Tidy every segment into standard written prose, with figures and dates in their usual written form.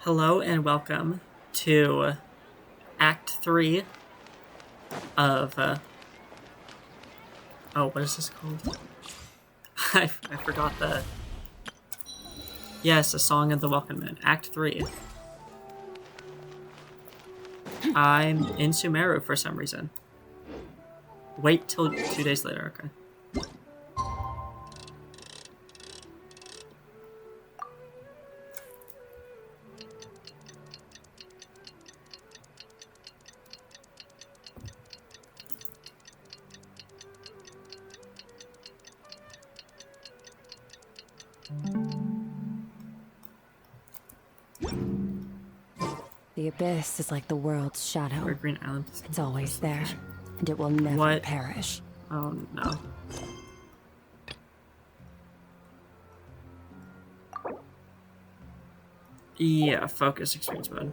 Hello and welcome to Act 3 of, what is this called? I forgot the... Yes, A Song of the Welkin Moon, Act 3. I'm in Sumeru for some reason. Wait till 2 days later, okay. The abyss is like the world's shadow. Green Island. It's always there, and it will never perish. Oh no. Yeah, focus experience mode.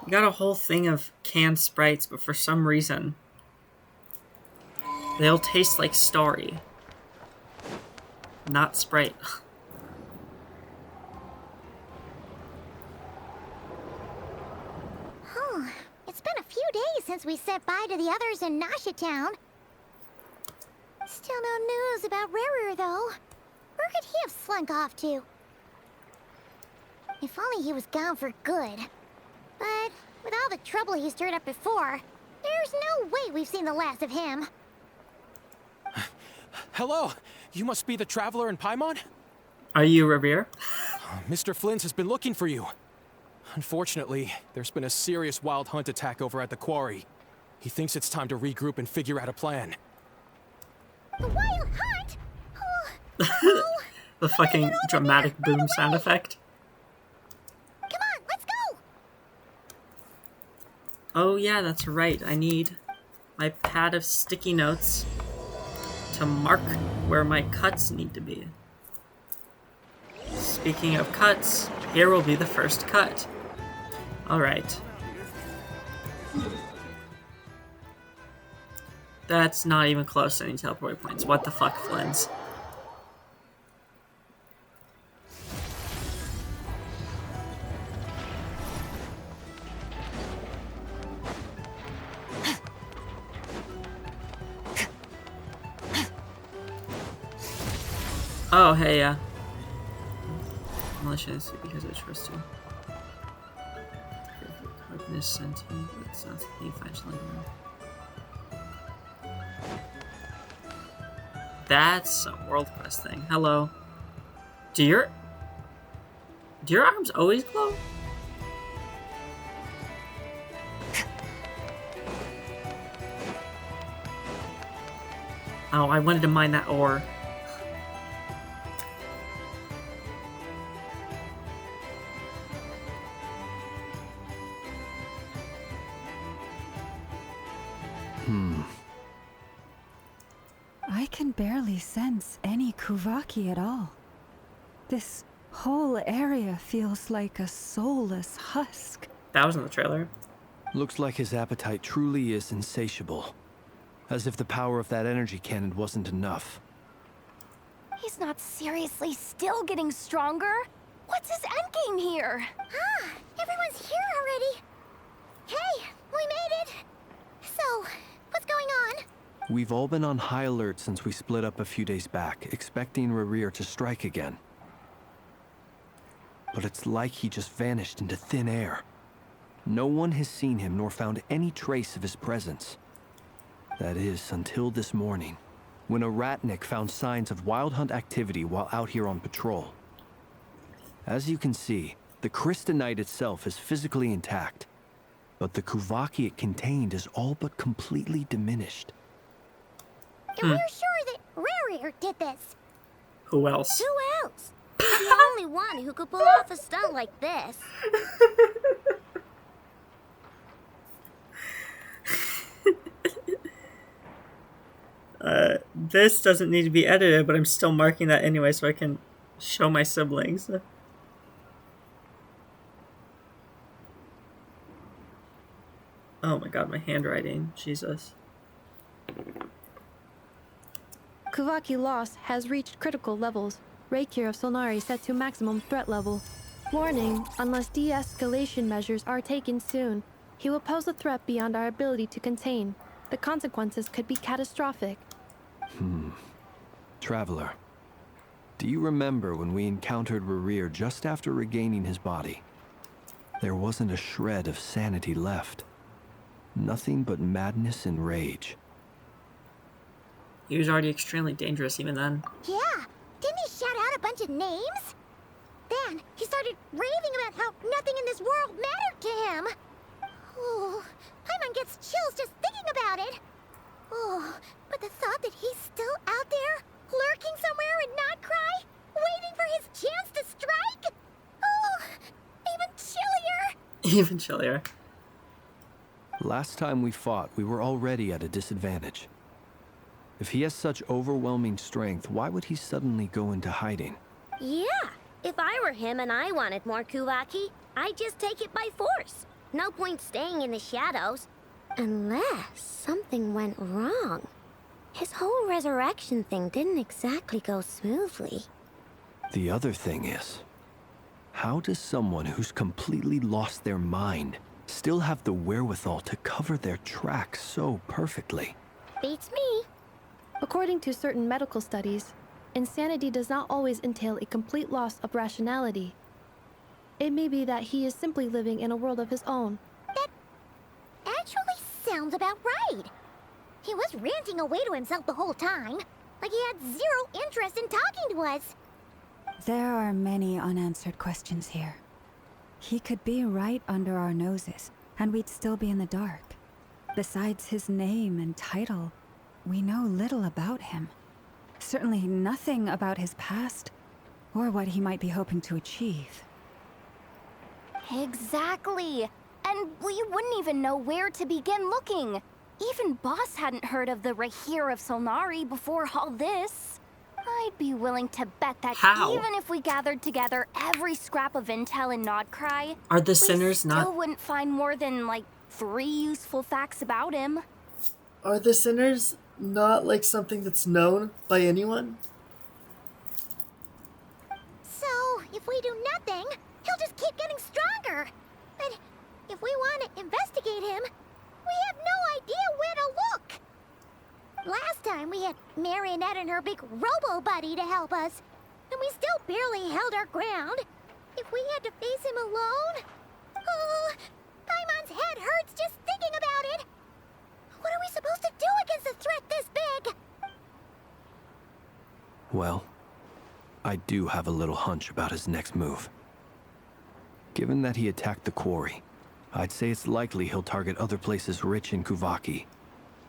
You got a whole thing of canned sprites, but for some reason, they'll taste like Starry. Not Sprite. Oh, it's been a few days since we said bye to the others in Nasha Town. Still no news about Rarer, though. Where could he have slunk off to? If only he was gone for good. But with all the trouble he stirred up before, there's no way we've seen the last of him. Hello! You must be the traveler in Paimon? Are you Revere? Mr. Flint has been looking for you. Unfortunately, there's been a serious wild hunt attack over at the quarry. He thinks it's time to regroup and figure out a plan. The wild hunt? Oh, The fucking dramatic boom sound effect. come on, let's go! Oh yeah, that's right. I need my pad of sticky notes to mark where my cuts need to be. Speaking of cuts, here will be the first cut. Alright. That's not even close to any teleport points. What the fuck, Flins? Oh, hey, malicious because I trust you. Cognizant, that's not something you find later. That's a world quest thing. Hello. Do your arms always glow? Oh, I wanted to mine that ore. I can barely sense any Kuvaki at all. This whole area feels like a soulless husk. That was in the trailer. Looks like his appetite truly is insatiable. As if the power of that energy cannon wasn't enough. He's not seriously still getting stronger? What's his endgame here? Ah, everyone's here already. Hey, we made it. So, what's going on? We've all been on high alert since we split up a few days back, expecting Rarir to strike again. But it's like he just vanished into thin air. No one has seen him nor found any trace of his presence. That is, until this morning, when a ratnik found signs of wild hunt activity while out here on patrol. As you can see, the Crystonite itself is physically intact, but the Kuvaki it contained is all but completely diminished. And we're sure that Rarir did this. Who else? Who else? He's the only one who could pull off a stunt like this. This doesn't need to be edited, but I'm still marking that anyway so I can show my siblings. Oh my god, my handwriting. Jesus. Kuvaki loss has reached critical levels. Reikir of Solnari set to maximum threat level. Warning, unless de-escalation measures are taken soon, he will pose a threat beyond our ability to contain. The consequences could be catastrophic. Traveler, do you remember when we encountered Rerir just after regaining his body? There wasn't a shred of sanity left. Nothing but madness and rage. He was already extremely dangerous even then. Yeah, didn't he shout out a bunch of names? Then he started raving about how nothing in this world mattered to him. Oh, Paimon gets chills just thinking about it. Oh, but the thought that he's still out there, lurking somewhere in Notcry, waiting for his chance to strike? Oh, even chillier. Even chillier. Last time we fought, we were already at a disadvantage. If he has such overwhelming strength, why would he suddenly go into hiding? Yeah, if I were him and I wanted more Kuvaki, I'd just take it by force. No point staying in the shadows. Unless something went wrong. His whole resurrection thing didn't exactly go smoothly. The other thing is, how does someone who's completely lost their mind still have the wherewithal to cover their tracks so perfectly? Beats me. According to certain medical studies, insanity does not always entail a complete loss of rationality. It may be that he is simply living in a world of his own. That actually sounds about right. He was ranting away to himself the whole time, like he had zero interest in talking to us. There are many unanswered questions here. He could be right under our noses, and we'd still be in the dark. Besides his name and title, we know little about him. Certainly nothing about his past, or what he might be hoping to achieve. Exactly. And we wouldn't even know where to begin looking. Even Boss hadn't heard of the Reikir of Solnari before all this. I'd be willing to bet that How? even if we gathered together every scrap of intel in Nodcry, Are the we sinners still not... wouldn't find more than, like, 3 useful facts about him. Are the sinners not like something that's known by anyone? So, if we do nothing, he'll just keep getting stronger. But if we want to investigate him, we have no idea where to look. Last time we had Marionette and her big robo-buddy to help us, and we still barely held our ground. If we had to face him alone... Oh, Paimon's head hurts just thinking about it. What are we supposed to do against a threat this big? Well, I do have a little hunch about his next move. Given that he attacked the quarry, I'd say it's likely he'll target other places rich in Kuvaki.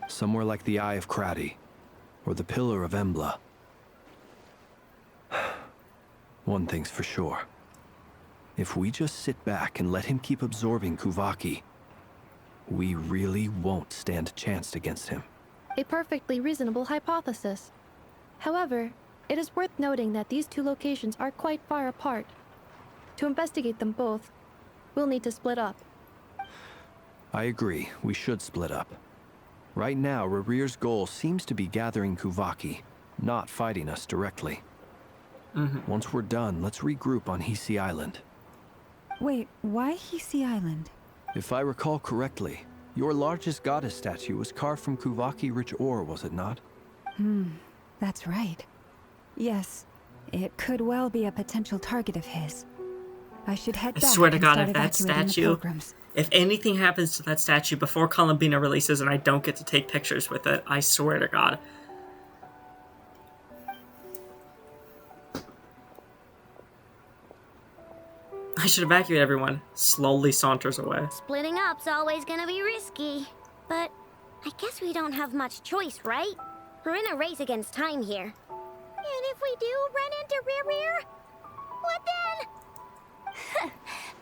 Somewhere like the Eye of Krati, or the Pillar of Embla. One thing's for sure. If we just sit back and let him keep absorbing Kuvaki, we really won't stand a chance against him. A perfectly reasonable hypothesis. However, it is worth noting that these two locations are quite far apart. To investigate them both, we'll need to split up. I agree, we should split up. Right now, Rerir's goal seems to be gathering Kuvaki, not fighting us directly. Once we're done, let's regroup on Hisi Island. Wait, why Hisi Island? If I recall correctly, your largest goddess statue was carved from Kuvaki-rich ore, was it not? That's right. Yes, it could well be a potential target of his. I should head I back swear to and God, start if that evacuating the statue... pilgrims. If anything happens to that statue before Columbina releases and I don't get to take pictures with it, I swear to God. I should evacuate everyone. Slowly saunters away. Splitting up's always gonna be risky. But I guess we don't have much choice, right? We're in a race against time here. And if we do run into Rerir, what then?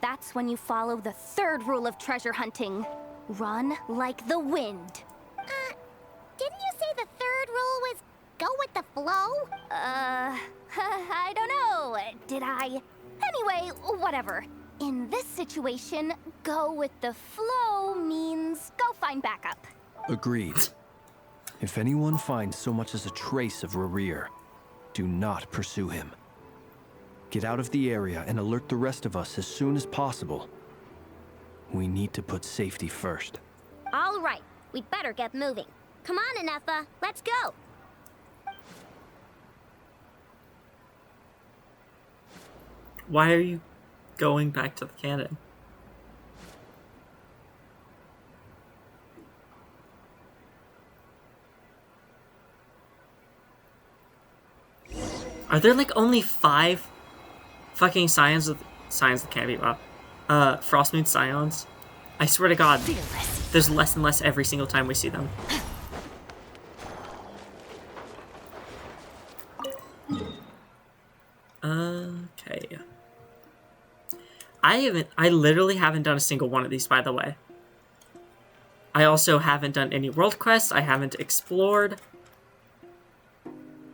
That's when you follow the third rule of treasure hunting. Run like the wind. Didn't you say the third rule flow? I don't know. Did I? Anyway, whatever. In this situation, go with the flow means go find backup. Agreed. If anyone finds so much as a trace of Rerir, do not pursue him. Get out of the area and alert the rest of us as soon as possible. We need to put safety first. All right, we'd better get moving. Come on, Anefa, let's go. Why are you going back to the cannon? Are there like only 5 fucking scions that can't be Frostmoon scions? I swear to God, there's less and less every single time we see them. Okay. I literally haven't done a single one of these, by the way. I also haven't done any world quests. I haven't explored.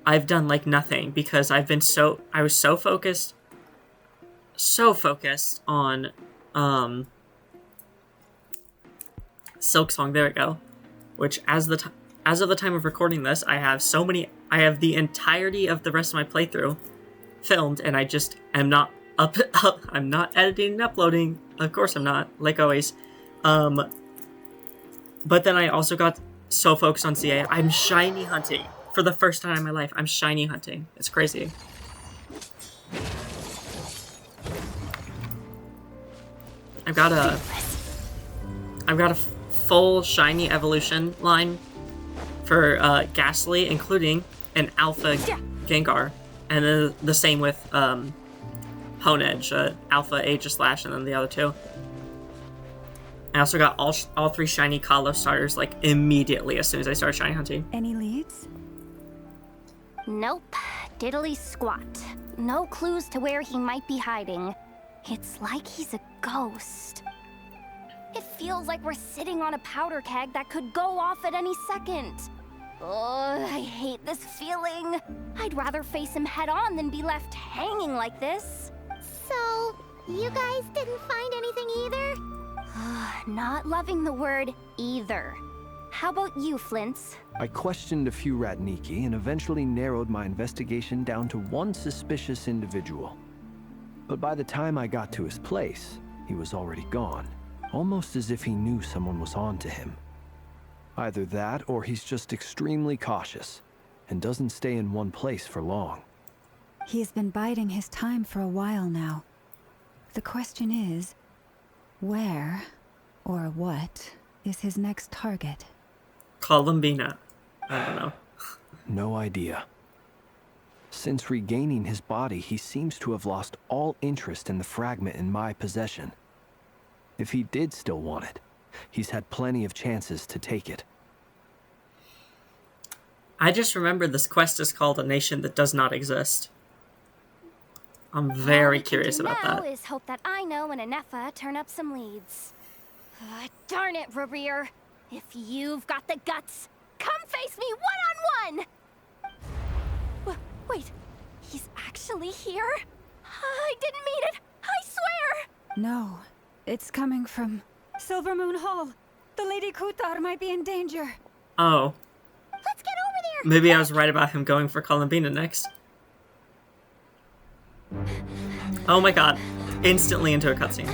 I've done like nothing because I was so focused on Silksong, there we go. Which as of the time of recording this, I have the entirety of the rest of my playthrough filmed, and I just am not I'm not editing and uploading. Of course I'm not, like always. But then I also got so focused on CA. I'm shiny hunting. For the first time in my life, I'm shiny hunting. It's crazy. I've got a full shiny evolution line for Ghastly, including an alpha Gengar, and then the same with Honedge, alpha Aegislash, and then the other 2. I also got all 3 shiny Kalos starters like immediately as soon as I started shiny hunting. Any leads? Nope. Diddly squat. No clues to where he might be hiding. It's like he's a ghost. It feels like we're sitting on a powder keg that could go off at any second. Oh, I hate this feeling. I'd rather face him head on than be left hanging like this. So, you guys didn't find anything either? Not loving the word either. How about you, Flints? I questioned a few Ratniki and eventually narrowed my investigation down to one suspicious individual. But by the time I got to his place, he was already gone, almost as if he knew someone was on to him. Either that, or he's just extremely cautious and doesn't stay in one place for long. He's been biding his time for a while now. The question is, where or what is his next target? Columbina. I don't know. No idea. Since regaining his body, he seems to have lost all interest in the fragment in my possession. If he did still want it, he's had plenty of chances to take it. I just remembered this quest is called A Nation That Does Not Exist. I'm very curious about that. All we can do now is hope that Ino and Anefa turn up some leads. Darn it, Rerir. If you've got the guts, come face me one-on-one! Wait, he's actually here? I didn't mean it, I swear! No, it's coming from Silver Moon Hall. The Lady Kutar might be in danger. Oh. Let's get over there! Maybe I was right about him going for Columbina next. Oh my god. Instantly into a cutscene.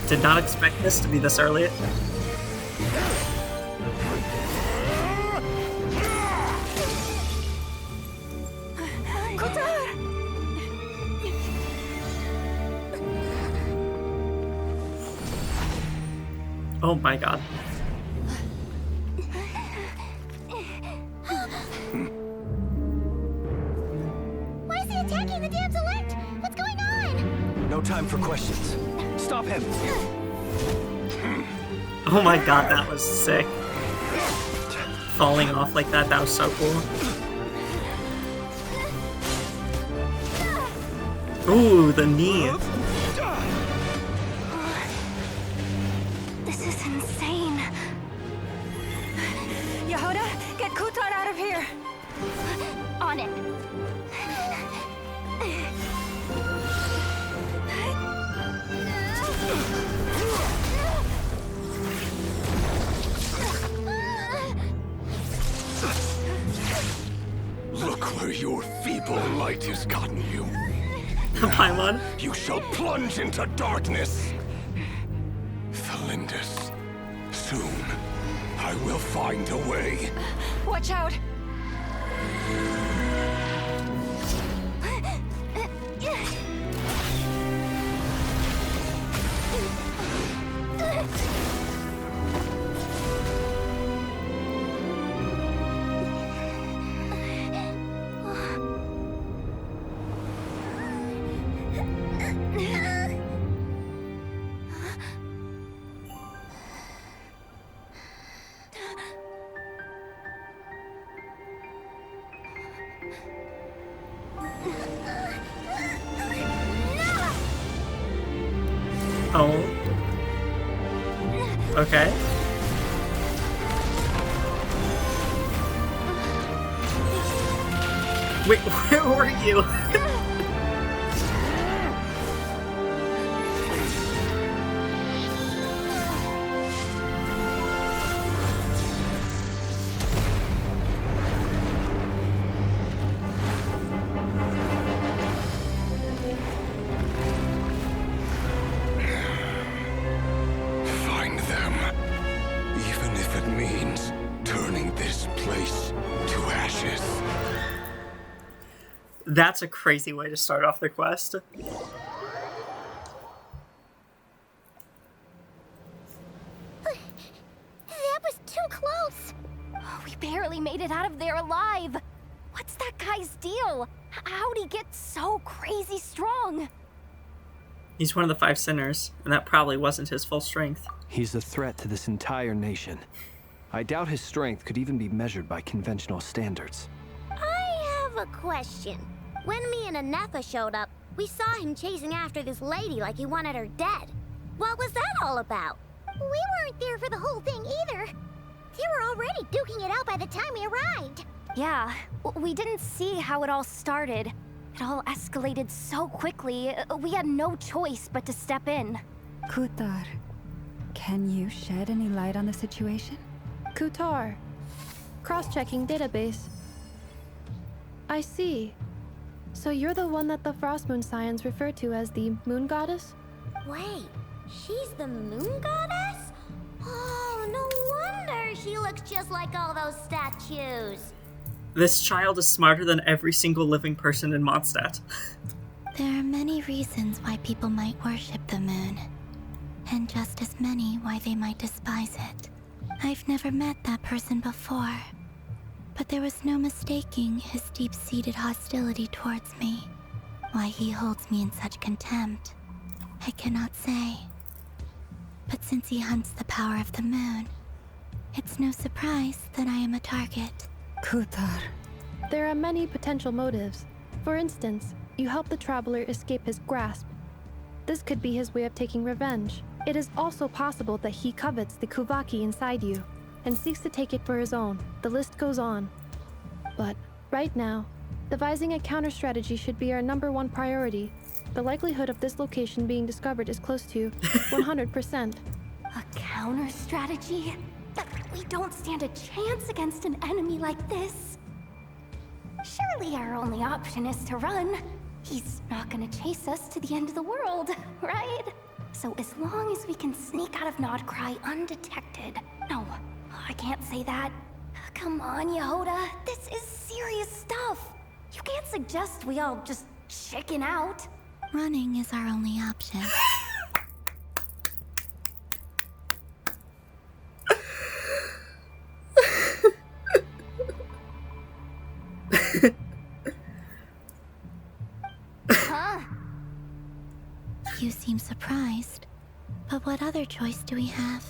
Did not expect this to be this early. Oh my god. Why is he attacking the damsel elect? What's going on? No time for questions. Stop him! Oh my god, that was sick. Falling off like that was so cool. Ooh, the knee. This is insane. Get Kutar out of here! On it. Look where your feeble light has gotten you. Paimon. You shall plunge into darkness. Felindus, soon I will find a way. Watch out! Oh. Okay. Wait, where were you? Find them. Even if it means turning this place to ashes. That's a crazy way to start off the quest. That was too close. We barely made it out of there alive. What's that guy's deal? How'd he get so crazy strong? He's one of the 5 sinners, and that probably wasn't his full strength. He's a threat to this entire nation. I doubt his strength could even be measured by conventional standards. I have a question. When me and Anefa showed up, we saw him chasing after this lady like he wanted her dead. What was that all about? We weren't there for the whole thing either. They were already duking it out by the time we arrived. Yeah, we didn't see how it all started. It all escalated so quickly, we had no choice but to step in. Kutar, can you shed any light on the situation? Kutar. Cross-checking database. I see. So you're the one that the Frostmoon Scions refer to as the Moon Goddess? Wait, she's the moon goddess? Oh, no wonder she looks just like all those statues. This child is smarter than every single living person in Mondstadt. There are many reasons why people might worship the moon, and just as many why they might despise it. I've never met that person before, but there was no mistaking his deep-seated hostility towards me. Why he holds me in such contempt, I cannot say. But since he hunts the power of the moon, it's no surprise that I am a target. Kutar. There are many potential motives. For instance, you help the traveler escape his grasp. This could be his way of taking revenge. It is also possible that he covets the Kuvaki inside you and seeks to take it for his own. The list goes on. But right now, devising a counter strategy should be our #1 priority. The likelihood of this location being discovered is close to 100%. A counter strategy? We don't stand a chance against an enemy like this. Surely our only option is to run. He's not gonna chase us to the end of the world, right? So as long as we can sneak out of Nodcry undetected. No, I can't say that. Come on, Yehoda. This is serious stuff. You can't suggest we all just chicken out. Running is our only option. Huh? You seem surprised, but what other choice do we have?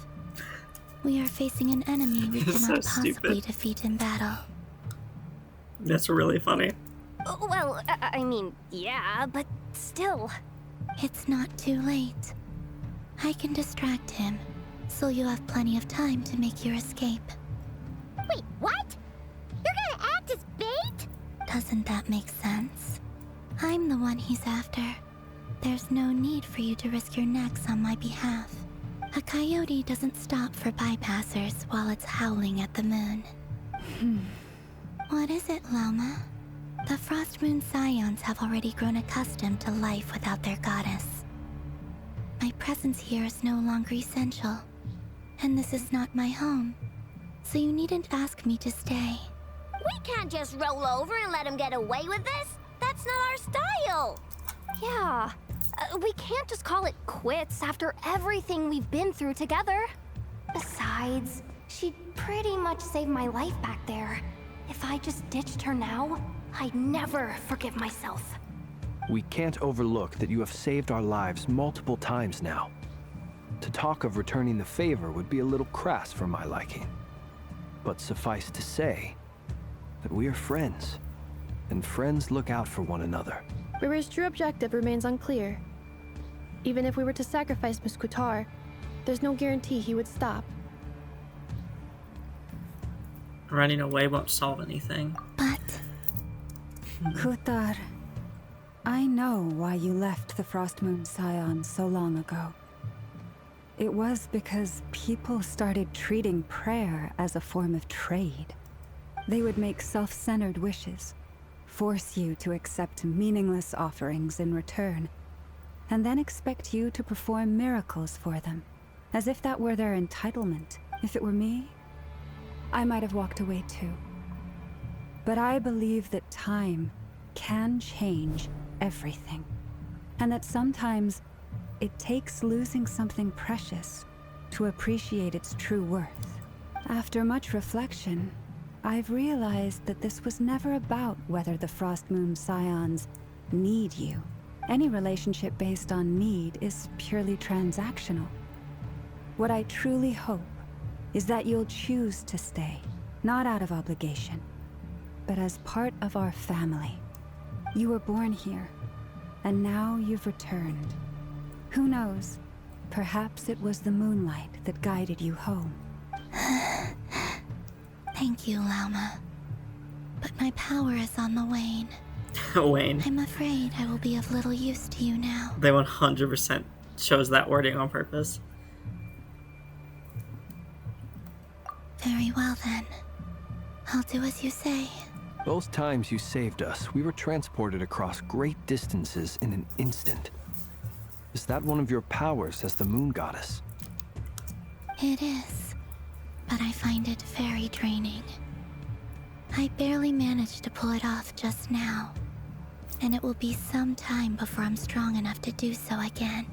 We are facing an enemy we This is cannot so possibly stupid. defeat in battle. That's really funny. Well, I mean, yeah, but still. It's not too late. I can distract him, so you'll have plenty of time to make your escape. Wait, what? Doesn't that make sense? I'm the one he's after. There's no need for you to risk your necks on my behalf. A coyote doesn't stop for bypassers while it's howling at the moon. What is it, Loma? The Frost Moon Scions have already grown accustomed to life without their goddess. My presence here is no longer essential, and this is not my home, so you needn't ask me to stay. We can't just roll over and let him get away with this. That's not our style. Yeah, we can't just call it quits after everything we've been through together. Besides, she'd pretty much saved my life back there. If I just ditched her now, I'd never forgive myself. We can't overlook that you have saved our lives multiple times now. To talk of returning the favor would be a little crass for my liking. But suffice to say that we are friends, and friends look out for one another. Rira's true objective remains unclear. Even if we were to sacrifice Miss Kutar, there's no guarantee he would stop. Running away won't solve anything. But Kutar, I know why you left the Frost Moon Scions so long ago. It was because people started treating prayer as a form of trade. They would make self-centered wishes, force you to accept meaningless offerings in return, and then expect you to perform miracles for them, as if that were their entitlement. If it were me, I might have walked away too. But I believe that time can change everything, and that sometimes it takes losing something precious to appreciate its true worth. After much reflection, I've realized that this was never about whether the Frost Moon Scions need you. Any relationship based on need is purely transactional. What I truly hope is that you'll choose to stay, not out of obligation, but as part of our family. You were born here, and now you've returned. Who knows? Perhaps it was the moonlight that guided you home. thank you, Lauma. But my power is on the wane. Wayne. I'm afraid I will be of little use to you now. They 100% chose that wording on purpose. Very well then. I'll do as you say. Both times you saved us, we were transported across great distances in an instant. Is that one of your powers as the moon goddess? It is, but I find it very draining. I barely managed to pull it off just now, and it will be some time before I'm strong enough to do so again.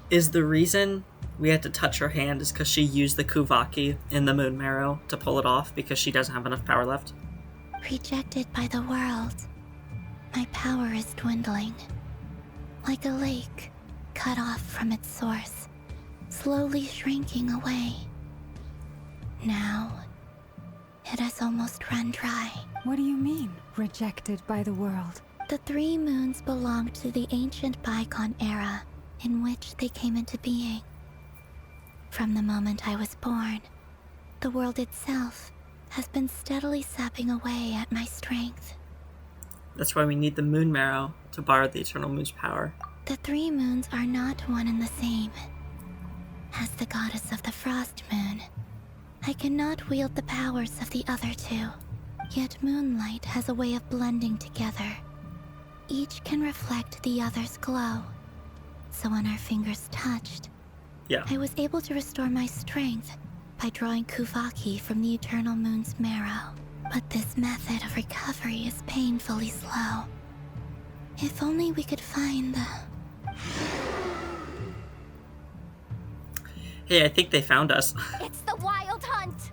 Is the reason we had to touch her hand is because she used the Kuvaki in the Moon Marrow to pull it off because she doesn't have enough power left? Rejected by the world, my power is dwindling. Like a lake, cut off from its source, slowly shrinking away. Now, it has almost run dry. What do you mean, rejected by the world? The 3 moons belonged to the ancient bygone era in which they came into being. From the moment I was born, the world itself has been steadily sapping away at my strength. That's why we need the Moon Marrow to borrow the Eternal Moon's power. The 3 moons are not one and the same. As the goddess of the Frost Moon, I cannot wield the powers of the other 2. Yet Moonlight has a way of blending together. Each can reflect the other's glow. So when our fingers touched, I was able to restore my strength by drawing Kuvaki from the Eternal Moon's marrow. But this method of recovery is painfully slow. If only we could find the... Hey, I think they found us. It's the Wild Hunt!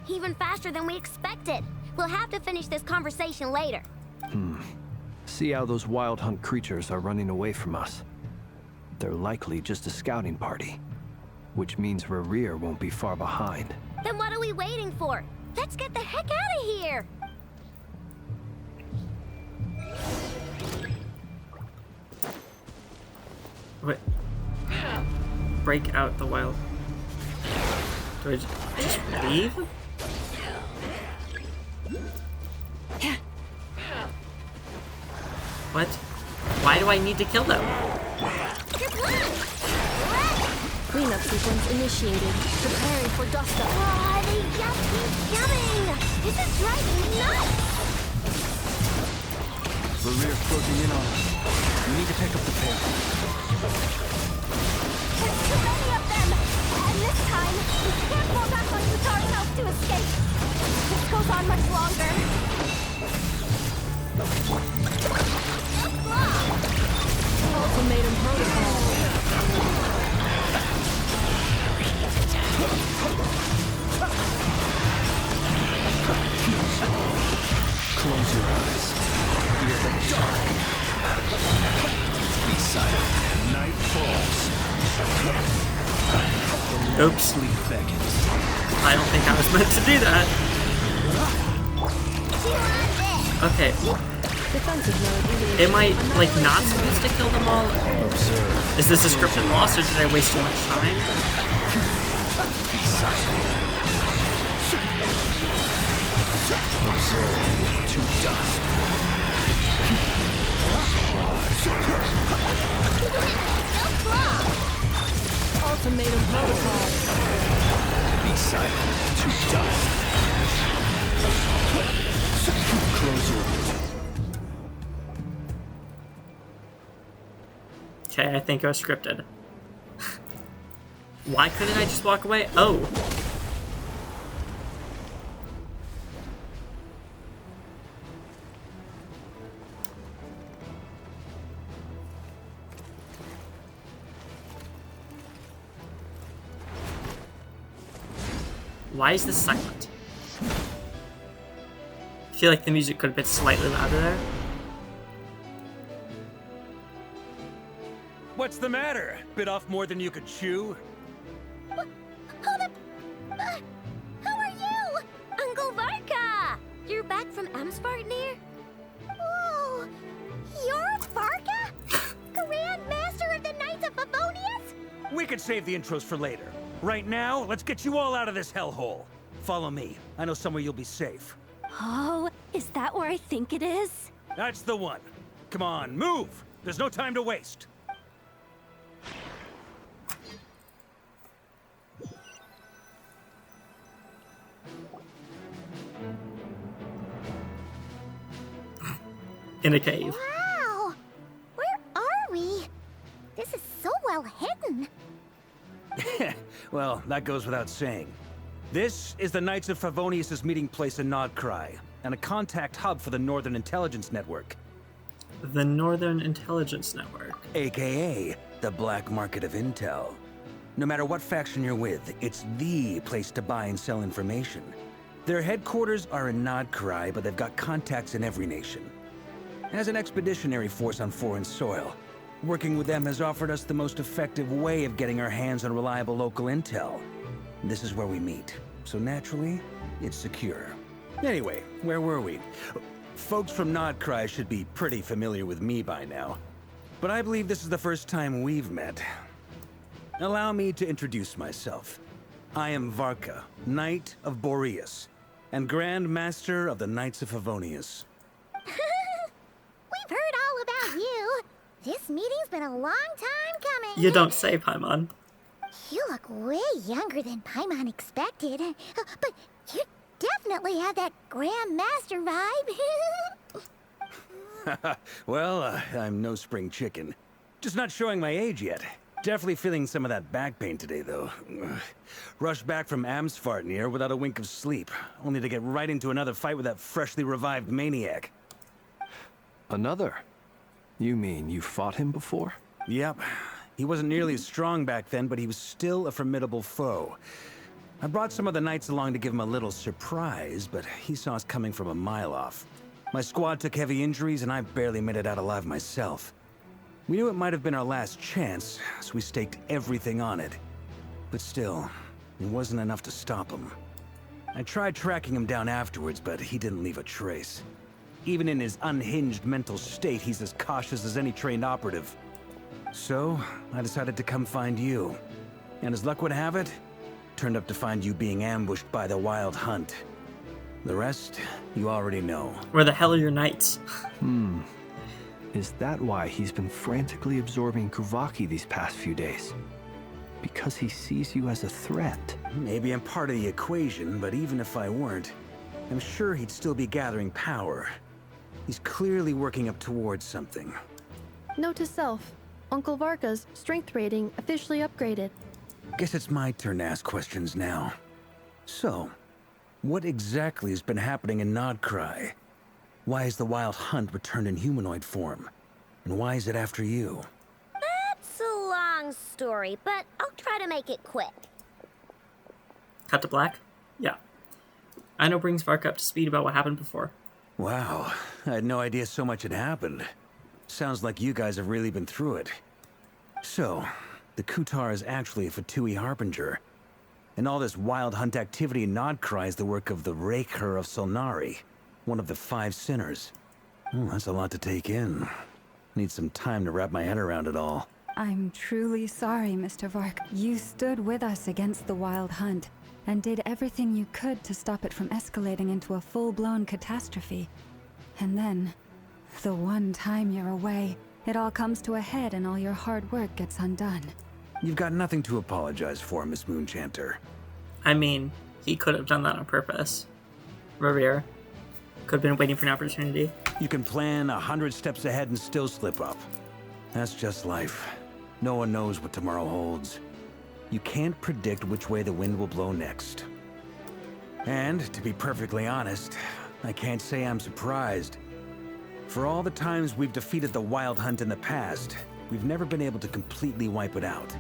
Even faster than we expected. We'll have to finish this conversation later. See how those wild hunt creatures are running away from us. They're likely just a scouting party, which means Rerir won't be far behind. Then what are we waiting for? Let's get the heck out of here! Wait. Break out the wild. Do I just leave? What? Why do I need to kill them? Cleanup sequence initiated. Preparing for dust up. Oh, they just keep coming! This is driving me nuts! The rear's closing in on us. We need to pick up the pace. There's too many of them! And this time, we can't fall back on Guitar's house to escape. If this goes on much longer. Ultimatum protocol. Close your eyes. Fear the dark. Be silent. Night falls. Oops. Sleep beckons. I don't think I was meant to do that. Okay. Defensive mode. Am I, like, not supposed to kill them all? Observe. Is this a scripted loss, or did I waste too much time? Be silent. Observe. To dust. Ultimatum protocol. Be silent. To dust. Close your eyes. Okay, I think it was scripted. Why couldn't I just walk away? Oh. Why is this silent? I feel like the music could have been slightly louder there. What's the matter? Bit off more than you could chew? How are you? Uncle Varka! You're back from Amspartnir? Oh, you're Varka? Grand Master of the Knights of Favonius? We could save the intros for later. Right now, let's get you all out of this hellhole. Follow me. I know somewhere you'll be safe. Oh, is that where I think it is? That's the one. Come on, move! There's no time to waste. In a cave. Wow! Where are we? This is so well hidden. Well, that goes without saying. This is the Knights of Favonius' meeting place in Nodcry, and a contact hub for the Northern Intelligence Network. The Northern Intelligence Network. AKA, the black market of intel. No matter what faction you're with, it's the place to buy and sell information. Their headquarters are in Nodcry, but they've got contacts in every nation. As an expeditionary force on foreign soil, working with them has offered us the most effective way of getting our hands on reliable local intel. This is where we meet, so naturally, it's secure. Anyway, where were we? Folks from Nodcry should be pretty familiar with me by now. But I believe this is the first time we've met. Allow me to introduce myself. I am Varka, Knight of Boreas, and Grand Master of the Knights of Favonius. We've heard all about you. This meeting's been a long time coming. You don't say, Paimon. You look way younger than Paimon expected. But you definitely have that Grand Master vibe. Well, I'm no spring chicken. Just not showing my age yet. Definitely feeling some of that back pain today, though. Rushed back from Amsfartnir without a wink of sleep, only to get right into another fight with that freshly revived maniac. Another? You mean you fought him before? Yep. He wasn't nearly as strong back then, but he was still a formidable foe. I brought some of the knights along to give him a little surprise, but he saw us coming from a mile off. My squad took heavy injuries, and I barely made it out alive myself. We knew it might have been our last chance, so we staked everything on it. But still, it wasn't enough to stop him. I tried tracking him down afterwards, but he didn't leave a trace. Even in his unhinged mental state, he's as cautious as any trained operative. So, I decided to come find you. And as luck would have it, turned up to find you being ambushed by the Wild Hunt. The rest, you already know. Where the hell are your knights? Is that why he's been frantically absorbing Kuvaki these past few days? Because he sees you as a threat? Maybe I'm part of the equation, but even if I weren't, I'm sure he'd still be gathering power. He's clearly working up towards something. Note to self, Uncle Varka's strength rating officially upgraded. Guess it's my turn to ask questions now. So, what exactly has been happening in Nodcry? Why is the Wild Hunt returned in humanoid form? And why is it after you? That's a long story, but I'll try to make it quick. Cut to black? Yeah. Aino brings Varka up to speed about what happened before. Wow, I had no idea so much had happened. Sounds like you guys have really been through it. So, the Kutar is actually a Fatui Harbinger. And all this Wild Hunt activity in Nodcry is the work of the Raker of Solnari, one of the 5 sinners. That's a lot to take in. Need some time to wrap my head around it all. I'm truly sorry, Mr. Vark. You stood with us against the Wild Hunt and did everything you could to stop it from escalating into a full-blown catastrophe. And then, the one time you're away, it all comes to a head and all your hard work gets undone. You've got nothing to apologize for, Miss Moonchanter. I mean, he could have done that on purpose. Revere could have been waiting for an opportunity. You can plan 100 steps ahead and still slip up. That's just life. No one knows what tomorrow holds. You can't predict which way the wind will blow next. And, to be perfectly honest, I can't say I'm surprised. For all the times we've defeated the Wild Hunt in the past, we've never been able to completely wipe it out.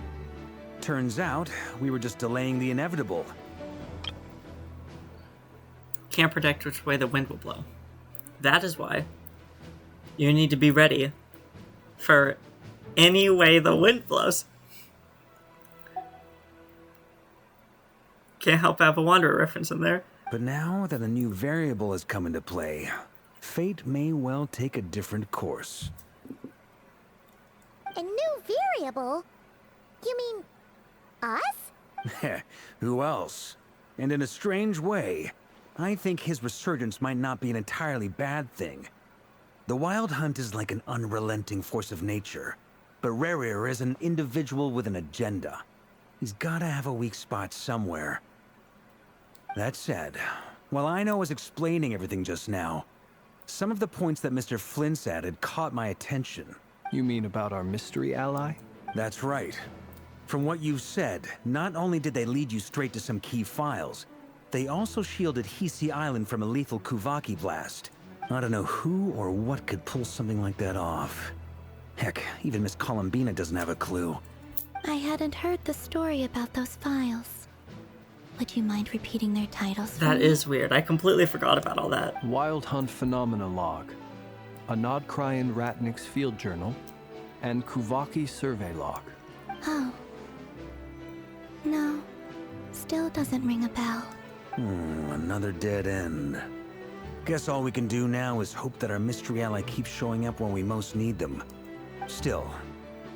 Turns out, we were just delaying the inevitable. Can't predict which way the wind will blow. That is why you need to be ready for any way the wind blows. Can't help have a Wanderer reference in there. But now that a new variable has come into play, fate may well take a different course. A new variable? You mean us? Who else? And in a strange way, I think his resurgence might not be an entirely bad thing. The Wild Hunt is like an unrelenting force of nature, but Rerir is an individual with an agenda. He's gotta have a weak spot somewhere. That said, while Aino was explaining everything just now, some of the points that Mr. Flint's added caught my attention. You mean about our mystery ally? That's right. From what you've said, not only did they lead you straight to some key files, they also shielded Hisi Island from a lethal Kuvaki blast. I don't know who or what could pull something like that off. Heck, even Miss Columbina doesn't have a clue. I hadn't heard the story about those files. Would you mind repeating their titles for That me? is weird. I completely forgot about all that. Wild Hunt Phenomena Log, a Nodcryan Ratnik's Field Journal, and Kuvaki Survey Log. Oh. No. Still doesn't ring a bell. Another dead end. Guess all we can do now is hope that our mystery ally keeps showing up when we most need them. Still,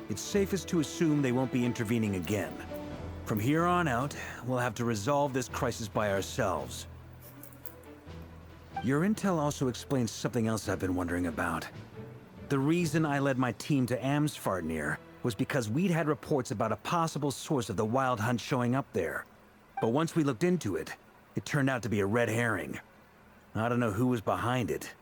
it's safest to assume they won't be intervening again. From here on out, we'll have to resolve this crisis by ourselves. Your intel also explains something else I've been wondering about. The reason I led my team to Amsfarnir was because we'd had reports about a possible source of the Wild Hunt showing up there. But once we looked into it, it turned out to be a red herring. I don't know who was behind it,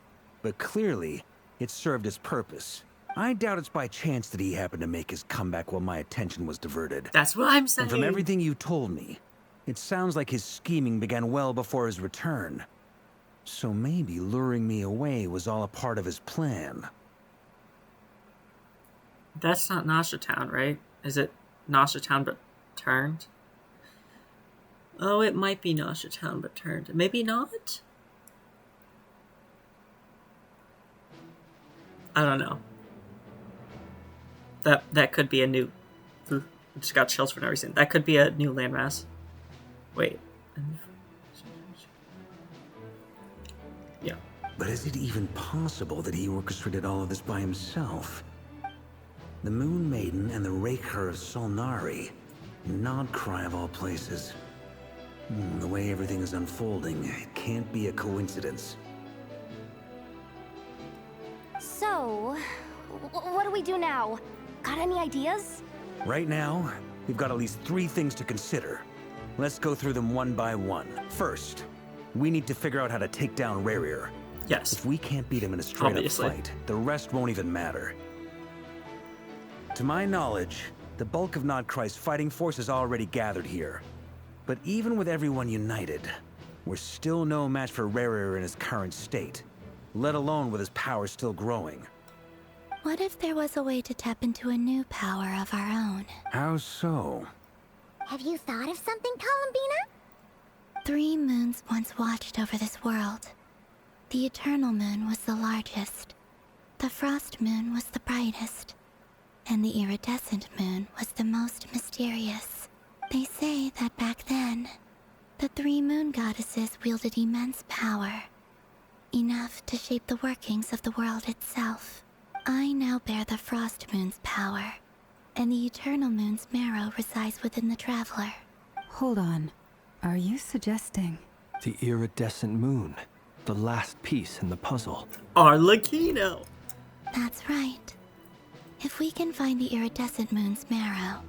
but clearly, it served its purpose. I doubt it's by chance that he happened to make his comeback while my attention was diverted. That's what I'm saying. And from everything you told me, it sounds like his scheming began well before his return. So maybe luring me away was all a part of his plan. That's not Nasha Town, right? Is it Nasha Town but turned? Oh, it might be Nasha Town but turned. Maybe not? I don't know. That could be a new... Ooh, I just got chills for no reason. That could be a new landmass. Wait. Yeah. But is it even possible that he orchestrated all of this by himself? The Moon Maiden and the Raker of Solnari. Nodcry of all places. The way everything is unfolding, it can't be a coincidence. So, what do we do now? Got any ideas? Right now, we've got at least 3 things to consider. Let's go through them one by one. First, we need to figure out how to take down Rarier. Yes. If we can't beat him in a straight-up Obviously. fight, the rest won't even matter. To my knowledge, the bulk of Nodcry's fighting force is already gathered here. But even with everyone united, we're still no match for Rarier in his current state, let alone with his power still growing. What if there was a way to tap into a new power of our own? How so? Have you thought of something, Columbina? 3 moons once watched over this world. The Eternal Moon was the largest. The Frost Moon was the brightest. And the Iridescent Moon was the most mysterious. They say that back then, the 3 moon goddesses wielded immense power. Enough to shape the workings of the world itself. I now bear the Frost Moon's power, and the Eternal Moon's marrow resides within the Traveler. Hold on. Are you suggesting... The iridescent moon. The last piece in the puzzle. Arlecchino! That's right. If we can find the Iridescent Moon's marrow,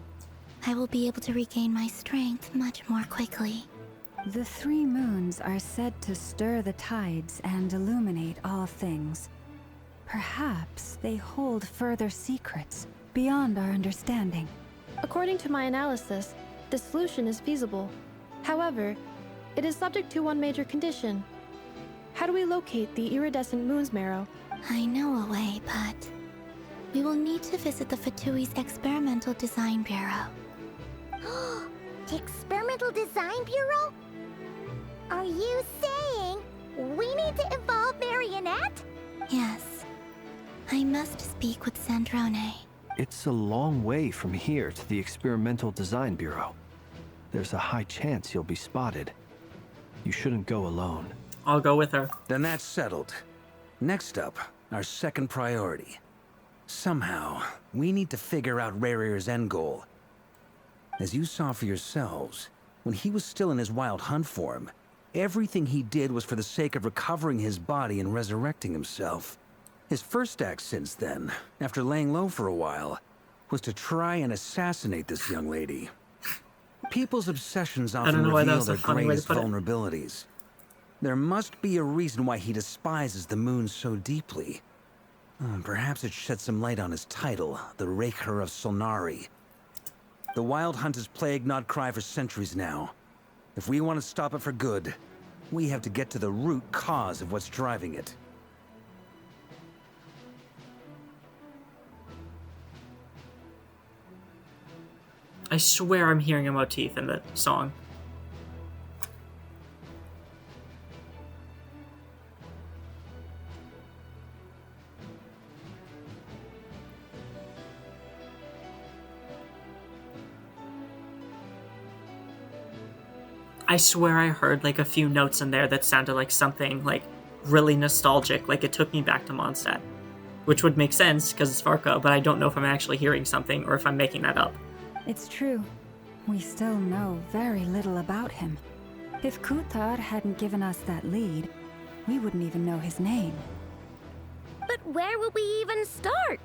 I will be able to regain my strength much more quickly. The 3 moons are said to stir the tides and illuminate all things. Perhaps they hold further secrets beyond our understanding. According to my analysis, the solution is feasible. However, it is subject to one major condition. How do we locate the Iridescent Moon's marrow? I know a way, but we will need to visit the Fatui's Experimental Design Bureau. The Experimental Design Bureau? Are you saying we need to involve Marionette? Yes. I must speak with Sandrone. It's a long way from here to the Experimental Design Bureau. There's a high chance you'll be spotted. You shouldn't go alone. I'll go with her. Then that's settled. Next up, our second priority. Somehow, we need to figure out Rarier's end goal. As you saw for yourselves, when he was still in his wild hunt form, everything he did was for the sake of recovering his body and resurrecting himself. His first act since then, after laying low for a while, was to try and assassinate this young lady. People's obsessions don't often know why that reveal was a their funny way to greatest put it. vulnerabilities. There must be a reason why he despises the moon so deeply. Perhaps it sheds some light on his title, the Raker of Solnari. The Wild Hunt has plagued Nodcry for centuries now. If we want to stop it for good, we have to get to the root cause of what's driving it. I swear I'm hearing a motif in the song. I swear I heard like a few notes in there that sounded like something like really nostalgic, like it took me back to Mondstadt. Which would make sense because it's Farco, but I don't know if I'm actually hearing something or if I'm making that up. It's true. We still know very little about him. If Kuthar hadn't given us that lead, we wouldn't even know his name. But where would we even start?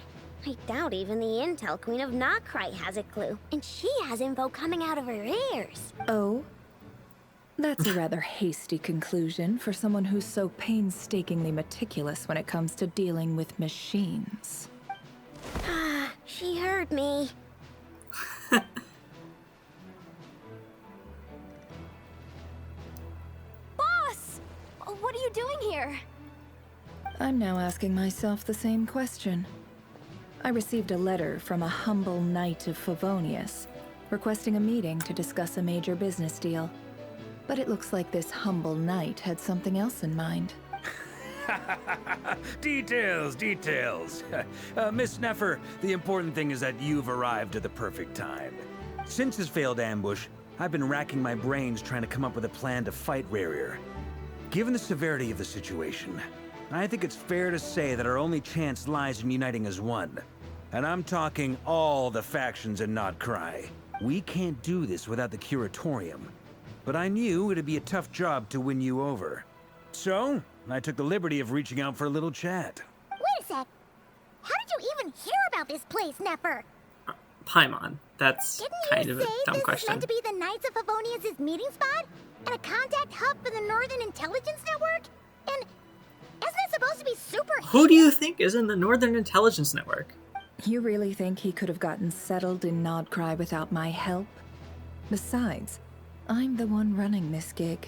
I doubt even the Intel Queen of Nodcry has a clue, and she has info coming out of her ears. Oh? That's a rather hasty conclusion for someone who's so painstakingly meticulous when it comes to dealing with machines. Ah, she heard me. Boss! What are you doing here? I'm now asking myself the same question. I received a letter from a humble knight of Favonius, requesting a meeting to discuss a major business deal. But it looks like this humble knight had something else in mind. Details. Miss Neffer, the important thing is that you've arrived at the perfect time. Since his failed ambush, I've been racking my brains trying to come up with a plan to fight Rarier. Given the severity of the situation, I think it's fair to say that our only chance lies in uniting as one. And I'm talking all the factions in Nodcry. We can't do this without the Curatorium. but I knew it'd be a tough job to win you over. So, I took the liberty of reaching out for a little chat. Wait a sec. How did you even hear about this place, Nefer? Paimon. That's kind of a dumb Didn't you say this is question. meant to be the Knights of Favonius' meeting spot? And a contact hub for the Northern Intelligence Network? And isn't it supposed to be super Who do you think is in the Northern Intelligence Network? You really think he could have gotten settled in Nodcry without my help? Besides, I'm the one running this gig.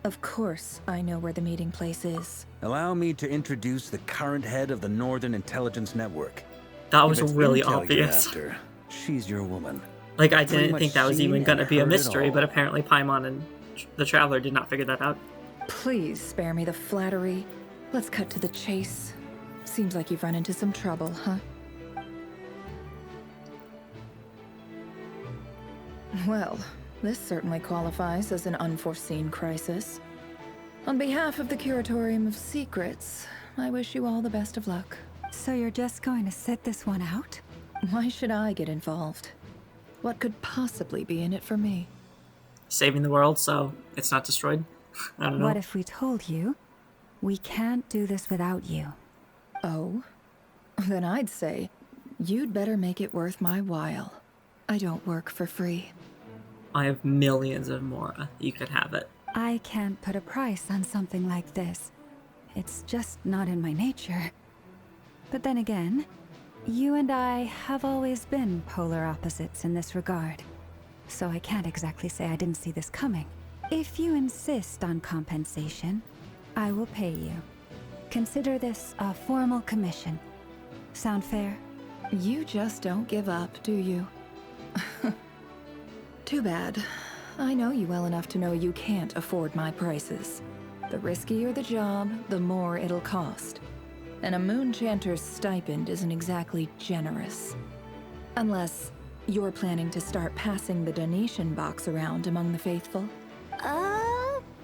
Of course I know where the meeting place is. Allow me to introduce the current head of the Northern Intelligence Network. That was If it's really intel you're obvious. after, she's your woman. Like, I Pretty didn't much think that was seen even going to and be a heard it mystery, all. but apparently Paimon and the Traveler did not figure that out. Please spare me the flattery. Let's cut to the chase. Seems like you've run into some trouble, huh? Well, this certainly qualifies as an unforeseen crisis. On behalf of the Curatorium of Secrets, I wish you all the best of luck. So you're just going to sit this one out? Why should I get involved? What could possibly be in it for me? Saving the world so it's not destroyed? I don't know. What if we told you we can't do this without you? Oh? Then I'd say you'd better make it worth my while. I don't work for free. I have millions of Mora. You could have it. I can't put a price on something like this. It's just not in my nature. But then again, you and I have always been polar opposites in this regard. So I can't exactly say I didn't see this coming. If you insist on compensation, I will pay you. Consider this a formal commission. Sound fair? You just don't give up, do you? Too bad. I know you well enough to know you can't afford my prices. The riskier the job, the more it'll cost. And a moon chanter's stipend isn't exactly generous. Unless you're planning to start passing the donation box around among the faithful.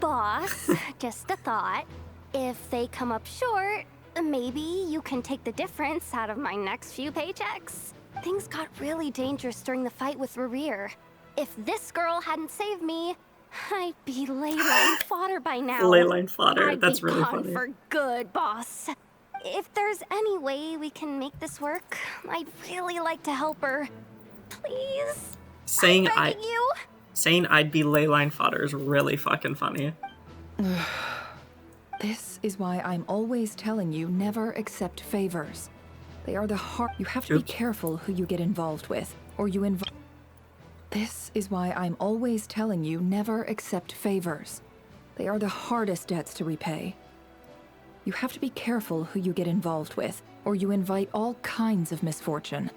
Boss, just a thought. If they come up short, maybe you can take the difference out of my next few paychecks. Things got really dangerous during the fight with Rerir. If this girl hadn't saved me, I'd be leyline fodder by now. Leyline fodder. I'd That's be really gone funny. for good, boss. If there's any way we can make this work, I'd really like to help her. Please? Saying I'm begging you? Saying I'd be leyline fodder is really fucking funny. This is why I'm always telling you never accept favors. They are the hard. You have to be careful who you get involved with, or you involve. This is why I'm always telling you never accept favors. They are the hardest debts to repay. You have to be careful who you get involved with, or you invite all kinds of misfortune.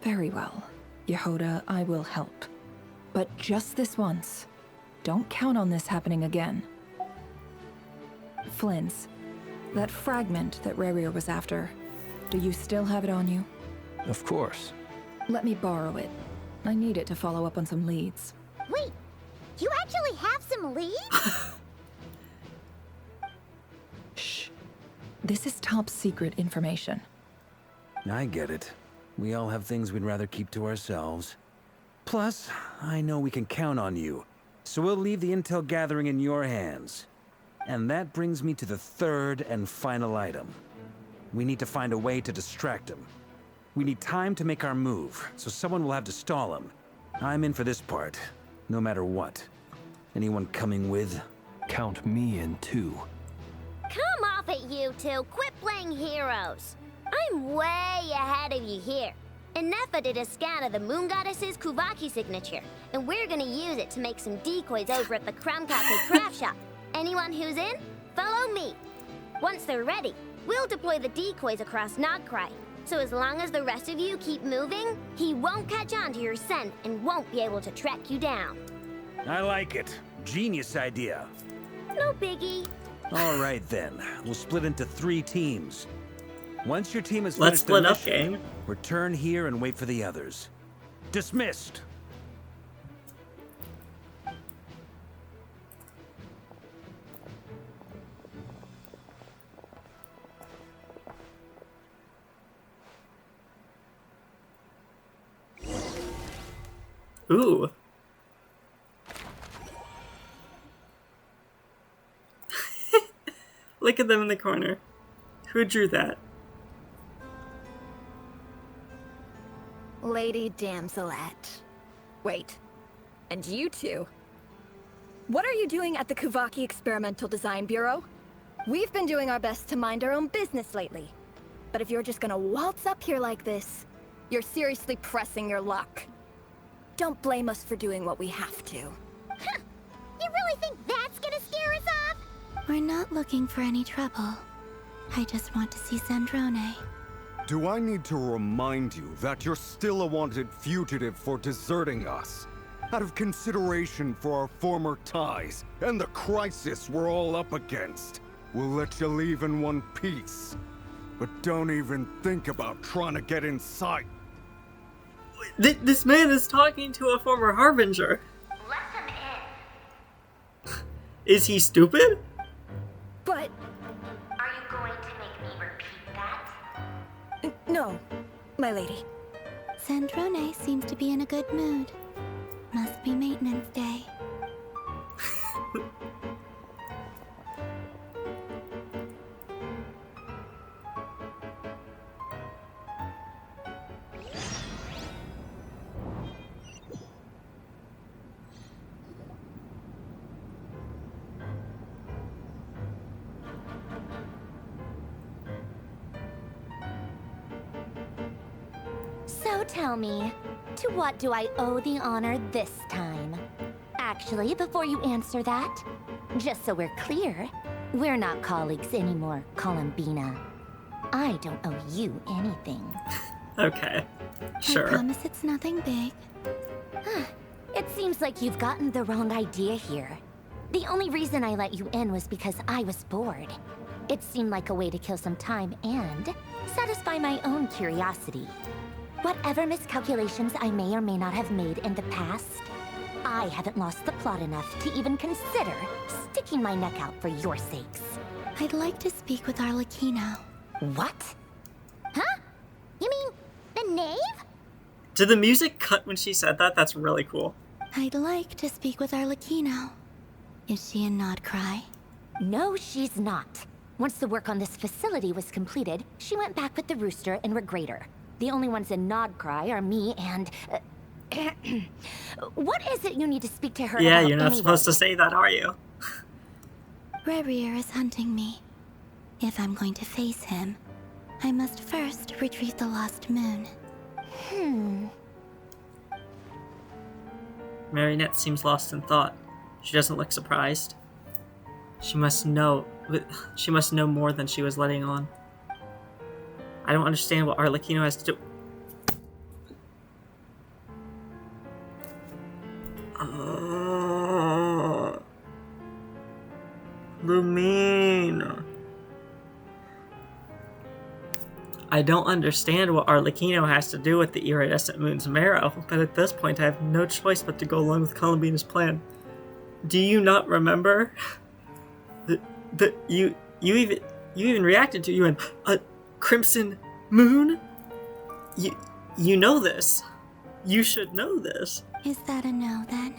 Very well, Yehoda, I will help. But just this once. Don't count on this happening again. Flins, that fragment that Rerir was after, do you still have it on you? Of course. Let me borrow it. I need it to follow up on some leads. Wait, you actually have some leads? Shh. This is top secret information. I get it. We all have things we'd rather keep to ourselves. Plus, I know we can count on you, so we'll leave the intel gathering in your hands. And that brings me to the third and final item. We need to find a way to distract him. We need time to make our move, so someone will have to stall him. I'm in for this part, no matter what. Anyone coming with? Count me in too. Come off it, you two. Quit playing heroes. I'm way ahead of you here. Nefa did a scan of the Moon Goddess's Kuvaki signature, and we're gonna use it to make some decoys over at the Krumkake craft shop. Anyone who's in, follow me. Once they're ready, we'll deploy the decoys across Nodcry. So as long as the rest of you keep moving, he won't catch on to your scent and won't be able to track you down. I like it. Genius idea. No biggie. All right then, we'll split into 3 teams. Once your team has Let's finished their split up, mission, gang. return here and wait for the others. Dismissed. Ooh. Look at them in the corner. Who drew that? Lady Damselette. Wait. And you two? What are you doing at the Kuvaki Experimental Design Bureau? We've been doing our best to mind our own business lately. But if you're just gonna waltz up here like this, you're seriously pressing your luck. Don't blame us for doing what we have to. Huh. You really think that's gonna scare us off? We're not looking for any trouble. I just want to see Zandrone. Do I need to remind you that you're still a wanted fugitive for deserting us? Out of consideration for our former ties and the crisis we're all up against, we'll let you leave in one piece. But don't even think about trying to get inside. This man is talking to a former Harbinger. Let him in. Is he stupid? But... Are you going to make me repeat that? No, my lady. Zandrone seems to be in a good mood. Must be maintenance day. So tell me, to what do I owe the honor this time? Actually, before you answer that, just so we're clear, we're not colleagues anymore, Columbina. I don't owe you anything. Okay, sure. I promise it's nothing big. It seems like you've gotten the wrong idea here. The only reason I let you in was because I was bored. It seemed like a way to kill some time and satisfy my own curiosity. Whatever miscalculations I may or may not have made in the past, I haven't lost the plot enough to even consider sticking my neck out for your sakes. I'd like to speak with Arlecchino. What? Huh? You mean the knave? Did the music cut when she said that? That's really cool. I'd like to speak with Arlecchino. Is she in Nodcry? No, she's not. Once the work on this facility was completed, she went back with the Rooster and Regrator. The only ones in Nodcry are me and... what is it you need to speak to her Yeah, about you're not anyway? supposed to say that, are you? Rerir is hunting me. If I'm going to face him, I must first retrieve the lost moon. Marinette seems lost in thought. She doesn't look surprised. She must know more than she was letting on. I don't understand what Arlecchino has to do. Lumine. I don't understand what Arlecchino has to do with the iridescent moon's marrow, but at this point I have no choice but to go along with Columbina's plan. Do you not remember that you even reacted to you in a crimson moon? You know this. You should know this. Is that a no, then?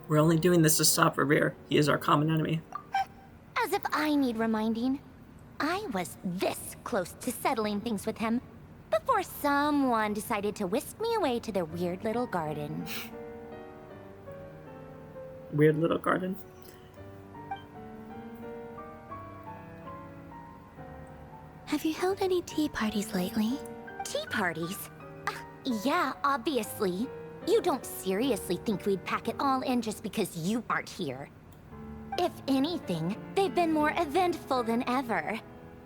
We're only doing this to stop Rerir. He is our common enemy. As if I need reminding. I was this close to settling things with him before someone decided to whisk me away to their weird little garden. Weird little garden? Have you held any tea parties lately? Tea parties? Yeah, obviously. You don't seriously think we'd pack it all in just because you aren't here. If anything, they've been more eventful than ever.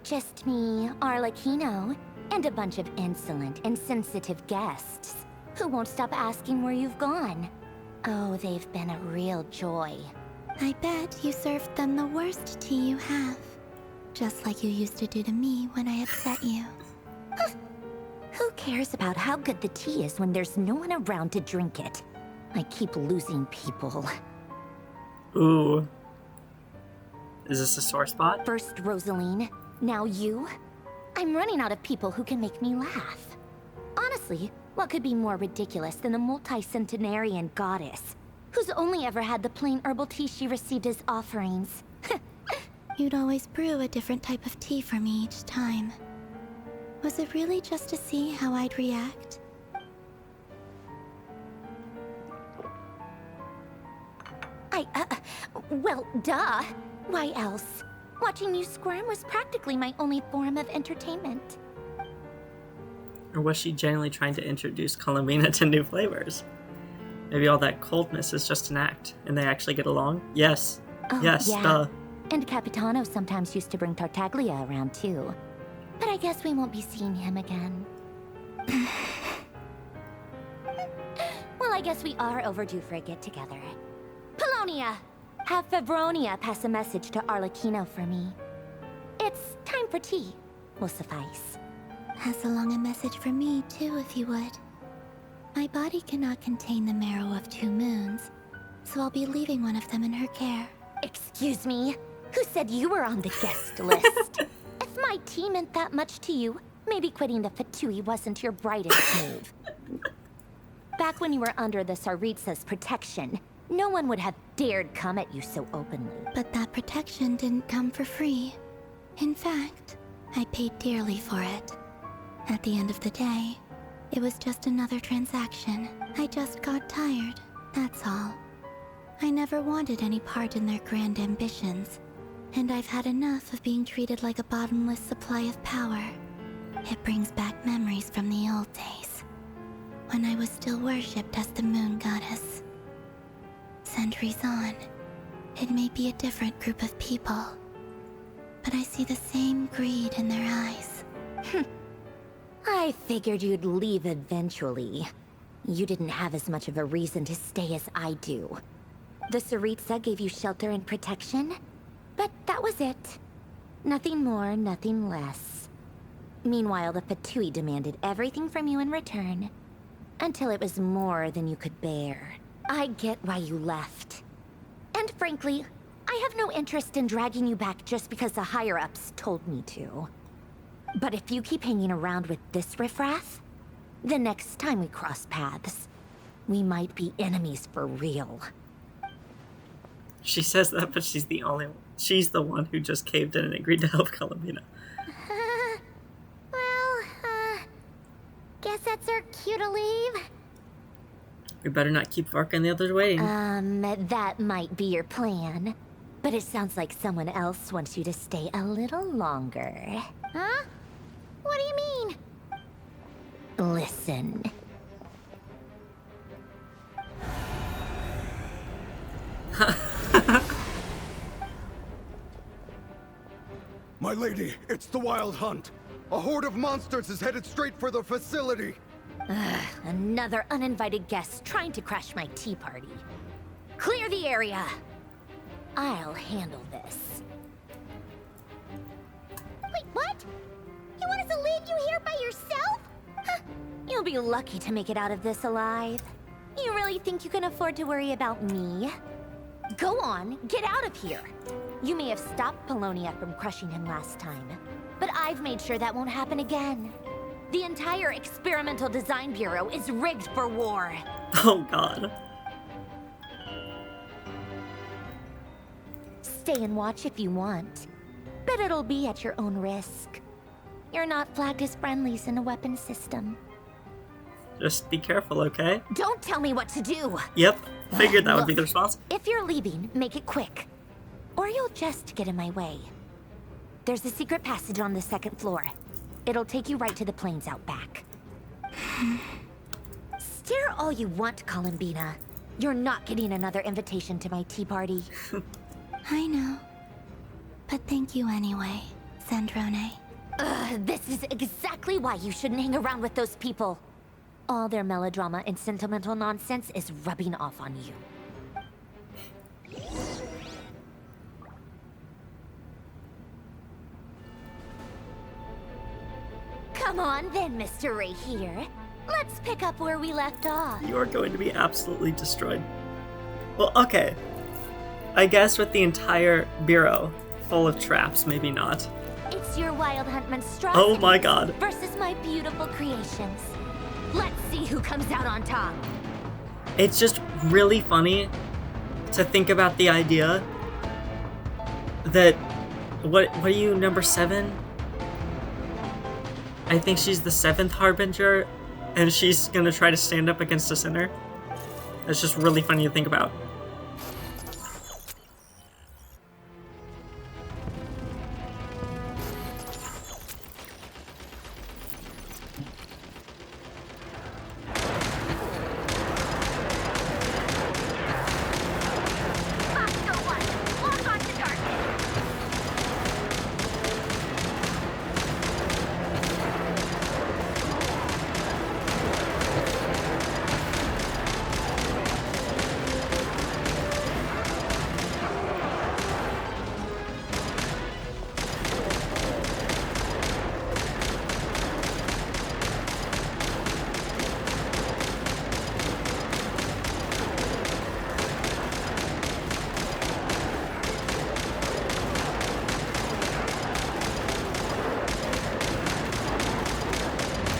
Just me, Arlecchino, and a bunch of insolent and sensitive guests who won't stop asking where you've gone. Oh, they've been a real joy. I bet you served them the worst tea you have. Just like you used to do to me when I upset you. Who cares about how good the tea is when there's no one around to drink it? I keep losing people. Ooh. Is this a sore spot? First Rosaline, now you. I'm running out of people who can make me laugh. Honestly, what could be more ridiculous than a multi-centenarian goddess who's only ever had the plain herbal tea she received as offerings. You'd always brew a different type of tea for me each time. Was it really just to see how I'd react? Well, duh. Why else? Watching you squirm was practically my only form of entertainment. Or was she genuinely trying to introduce Columbina to new flavors? Maybe all that coldness is just an act, and they actually get along? Yes. Oh, yes, yeah. duh. And Capitano sometimes used to bring Tartaglia around too. But I guess we won't be seeing him again. Well, I guess we are overdue for a get-together. Polonia! Have Febronia pass a message to Arlecchino for me. It's time for tea. Will suffice. Pass along a message for me, too, if you would. My body cannot contain the marrow of 2 moons, so I'll be leaving one of them in her care. Excuse me? Who said you were on the guest list? If my tea meant that much to you, maybe quitting the Fatui wasn't your brightest move. Back when you were under the Tsaritsa's protection, no one would have dared come at you so openly. But that protection didn't come for free. In fact, I paid dearly for it. At the end of the day, it was just another transaction. I just got tired, that's all. I never wanted any part in their grand ambitions, and I've had enough of being treated like a bottomless supply of power. It brings back memories from the old days, when I was still worshipped as the moon goddess. Centuries on, it may be a different group of people, but I see the same greed in their eyes. I figured you'd leave eventually. You didn't have as much of a reason to stay as I do. The Tsaritsa gave you shelter and protection, but that was it. Nothing more, nothing less. Meanwhile, the Fatui demanded everything from you in return, until it was more than you could bear. I get why you left. And frankly, I have no interest in dragging you back just because the higher-ups told me to. But if you keep hanging around with this riffraff, the next time we cross paths, we might be enemies for real. She says that, but she's the one who just caved in and agreed to help Columbina. Guess that's our cue to leave. We better not keep Varka and the others waiting. That might be your plan. But it sounds like someone else wants you to stay a little longer. Huh? What do you mean? Listen. My lady, it's the Wild Hunt. A horde of monsters is headed straight for the facility. Another uninvited guest trying to crash my tea party. Clear the area. I'll handle this. Wait, what? You want us to leave you here by yourself? You'll be lucky to make it out of this alive. You really think you can afford to worry about me? Go on, get out of here. You may have stopped Polonia from crushing him last time, but I've made sure that won't happen again. The entire Experimental Design Bureau is rigged for war. Oh god. Stay and watch if you want, but it'll be at your own risk. You're not flagged as friendlies in a weapons system. Just be careful, okay? Don't tell me what to do! Yep, figured that would be the Look, response. if you're leaving, make it quick. Or you'll just get in my way. There's a secret passage on the 2nd floor. It'll take you right to the plains out back. Stare all you want, Columbina. You're not getting another invitation to my tea party. I know. But thank you anyway, Sandrone. This is exactly why you shouldn't hang around with those people. All their melodrama and sentimental nonsense is rubbing off on you. Come on then, Mr. Ray here. Let's pick up where we left off. You are going to be absolutely destroyed. Well, okay. I guess with the entire bureau full of traps, maybe not. It's your Wild Hunt monstrosity. Oh my god. Versus my beautiful creations. Let's see who comes out on top. It's just really funny to think about the idea that what are you, number 7? I think she's the 7th Harbinger, and she's gonna try to stand up against a sinner. It's just really funny to think about.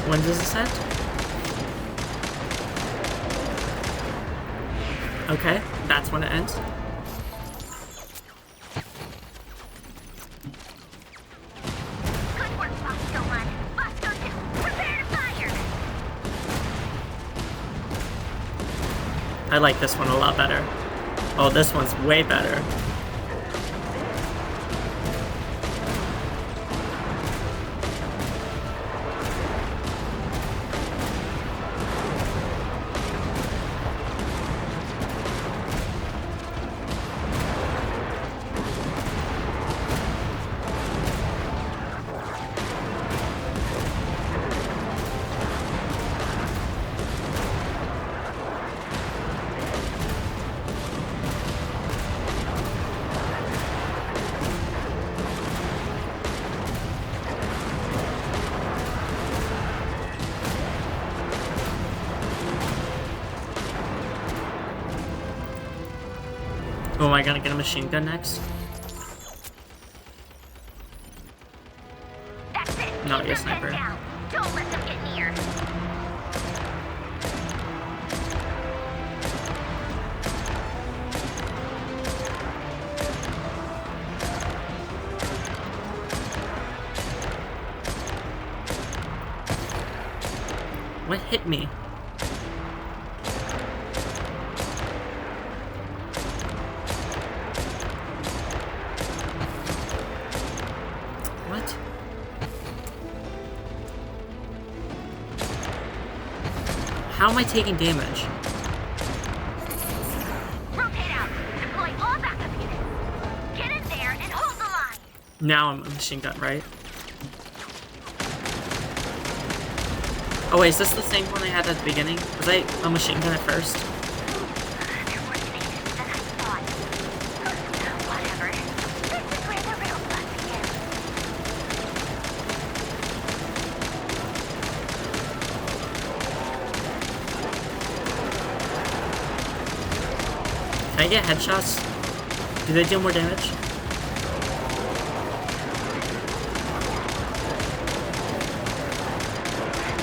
When does this end? Okay, that's when it ends. Good work, Bosco 1. Bosco 2, prepare to fire! I like this one a lot better. Oh, this one's way better. Oh, am I gonna get a machine gun next? That's it. No, Keep you're a your head sniper. down. Don't let them get near. What hit me? What? How am I taking damage? Rotate out. Deploy all backup units. Get in there and hold the line. Now I'm a machine gun, right? Oh wait, is this the same one I had at the beginning? Was I a machine gun at first? They're more tenacious than I thought. Whatever. This is where the real fun begins. Can I get headshots? Do they deal more damage?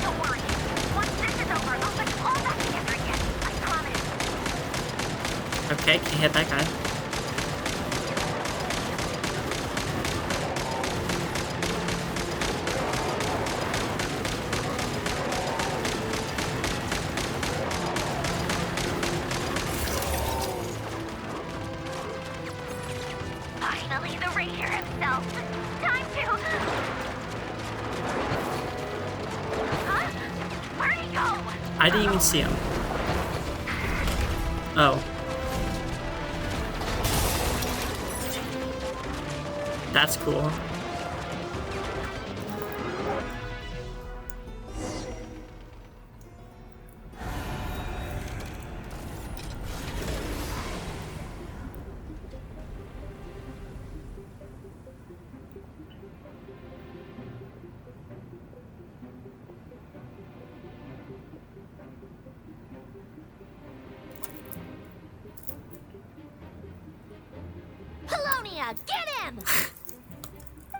Don't worry. Once this is over, I'll put you all back together again. I promise. Okay, can you hit that guy? Finally, the Raider himself. Time to... Huh? Where'd he go? I didn't even see him. Oh. That's cool. Polonia, get him!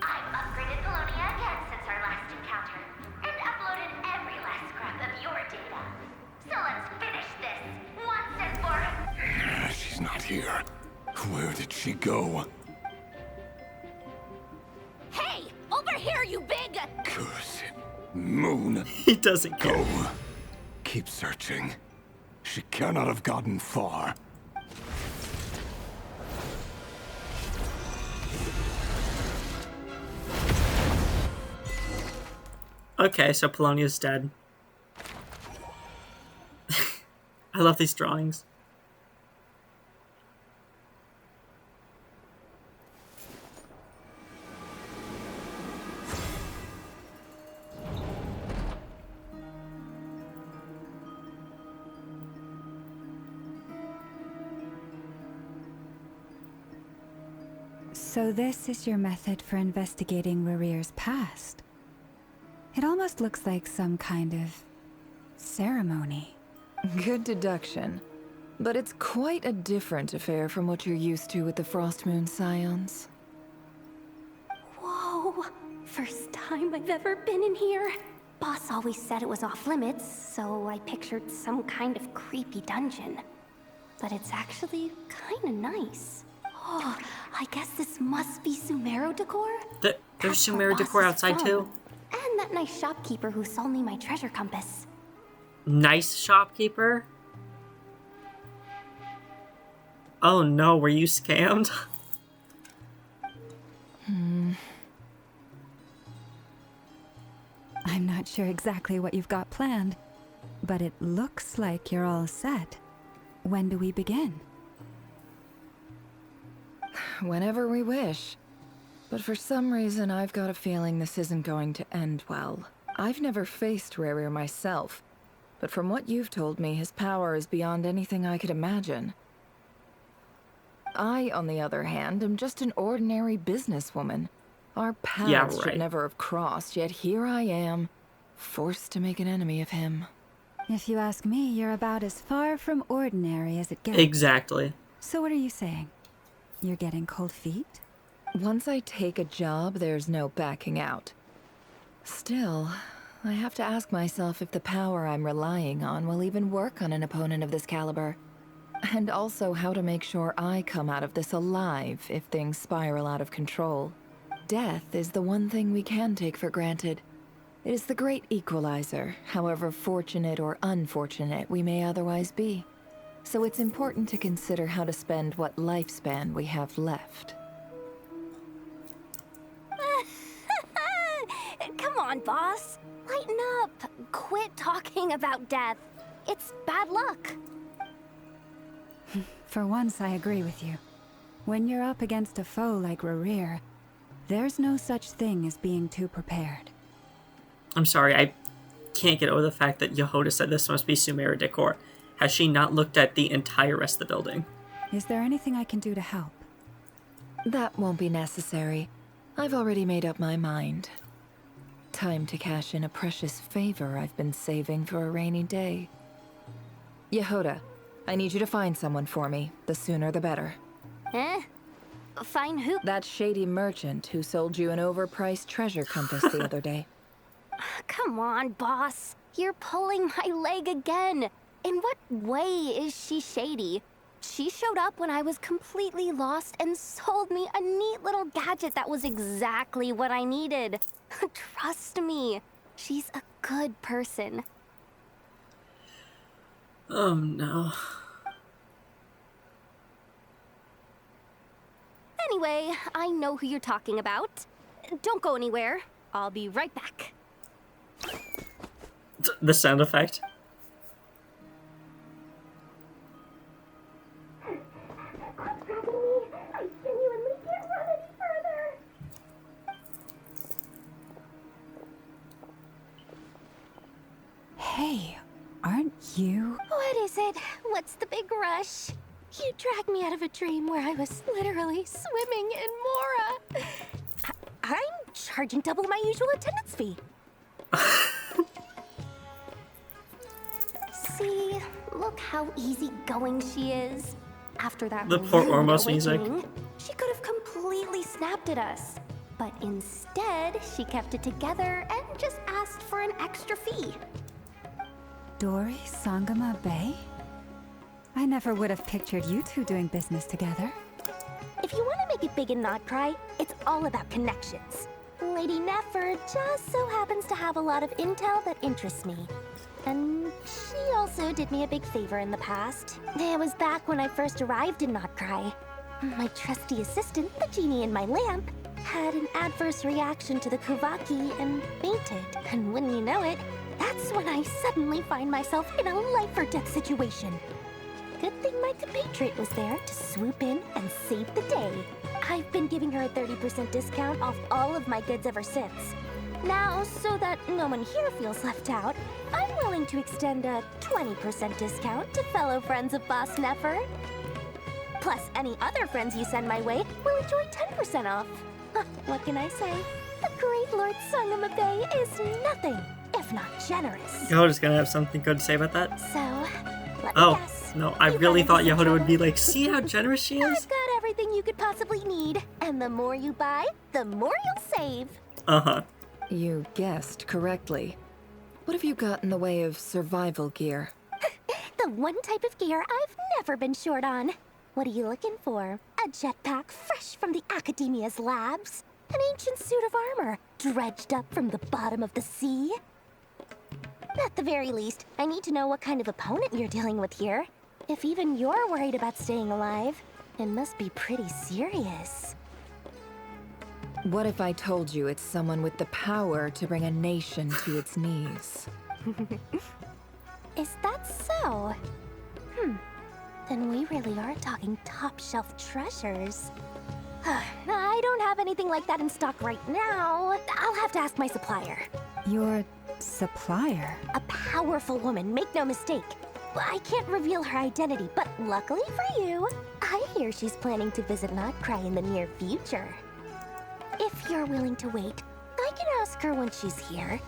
I've upgraded Polonia again since our last encounter, and uploaded every last scrap of your data. So let's finish this once she go? Hey, over here, you big... Curse it. Moon. He doesn't care. Go. Keep searching. She cannot have gotten far. Okay, so Polonia's dead. I love these drawings. So this is your method for investigating Rarir's past? It almost looks like some kind of ceremony. Good deduction. But it's quite a different affair from what you're used to with the Frost Moon Scions. Whoa, first time I've ever been in here. Boss always said it was off limits, so I pictured some kind of creepy dungeon. But it's actually kinda nice. Oh, I guess this must be Sumero decor? There's That's where Sumero Boss decor is outside from. too. And that nice shopkeeper who sold me my treasure compass. Nice shopkeeper? Oh no, were you scammed? I'm not sure exactly what you've got planned, but it looks like you're all set. When do we begin? Whenever we wish. But for some reason, I've got a feeling this isn't going to end well. I've never faced Rarir myself, but from what you've told me, his power is beyond anything I could imagine. I, on the other hand, am just an ordinary businesswoman. Our paths should never have crossed, yet here I am, forced to make an enemy of him. If you ask me, you're about as far from ordinary as it gets. Exactly. So what are you saying? You're getting cold feet? Once I take a job, there's no backing out. Still, I have to ask myself if the power I'm relying on will even work on an opponent of this caliber. And also how to make sure I come out of this alive if things spiral out of control. Death is the one thing we can take for granted. It is the great equalizer, however fortunate or unfortunate we may otherwise be. So it's important to consider how to spend what lifespan we have left. Come on, boss. Lighten up. Quit talking about death. It's bad luck. For once, I agree with you. When you're up against a foe like Rarir, there's no such thing as being too prepared. I'm sorry, I can't get over the fact that Yehoda said this must be Sumero decor. Has she not looked at the entire rest of the building? Is there anything I can do to help? That won't be necessary. I've already made up my mind. Time to cash in a precious favor I've been saving for a rainy day. Yehoda, I need you to find someone for me. The sooner the better. Eh? Find who? That shady merchant who sold you an overpriced treasure compass the other day. Come on, boss. You're pulling my leg again. In what way is she shady? She showed up when I was completely lost and sold me a neat little gadget that was exactly what I needed. Trust me, she's a good person. Oh no. Anyway, I know who you're talking about. Don't go anywhere. I'll be right back. The sound effect. I genuinely can't run any further. Hey, aren't you? What is it? What's the big rush? You dragged me out of a dream where I was literally swimming in Mora. I'm charging double my usual attendance fee. See, look how easygoing she is. After that The poor rude Ormos music. awakening, she could have completely snapped at us. But instead, she kept it together and just asked for an extra fee. Dori Sangama Bay? I never would have pictured you two doing business together. If If you want to make it big in Notcry, it's all about connections. Lady Nefer just so happens to have a lot of intel that interests me. And she also did me a big favor in the past. It was back when I first arrived in Notcry. My trusty assistant, the genie in my lamp, had an adverse reaction to the Kuvaki and fainted. And wouldn't you know it, that's when I suddenly find myself in a life-or-death situation. Good thing my compatriot was there to swoop in and save the day. I've been giving her a 30% discount off all of my goods ever since. Now, so that no one here feels left out, I'm willing to extend a 20% discount to fellow friends of Boss Nefer. Plus, any other friends you send my way will enjoy 10% off. What can I say? The great Lord Sangamabe is nothing if not generous. Yehoda's gonna have something good to say about that? So, let me guess. No, I really thought Yehoda would be like, see how generous she is? I've got everything you could possibly need. And the more you buy, the more you'll save. Uh-huh. You guessed correctly. What have you got in the way of survival gear? The one type of gear I've never been short on. What are you looking for? A jetpack fresh from the Academia's labs? An ancient suit of armor dredged up from the bottom of the sea? At the very least, I need to know what kind of opponent you're dealing with here. If even you're worried about staying alive, it must be pretty serious. What if I told you it's someone with the power to bring a nation to its knees? Is that so? Then we really are talking top-shelf treasures. I don't have anything like that in stock right now. I'll have to ask my supplier. Your supplier? A powerful woman, make no mistake. I can't reveal her identity, but luckily for you, I hear she's planning to visit Notcry in the near future. If you're willing to wait, I can ask her when she's here.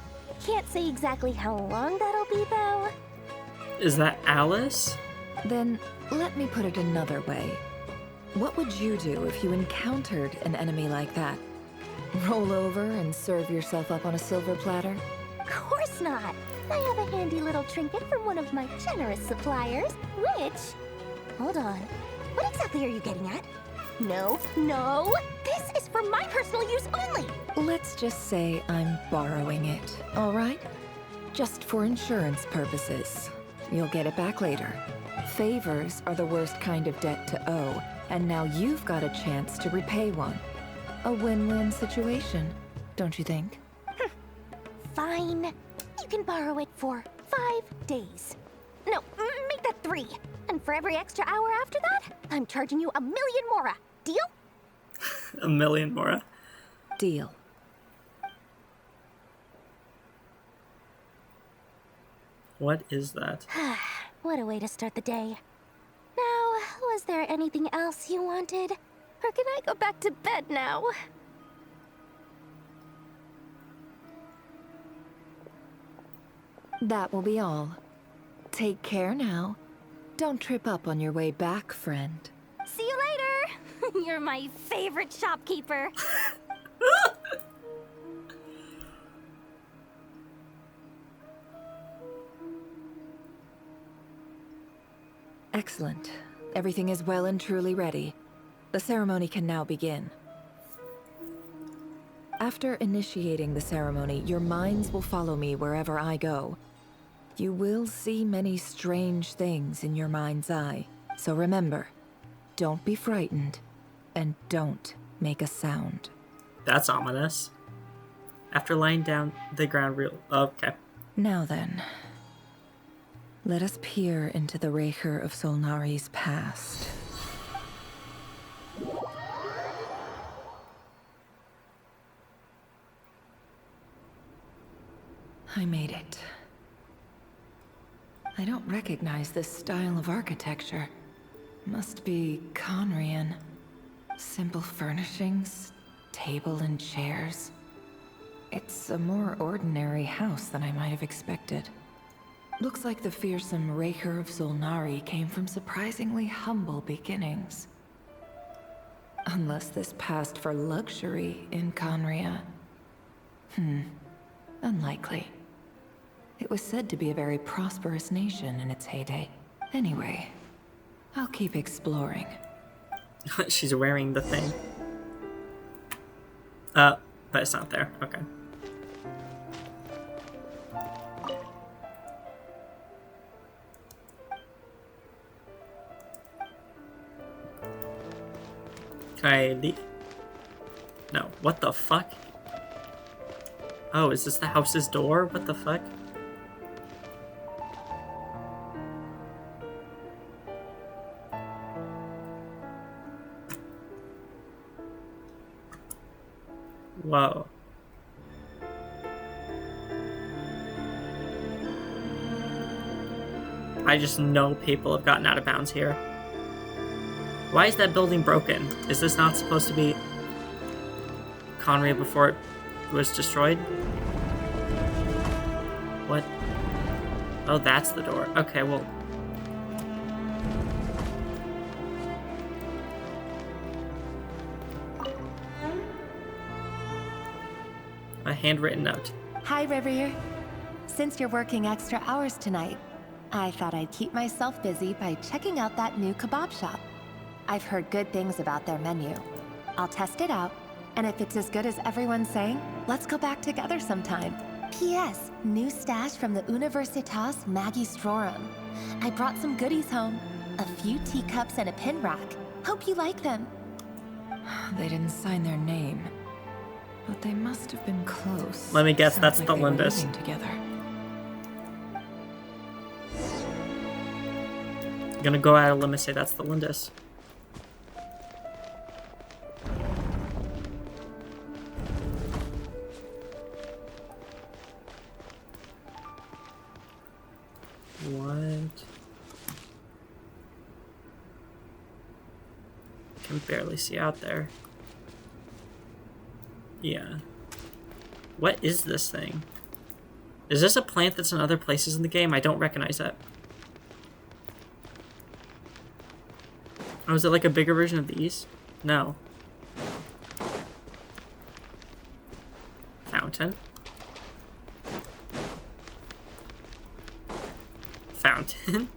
Can't say exactly how long that'll be, though. Is that Alice? Then let me put it another way. What would you do if you encountered an enemy like that? Roll over and serve yourself up on a silver platter? Of course not. I have a handy little trinket from one of my generous suppliers, which... Hold on. What exactly are you getting at? No, this is for my personal use only! Let's just say I'm borrowing it, all right? Just for insurance purposes. You'll get it back later. Favors are the worst kind of debt to owe, and now you've got a chance to repay one. A win-win situation, don't you think? Fine. You can borrow it for 5 days. No, make that 3. And for every extra hour after that, I'm charging you 1 million mora. Deal? 1 million mora. Deal. What is that? What a way to start the day. Now, was there anything else you wanted? Or can I go back to bed now? That will be all. Take care now. Don't trip up on your way back, friend. See you later! You're my favorite shopkeeper. Excellent. Everything is well and truly ready. The ceremony can now begin. After initiating the ceremony, your minds will follow me wherever I go. You will see many strange things in your mind's eye. So remember, don't be frightened, and don't make a sound. That's ominous. After lying down the ground okay. Now then, let us peer into the Raker of Solnari's past. I made it. I don't recognize this style of architecture. Must be Conrian. Simple furnishings, table and chairs. It's a more ordinary house than I might have expected. Looks like the fearsome Raker of Solnari came from surprisingly humble beginnings. Unless this passed for luxury in Conria. Unlikely. It was said to be a very prosperous nation in its heyday. Anyway, I'll keep exploring. She's wearing the thing. But it's not there. Okay. Can I leave? No. What the fuck? Oh, is this the house's door? What the fuck? Whoa. I just know people have gotten out of bounds here. Why is that building broken? Is this not supposed to be Conria before it was destroyed? What? Oh, that's the door. Okay, well. A handwritten note. Hi, Rivier. Since you're working extra hours tonight, I thought I'd keep myself busy by checking out that new kebab shop. I've heard good things about their menu. I'll test it out, and if it's as good as everyone's saying, let's go back together sometime. P.S. New stash from the Universitas Magistrorum. I brought some goodies home. A few teacups and a pin rack. Hope you like them. They didn't sign their name, but they must have been close. Let me guess, Sounds that's like the they were Lindis. living together. I'm gonna go out on a limb and say that's the Lindis. What? Can barely see out there. Yeah. What is this thing? Is this a plant that's in other places in the game? I don't recognize that. Oh, is it like a bigger version of these? No. Fountain. Fountain.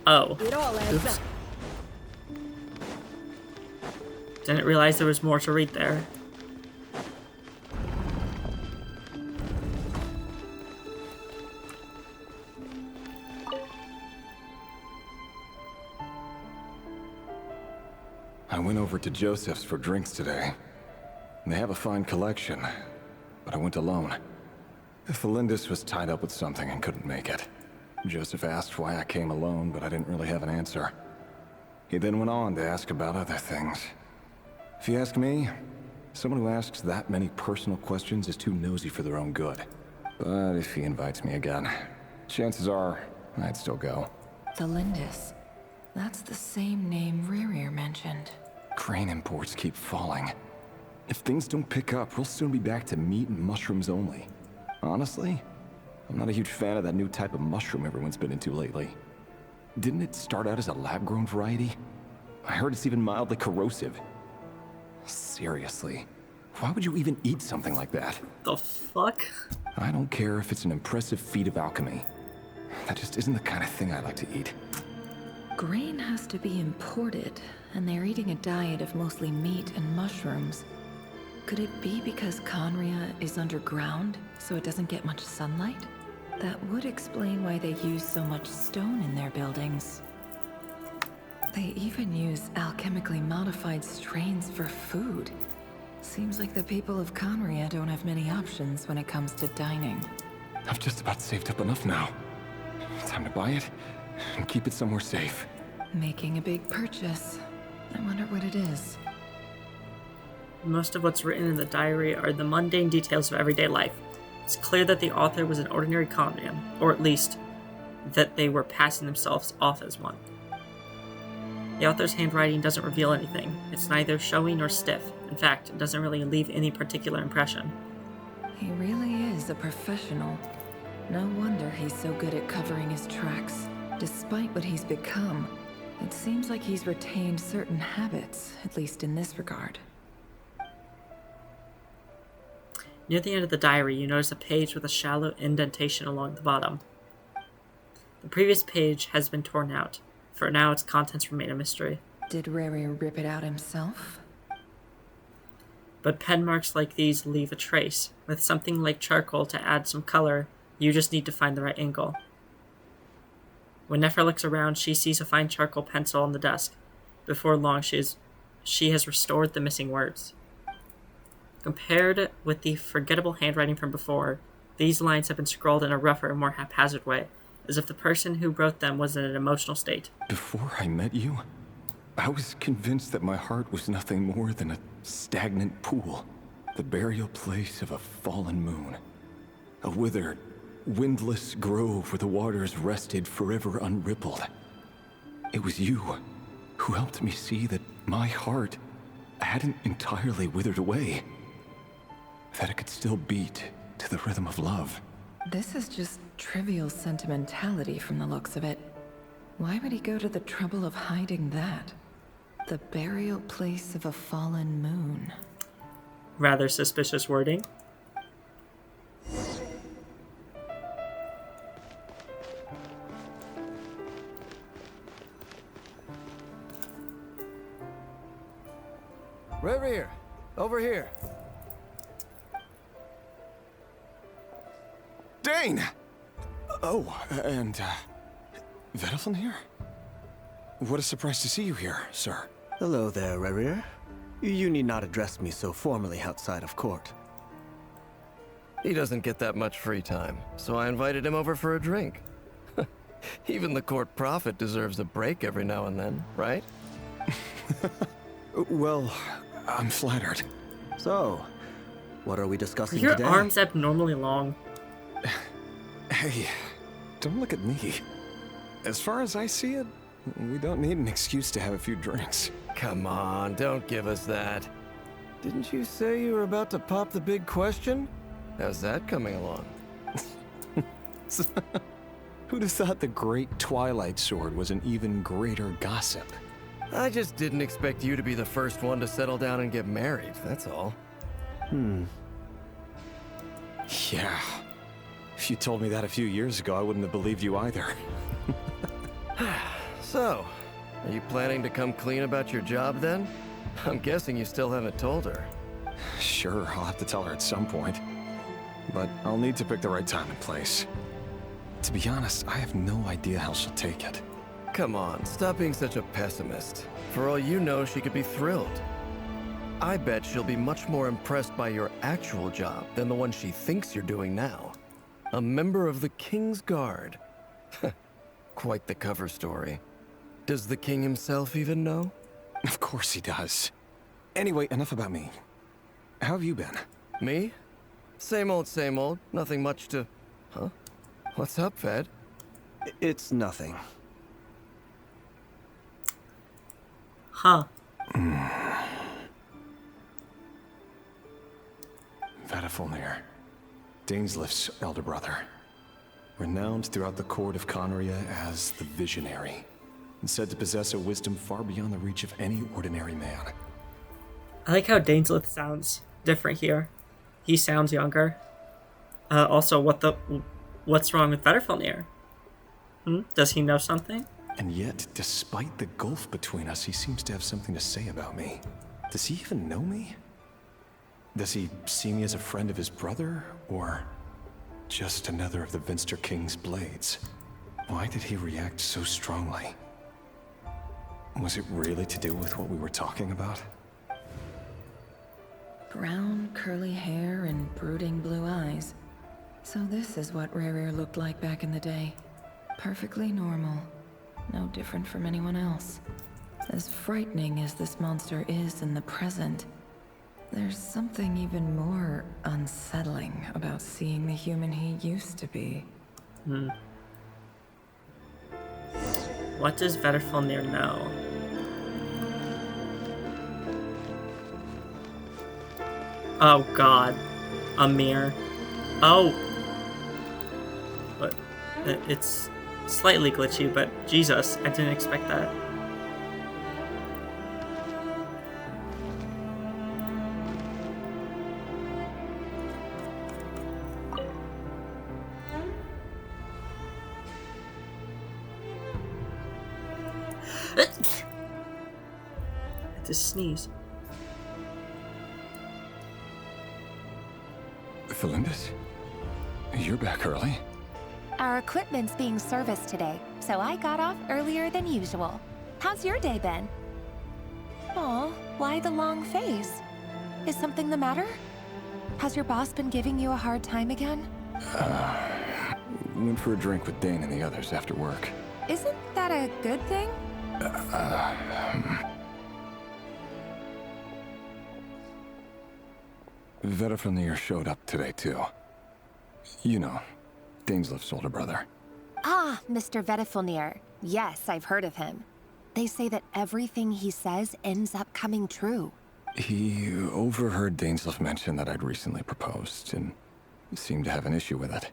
Oh. It all adds Oops. up. Didn't realize there was more to read there. I went over to Joseph's for drinks today. They have a fine collection, but I went alone. Felindis was tied up with something and couldn't make it. Joseph asked why I came alone, but I didn't really have an answer. He then went on to ask about other things. If you ask me, someone who asks that many personal questions is too nosy for their own good. But if he invites me again, chances are I'd still go. The Lindis. That's the same name Rerir mentioned. Crane imports keep falling. If things don't pick up, we'll soon be back to meat and mushrooms only. Honestly, I'm not a huge fan of that new type of mushroom everyone's been into lately. Didn't it start out as a lab-grown variety? I heard it's even mildly corrosive. Seriously, why would you even eat something like that? The fuck? I don't care if it's an impressive feat of alchemy. That just isn't the kind of thing I like to eat. Grain has to be imported, and they're eating a diet of mostly meat and mushrooms. Could it be because Conria is underground, so it doesn't get much sunlight? That would explain why they use so much stone in their buildings. They even use alchemically modified strains for food. Seems like the people of Conria don't have many options when it comes to dining. I've just about saved up enough now. Time to buy it and keep it somewhere safe. Making a big purchase. I wonder what it is. Most of what's written in the diary are the mundane details of everyday life. It's clear that the author was an ordinary Conrian, or at least that they were passing themselves off as one. The author's handwriting doesn't reveal anything. It's neither showy nor stiff. In fact, it doesn't really leave any particular impression. He really is a professional. No wonder he's so good at covering his tracks. Despite what he's become, it seems like he's retained certain habits, at least in this regard. Near the end of the diary, you notice a page with a shallow indentation along the bottom. The The previous page has been torn out. For now, its contents remain a mystery. Did Rary rip it out himself? But pen marks like these leave a trace. With something like charcoal to add some color, you just need to find the right angle. When Nefer looks around, she sees a fine charcoal pencil on the desk. Before long, she has restored the missing words. Compared with the forgettable handwriting from before, these lines have been scrawled in a rougher, more haphazard way, as if the person who wrote them was in an emotional state. Before I met you, I was convinced that my heart was nothing more than a stagnant pool, the burial place of a fallen moon, a withered, windless grove where the waters rested forever unrippled. It was you who helped me see that my heart hadn't entirely withered away, that it could still beat to the rhythm of love. This is just trivial sentimentality from the looks of it. Why would he go to the trouble of hiding that? The burial place of a fallen moon. Rather suspicious wording. Reverie, over here. Dane! Oh, and, Vedaflin here? What a surprise to see you here, sir. Hello there, Reverie. You need not address me so formally outside of court. He doesn't get that much free time, so I invited him over for a drink. Even the court prophet deserves a break every now and then, right? Well, I'm flattered. So, what are we discussing Your today? arms abnormally long. Hey, don't look at me. As far as I see it, we don't need an excuse to have a few drinks. Come on, don't give us that. Didn't you say you were about to pop the big question? How's that coming along? Who'd have thought the great Twilight Sword was an even greater gossip? I just didn't expect you to be the first one to settle down and get married, that's all. Yeah. If you told me that a few years ago, I wouldn't have believed you either. So, are you planning to come clean about your job then? I'm guessing you still haven't told her. Sure, I'll have to tell her at some point. But I'll need to pick the right time and place. To be honest, I have no idea how she'll take it. Come on, stop being such a pessimist. For all you know, she could be thrilled. I bet she'll be much more impressed by your actual job than the one she thinks you're doing now. A member of the King's Guard. Quite the cover story. Does the king himself even know? Of course he does. Anyway, enough about me. How have you been? Me? Same old, same old. Nothing much to... Huh? What's up, Ved? It's nothing. Huh. Vedaflin, Dainslift's elder brother. Renowned throughout the court of Conria as the Visionary, and said to possess a wisdom far beyond the reach of any ordinary man. I like how Dainslift sounds different here. He sounds younger. Also, what's wrong with Vedaflin? Does he know something? And yet, despite the gulf between us, he seems to have something to say about me. Does he even know me? Does he see me as a friend of his brother, or just another of the Vinster King's blades? Why did he react so strongly? Was it really to do with what we were talking about? Brown, curly hair and brooding blue eyes. So this is what Rare looked like back in the day. Perfectly normal. No different from anyone else. As frightening as this monster is in the present, there's something even more unsettling about seeing the human he used to be. What does Vedaflin know? Oh god. Amir. Oh! But it's slightly glitchy, but Jesus, I didn't expect that. sneeze. Felindis? You're back early? Our equipment's being serviced today, so I got off earlier than usual. How's your day been? Aw, why the long face? Is something the matter? Has your boss been giving you a hard time again? Went for a drink with Dane and the others after work. Isn't that a good thing? Vedifnir showed up today, too. You know, Daneslif's older brother. Ah, Mr. Vedifnir. Yes, I've heard of him. They say that everything he says ends up coming true. He overheard Daneslif mention that I'd recently proposed, and seemed to have an issue with it.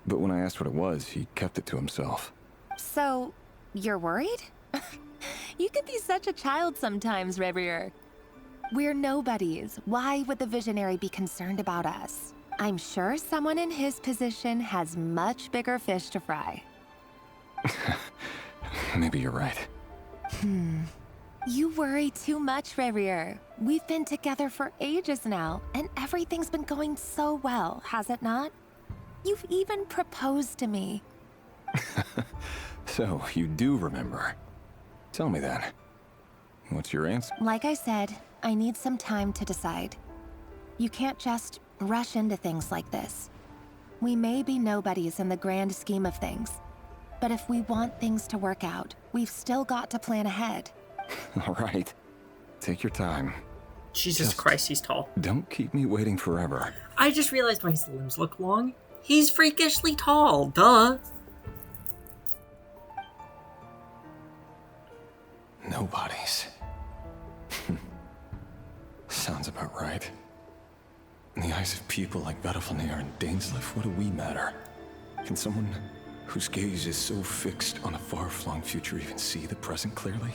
But when I asked what it was, he kept it to himself. So, you're worried? You could be such a child sometimes, Revier. We're nobodies. Why would the Visionary be concerned about us? I'm sure someone in his position has much bigger fish to fry. Maybe you're right. You worry too much, Revier. We've been together for ages now, and everything's been going so well, has it not? You've even proposed to me. So, you do remember. Tell me then. What's your answer? Like I said, I need some time to decide. You can't just rush into things like this. We may be nobodies in the grand scheme of things, but if we want things to work out, we've still got to plan ahead. All right. Take your time. Jesus Christ, he's tall. Don't keep me waiting forever. I just realized why his limbs look long. He's freakishly tall, duh. Nobodies. Sounds about right. In the eyes of people like Vedifnir and Daneslif, what do we matter? Can someone whose gaze is so fixed on a far-flung future even see the present clearly?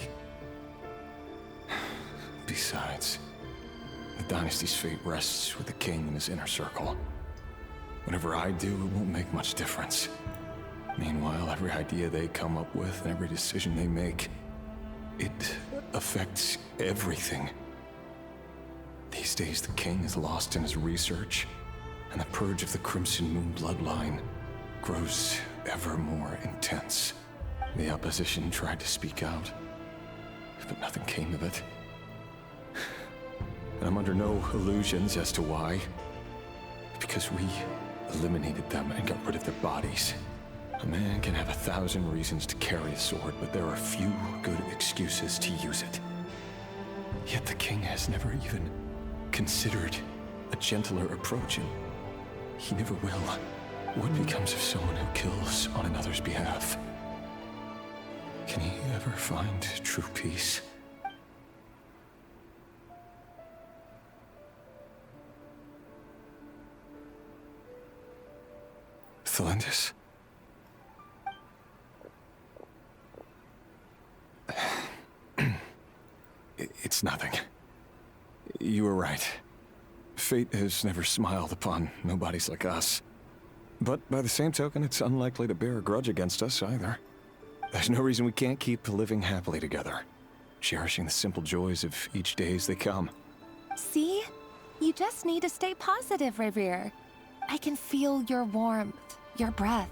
Besides, the dynasty's fate rests with the king and his inner circle. Whatever I do, it won't make much difference. Meanwhile, every idea they come up with and every decision they make, it affects everything. These days, the king is lost in his research, and the purge of the Crimson Moon bloodline grows ever more intense. The opposition tried to speak out, but nothing came of it. And I'm under no illusions as to why. Because we eliminated them and got rid of their bodies. A man can have 1,000 reasons to carry a sword, but there are few good excuses to use it. Yet the king has never even considered a gentler approach, and he never will. What becomes of someone who kills on another's behalf? Can he ever find true peace? Felindis? It's nothing. You were right. Fate has never smiled upon nobodies like us. But by the same token, it's unlikely to bear a grudge against us either. There's no reason we can't keep living happily together, cherishing the simple joys of each day as they come. See? You just need to stay positive, Revier. I can feel your warmth, your breath.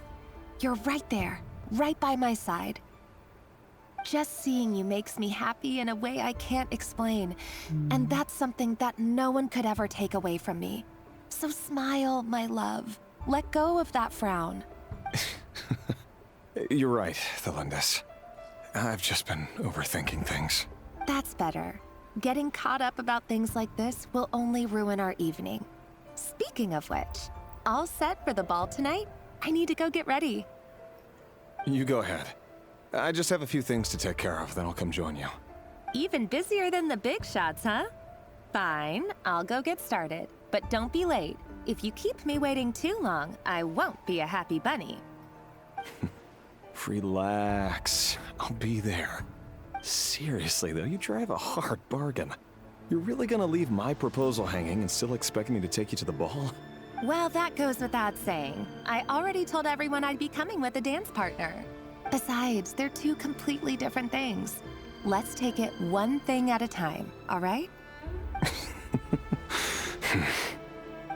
You're right there, right by my side. Just seeing you makes me happy in a way I can't explain. And that's something that no one could ever take away from me. So smile, my love. Let go of that frown. You're right, Felindis. I've just been overthinking things. That's better. Getting caught up about things like this will only ruin our evening. Speaking of which, all set for the ball tonight? I need to go get ready. You go ahead. I just have a few things to take care of, then I'll come join you. Even busier than the big shots, huh? Fine, I'll go get started. But don't be late. If you keep me waiting too long, I won't be a happy bunny. Relax. I'll be there. Seriously, though, you drive a hard bargain. You're really gonna leave my proposal hanging and still expect me to take you to the ball? Well, that goes without saying. I already told everyone I'd be coming with a dance partner. Besides, they're two completely different things. Let's take it one thing at a time, all right?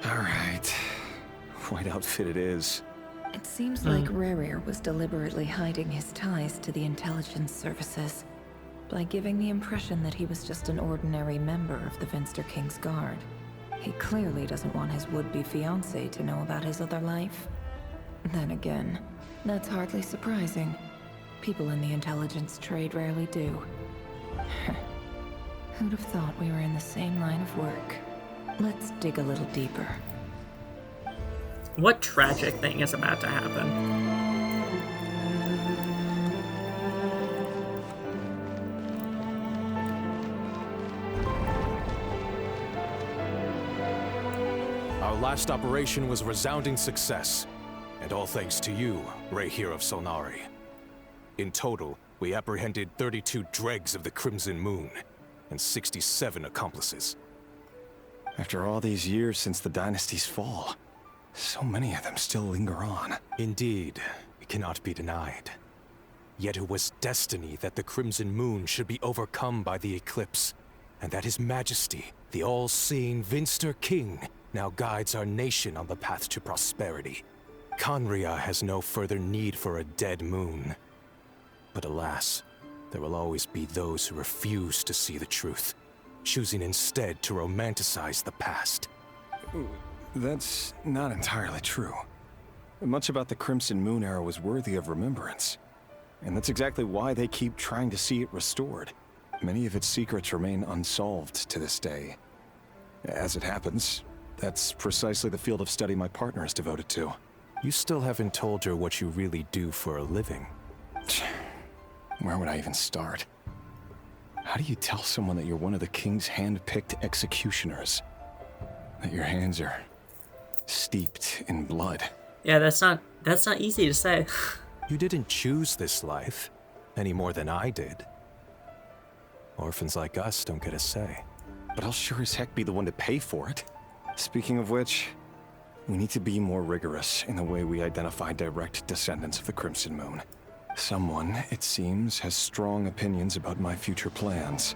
All right. White outfit it is. It seems like Rerir was deliberately hiding his ties to the intelligence services by giving the impression that he was just an ordinary member of the Vinster King's Guard. He clearly doesn't want his would-be fiancée to know about his other life. Then again, that's hardly surprising. People in the intelligence trade rarely do. Who'd have thought we were in the same line of work? Let's dig a little deeper. What tragic thing is about to happen? Our last operation was a resounding success, and all thanks to you, Rayhir of Solnari. In total, we apprehended 32 dregs of the Crimson Moon, and 67 accomplices. After all these years since the dynasty's fall, so many of them still linger on. Indeed, it cannot be denied. Yet it was destiny that the Crimson Moon should be overcome by the eclipse, and that His Majesty, the all-seeing Vinster King, now guides our nation on the path to prosperity. Khaenri'ah has no further need for a dead moon. But alas, there will always be those who refuse to see the truth, choosing instead to romanticize the past. That's not entirely true. Much about the Crimson Moon era was worthy of remembrance. And that's exactly why they keep trying to see it restored. Many of its secrets remain unsolved to this day. As it happens, that's precisely the field of study my partner is devoted to. You still haven't told her what you really do for a living. Where would I even start? How do you tell someone that you're one of the king's hand-picked executioners? That your hands are steeped in blood? Yeah, that's not easy to say. You didn't choose this life, any more than I did. Orphans like us don't get a say. But I'll sure as heck be the one to pay for it. Speaking of which, we need to be more rigorous in the way we identify direct descendants of the Crimson Moon. Someone, it seems, has strong opinions about my future plans.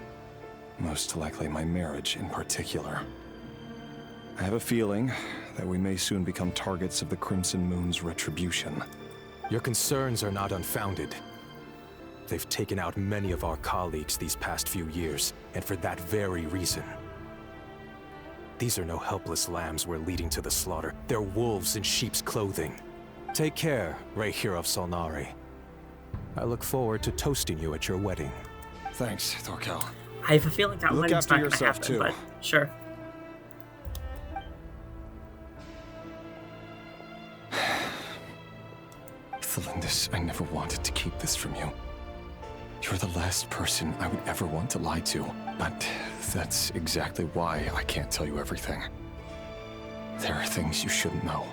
Most likely my marriage in particular. I have a feeling that we may soon become targets of the Crimson Moon's retribution. Your concerns are not unfounded. They've taken out many of our colleagues these past few years, and for that very reason. These are no helpless lambs we're leading to the slaughter. They're wolves in sheep's clothing. Take care, Rayhir of Solnari. I look forward to toasting you at your wedding. Thanks, Thorkel. I have a feeling that Look wedding's after not gonna yourself, happen, too. but sure. Thelindis, I never wanted to keep this from you. You're the last person I would ever want to lie to, but that's exactly why I can't tell you everything. There are things you shouldn't know.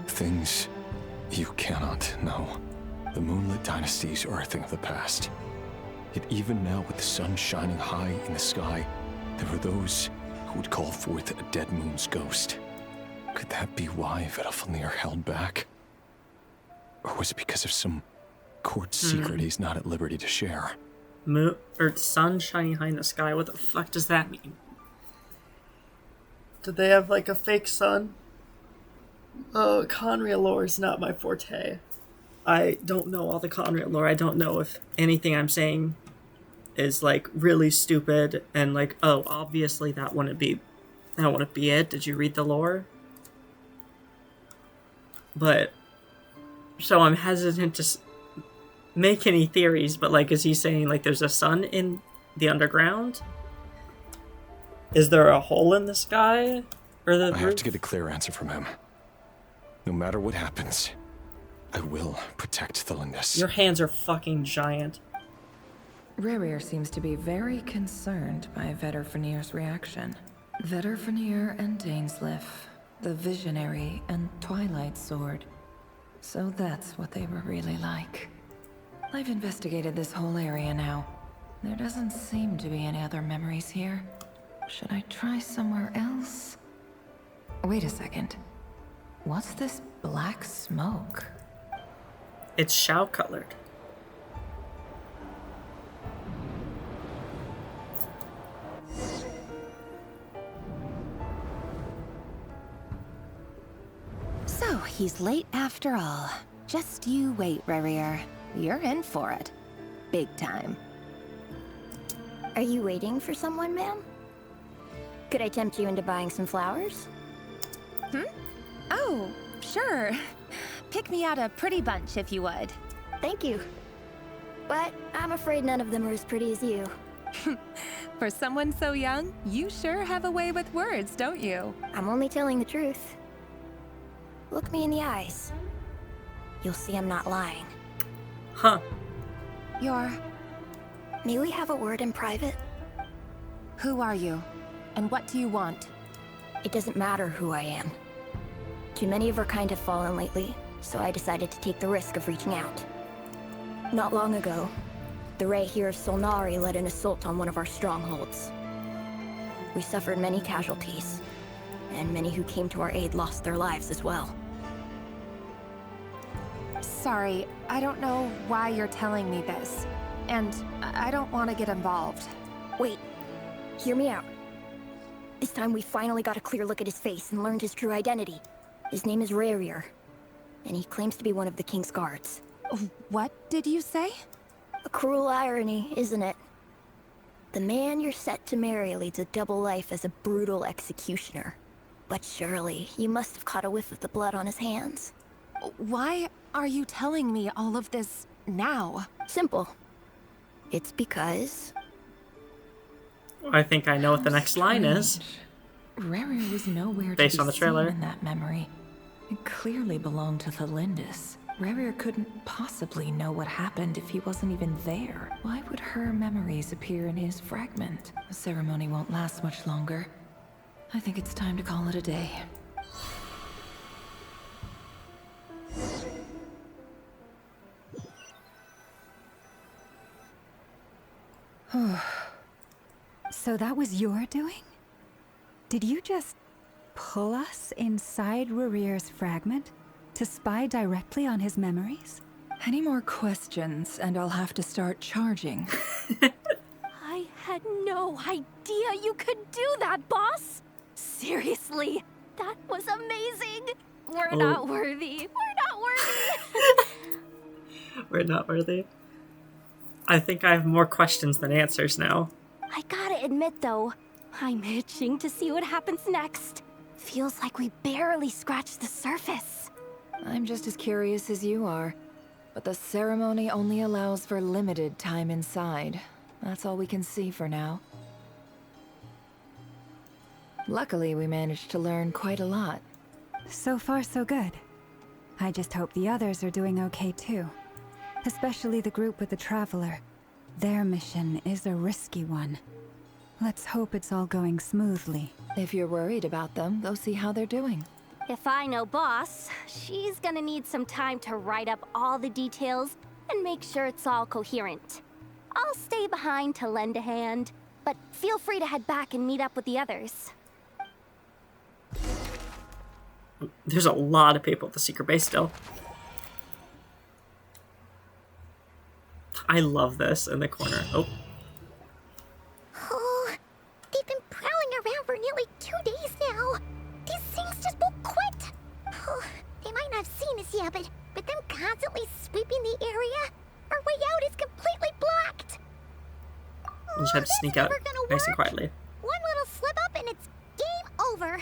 Things you cannot know. The Moonlit dynasties are a thing of the past. Yet even now, with the sun shining high in the sky, there are those who would call forth a dead moon's ghost. Could that be why Vedalfnir held back? Or was it because of some court secret he's not at liberty to share? Moon or sun shining high in the sky. What the fuck does that mean? Did they have like a fake sun? Oh, Khaenri'ah lore is not my forte. I don't know all the Khaenri'ah lore. I don't know if anything I'm saying is like really stupid and like, oh, obviously that wouldn't be it. Did you read the lore? But so I'm hesitant to make any theories, but like, is he saying like there's a sun in the underground? Is there a hole in the sky? Or the I have to get a clear answer from him. No matter what happens, I will protect Thelindis. Your hands are fucking giant. Rerir seems to be very concerned by Vedalfnir's reaction. Vedalfnir and Dainsleif, the Visionary and Twilight Sword. So that's what they were really like. I've investigated this whole area now. There doesn't seem to be any other memories here. Should I try somewhere else? Wait a second. What's this black smoke? It's Shao colored. So, he's late after all. Just you wait, Rarier. You're in for it. Big time. Are you waiting for someone, ma'am? Could I tempt you into buying some flowers? Oh, sure. Pick me out a pretty bunch if you would. Thank you. But I'm afraid none of them are as pretty as you. For someone so young, you sure have a way with words, don't you? I'm only telling the truth. Look me in the eyes. You'll see I'm not lying. Huh. May we have a word in private? Who are you? And what do you want? It doesn't matter who I am. Too many of our kind have fallen lately, so I decided to take the risk of reaching out. Not long ago, the Ray here of Solnari led an assault on one of our strongholds. We suffered many casualties, and many who came to our aid lost their lives as well. Sorry, I don't know why you're telling me this. And I don't want to get involved. Wait, hear me out. This time we finally got a clear look at his face and learned his true identity. His name is Rarier, and he claims to be one of the King's guards. What did you say? A cruel irony, isn't it? The man you're set to marry leads a double life as a brutal executioner. But surely, you must have caught a whiff of the blood on his hands. Why are you telling me all of this now? Simple. It's because... I think I know what the next line is. Rarier was nowhere based to be on the trailer. seen in that memory. It clearly belonged to Thelindis. Rarier couldn't possibly know what happened if he wasn't even there. Why would her memories appear in his fragment? The ceremony won't last much longer. I think it's time to call it a day. So that was your doing? Did you just pull us inside Rarier's fragment to spy directly on his memories? Any more questions, and I'll have to start charging. I had no idea you could do that, boss! Seriously, that was amazing! We're not worthy. We're not worthy! We're not worthy. I think I have more questions than answers now. I gotta admit, though, I'm itching to see what happens next. Feels like we barely scratched the surface. I'm just as curious as you are. But the ceremony only allows for limited time inside. That's all we can see for now. Luckily, we managed to learn quite a lot. So far, so good. I just hope the others are doing okay too. Especially the group with the Traveler. Their mission is a risky one. Let's hope it's all going smoothly. If you're worried about them, go see how they're doing. If I know Boss, she's gonna need some time to write up all the details and make sure it's all coherent. I'll stay behind to lend a hand, but feel free to head back and meet up with the others. There's a lot of people at the secret base still. I love this in the corner. Oh, They've been prowling around for nearly 2 days now. These things just won't quit. They might not have seen us yet, but them constantly sweeping the area, our way out is completely blocked. you just have to sneak out nice and quietly. One little slip up and it's game over.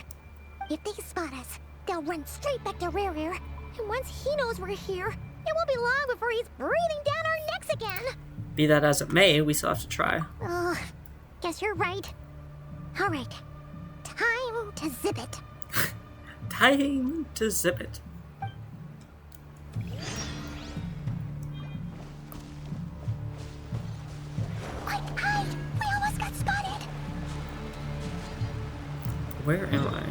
If they spot us, they'll run straight back to Rarier. And once he knows we're here, it won't be long before he's breathing down our necks again. Be that as it may, we still have to try. Guess you're right. All right, time to zip it. Time to zip it. Quick, we almost got spotted. Where am I?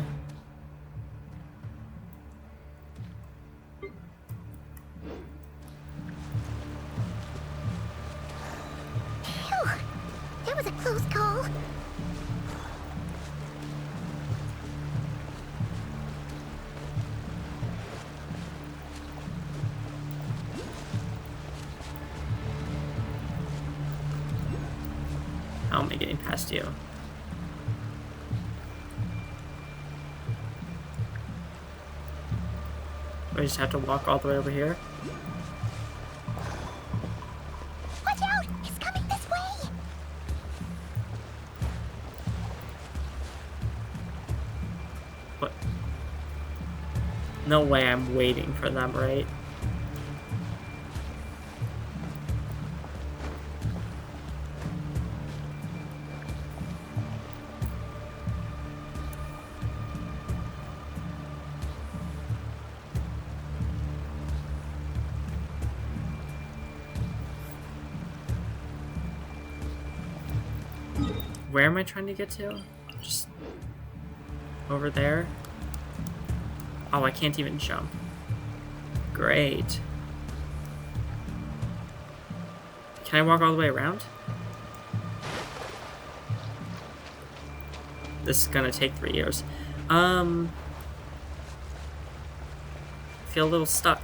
Phew, that was a close call. How am I getting past you? We just have to walk all the way over here. Watch out! He's coming this way! What? No way I'm waiting for them, right? Where am I trying to get to? Just over there? Oh, I can't even jump. Great. Can I walk all the way around? This is gonna take 3 years. I feel a little stuck.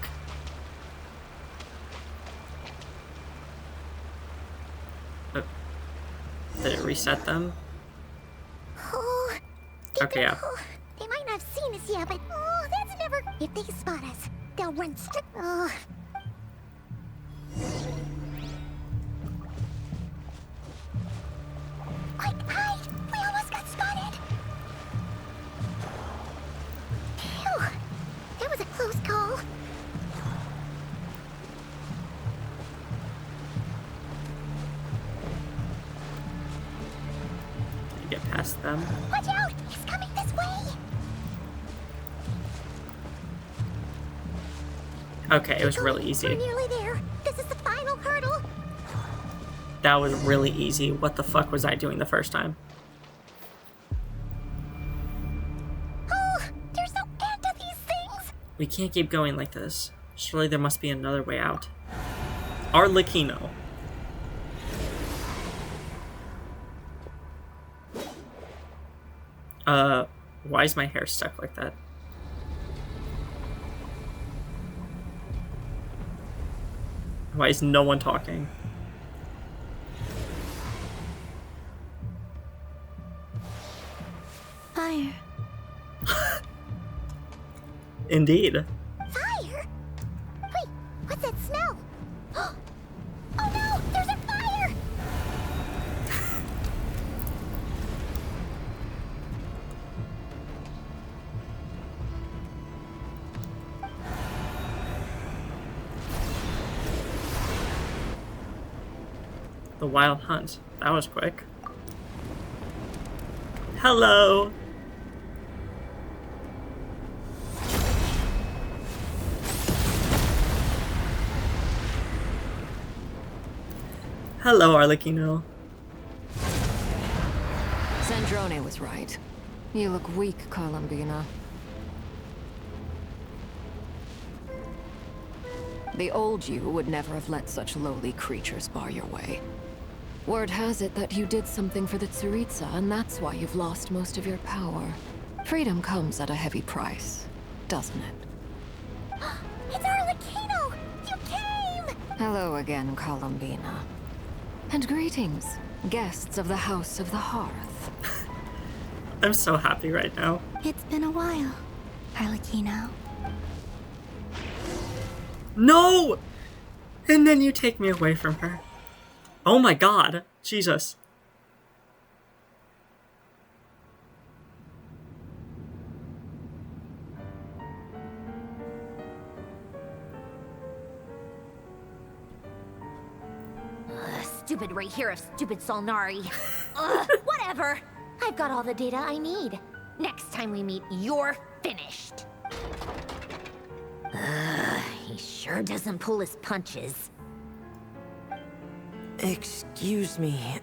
Did it reset them? Oh, okay, yeah. They might not have seen us yet, but that's never. If they spot us, they'll run straight. Quick, hide! We almost got spotted. Phew, that was a close call. Get past them. Watch out! He's coming this way! Okay, it was really easy. We're nearly there. This is the final hurdle. That was really easy. What the fuck was I doing the first time? Oh, there's no end to these things! We can't keep going like this. Surely there must be another way out. Arlecchino. Why is my hair stuck like that? Why is no one talking? Fire. Indeed. Fire? Wait, what's that smell? Oh no, there's a fire! The Wild Hunt. That was quick. Hello! Hello, Arlecchino. Sandrone was right. You look weak, Columbina. The old you would never have let such lowly creatures bar your way. Word has it that you did something for the Tsaritsa, and that's why you've lost most of your power. Freedom comes at a heavy price, doesn't it? It's Arlecchino! You came! Hello again, Columbina. And greetings, guests of the House of the Hearth. I'm so happy right now. It's been a while, Arlecchino. No! And then you take me away from her. Oh my god. Jesus. Stupid right here of stupid Solnari. Whatever. I've got all the data I need. Next time we meet, you're finished. He sure doesn't pull his punches. Excuse me,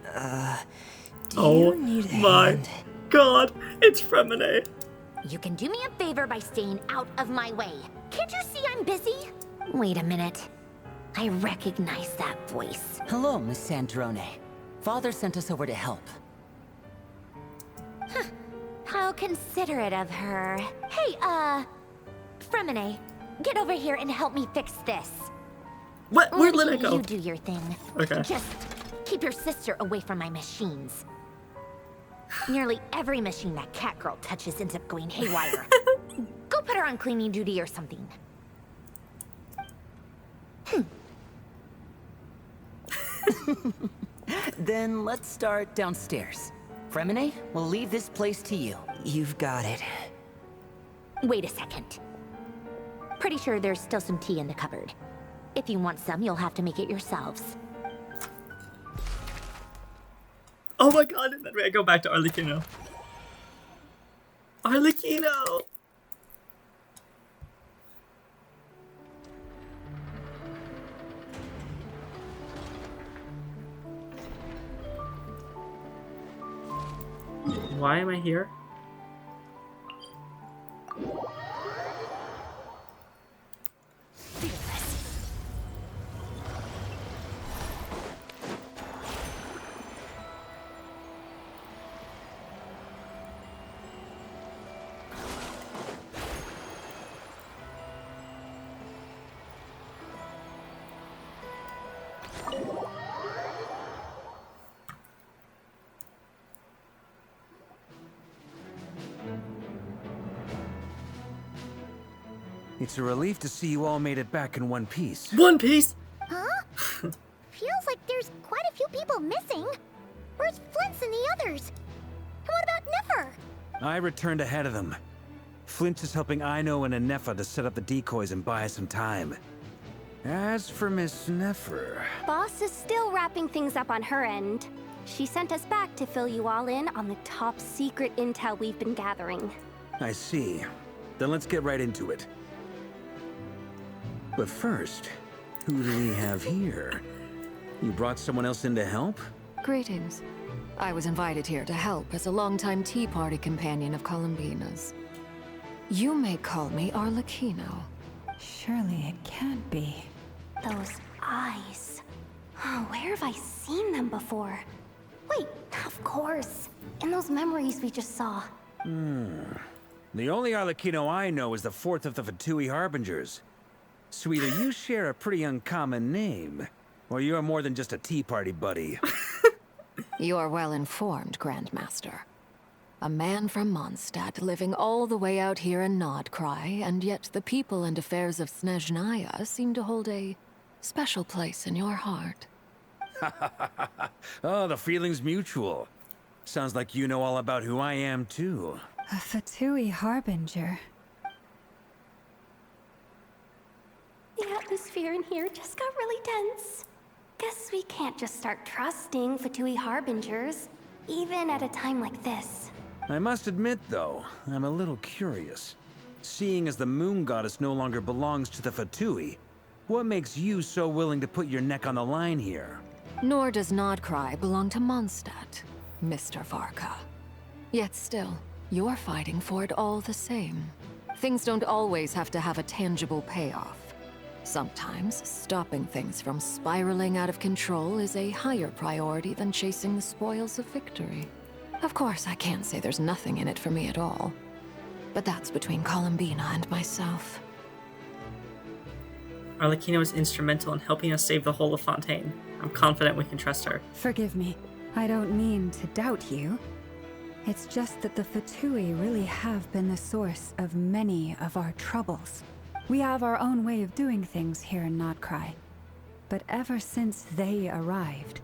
do Oh you need a my hand? god. It's Fremine. You can do me a favor by staying out of my way. Can't you see I'm busy? Wait a minute. I recognize that voice. Hello, Miss Sandrone. Father sent us over to help. How considerate of her. Hey, Fremine, get over here and help me fix this. What? Where did it go? You do your thing. Okay. Just keep your sister away from my machines. Nearly every machine that cat girl touches ends up going haywire. Go put her on cleaning duty or something. Then let's start downstairs. Fremine, we'll leave this place to you. You've got it. Wait a second. Pretty sure there's still some tea in the cupboard. If you want some, you'll have to make it yourselves. Oh my god, and then I go back to Arlecchino. Arlecchino! Why am I here? It's a relief to see you all made it back in one piece. One Piece? Huh? Feels like there's quite a few people missing. Where's Flint's and the others? And what about Niffer? I returned ahead of them. Flint is helping Aino and Anefa to set up the decoys and buy us some time. As for Miss Neffer... Boss is still wrapping things up on her end. She sent us back to fill you all in on the top secret intel we've been gathering. I see. Then let's get right into it. But first, who do we have here? You brought someone else in to help? Greetings. I was invited here to help as a longtime Tea Party companion of Columbina's. You may call me Arlecchino. Surely it can't be. Those eyes. Oh, where have I seen them before? Wait, of course. In those memories we just saw. The only Arlecchino I know is the fourth of the Fatui Harbingers. So either you share a pretty uncommon name, or you're more than just a Tea Party buddy. You're well informed, Grandmaster. A man from Mondstadt living all the way out here in Nodcry, and yet the people and affairs of Snezhnaya seem to hold a special place in your heart. Oh, the feeling's mutual. Sounds like you know all about who I am, too. A Fatui Harbinger. The atmosphere in here just got really tense. Guess we can't just start trusting Fatui Harbingers, even at a time like this. I must admit, though, I'm a little curious. Seeing as the Moon Goddess no longer belongs to the Fatui, what makes you so willing to put your neck on the line here? Nor does Nodcry belong to Mondstadt, Mr. Varka. Yet still, you're fighting for it all the same. Things don't always have to have a tangible payoff. Sometimes, stopping things from spiraling out of control is a higher priority than chasing the spoils of victory. Of course, I can't say there's nothing in it for me at all. But that's between Columbina and myself. Arlecchino was instrumental in helping us save the whole of Fontaine. I'm confident we can trust her. Forgive me. I don't mean to doubt you. It's just that the Fatui really have been the source of many of our troubles. We have our own way of doing things here in Nodcry. But ever since they arrived,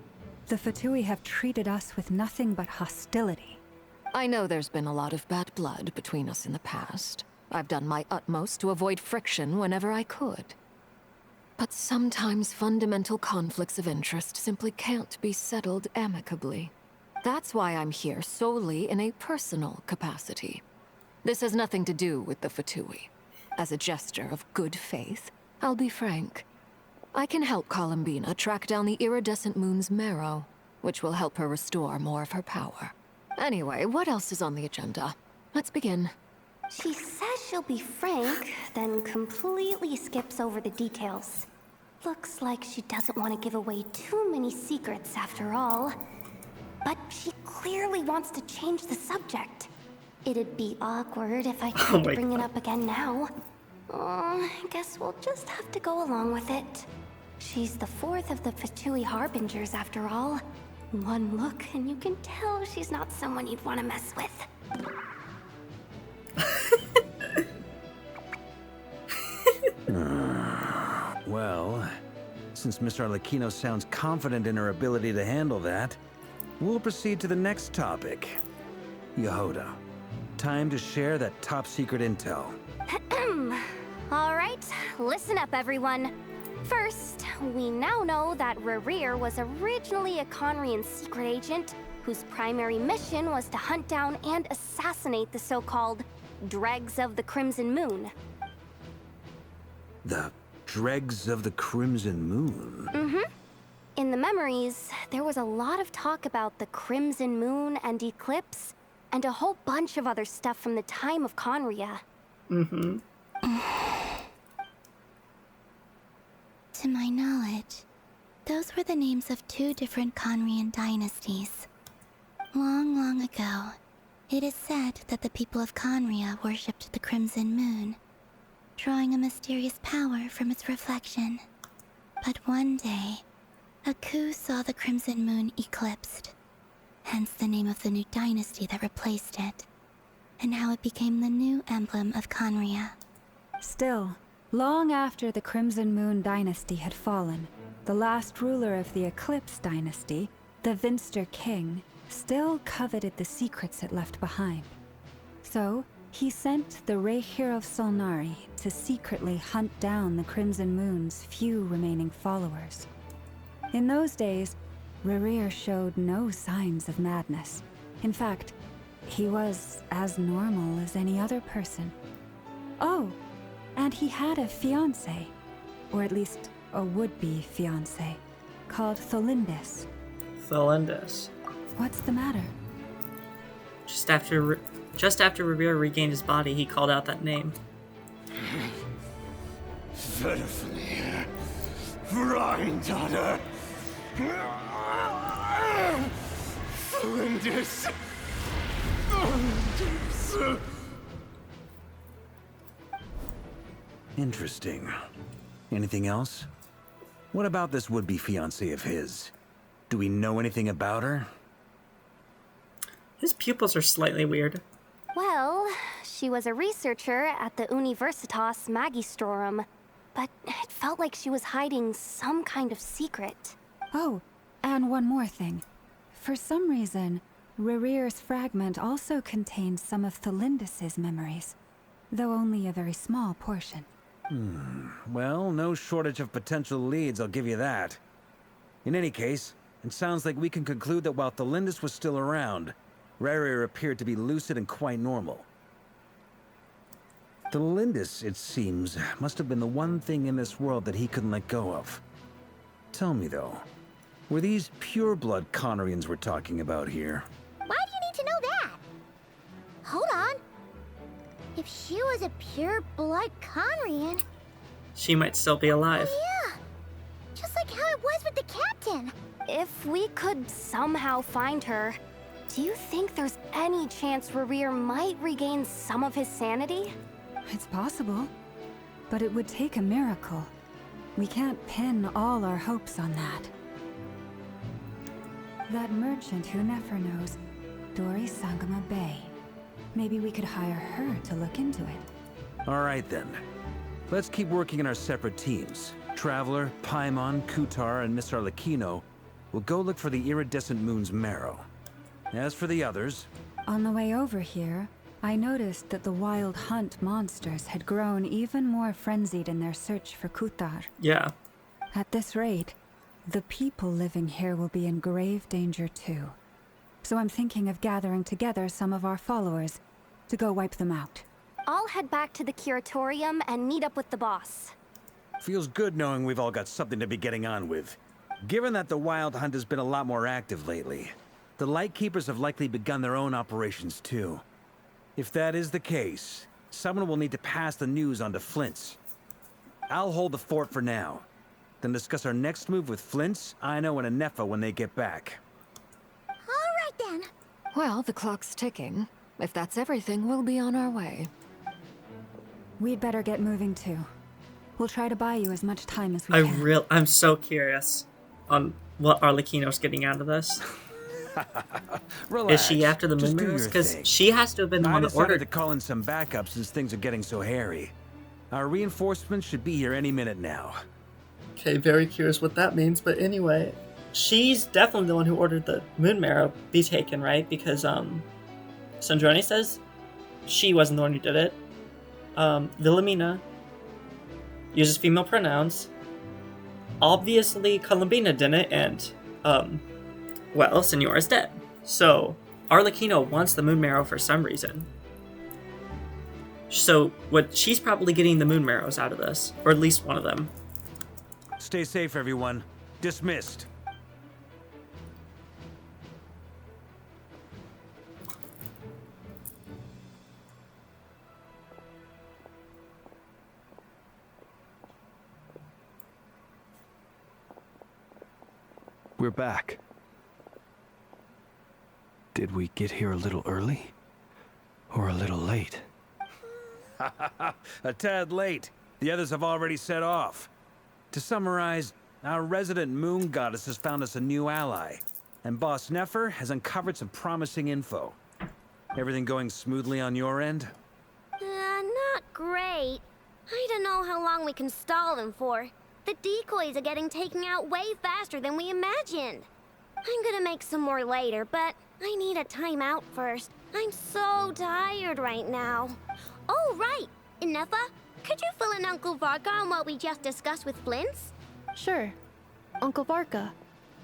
the Fatui have treated us with nothing but hostility. I know there's been a lot of bad blood between us in the past. I've done my utmost to avoid friction whenever I could. But sometimes fundamental conflicts of interest simply can't be settled amicably. That's why I'm here solely in a personal capacity. This has nothing to do with the Fatui. As a gesture of good faith, I'll be frank. I can help Columbina track down the iridescent moon's marrow, which will help her restore more of her power. Anyway, what else is on the agenda? Let's begin. She says she'll be frank, then completely skips over the details. Looks like she doesn't want to give away too many secrets after all. But she clearly wants to change the subject. It'd be awkward if I tried to bring it up again now. I guess we'll just have to go along with it. She's the fourth of the Fatui Harbingers after all. One look and you can tell she's not someone you'd want to mess with. Well, since Miss Arlecchino sounds confident in her ability to handle that, we'll proceed to the next topic. Yehoda, time to share that top-secret intel. All right, listen up, everyone. First, we now know that Rerir was originally a Conrian secret agent whose primary mission was to hunt down and assassinate the so-called Dregs of the Crimson Moon. The Dregs of the Crimson Moon? Mm-hmm. In the memories, there was a lot of talk about the Crimson Moon and Eclipse, and a whole bunch of other stuff from the time of Conria. Mm-hmm. To my knowledge, those were the names of 2 different Conrian dynasties. Long, long ago, it is said that the people of Conria worshipped the Crimson Moon, drawing a mysterious power from its reflection. But one day, a coup saw the Crimson Moon eclipsed, hence the name of the new dynasty that replaced it, and how it became the new emblem of Conria. Still, long after the Crimson Moon dynasty had fallen, the last ruler of the Eclipse dynasty, the Vinster King, still coveted the secrets it left behind. So, he sent the Reikir of Solnari to secretly hunt down the Crimson Moon's few remaining followers. In those days, Rerir showed no signs of madness. In fact, he was as normal as any other person. Oh, and he had a fiancé, or at least a would-be fiancé, called Tholindis. Tholindis. What's the matter? Just after Rerir regained his body, he called out that name. Verfnir, Rhindaughter, Tholindis. Interesting. Anything else? What about this would-be fiancé of his? Do we know anything about her? His pupils are slightly weird. Well, she was a researcher at the Universitas Magistrorum, but it felt like she was hiding some kind of secret. Oh, and one more thing. For some reason, Rerir's fragment also contained some of Tholindis' memories, though only a very small portion. Well, no shortage of potential leads, I'll give you that. In any case, it sounds like we can conclude that while Tholindis was still around, Rerir appeared to be lucid and quite normal. Tholindis, it seems, must have been the one thing in this world that he couldn't let go of. Tell me, though, were these pure-blood Conrians we're talking about here? Why do you need to know that? Hold on. If she was a pure-blood Conrian... She might still be alive. Oh, yeah. Just like how it was with the captain. If we could somehow find her, do you think there's any chance Rerir might regain some of his sanity? It's possible, but it would take a miracle. We can't pin all our hopes on that. That merchant who Nefer knows, Dori Sangama Bay. Maybe we could hire her to look into it. All right, then. Let's keep working in our separate teams. Traveler, Paimon, Kutar, and Miss Arlecchino will go look for the iridescent moon's marrow. As for the others... On the way over here, I noticed that the Wild Hunt monsters had grown even more frenzied in their search for Kutar. Yeah. At this rate, the people living here will be in grave danger too. So I'm thinking of gathering together some of our followers to go wipe them out. I'll head back to the curatorium and meet up with the boss. Feels good knowing we've all got something to be getting on with. Given that the Wild Hunt has been a lot more active lately, the Lightkeepers have likely begun their own operations too. If that is the case, someone will need to pass the news on to Flint's. I'll hold the fort for now, then discuss our next move with Flint's, Aino, and Anefa when they get back. All right then. Well, the clock's ticking. If that's everything, we'll be on our way. We'd better get moving too. We'll try to buy you as much time as we can. I'm so curious on what Arlecchino's getting out of this. Relax. Is she after the Just do Moonmirrors? your Because thing. she has to have been the I one that decided ordered. to call in some backup since things are getting so hairy. Our reinforcements should be here any minute now. Okay, very curious what that means, but anyway, she's definitely the one who ordered the moon marrow be taken, right? Because Sandrone says she wasn't the one who did it. Wilhelmina uses female pronouns. Obviously, Columbina didn't, and well, Senora's dead. So Arlecchino wants the moon marrow for some reason. So she's probably getting the moon marrows out of this, or at least one of them. Stay safe, everyone. Dismissed. We're back. Did we get here a little early? Or a little late? A tad late. The others have already set off. To summarize, our resident moon goddess has found us a new ally, and Boss Nefer has uncovered some promising info. Everything going smoothly on your end? Not great. I don't know how long we can stall them for. The decoys are getting taken out way faster than we imagined. I'm gonna make some more later, but I need a timeout first. I'm so tired right now. Oh, right. Inefa, could you fill in Uncle Varka on what we just discussed with Flints? Sure. Uncle Varka,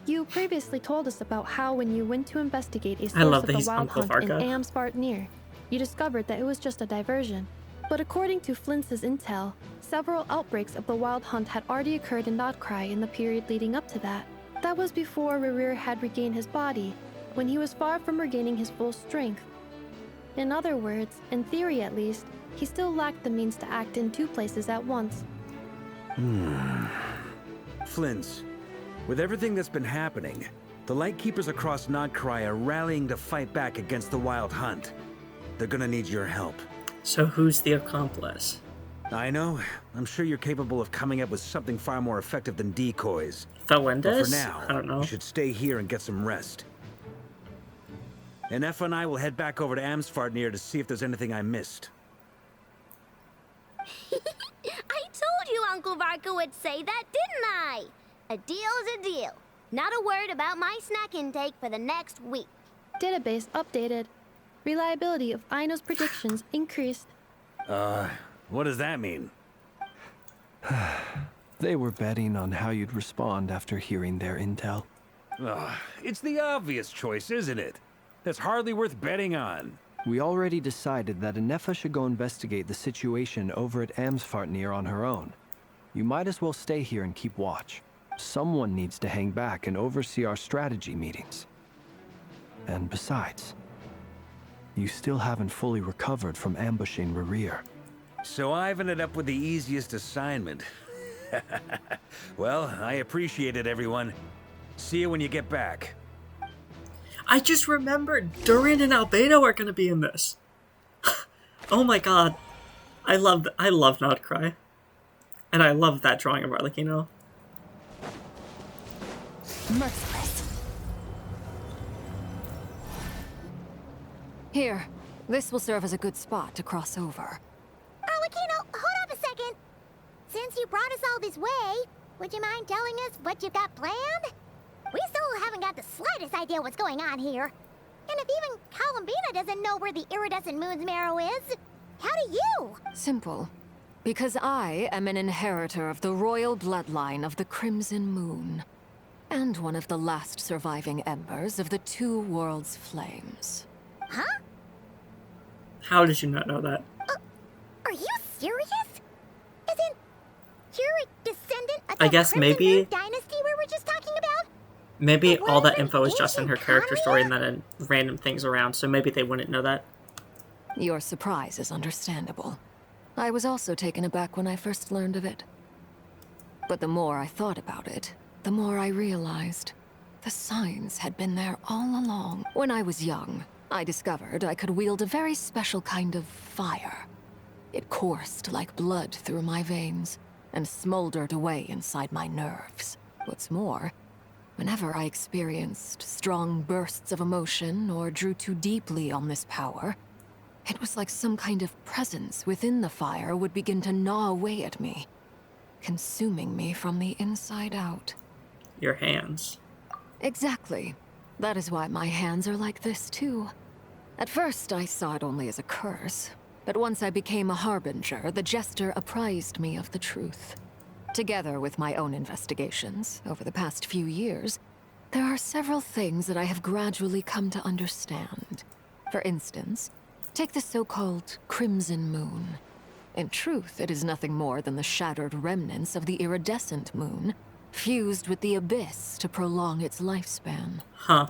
you previously told us about how when you went to investigate a source of the wild hunt in Amspartnir, you discovered that it was just a diversion. But according to Flints' intel, several outbreaks of the wild hunt had already occurred in Notcry in the period leading up to that. That was before Rerir had regained his body, when he was far from regaining his full strength. In other words, in theory at least, he still lacked the means to act in two places at once. Flints, with everything that's been happening, the Lightkeepers across Notcry are rallying to fight back against the Wild Hunt. They're gonna need your help. So who's the accomplice? I know. I'm sure you're capable of coming up with something far more effective than decoys. Felendis? But for now, I don't know. You should stay here and get some rest. And Effa and I will head back over to Amsfartnir to see if there's anything I missed. I told you Uncle Varka would say that, didn't I? A deal's a deal. Not a word about my snack intake for the next week. Database updated. Reliability of Aino's predictions increased. What does that mean? They were betting on how you'd respond after hearing their intel. It's the obvious choice, isn't it? That's hardly worth betting on. We already decided that Inefa should go investigate the situation over at Amsfartnir on her own. You might as well stay here and keep watch. Someone needs to hang back and oversee our strategy meetings. And besides, you still haven't fully recovered from ambushing Rerir. So I've ended up with the easiest assignment. Well, I appreciate it, everyone. See you when you get back. I just remembered Durin and Albedo are gonna be in this. Oh my god. I love Notcry. And I love that drawing of Arlecchino. Merciless. Here, this will serve as a good spot to cross over. Arlecchino, hold up a second. Since you brought us all this way, would you mind telling us what you've got planned? We still haven't got the slightest idea what's going on here. And if even Columbina doesn't know where the iridescent moon's marrow is, how do you? Simple. Because I am an inheritor of the royal bloodline of the Crimson Moon. And one of the last surviving embers of the Two Worlds' flames. Huh? How did you not know that? Are you serious? Isn't you're a descendant of I the guess Crimson maybe- Moon dynasty we were just talking about? Maybe all that info is just in her character story and then in random things around, so maybe they wouldn't know that. Your surprise is understandable. I was also taken aback when I first learned of it. But the more I thought about it, the more I realized the signs had been there all along. When I was young, I discovered I could wield a very special kind of fire. It coursed like blood through my veins and smoldered away inside my nerves. What's more, whenever I experienced strong bursts of emotion or drew too deeply on this power, it was like some kind of presence within the fire would begin to gnaw away at me. consuming me from the inside out. Your hands. Exactly. That is why my hands are like this, too. At first, I saw it only as a curse, but once I became a harbinger, the Jester apprised me of the truth. Together with my own investigations, over the past few years, there are several things that I have gradually come to understand. For instance, take the so-called Crimson Moon. In truth, it is nothing more than the shattered remnants of the iridescent moon, fused with the abyss to prolong its lifespan. Huh.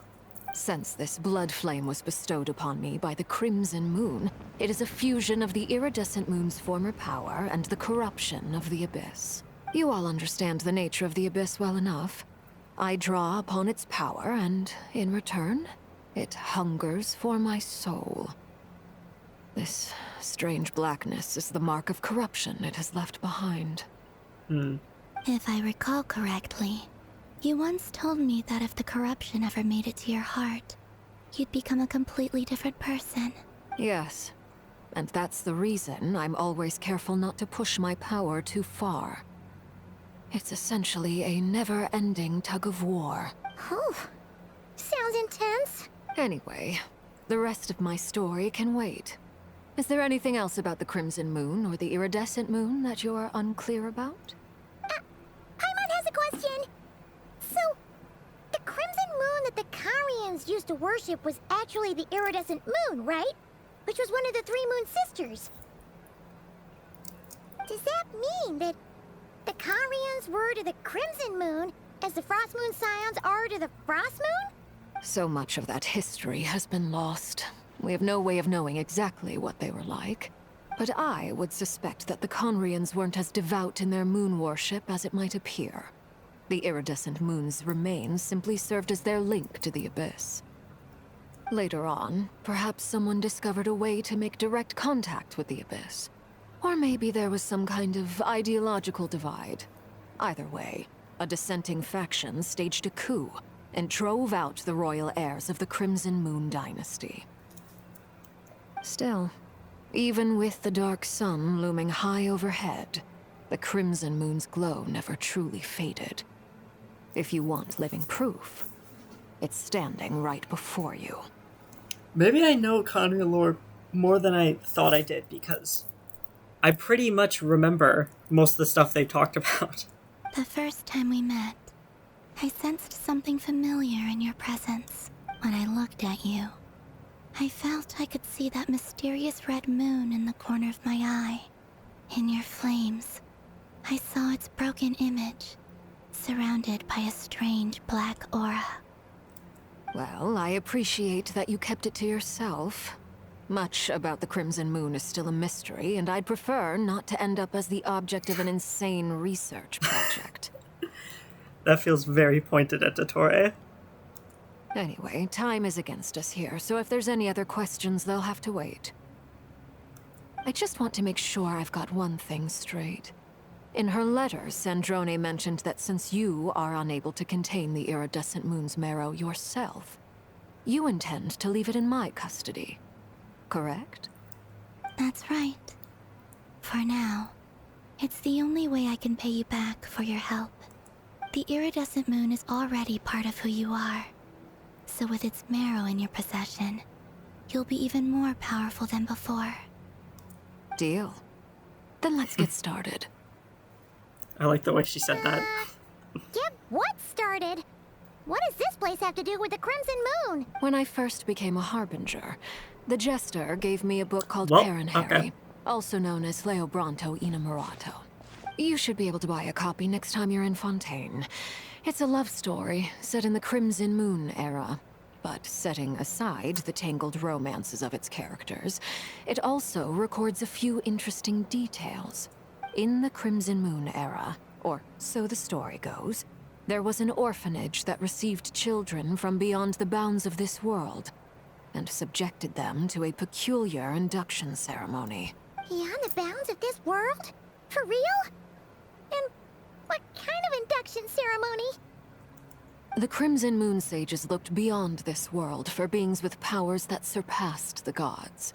Since this blood flame was bestowed upon me by the Crimson Moon, it is a fusion of the iridescent moon's former power and the corruption of the abyss. You all understand the nature of the abyss well enough. I draw upon its power, and in return, it hungers for my soul. This strange blackness is the mark of corruption it has left behind. If I recall correctly, you once told me that if the corruption ever made it to your heart, you'd become a completely different person. Yes, and that's the reason I'm always careful not to push my power too far. It's essentially a never-ending tug-of-war. Oh, sounds intense. Anyway, the rest of my story can wait. Is there anything else about the Crimson Moon or the Iridescent Moon that you're unclear about? Paimon has a question. So, the Crimson Moon that the Karians used to worship was actually the Iridescent Moon, right? Which was one of the three Moon Sisters. Does that mean that the Karians were to the Crimson Moon as the Frost Moon Scions are to the Frost Moon? So much of that history has been lost. We have no way of knowing exactly what they were like. But I would suspect that the Conrians weren't as devout in their moon worship as it might appear. The iridescent moon's remains simply served as their link to the abyss. Later on, perhaps someone discovered a way to make direct contact with the abyss. Or maybe there was some kind of ideological divide. Either way, a dissenting faction staged a coup and drove out the royal heirs of the Crimson Moon dynasty. Still, even with the dark sun looming high overhead, the Crimson Moon's glow never truly faded. If you want living proof, it's standing right before you. Maybe I know Conry lore more than I thought I did, because I pretty much remember most of the stuff they talked about. The first time we met, I sensed something familiar in your presence. When I looked at you, I felt I could see that mysterious red moon in the corner of my eye. In your flames, I saw its broken image, surrounded by a strange black aura. Well, I appreciate that you kept it to yourself. Much about the Crimson Moon is still a mystery, and I'd prefer not to end up as the object of an insane research project. That feels very pointed at Dottore. Anyway, time is against us here, so if there's any other questions, they'll have to wait. I just want to make sure I've got one thing straight. In her letter, Sandrone mentioned that since you are unable to contain the iridescent moon's marrow yourself, you intend to leave it in my custody. Correct? That's right. For now, it's the only way I can pay you back for your help. The iridescent moon is already part of who you are. So with its marrow in your possession, you'll be even more powerful than before. Deal. Then let's get started. I like the way she said that. Get what started? What does this place have to do with the Crimson Moon? When I first became a harbinger, the Jester gave me a book called Well, Perrin Harry, also known as Leobranto Inamorato. You should be able to buy a copy next time you're in Fontaine. It's a love story set in the Crimson Moon era, but setting aside the tangled romances of its characters, it also records a few interesting details. In the Crimson Moon era, or so the story goes, there was an orphanage that received children from beyond the bounds of this world, and subjected them to a peculiar induction ceremony. Beyond the bounds of this world? For real? And what kind of induction ceremony? The Crimson Moon Sages looked beyond this world for beings with powers that surpassed the gods.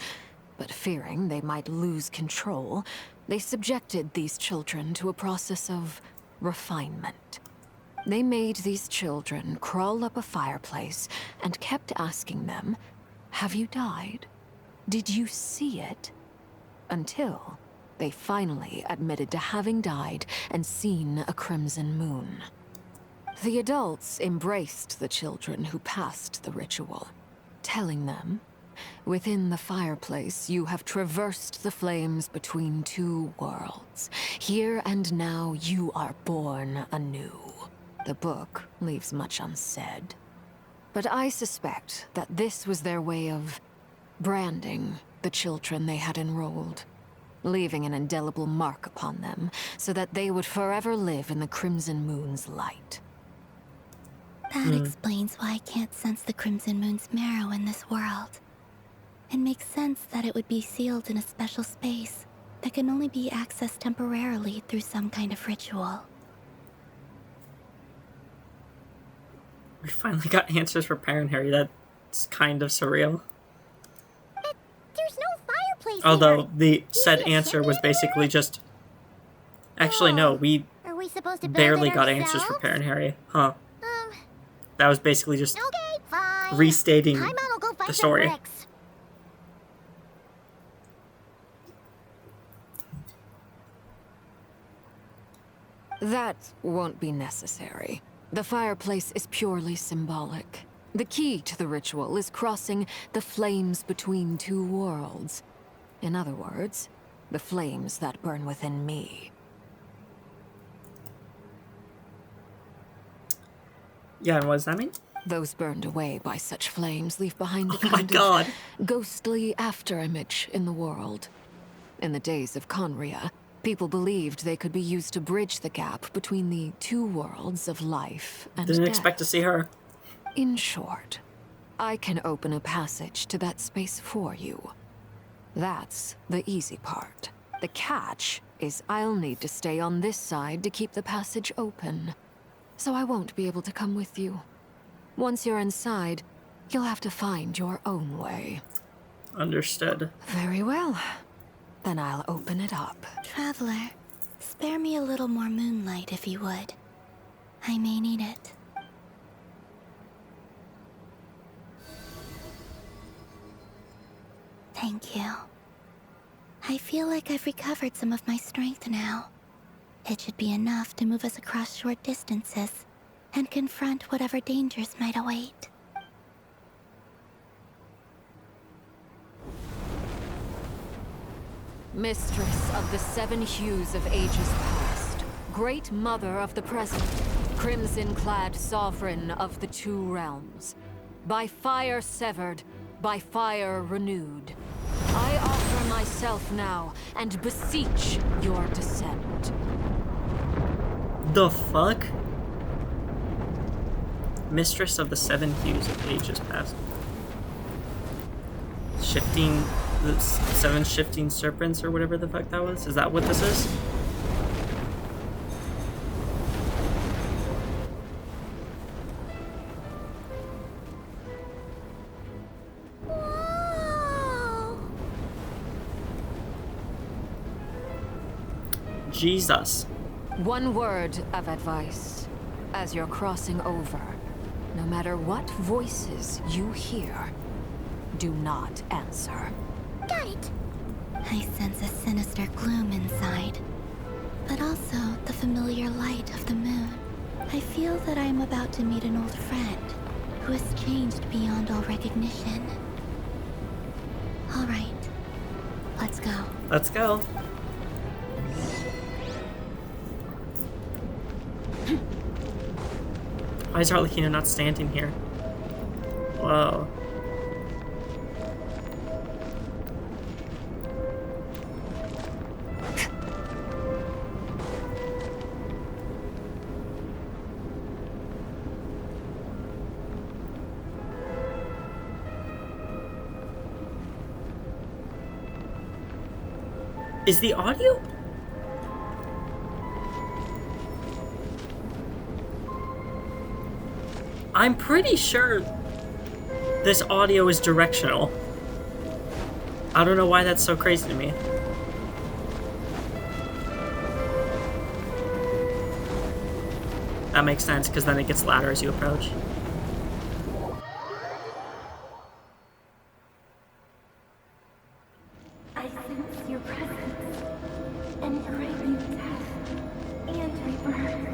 But fearing they might lose control, They subjected these children to a process of refinement. They made these children crawl up a fireplace and kept asking them, "Have you died? Did you see it?" Until they finally admitted to having died and seen a crimson moon. The adults embraced the children who passed the ritual, telling them, "Within the fireplace, you have traversed the flames between two worlds. Here and now, you are born anew." The book leaves much unsaid, but I suspect that this was their way of branding the children they had enrolled, leaving an indelible mark upon them so that they would forever live in the Crimson Moon's light. That explains why I can't sense the Crimson Moon's marrow in this world. It makes sense that it would be sealed in a special space that can only be accessed temporarily through some kind of ritual. We finally got answers for Parent Harry. That's kind of surreal. There's no fireplace Although here. the said answer was basically just... Actually, no, we Are we supposed to build barely it got ourselves? answers for Parent Harry. Huh. That was basically just Okay, fine. restating Paimon will go find the some story. bricks. That won't be necessary. The fireplace is purely symbolic. The key to the ritual is crossing the flames between two worlds. In other words, the flames that burn within me. Yeah, and what does that mean? Those burned away by such flames leave behind a Oh my kind God. of ghostly afterimage in the world. In the days of Conria, people believed they could be used to bridge the gap between the two worlds of life and Didn't death. expect to see her. In short, I can open a passage to that space for you. That's the easy part. The catch is I'll need to stay on this side to keep the passage open. So I won't be able to come with you. Once you're inside, you'll have to find your own way. Understood. Very well. Then I'll open it up. Traveler, spare me a little more moonlight if you would. I may need it. Thank you. I feel like I've recovered some of my strength now. It should be enough to move us across short distances and confront whatever dangers might await. Mistress of the seven hues of ages past, great mother of the present, crimson-clad sovereign of the two realms, by fire severed, by fire renewed, I offer myself now and beseech your descent. The fuck? Mistress of the seven hues of ages past. The seven shifting serpents or whatever the fuck that was? Is that what this is? Jesus. One word of advice. As you're crossing over, no matter what voices you hear, do not answer. Got it. I sense a sinister gloom inside, but also the familiar light of the moon. I feel that I am about to meet an old friend who has changed beyond all recognition. All right, let's go. Let's go. Why is Arlecchino not standing here? Whoa. Is the audio? I'm pretty sure this audio is directional. I don't know why that's so crazy to me. That makes sense, because then it gets louder as you approach. I sense your presence and craving death and rebirth.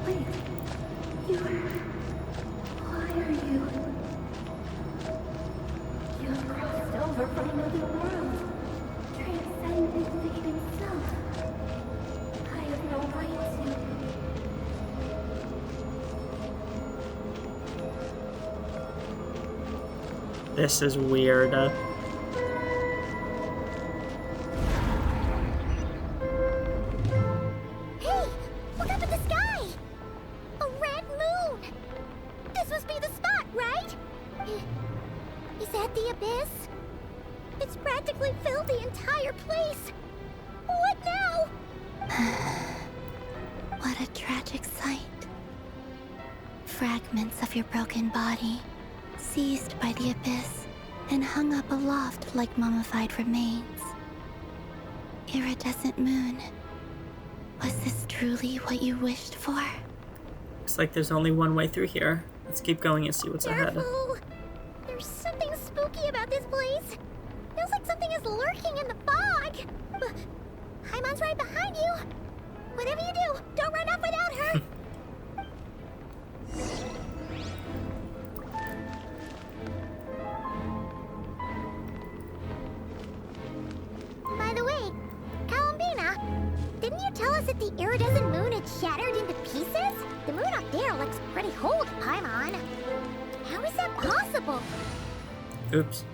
Wait, why are you? You have crossed over from another world, transcended fate itself. I have no right to. This is weird. Hey, look up at the sky! A red moon! This must be the spot, right? Is that the abyss? It's practically filled the entire place. What now? What a tragic sight. Fragments of your broken body, seized by the abyss, and hung up aloft like mummified remains. Iridescent moon. Was this truly what you wished for? Looks like there's only one way through here. Let's keep going and see what's ahead. Careful! There's something spooky about this place. Feels like something is lurking in the fog. Haimon's right behind you. Whatever you do, don't run off without her. By the way, Columbina, didn't you tell us that the iridescent moon had shattered into pieces? The moon up there looks pretty whole to Paimon. How is that possible? Oops.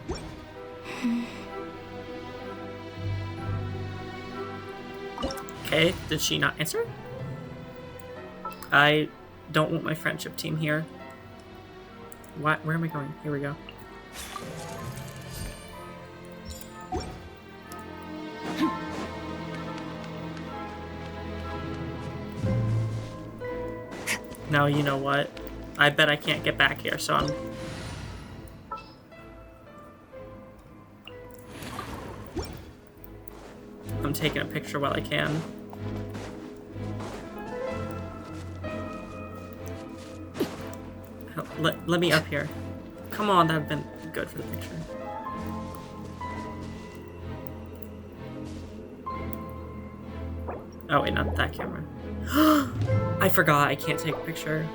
Okay, did she not answer? I don't want my friendship team here. What? Where am I going? Here we go. No, you know what? I bet I can't get back here, so I'm taking a picture while I can. Let me up here. Come on, that'd been good for the picture. Oh wait, not that camera. I forgot I can't take a picture.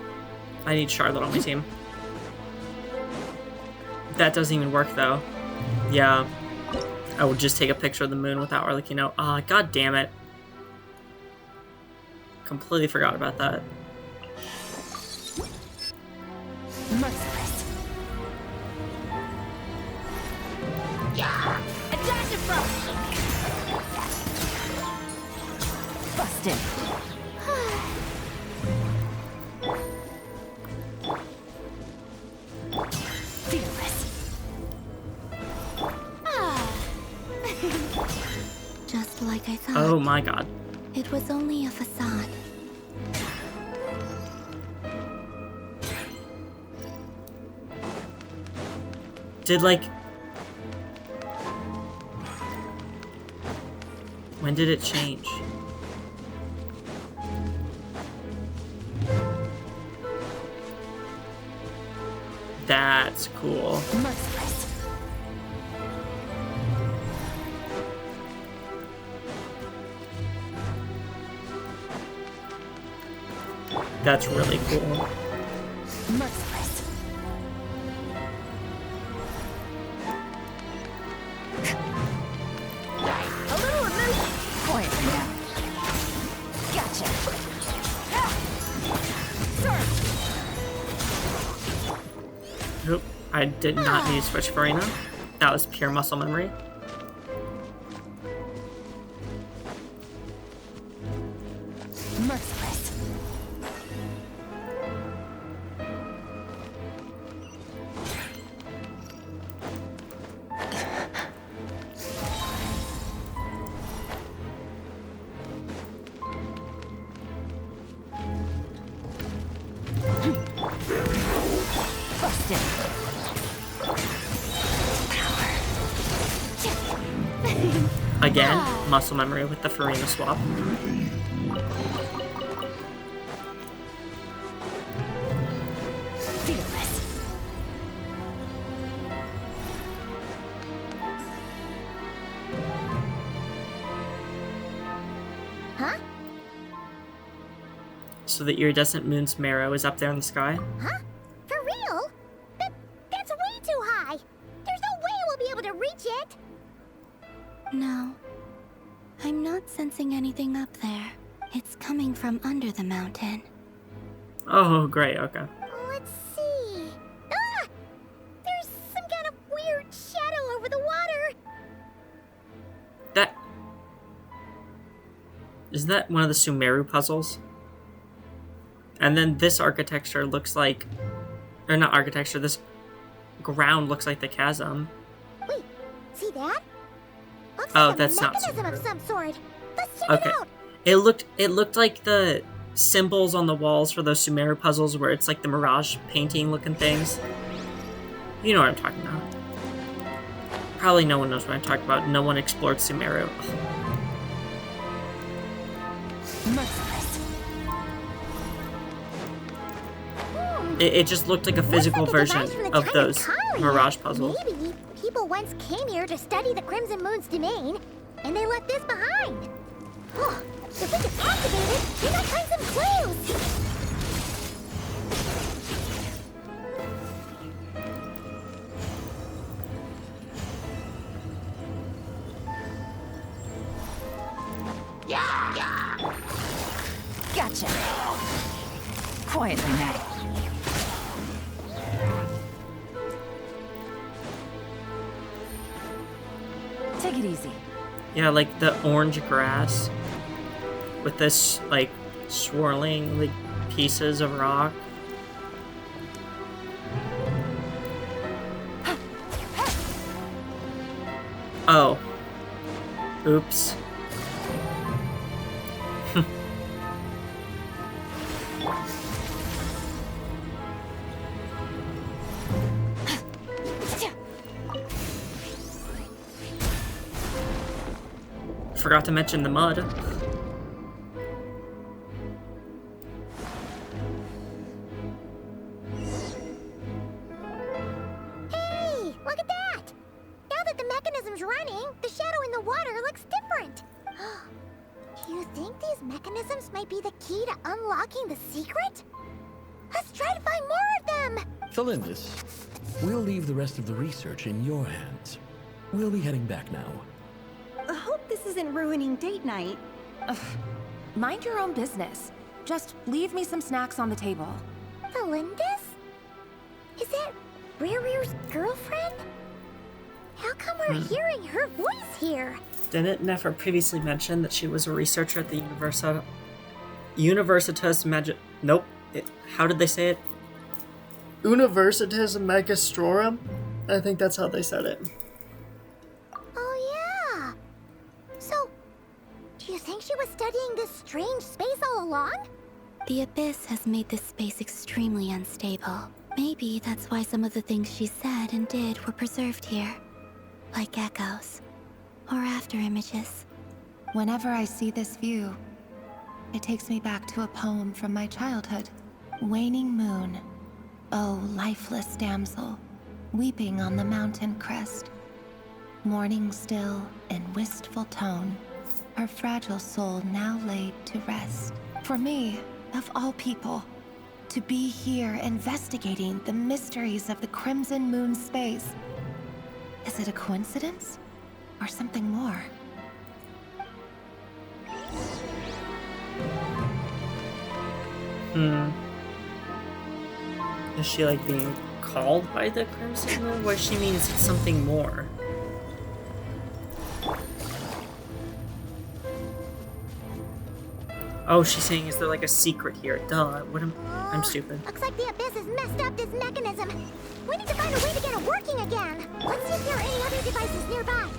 I need Charlotte on my team. That doesn't even work though. Yeah. I would just take a picture of the moon without her, like, you know. Ah, god damn it. Completely forgot about that. Merciless. Yeah! A dash of frost! Busted. Fearless. Just like I thought. Oh my god. It was only a facade. Did, like... When did it change? That's cool. Merciless. That's really cool. Merciless. A little emotion. Quietly now. Gotcha. Nope. I did not need to switch for Arena. That was pure muscle memory. Merciless. Busted. Again, muscle memory with the Farina swap. Huh? So the iridescent moon's marrow is up there in the sky? Huh? For real? That's way too high! There's no way we'll be able to reach it! No. I'm not sensing anything up there. It's coming from under the mountain. Oh, great, okay. Let's see. Ah! There's some kind of weird shadow over the water! Isn't that one of the Sumeru puzzles? And then this architecture looks like... Or not architecture, this ground looks like the chasm. Wait, see that? Looks Oh, like that's a not mechanism of some sort. Let's check Okay. it out! It looked like the symbols on the walls for those Sumeru puzzles where it's like the mirage painting looking things. You know what I'm talking about. Probably no one knows what I'm talking about. No one explored Sumeru. It just looked like a physical version of those mirage puzzles. Maybe people once came here to study the Crimson Moon's domain, and they left this behind. Oh, if we can activate it, we might find some clues! Gotcha. Quietly, Maddie. Take it easy. Yeah, like the orange grass with this like swirling like pieces of rock. Oh. Oops. Forgot to mention the mud. Hey, look at that! Now that the mechanism's running, the shadow in the water looks different. Do you think these mechanisms might be the key to unlocking the secret? Let's try to find more of them! Felindis, we'll leave the rest of the research in your hands. We'll be heading back now. I hope this isn't ruining date night. Ugh. Mind your own business. Just leave me some snacks on the table. Felindis? Is that Rear's girlfriend? How come we're hearing her voice here? Didn't Nefer previously mention that she was a researcher at the Universitas Nope. How did they say it? Universitas Magistrorum? I think that's how they said it. Oh yeah. So, do you think she was studying this strange space all along? The Abyss has made this space extremely unstable. Maybe that's why some of the things she said and did were preserved here. Like echoes. Or after images. Whenever I see this view, it takes me back to a poem from my childhood. Waning moon, oh lifeless damsel, weeping on the mountain crest. Mourning still in wistful tone, her fragile soul now laid to rest. For me, of all people, to be here investigating the mysteries of the Crimson Moon space. Is it a coincidence? Or something more? Is she like being called by the Crimson Moon? What she means it's something more. Oh, she's saying is there like a secret here? Duh, I'm stupid. Looks like the Abyss has messed up this mechanism. We need to find a way to get it working again. Let's see if there are any other devices nearby.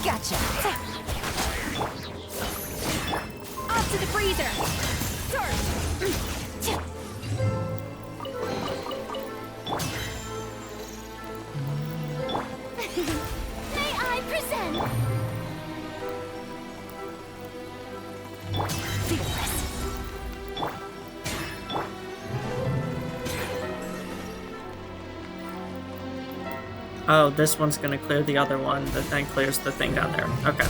Gotcha. Off to the freezer! May I present? Oh, this one's gonna clear the other one that then clears the thing down there. Okay.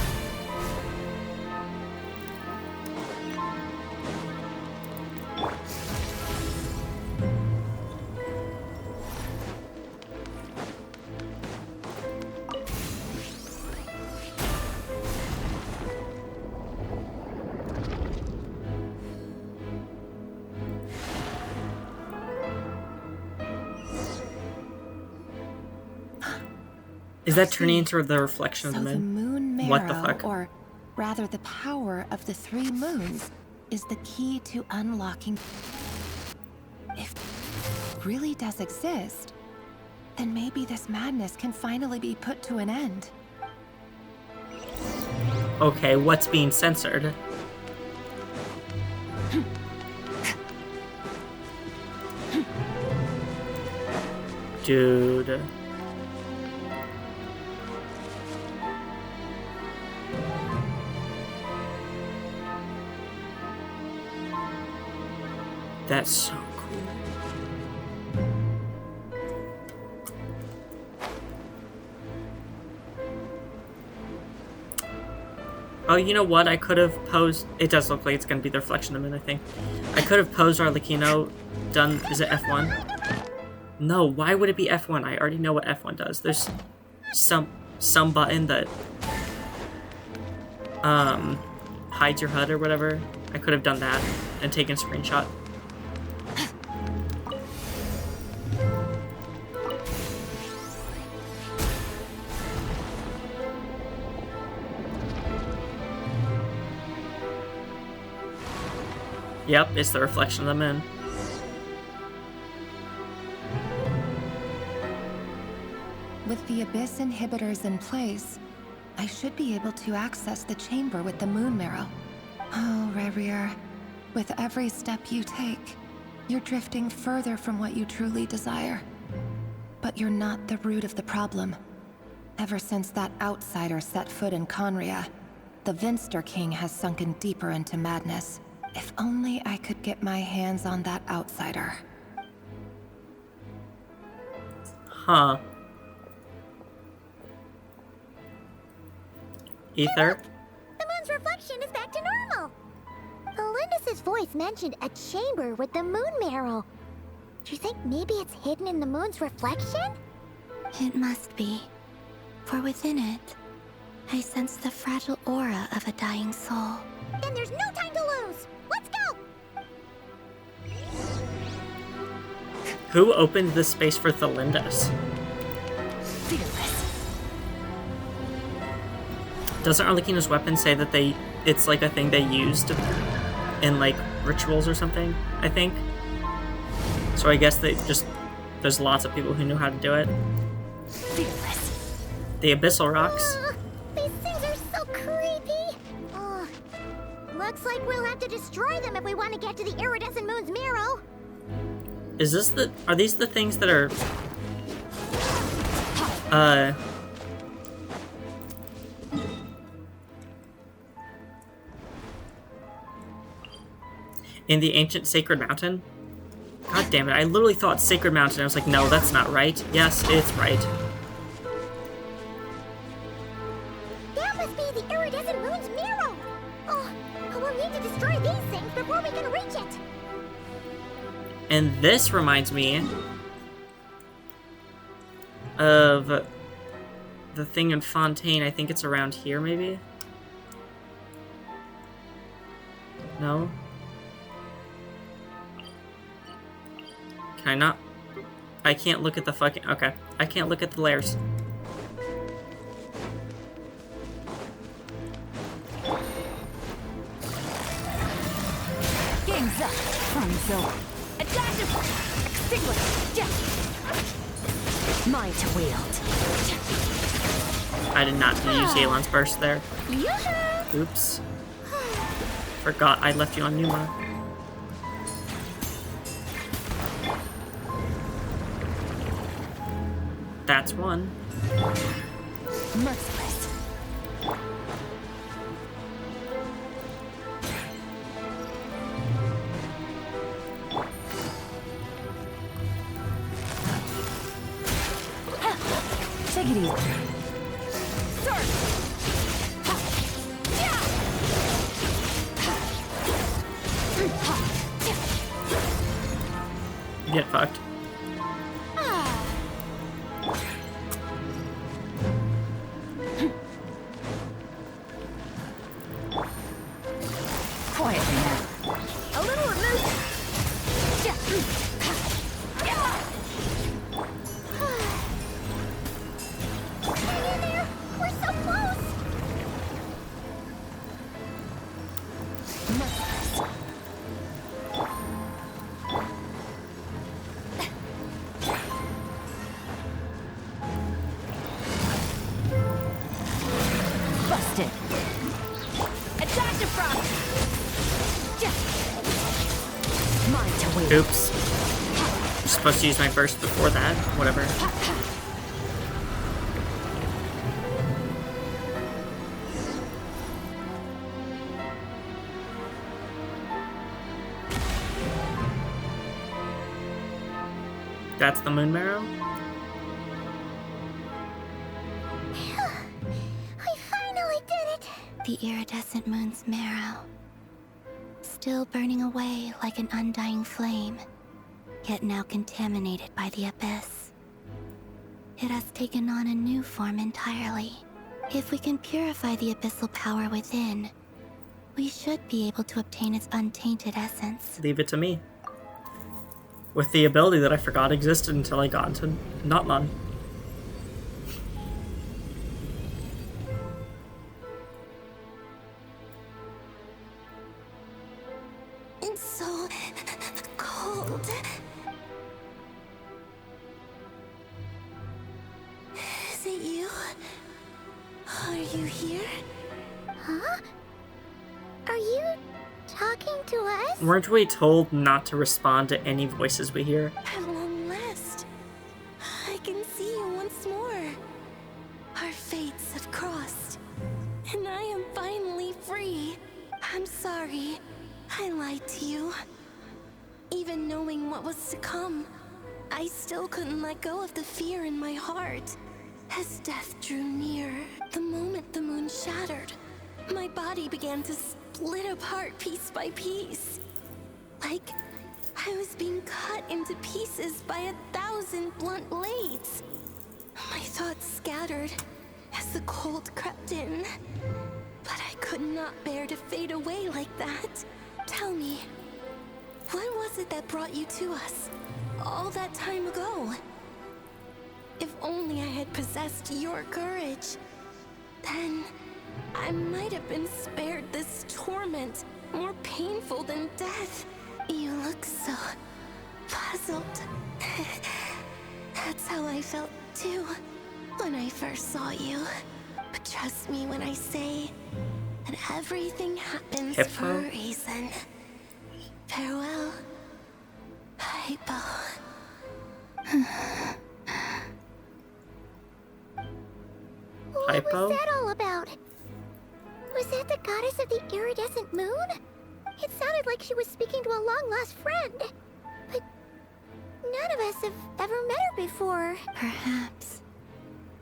Is that turning into the reflection So of the the moon? moon marrow, What the fuck? or rather the power of the 3 moons, is the key to unlocking. If it really does exist, then maybe this madness can finally be put to an end. Okay, what's being censored? Dude. That's so cool. Oh, you know what? I could have posed... It does look like it's going to be the reflection of the moon, I think. I could have posed Arlecchino, done... Is it F1? No, why would it be F1? I already know what F1 does. There's some button that... hides your HUD or whatever. I could have done that and taken a screenshot. Yep, it's the reflection of the moon. With the Abyss inhibitors in place, I should be able to access the chamber with the moon marrow. Oh, Rerir, with every step you take, you're drifting further from what you truly desire. But you're not the root of the problem. Ever since that outsider set foot in Conria, the Vinster King has sunken deeper into madness. If only I could get my hands on that outsider. Huh. Ether? The moon's reflection is back to normal. Felindus's voice mentioned a chamber with the moon marrow. Do you think maybe it's hidden in the moon's reflection? It must be. For within it, I sense the fragile aura of a dying soul. Then there's no time to lose. Let's go! Who opened this space for Felindus? Doesn't Arlecchino's weapon say that it's like a thing they used in like rituals or something, I think? So I guess there's lots of people who knew how to do it. The Abyssal Rocks. These things are so creepy. Looks like we'll have to destroy them if we want to get to the iridescent moon's marrow. Are these the things that are in the ancient Sacred Mountain? God damn it, I literally thought Sacred Mountain. I was like, no, that's not right. Yes, it's right. That must be the iridescent moon's marrow. Oh, we'll need to destroy these things before we can reach it. And this reminds me of the thing in Fontaine. I think it's around here, maybe? No? Can I not? I can't look at the fucking... Okay. I can't look at the layers. Game's up. Fun's over. Extinguish. Mine to wield. I did not use Yelan's burst there. Oops. Forgot I left you on Numa. That's one. Merciless. Take it easy. Start! You get fucked. Quietly now. A little emotion. Hang in there. We're so close. Busted. Attack the frog. Mine to win. Oops. I'm supposed to use my burst before that. Whatever. That's the moon marrow? I finally did it. The iridescent moon's marrow. Still burning away like an undying flame, yet now contaminated by the abyss. It has taken on a new form entirely. If we can purify the abyssal power within, we should be able to obtain its untainted essence. Leave it to me. With the ability that I forgot existed until I got into Notmon. It's so cold. Is it you? Are you here? Huh? Are you talking to us? Weren't we told not to respond to any voices we hear? At long last, I can see you once more. Our fates have crossed, and I am finally free. I'm sorry, I lied to you. Even knowing what was to come, I still couldn't let go of the fear in my heart. As death drew near, the moment the moon shattered, my body began to split apart piece by piece. Like I was being cut into pieces by 1,000 blunt blades. My thoughts scattered as the cold crept in. But I could not bear to fade away like that. Tell me, what was it that brought you to us all that time ago? If only I had possessed your courage, then I might have been spared this torment, more painful than death. You look so puzzled. That's how I felt too when I first saw you. But trust me when I say that everything happens for a reason. Farewell, Hypo. What was that all about? Was that the goddess of the iridescent moon? It sounded like she was speaking to a long-lost friend. But none of us have ever met her before. Perhaps.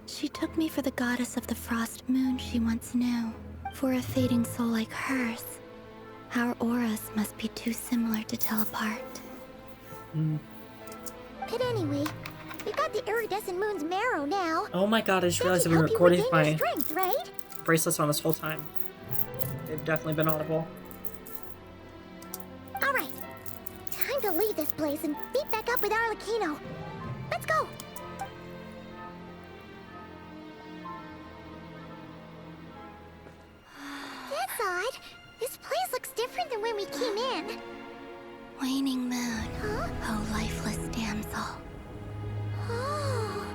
She took me for the goddess of the frost moon she once knew. For a fading soul like hers, our auras must be too similar to tell apart. But anyway, we got the iridescent moon's marrow now. Oh my god, I just realized I've been recording my bracelets on this whole time. They've definitely been audible. Alright, time to leave this place and meet back up with Arlecchino. Let's go! That's odd. This place looks different than when we came in. Waning moon, oh lifeless damsel. Oh.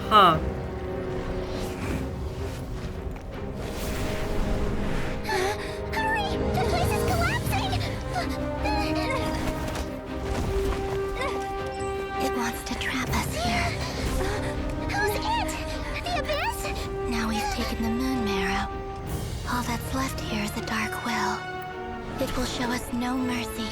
Huh. Hurry! The place is collapsing! It wants to trap us here. Who's it? The abyss? Now we've taken the moon marrow. All that's left here is a dark will. It will show us no mercy.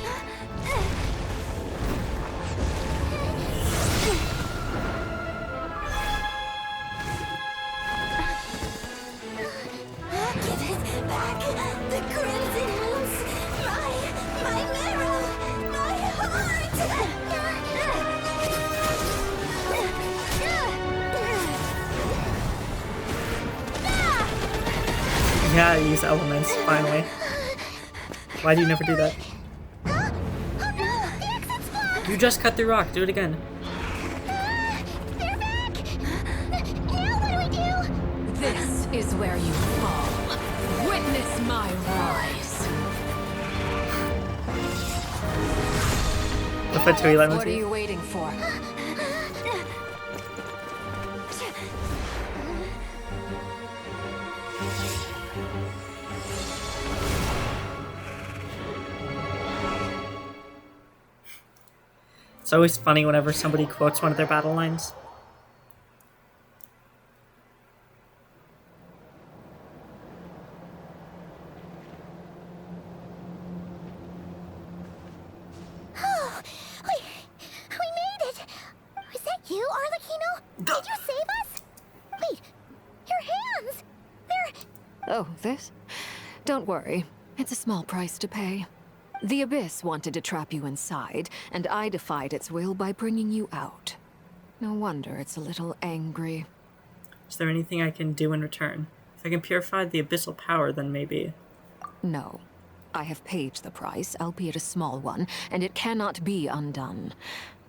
Yeah, use elements, finally. Why do you never do that? You just cut through rock, do it again. This is where you fall. Witness my rise. The foot to elements. What are you waiting for? It's always funny whenever somebody quotes one of their battle lines. Oh, we made it! Was that you, Arlecchino? Did you save us? Wait, your hands! They're... Oh, this? Don't worry. It's a small price to pay. The Abyss wanted to trap you inside, and I defied its will by bringing you out. No wonder it's a little angry. Is there anything I can do in return? If I can purify the abyssal power, then maybe. No. I have paid the price, albeit a small one, and it cannot be undone.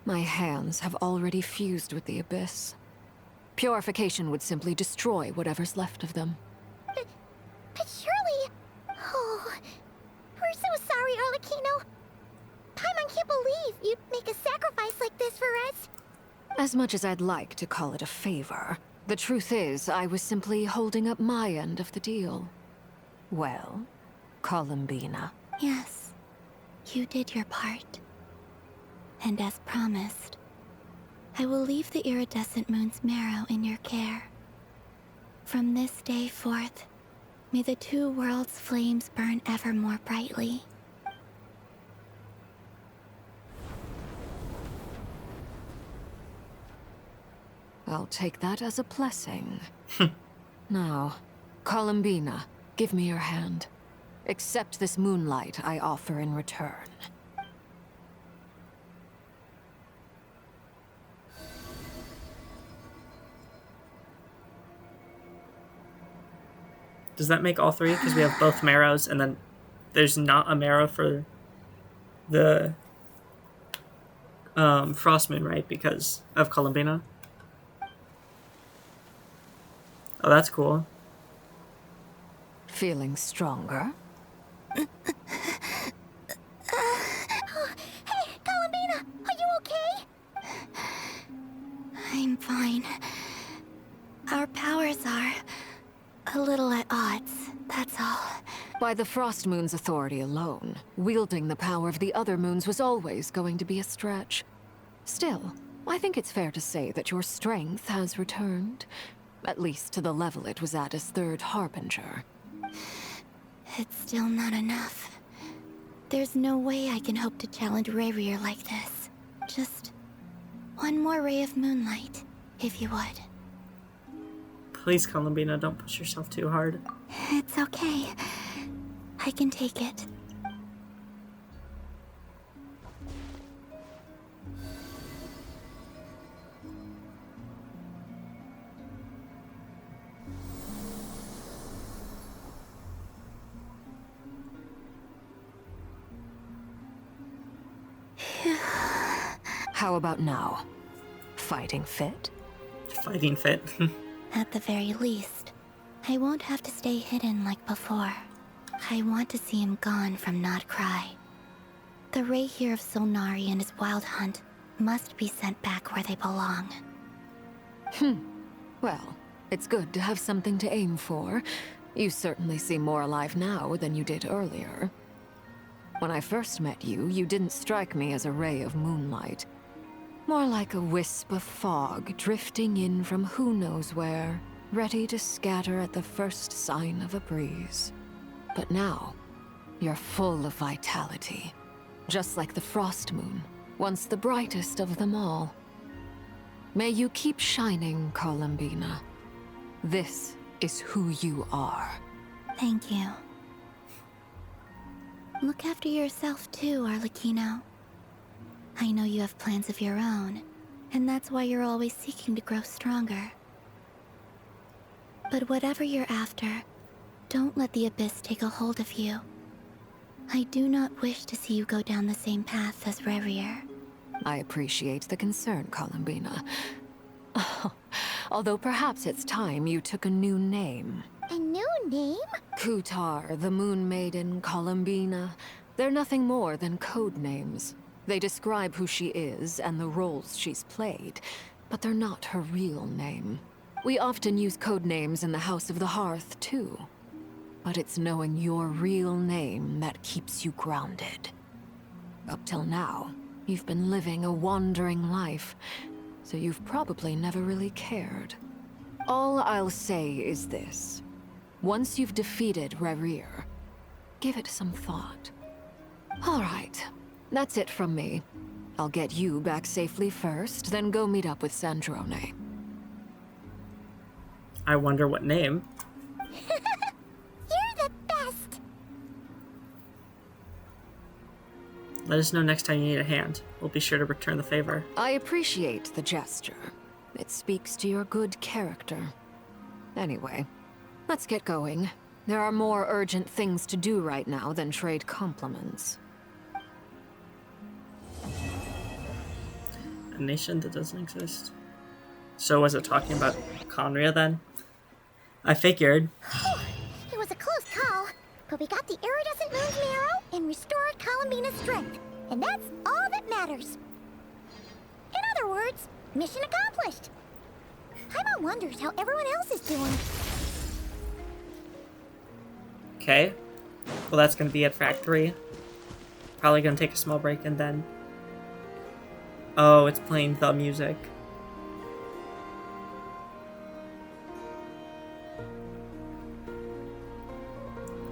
My hands have already fused with the Abyss. Purification would simply destroy whatever's left of them. But surely... Oh... We're so sorry, Arlecchino. Paimon can't believe you'd make a sacrifice like this for us. As much as I'd like to call it a favor, the truth is I was simply holding up my end of the deal. Well, Columbina. Yes, you did your part. And as promised, I will leave the iridescent moon's marrow in your care. From this day forth, may the two worlds' flames burn ever more brightly. I'll take that as a blessing. Now, Columbina, give me your hand. Accept this moonlight I offer in return. Does that make all three? Because we have both marrows, and then there's not a marrow for the Frost Moon, right? Because of Columbina. Oh, that's cool. Feeling stronger? Hey, Columbina, are you okay? I'm fine. Our powers are a little at odds, that's all. By the Frost Moon's authority alone, wielding the power of the other moons was always going to be a stretch. Still, I think it's fair to say that your strength has returned. At least to the level it was at as Third Harbinger. It's still not enough. There's no way I can hope to challenge Rayrir like this. Just one more ray of moonlight, if you would. Please, Columbina, don't push yourself too hard. It's okay. I can take it. How about now? Fighting fit? Fighting fit. At the very least, I won't have to stay hidden like before. I want to see him gone from Not Cry. The Rayhir of Solnari and his wild hunt must be sent back where they belong. Well, it's good to have something to aim for. You certainly seem more alive now than you did earlier. When I first met you, you didn't strike me as a ray of moonlight. More like a wisp of fog drifting in from who knows where, ready to scatter at the first sign of a breeze. But now, you're full of vitality. Just like the Frost Moon, once the brightest of them all. May you keep shining, Columbina. This is who you are. Thank you. Look after yourself too, Arlecchino. I know you have plans of your own, and that's why you're always seeking to grow stronger. But whatever you're after, Don't let the abyss take a hold of you. I do not wish to see you go down the same path as Revier. I appreciate the concern, Columbina. Although perhaps it's time you took a new name. A new name? Kutar, the Moon Maiden, Columbina. They're nothing more than code names. They describe who she is and the roles she's played, but they're not her real name. We often use code names in the House of the Hearth, too. But it's knowing your real name that keeps you grounded. Up till now, you've been living a wandering life, so you've probably never really cared. All I'll say is this. Once you've defeated Revier, give it some thought. All right, that's it from me. I'll get you back safely first, then go meet up with Sandrone. I wonder what name. You're the best! Let us know next time you need a hand. We'll be sure to return the favor. I appreciate the gesture. It speaks to your good character. Anyway, let's get going. There are more urgent things to do right now than trade compliments. A nation that doesn't exist. So was it talking about Conria then? I figured. It was a close call, but we got the iridescent moon's marrow and restored Columbina's strength, and that's all that matters. In other words, mission accomplished. Paimon wonders how everyone else is doing. Okay. Well, that's going to be it for Act 3. Probably going to take a small break and then... Oh, it's playing the music.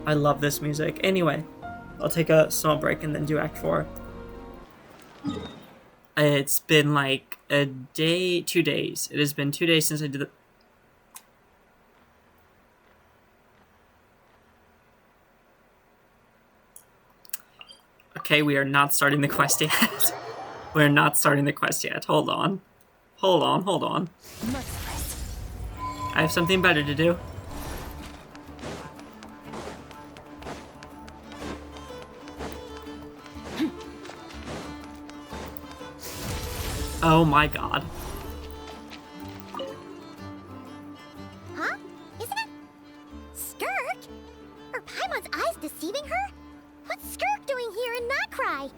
I love this music. Anyway, I'll take a small break and then do Act 4. It's been like a day, 2 days. It has been 2 days since I did the... Okay, we are not starting the quest yet. We're not starting the quest yet. Hold on. Hold on. I have something better to do. Oh my god. Huh? Isn't it... Skirk? Are Paimon's eyes deceiving her? What's Skirk doing here in Notcry?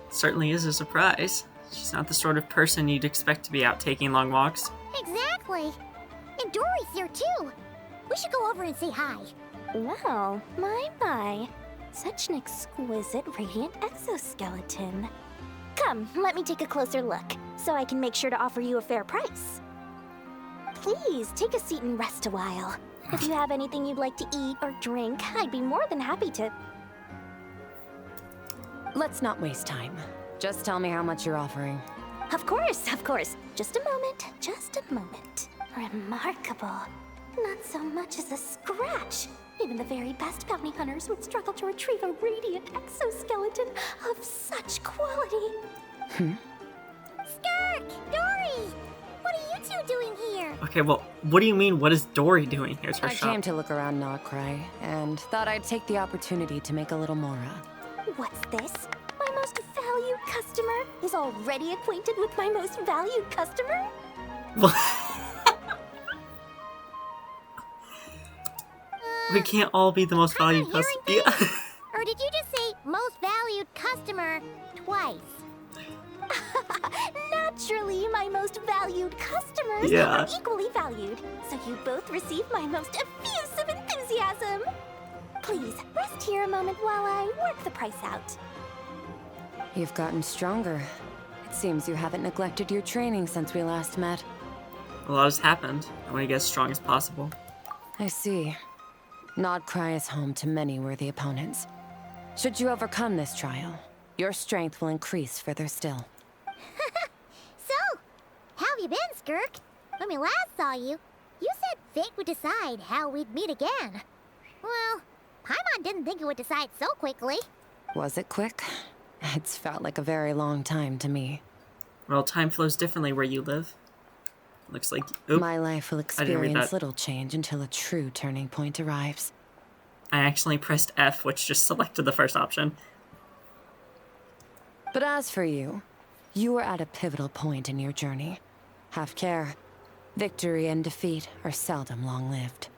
Certainly is a surprise. She's not the sort of person you'd expect to be out taking long walks. Exactly. And Dory's here too. We should go over and say hi. Wow, my. Such an exquisite radiant exoskeleton. Come, let me take a closer look, so I can make sure to offer you a fair price. Please, take a seat and rest a while. If you have anything you'd like to eat or drink, I'd be more than happy to... Let's not waste time. Just tell me how much you're offering. Of course. Just a moment. Remarkable. Not so much as a scratch. Even the very best bounty hunters would struggle to retrieve a radiant exoskeleton of such quality. Skirk! Dory! What are you two doing here? Okay, well, what do you mean, what is Dory doing here? I came to look around Notcry, and thought I'd take the opportunity to make a little mora. What's this? My most valued customer is already acquainted with my most valued customer? We can't all be the most valued customer. Or did you just say most valued customer twice? Naturally, my most valued customers are equally valued, so you both receive my most effusive enthusiasm. Please, rest here a moment while I work the price out. You've gotten stronger. It seems you haven't neglected your training since we last met. A lot has happened. I want to get as strong as possible. I see. Notcry is home to many worthy opponents. Should you overcome this trial, your strength will increase further still. So, how have you been, Skirk? When we last saw you, you said fate would decide how we'd meet again. Well, Paimon didn't think it would decide so quickly. Was it quick? It's felt like a very long time to me. Well, time flows differently where you live. Looks like... Oop, my life will experience little change until a true turning point arrives. I accidentally pressed F, which just selected the first option. But as for you, you are at a pivotal point in your journey. Have care. Victory and defeat are seldom long-lived.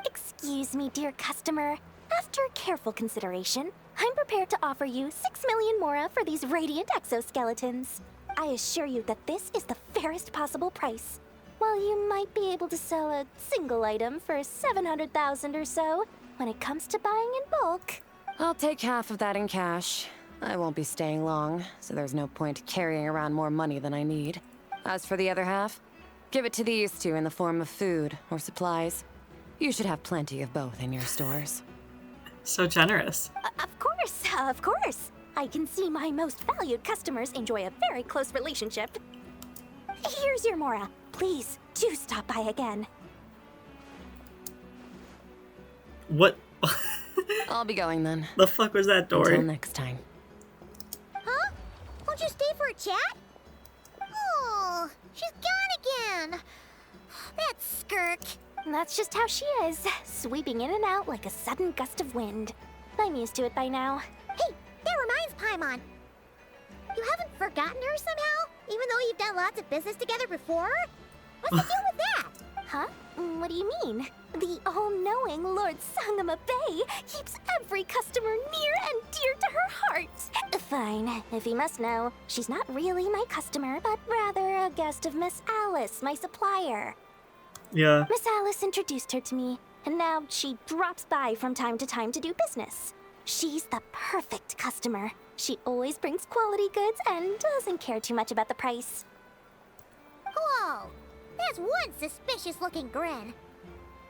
Excuse me, dear customer. After careful consideration, I'm prepared to offer you 6 million mora for these radiant exoskeletons. I assure you that this is the fairest possible price. While you might be able to sell a single item for 700,000 or so, when it comes to buying in bulk... I'll take half of that in cash. I won't be staying long, so there's no point carrying around more money than I need. As for the other half, give it to these two in the form of food or supplies. You should have plenty of both in your stores. So generous. Of course. I can see my most valued customers enjoy a very close relationship. Here's your mora. Please, do stop by again. What? I'll be going then. The fuck was that, Dory? Until next time. Huh? Won't you stay for a chat? Oh, she's gone again. That skirk. That's just how she is, sweeping in and out like a sudden gust of wind. I'm used to it by now. Hey, that reminds Paimon. You haven't forgotten her somehow? Even though you've done lots of business together before? What's the deal with that? Huh? What do you mean? The all-knowing Lord Sangama Bay keeps every customer near and dear to her heart. Fine, if you must know, she's not really my customer, but rather a guest of Miss Alice, my supplier. Yeah. Miss Alice introduced her to me, and now she drops by from time to time to do business. She's the perfect customer. She always brings quality goods and doesn't care too much about the price. Whoa! There's one suspicious-looking grin.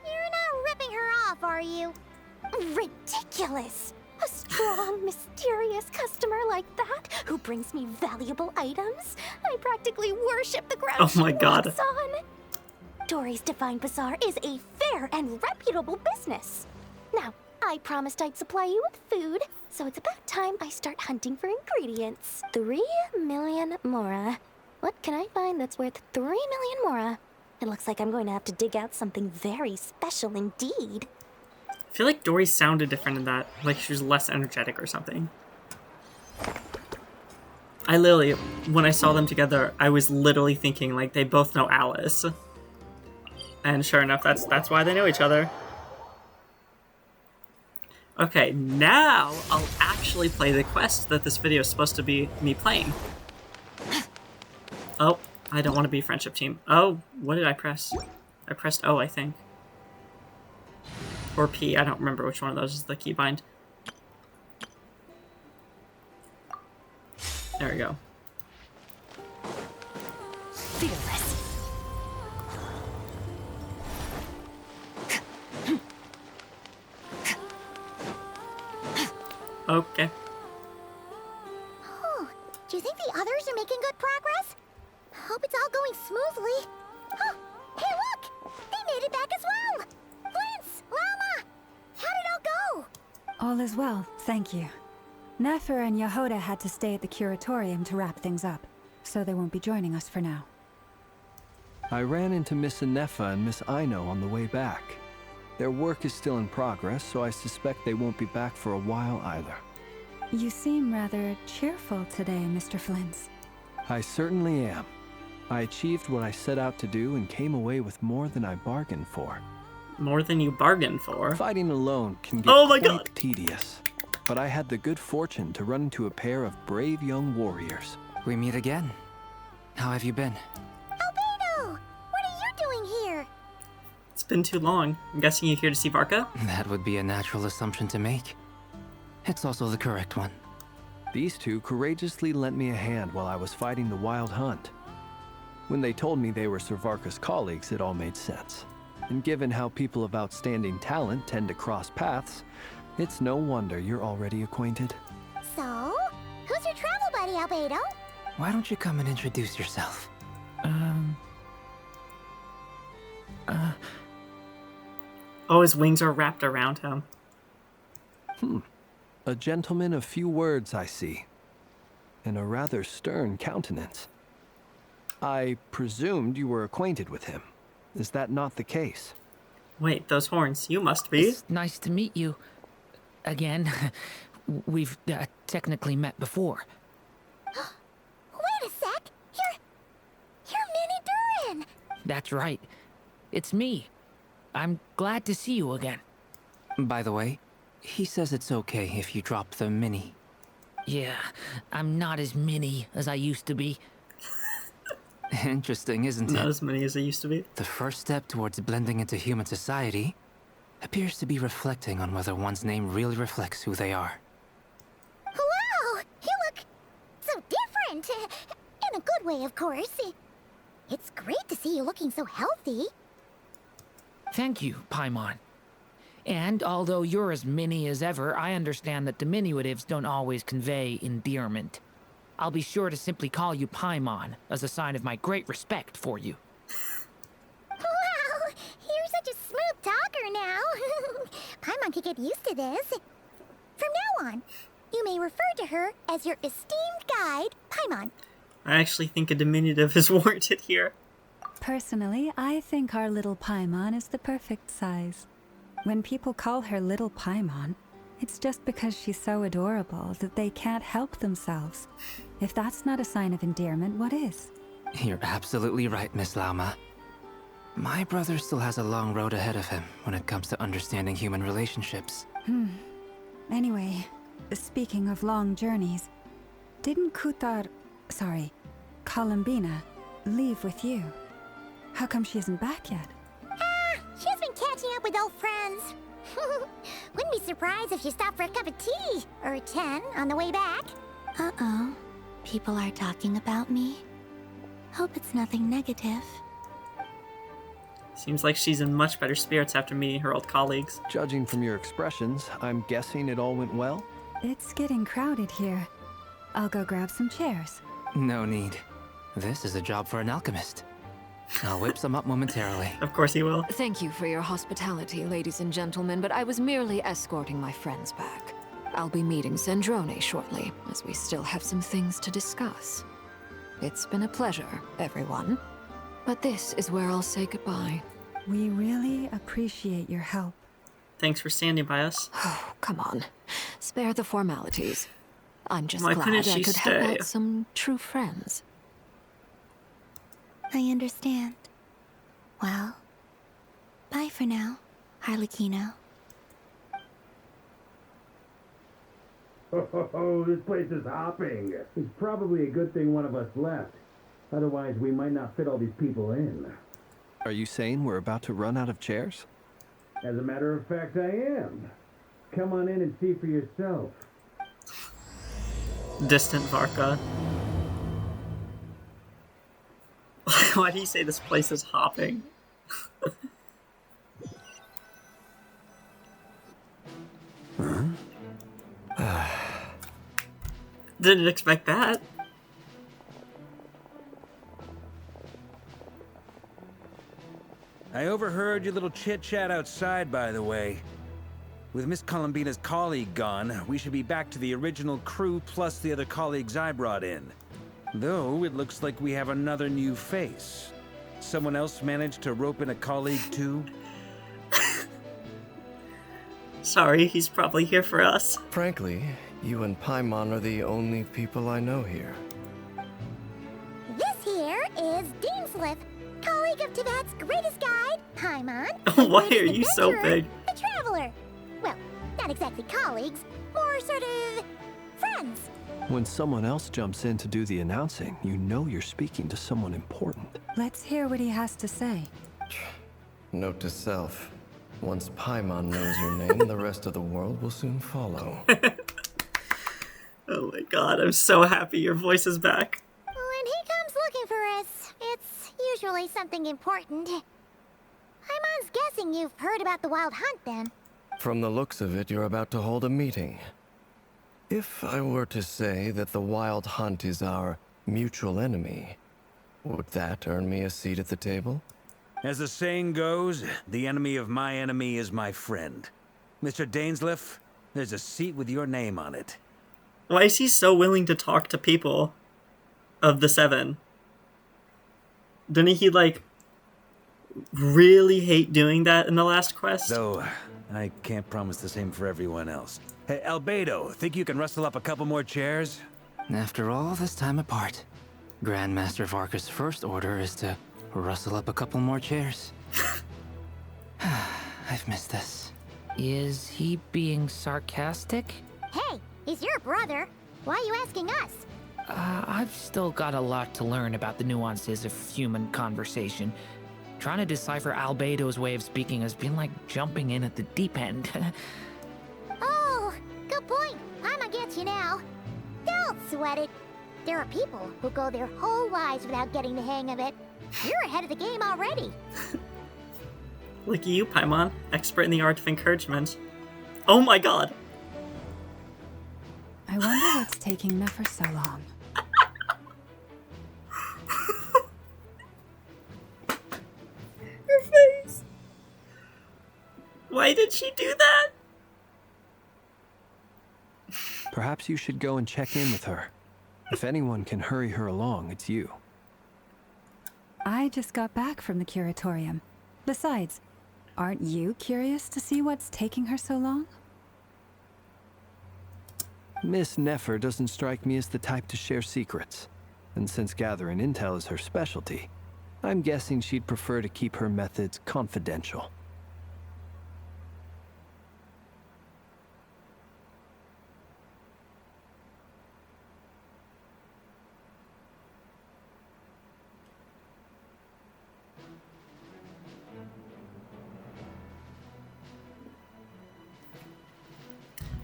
You're not ripping her off, are you? Ridiculous! A strong, mysterious customer like that who brings me valuable items? I practically worship the ground Oh my she God. walks on. Dory's Divine Bazaar is a fair and reputable business. Now, I promised I'd supply you with food, so it's about time I start hunting for ingredients. 3 million mora. What can I find that's worth 3 million mora? It looks like I'm going to have to dig out something very special indeed. I feel like Dory sounded different in that, like she was less energetic or something. I literally, when I saw them together, I was literally thinking like they both know Alice. And sure enough, that's why they know each other. Okay, now I'll actually play the quest that this video is supposed to be me playing. Oh, I don't want to be friendship team. Oh, what did I press? I pressed O, I think. Or P, I don't remember which one of those is the keybind. There we go. Fearless. Okay. Oh, do you think the others are making good progress? Hope it's all going smoothly. Oh, hey look! They made it back as well! Flintz, Llama! How did it all go? All is well, thank you. Nefer and Yehoda had to stay at the curatorium to wrap things up, so they won't be joining us for now. I ran into Miss Anefa and Miss Aino on the way back. Their work is still in progress, so I suspect they won't be back for a while either. You seem rather cheerful today, Mr. Flintz. I certainly am. I achieved what I set out to do and came away with more than I bargained for. More than you bargained for? Fighting alone can get quite tedious, but I had the good fortune to run into a pair of brave young warriors. We meet again. How have you been? Albedo! What are you doing here? It's been too long. I'm guessing you're here to see Varka? That would be a natural assumption to make. It's also the correct one. These two courageously lent me a hand while I was fighting the wild hunt. When they told me they were Sir Varka's colleagues, it all made sense. And given how people of outstanding talent tend to cross paths, it's no wonder you're already acquainted. So, who's your travel buddy, Albedo? Why don't you come and introduce yourself? Oh, his wings are wrapped around him. A gentleman of few words, I see. And a rather stern countenance. I presumed you were acquainted with him. Is that not the case? Wait, those horns. You must be. It's nice to meet you. Again. We've technically met before. Wait a sec! You're Mini Durin! That's right. It's me. I'm glad to see you again. By the way, he says it's okay if you drop the mini. Yeah, I'm not as mini as I used to be. Interesting, isn't it? Not as many as I used to be. The first step towards blending into human society appears to be reflecting on whether one's name really reflects who they are. Wow! You look so different! In a good way, of course. It's great to see you looking so healthy. Thank you, Paimon. And although you're as mini as ever, I understand that diminutives don't always convey endearment. I'll be sure to simply call you Paimon as a sign of my great respect for you. Wow! You're such a smooth talker now. Paimon could get used to this. From now on, you may refer to her as your esteemed guide, Paimon. I actually think a diminutive is warranted here. Personally, I think our little Paimon is the perfect size. When people call her Little Paimon, it's just because she's so adorable that they can't help themselves. If that's not a sign of endearment, what is? You're absolutely right, Miss Lauma. My brother still has a long road ahead of him when it comes to understanding human relationships. Anyway, speaking of long journeys, didn't Columbina, leave with you? How come she isn't back yet? She's been catching up with old friends. Wouldn't be surprised if she stopped for a cup of tea or a 10 on the way back. Uh-oh. People are talking about me. Hope it's nothing negative. Seems like she's in much better spirits after meeting her old colleagues. Judging from your expressions, I'm guessing it all went well? It's getting crowded here. I'll go grab some chairs. No need. This is a job for an alchemist. I'll whip some up momentarily. Of course he will. Thank you for your hospitality, ladies and gentlemen, but I was merely escorting my friends back. I'll be meeting Zendrone shortly, as we still have some things to discuss. It's been a pleasure, everyone. But this is where I'll say goodbye. We really appreciate your help. Thanks for standing by us. Oh, come on. Spare the formalities. I'm just Why glad couldn't I she could stay? help out some true friends. I understand. Well, bye for now, Harlequino. Oh, this place is hopping. It's probably a good thing one of us left. Otherwise, we might not fit all these people in. Are you saying we're about to run out of chairs? As a matter of fact, I am. Come on in and see for yourself. Distant Varka. Why do you say this place is hopping? Didn't expect that. I overheard your little chit-chat outside, by the way. With Miss Columbina's colleague gone, we should be back to the original crew plus the other colleagues I brought in. Though, it looks like we have another new face. Someone else managed to rope in a colleague, too? Sorry, he's probably here for us. Frankly, you and Paimon are the only people I know here. This here is Deansliff, colleague of Tibet's greatest guide, Paimon. Why are you so big? A traveler. Well, not exactly colleagues, more sort of friends. When someone else jumps in to do the announcing, you know you're speaking to someone important. Let's hear what he has to say. Note to self. Once Paimon knows your name, the rest of the world will soon follow. Oh my god, I'm so happy your voice is back. When he comes looking for us, it's usually something important. Paimon's guessing you've heard about the Wild Hunt, then. From the looks of it, you're about to hold a meeting. If I were to say that the Wild Hunt is our mutual enemy, would that earn me a seat at the table? As the saying goes, the enemy of my enemy is my friend. Mr. Dainsliff, there's a seat with your name on it. Why is he so willing to talk to people of the Seven? Didn't he, like, really hate doing that in the last quest. Though, I can't promise the same for everyone else. Hey, Albedo, think you can rustle up a couple more chairs? After all this time apart, Grandmaster Varka's first order is to rustle up a couple more chairs. I've missed this. Is he being sarcastic? Hey, he's your brother. Why are you asking us? I've still got a lot to learn about the nuances of human conversation. Trying to decipher Albedo's way of speaking has been like jumping in at the deep end. Oh, good point. I'ma get you now. Don't sweat it. There are people who go their whole lives without getting the hang of it. You're ahead of the game already. Look at you, Paimon, expert in the art of encouragement. Oh my god! I wonder what's taking Nefer so long. Her face! Why did she do that? Perhaps you should go and check in with her. If anyone can hurry her along, it's you. I just got back from the curatorium. Besides, aren't you curious to see what's taking her so long? Miss Nefer doesn't strike me as the type to share secrets. And since gathering intel is her specialty, I'm guessing she'd prefer to keep her methods confidential.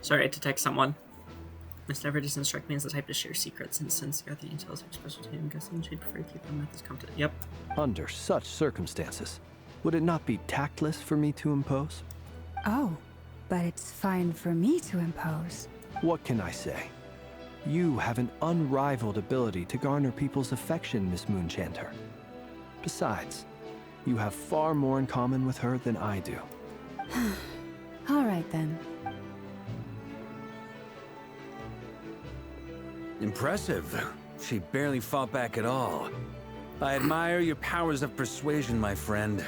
Sorry, I had to text someone. Miss Never doesn't strike me as the type to share secrets, and since gathering intel is her specialty, I'm guessing she'd prefer to keep her methods confidential. Yep. Under such circumstances, would it not be tactless for me to impose? Oh, but it's fine for me to impose. What can I say? You have an unrivaled ability to garner people's affection, Miss Moonchanter. Besides, you have far more in common with her than I do. All right then. Impressive. She barely fought back at all. I admire your powers of persuasion, my friend.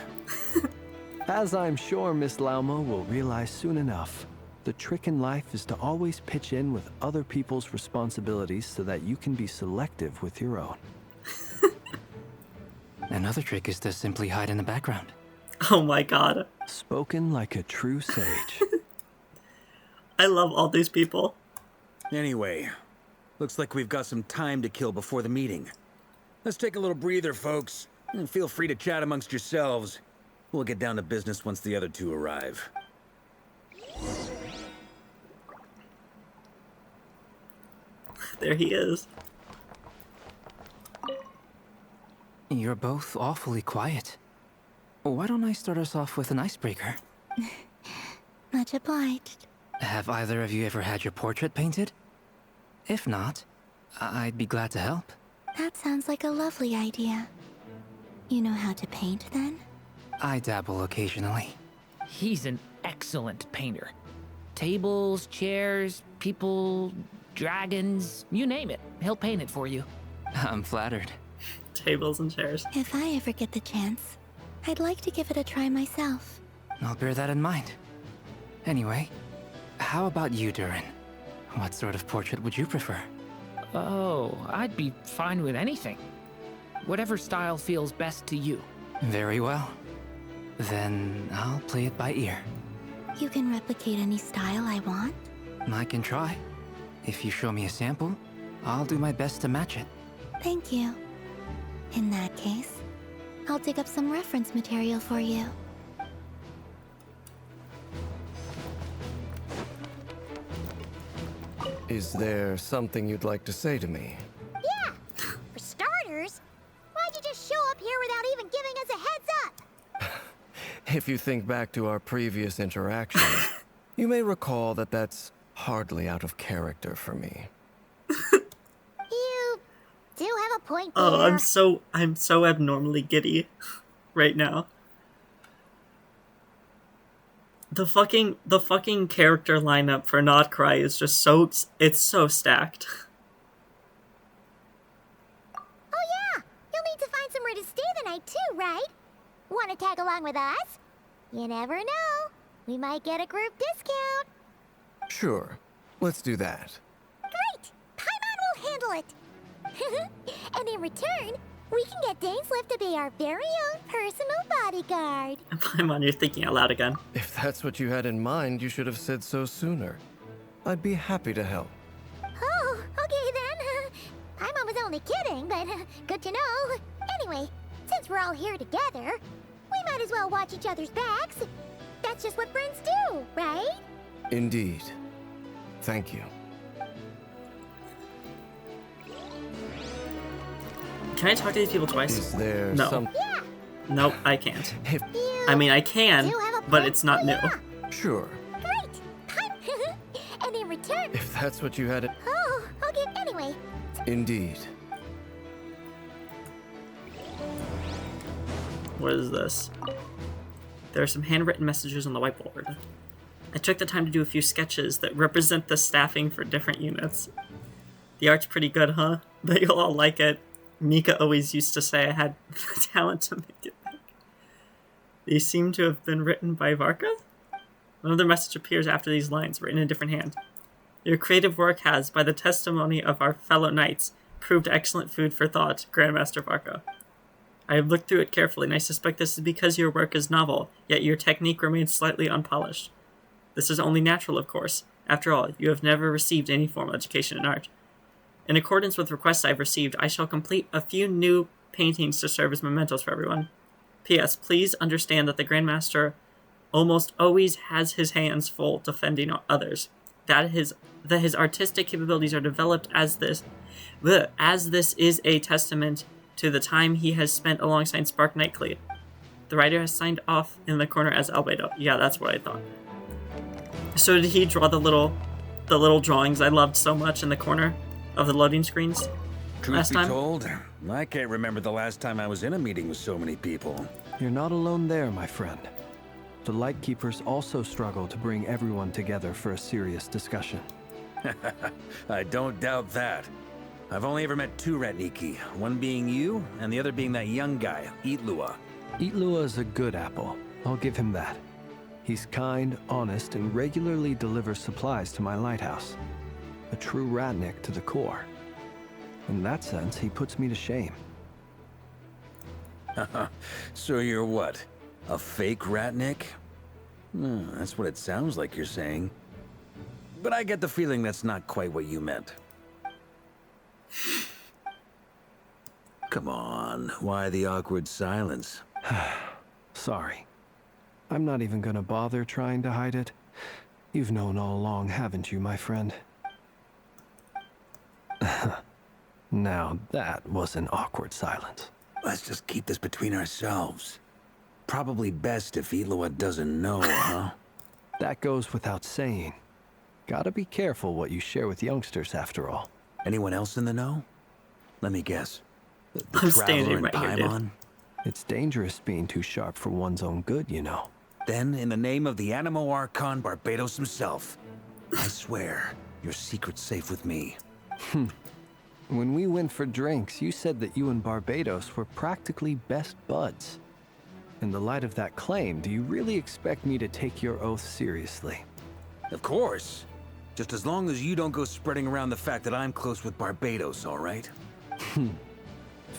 As I'm sure Miss Lauma will realize soon enough, the trick in life is to always pitch in with other people's responsibilities so that you can be selective with your own. Another trick is to simply hide in the background. Oh my god. Spoken like a true sage. I love all these people. Anyway, looks like we've got some time to kill before the meeting. Let's take a little breather, folks. And feel free to chat amongst yourselves. We'll get down to business once the other two arrive. There he is. You're both awfully quiet. Why don't I start us off with an icebreaker? Much obliged. Have either of you ever had your portrait painted? If not, I'd be glad to help. That sounds like a lovely idea. You know how to paint, then? I dabble occasionally. He's an excellent painter. Tables, chairs, people, dragons, you name it. He'll paint it for you. I'm flattered. Tables and chairs. If I ever get the chance, I'd like to give it a try myself. I'll bear that in mind. Anyway, how about you, Durin? What sort of portrait would you prefer? Oh, I'd be fine with anything. Whatever style feels best to you. Very well. Then I'll play it by ear. You can replicate any style I want? I can try. If you show me a sample, I'll do my best to match it. Thank you. In that case, I'll dig up some reference material for you. Is there something you'd like to say to me? Yeah! For starters, why'd you just show up here without even giving us a heads up? If you think back to our previous interactions, you may recall that that's hardly out of character for me. You do have a point there. Oh, I'm so abnormally giddy right now. The fucking character lineup for Not Cry is just it's so stacked. Oh yeah, you'll need to find somewhere to stay the night too, right? Want to tag along with us? You never know. We might get a group discount. Sure. Let's do that. Great! Paimon will handle it. And in return, we can get Dainslift to be our very own personal bodyguard. Paimon, you're thinking out loud again. If that's what you had in mind, you should have said so sooner. I'd be happy to help. Oh, okay then. Paimon was only kidding, but good to know. Anyway, since we're all here together, we might as well watch each other's backs. That's just what friends do, right? Indeed. Thank you. Can I talk to these people twice? Is there no. some... Yeah. Nope, I can't. I mean, I can, but it's not new. Sure. Great! And in return... If that's what you had... Oh, okay, anyway. Indeed. What is this? There are some handwritten messages on the whiteboard. I took the time to do a few sketches that represent the staffing for different units. The art's pretty good, huh? But you'll all like it. Mika always used to say I had the talent to make it big. These seem to have been written by Varka? Another message appears after these lines, written in a different hand. Your creative work has, by the testimony of our fellow knights, proved excellent food for thought, Grandmaster Varka. I have looked through it carefully, and I suspect this is because your work is novel, yet your technique remains slightly unpolished. This is only natural, of course. After all, you have never received any formal education in art. In accordance with requests I've received, I shall complete a few new paintings to serve as mementos for everyone. P.S. Please understand that the Grandmaster almost always has his hands full defending others. That his artistic capabilities are developed as this is a testament to the time he has spent alongside Spark Knightley. The writer has signed off in the corner as Albedo. Yeah, that's what I thought. So did he draw the little drawings I loved so much in the corner of the loading screens Truth be told, I can't remember the last time I was in a meeting with so many people. You're not alone there, my friend. The Lightkeepers also struggle to bring everyone together for a serious discussion. I don't doubt that. I've only ever met two Ratniki, one being you, and the other being that young guy, Itlua. Itlua is a good apple. I'll give him that. He's kind, honest, and regularly delivers supplies to my lighthouse. A true Ratnik to the core. In that sense, he puts me to shame. So you're what? A fake Ratnik? That's what it sounds like you're saying. But I get the feeling that's not quite what you meant. Come on, why the awkward silence? Sorry. I'm not even gonna bother trying to hide it. You've known all along, haven't you, my friend? Now that was an awkward silence. Let's just keep this between ourselves. Probably best if Itlua doesn't know, huh? That goes without saying. Gotta be careful what you share with youngsters, after all. Anyone else in the know? Let me guess. The I'm Traveler standing and right here, Paimon? dude. It's dangerous being too sharp for one's own good, you know. Then, in the name of the Animo Archon Barbados himself, I swear, your secret's safe with me. When we went for drinks, you said that you and Barbados were practically best buds. In the light of that claim, do you really expect me to take your oath seriously? Of course. Just as long as you don't go spreading around the fact that I'm close with Barbados, all right?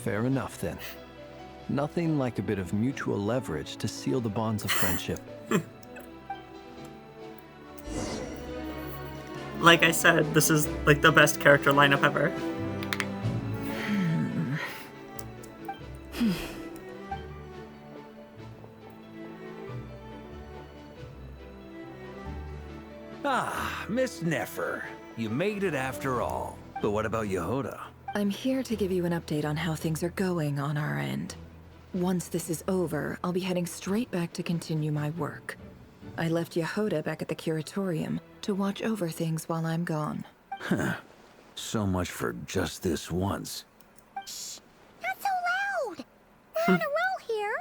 Fair enough, then. Nothing like a bit of mutual leverage to seal the bonds of friendship. Like I said, this is like the best character lineup ever. Ah, Miss Nefer. You made it after all. But what about Yehoda? I'm here to give you an update on how things are going on our end. Once this is over, I'll be heading straight back to continue my work. I left Yehoda back at the Curatorium to watch over things while I'm gone. Huh. So much for just this once. Shh! Not so loud! We're on a roll here.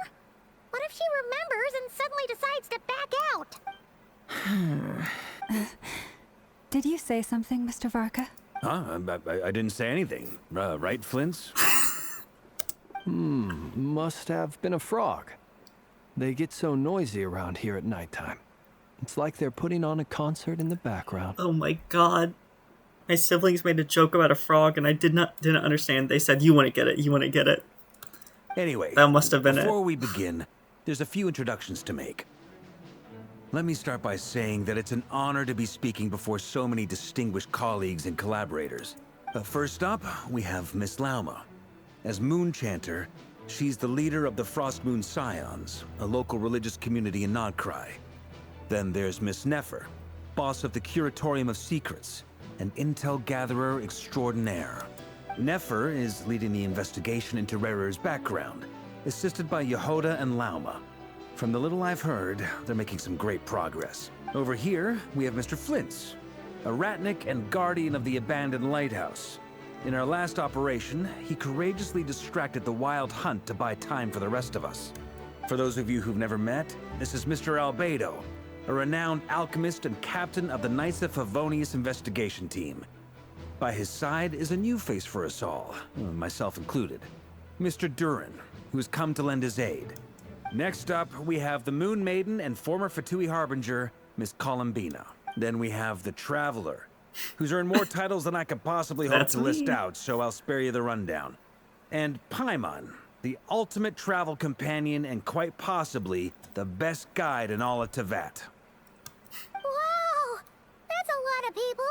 What if she remembers and suddenly decides to back out? Did you say something, Mr. Varka? Huh? I didn't say anything. Right, Flint's? Must have been a frog. They get so noisy around here at nighttime. It's like they're putting on a concert in the background. Oh my god. My siblings made a joke about a frog and I didn't understand. They said, you want to get it, you want to get it. Anyway, that must have been before we begin, there's a few introductions to make. Let me start by saying that it's an honor to be speaking before so many distinguished colleagues and collaborators. First up, we have Miss Lauma. As Moon Chanter, she's the leader of the Frost Moon Scions, a local religious community in Nodcry. Then there's Miss Nefer, boss of the Curatorium of Secrets, an intel gatherer extraordinaire. Nefer is leading the investigation into Rerer's background, assisted by Yehoda and Lauma. From the little I've heard, they're making some great progress. Over here, we have Mr. Flintz, a Ratnik and guardian of the abandoned lighthouse. In our last operation, he courageously distracted the Wild Hunt to buy time for the rest of us. For those of you who've never met, this is Mr. Albedo, a renowned alchemist and captain of the Knights of Favonius investigation team. By his side is a new face for us all, myself included, Mr. Durin, who's come to lend his aid. Next up, we have the Moon Maiden and former Fatui Harbinger, Miss Columbina. Then we have the Traveler, who's earned more titles than I could possibly hope to list out, so I'll spare you the rundown. And Paimon, the ultimate travel companion and quite possibly the best guide in all of Tevat. Wow! That's a lot of people!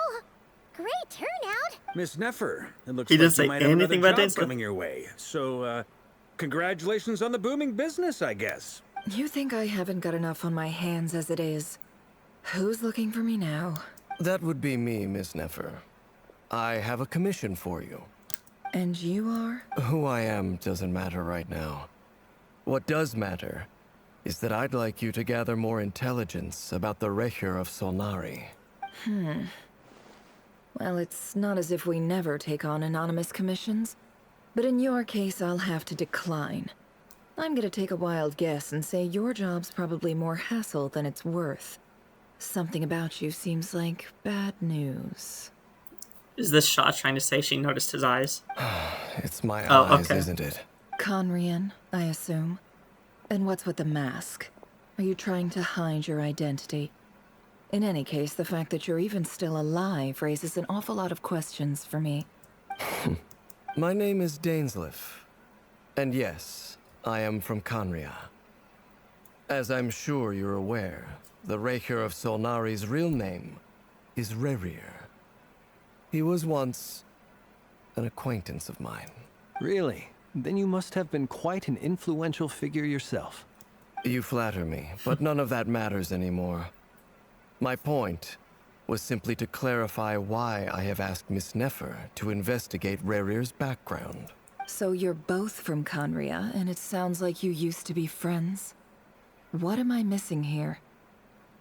Great turnout! Miss Nefer, it looks He like didn't you say might have anything another about job coming your way. So, congratulations on the booming business, I guess. You think I haven't got enough on my hands as it is? Who's looking for me now? That would be me, Miss Nefer. I have a commission for you. And you are? Who I am doesn't matter right now. What does matter is that I'd like you to gather more intelligence about the Recher of Solnari. Well, it's not as if we never take on anonymous commissions. But in your case, I'll have to decline. I'm gonna take a wild guess and say your job's probably more hassle than it's worth. Something about you seems like bad news. Is this Shaw trying to say she noticed his eyes? It's my eyes, okay. isn't it? Conrian, I assume. And what's with the mask? Are you trying to hide your identity? In any case, the fact that you're even still alive raises an awful lot of questions for me. My name is Dainsleif. And yes, I am from Conria. As I'm sure you're aware, the Recher of Solnari's real name is Rerir. He was once an acquaintance of mine. Really? Then you must have been quite an influential figure yourself. You flatter me, but none of that matters anymore. My point was simply to clarify why I have asked Miss Nefer to investigate Rerir's background. So you're both from Conria, and it sounds like you used to be friends? What am I missing here?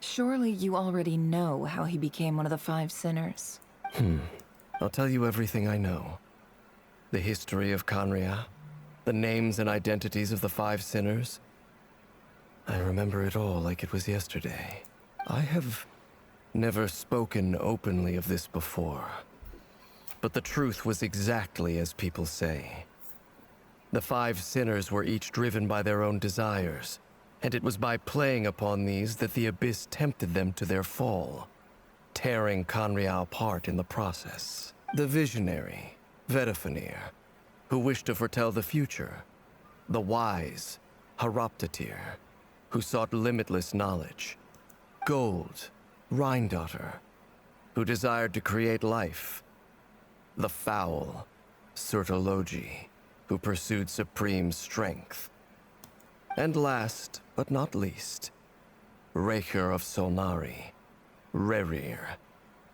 Surely you already know how he became one of the Five Sinners. I'll tell you everything I know. The history of Conria, the names and identities of the Five Sinners. I remember it all like it was yesterday. I have never spoken openly of this before. But the truth was exactly as people say. The Five Sinners were each driven by their own desires, and it was by playing upon these that the Abyss tempted them to their fall, tearing Conria apart in the process. The visionary, Vedifenir, who wished to foretell the future. The wise, Haroptatir, who sought limitless knowledge. Gold, Rheindotter, who desired to create life. The foul, Surtologi, who pursued supreme strength. And last, but not least, Recher of Solnari, Rerir,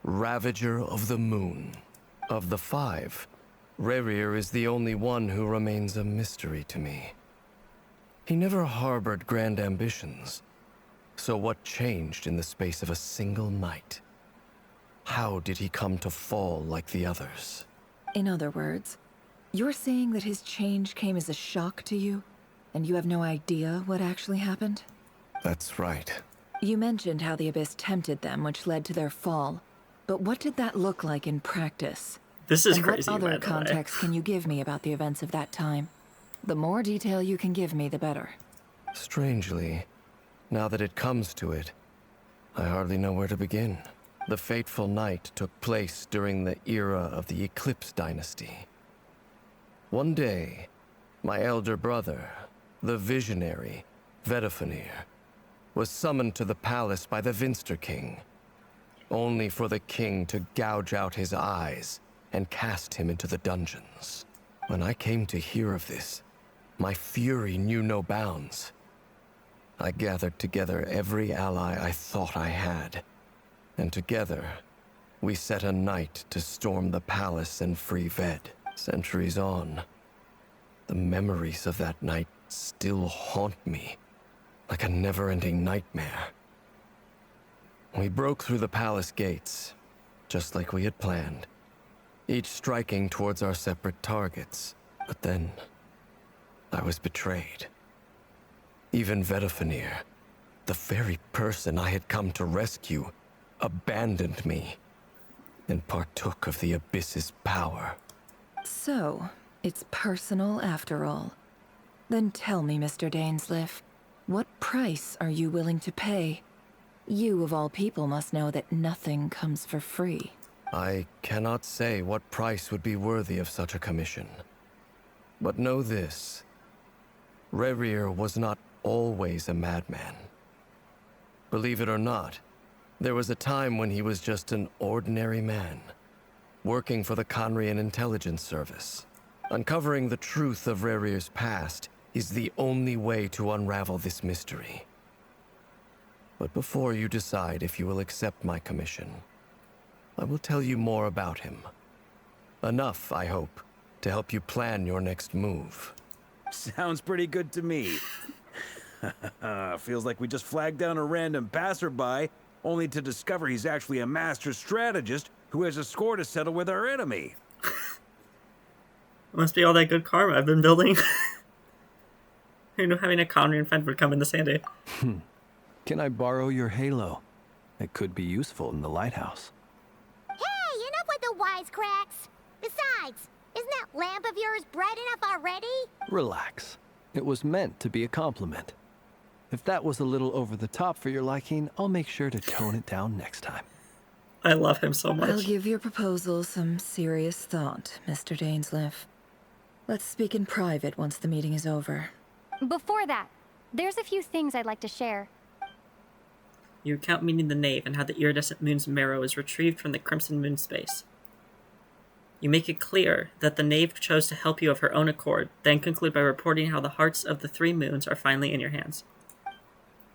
Ravager of the Moon. Of the five, Rerir is the only one who remains a mystery to me. He never harbored grand ambitions. So what changed in the space of a single night? How did he come to fall like the others? In other words, you're saying that his change came as a shock to you, and you have no idea what actually happened? That's right. You mentioned how the Abyss tempted them, which led to their fall. But what did that look like in practice? This is and crazy, what other by the way. context can you give me about the events of that time? The more detail you can give me, the better. Strangely, now that it comes to it, I hardly know where to begin. The fateful night took place during the era of the Eclipse Dynasty. One day, my elder brother, the visionary, Vedifenir, was summoned to the palace by the Vinster King, only for the king to gouge out his eyes and cast him into the dungeons. When I came to hear of this, my fury knew no bounds. I gathered together every ally I thought I had, and together, we set a night to storm the palace and free Ved. Centuries on, the memories of that night still haunt me, like a never-ending nightmare. We broke through the palace gates, just like we had planned, each striking towards our separate targets. But then, I was betrayed. Even Vedifenir, the very person I had come to rescue, abandoned me and partook of the Abyss's power. So, it's personal after all. Then tell me, Mr. Dainsleif, what price are you willing to pay? You, of all people, must know that nothing comes for free. I cannot say what price would be worthy of such a commission. But know this. Rerir was not always a madman. Believe it or not, there was a time when he was just an ordinary man, working for the Conrian Intelligence Service. Uncovering the truth of Rerir's past is the only way to unravel this mystery. But before you decide if you will accept my commission, I will tell you more about him. Enough, I hope, to help you plan your next move. Sounds pretty good to me. Feels like we just flagged down a random passerby, only to discover he's actually a master strategist who has a score to settle with our enemy. Must be all that good karma I've been building. Who knew having a Conrian friend would come in this handy? Can I borrow your halo? It could be useful in the lighthouse. Hey, enough with the wisecracks! Besides, isn't that lamp of yours bright enough already? Relax. It was meant to be a compliment. If that was a little over the top for your liking, I'll make sure to tone it down next time. I love him so much. I'll give your proposal some serious thought, Mr. Dainsleif. Let's speak in private once the meeting is over. Before that, there's a few things I'd like to share. You recount meeting the Knave and how the iridescent moon's marrow is retrieved from the crimson moon space. You make it clear that the Knave chose to help you of her own accord, then conclude by reporting how the hearts of the three moons are finally in your hands.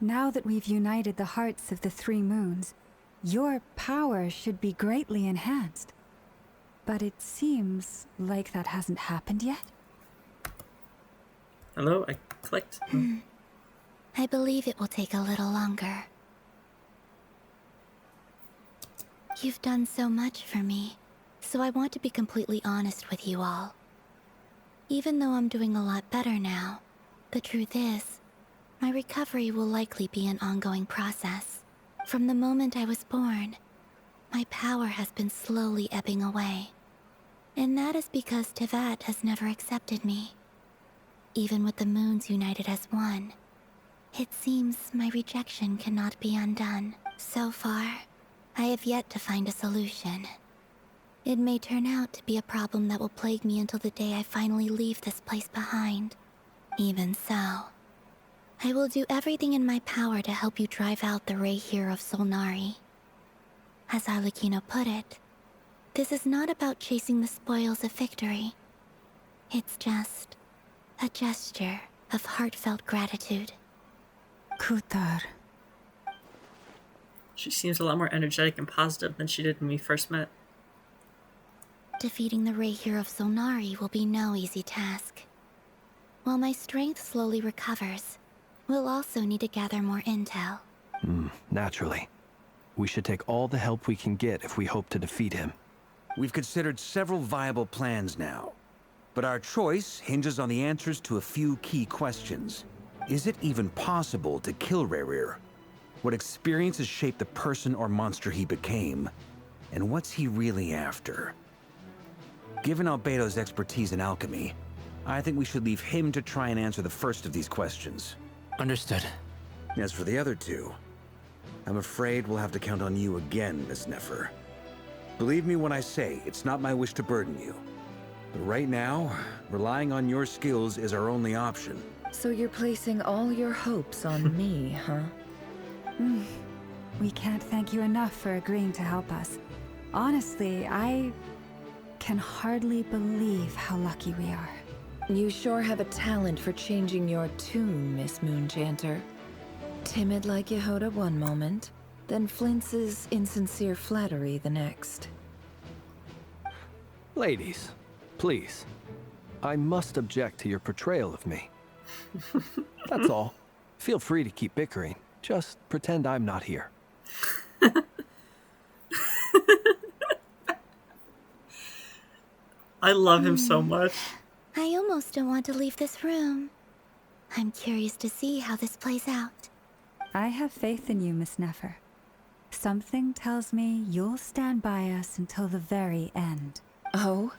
Now that we've united the hearts of the three moons, your power should be greatly enhanced. But it seems like that hasn't happened yet. Hello? I clicked. I believe it will take a little longer. You've done so much for me, so I want to be completely honest with you all. Even though I'm doing a lot better now, the truth is, my recovery will likely be an ongoing process. From the moment I was born, my power has been slowly ebbing away. And that is because Tevat has never accepted me. Even with the moons united as one, it seems my rejection cannot be undone. So far, I have yet to find a solution. It may turn out to be a problem that will plague me until the day I finally leave this place behind. Even so, I will do everything in my power to help you drive out the Rayhir of Solnari. As Arlecchino put it, this is not about chasing the spoils of victory. It's just a gesture of heartfelt gratitude. Kutar. She seems a lot more energetic and positive than she did when we first met. Defeating the Rayhir of Solnari will be no easy task. While my strength slowly recovers, we'll also need to gather more intel. Naturally. We should take all the help we can get if we hope to defeat him. We've considered several viable plans now, but our choice hinges on the answers to a few key questions. Is it even possible to kill Rerir? What experiences shaped the person or monster he became? And what's he really after? Given Albedo's expertise in alchemy, I think we should leave him to try and answer the first of these questions. Understood. As for the other two, I'm afraid we'll have to count on you again, Miss Nefer. Believe me when I say it's not my wish to burden you. But right now, relying on your skills is our only option. So you're placing all your hopes on me, huh? We can't thank you enough for agreeing to help us. Honestly, I can hardly believe how lucky we are. You sure have a talent for changing your tune, Miss Moonchanter. Timid like Yehoda one moment, then flinches insincere flattery the next. Ladies, please. I must object to your portrayal of me. That's all. Feel free to keep bickering. Just pretend I'm not here. I love him so much. I almost don't want to leave this room. I'm curious to see how this plays out. I have faith in you, Miss Nefer. Something tells me you'll stand by us until the very end. Oh?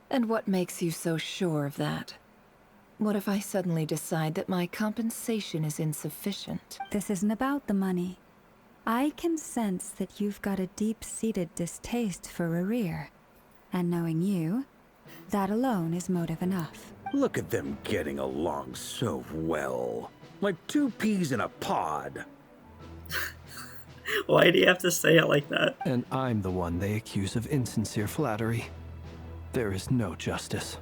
And what makes you so sure of that? What if I suddenly decide that my compensation is insufficient? This isn't about the money. I can sense that you've got a deep-seated distaste for Rerir. And knowing you, that alone is motive enough. Look at them getting along so well. Like two peas in a pod. Why do you have to say it like that? And I'm the one they accuse of insincere flattery. There is no justice.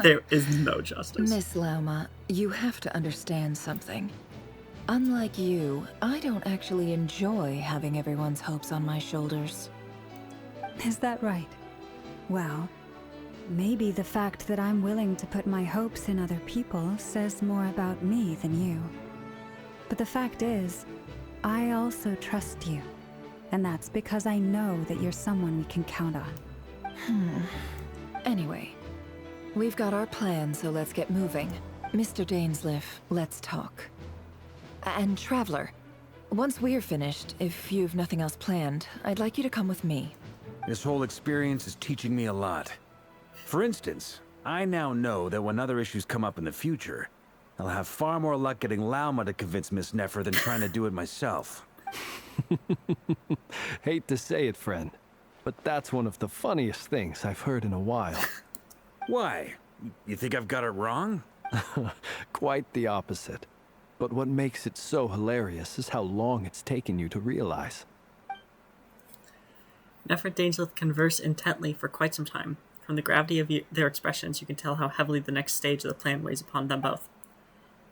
There is no justice. Miss Lauma, you have to understand something. Unlike you, I don't actually enjoy having everyone's hopes on my shoulders. Is that right? Well, maybe the fact that I'm willing to put my hopes in other people says more about me than you. But the fact is, I also trust you. And that's because I know that you're someone we can count on. Anyway, we've got our plan, so let's get moving. Mr. Dainsleif, let's talk. And Traveler, once we're finished, if you've nothing else planned, I'd like you to come with me. This whole experience is teaching me a lot. For instance, I now know that when other issues come up in the future, I'll have far more luck getting Lauma to convince Miss Nefer than trying to do it myself. Hate to say it, friend, but that's one of the funniest things I've heard in a while. Why? You think I've got it wrong? Quite the opposite. But what makes it so hilarious is how long it's taken you to realize. Nefer and Dainsleif converse intently for quite some time. From the gravity of their expressions, you can tell how heavily the next stage of the plan weighs upon them both.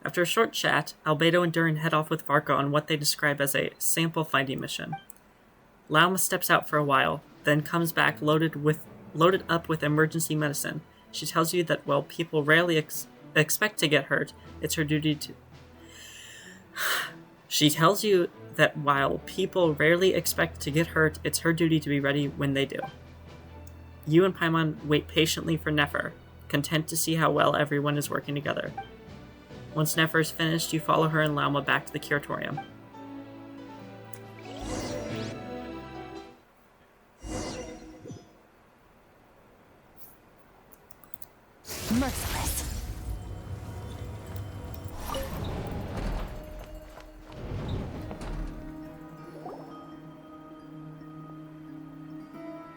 After a short chat, Albedo and Durin head off with Varka on what they describe as a sample-finding mission. Lauma steps out for a while, then comes back loaded up with emergency medicine. She tells you that while people rarely expect to get hurt, it's her duty to... She tells you that while people rarely expect to get hurt, it's her duty to be ready when they do. You and Paimon wait patiently for Nefer, content to see how well everyone is working together. Once Nefer is finished, you follow her and Lauma back to the curatorium. Merciless.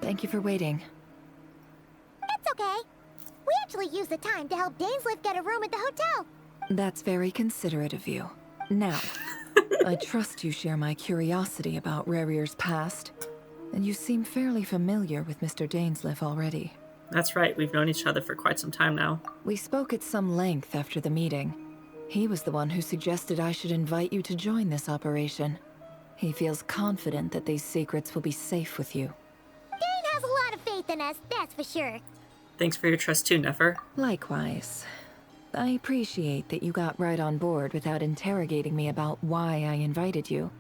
Thank you for waiting. It's okay. We actually used the time to help Dainsleif get a room at the hotel. That's very considerate of you. Now, I trust you share my curiosity about Rerir's past, and you seem fairly familiar with Mr. Dainsleif already. That's right, we've known each other for quite some time now. We spoke at some length after the meeting. He was the one who suggested I should invite you to join this operation. He feels confident that these secrets will be safe with you. Dane has a lot of faith in us, that's for sure. Thanks for your trust too, Nefer. Likewise. I appreciate that you got right on board without interrogating me about why I invited you.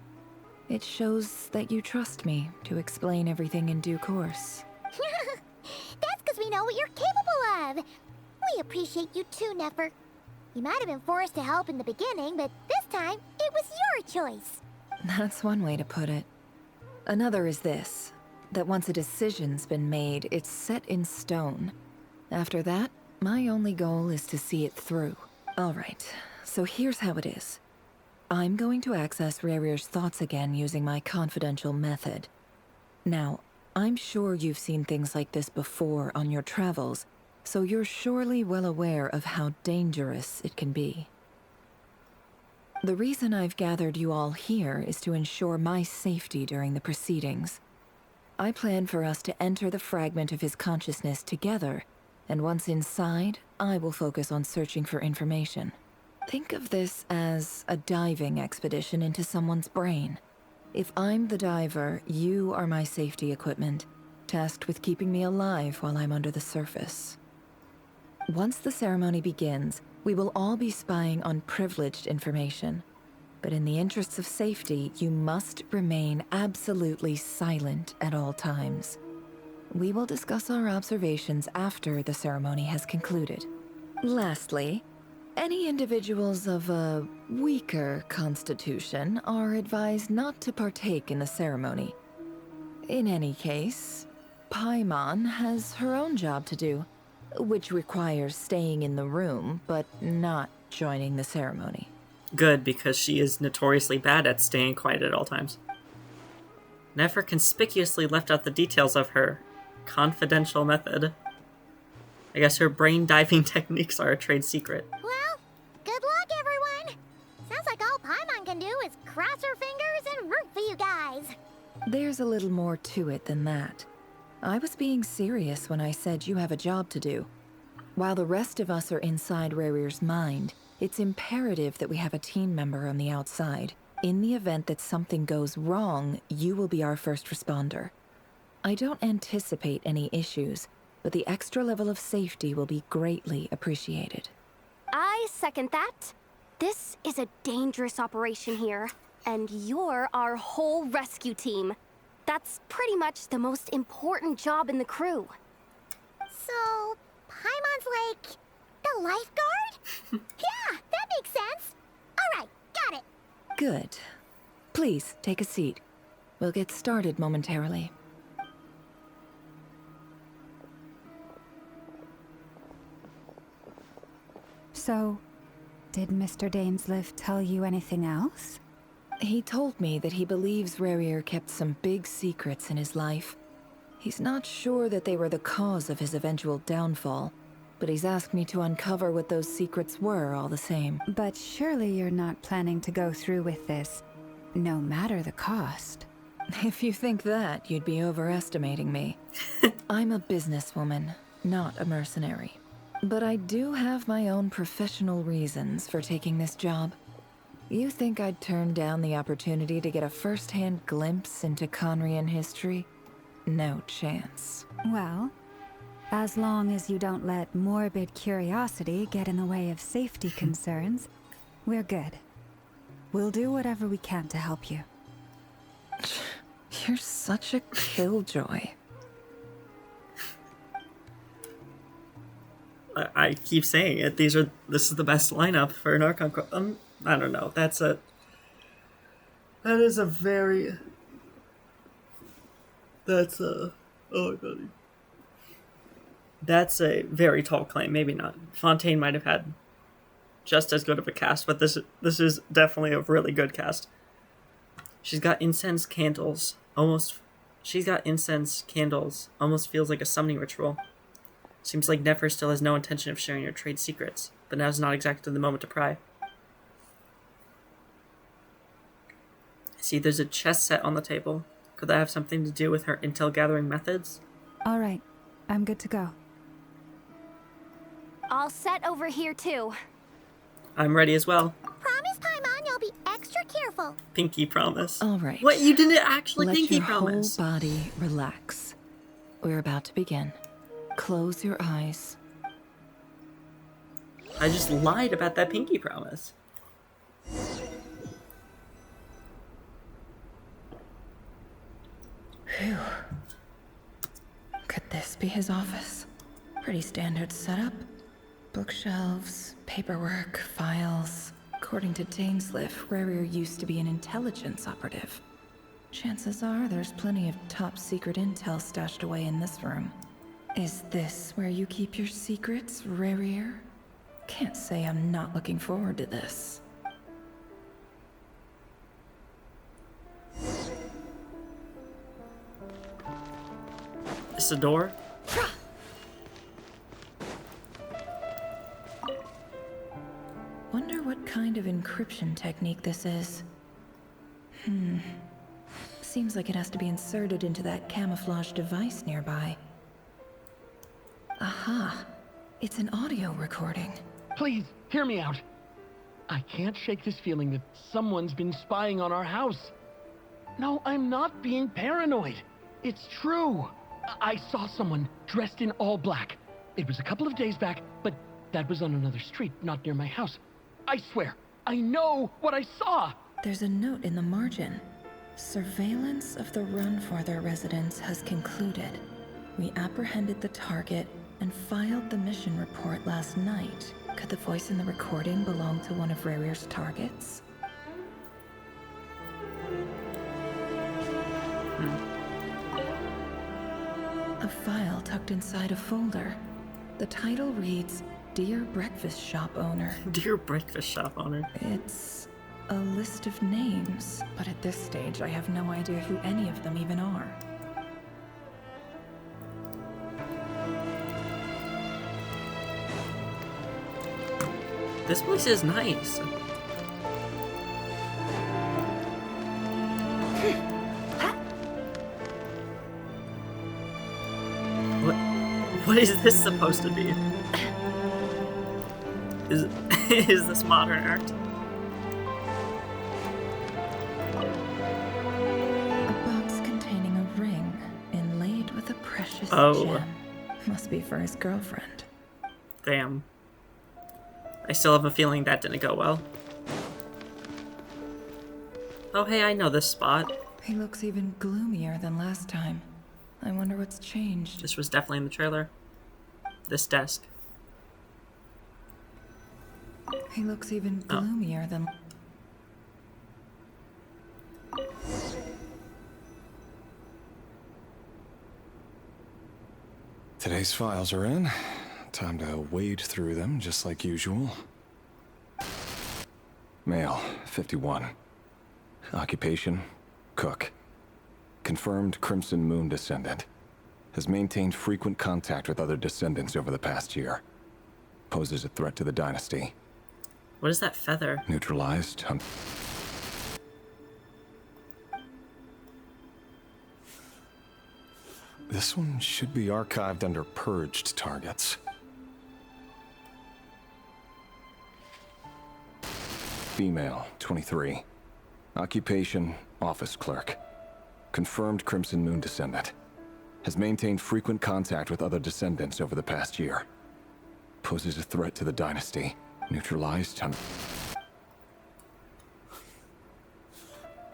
It shows that you trust me to explain everything in due course. That's because we know what you're capable of. We appreciate you too, Nefer. You might have been forced to help in the beginning, but this time, it was your choice. That's one way to put it. Another is this, that once a decision's been made, it's set in stone. After that, my only goal is to see it through. All right, So here's how it is. I'm going to access Rarier's thoughts again using my confidential method. Now, I'm sure you've seen things like this before on your travels, so you're surely well aware of how dangerous it can be. The reason I've gathered you all here is to ensure my safety during the proceedings. I plan for us to enter the fragment of his consciousness together, and once inside, I will focus on searching for information. Think of this as a diving expedition into someone's brain. If I'm the diver, you are my safety equipment, tasked with keeping me alive while I'm under the surface. Once the ceremony begins, we will all be spying on privileged information. But in the interests of safety, you must remain absolutely silent at all times. We will discuss our observations after the ceremony has concluded. Lastly, any individuals of a weaker constitution are advised not to partake in the ceremony. In any case, Paimon has her own job to do, which requires staying in the room, but not joining the ceremony. Good, because she is notoriously bad at staying quiet at all times. Nefer conspicuously left out the details of her confidential method. I guess her brain diving techniques are a trade secret. Well, good luck, everyone. Sounds like all Paimon can do is cross her fingers and root for you guys. There's a little more to it than that. I was being serious when I said you have a job to do. While the rest of us are inside Rarier's mind, it's imperative that we have a team member on the outside. In the event that something goes wrong, you will be our first responder. I don't anticipate any issues, but the extra level of safety will be greatly appreciated. I second that. This is a dangerous operation here, and you're our whole rescue team. That's pretty much the most important job in the crew. So, Paimon's like the lifeguard? Yeah, that makes sense. All right, got it. Good. Please, take a seat. We'll get started momentarily. So, did Mr. Dainsliff tell you anything else? He told me that he believes Rarier kept some big secrets in his life. He's not sure that they were the cause of his eventual downfall, but he's asked me to uncover what those secrets were all the same. But surely you're not planning to go through with this, no matter the cost. If you think that, you'd be overestimating me. I'm a businesswoman, not a mercenary. But I do have my own professional reasons for taking this job. You think I'd turn down the opportunity to get a first-hand glimpse into Conrian history? No chance. Well, as long as you don't let morbid curiosity get in the way of safety concerns, we're good. We'll do whatever we can to help you. You're such a killjoy. I keep saying it. This is the best lineup for an Archon. I don't know. That's a very tall claim. Maybe not. Fontaine might have had just as good of a cast, but this is definitely a really good cast. She's got incense candles. Almost feels like a summoning ritual. Seems like Nefer still has no intention of sharing her trade secrets, but now's not exactly the moment to pry. See, there's a chess set on the table. Could that have something to do with her intel gathering methods? All right, I'm good to go. All set over here too. I'm ready as well. Promise, Paimon, you'll be extra careful. Pinky promise. All right. What? You didn't actually pinky promise? Let your whole body relax. We're about to begin. Close your eyes. I just lied about that pinky promise. Phew. Could this be his office? Pretty standard setup. Bookshelves, paperwork, files. According to Dainsliff, Rarier used to be an intelligence operative. Chances are there's plenty of top secret intel stashed away in this room. Is this where you keep your secrets, Rarier? Can't say I'm not looking forward to this. Is the door? Wonder what kind of encryption technique this is. Seems like it has to be inserted into that camouflage device nearby. Aha! It's an audio recording. Please, hear me out. I can't shake this feeling that someone's been spying on our house. No, I'm not being paranoid. It's true. I saw someone dressed in all black. It was a couple of days back, but that was on another street, not near my house. I swear, I know what I saw. There's a note in the margin. Surveillance of the run for their residence has concluded. We apprehended the target and filed the mission report last night. Could the voice in the recording belong to one of Rarir's targets? A file tucked inside a folder. The title reads, Dear Breakfast Shop Owner. Dear Breakfast Shop Owner. It's a list of names, but at this stage I have no idea who any of them even are. This place is nice. What is this supposed to be? Is this modern art? A box containing a ring inlaid with a precious gem. Must be for his girlfriend. Damn. I still have a feeling that didn't go well. Oh hey, I know this spot. He looks even gloomier than last time. I wonder what's changed. This was definitely in the trailer. This desk. He looks even gloomier than... Today's files are in. Time to wade through them, just like usual. Male, 51. Occupation, cook. Confirmed Crimson Moon descendant. Has maintained frequent contact with other descendants over the past year. Poses a threat to the dynasty. What is that feather? Neutralized. This one should be archived under purged targets. Female, 23. Occupation, office clerk. Confirmed Crimson Moon descendant. Has maintained frequent contact with other descendants over the past year. Poses a threat to the dynasty. Neutralized.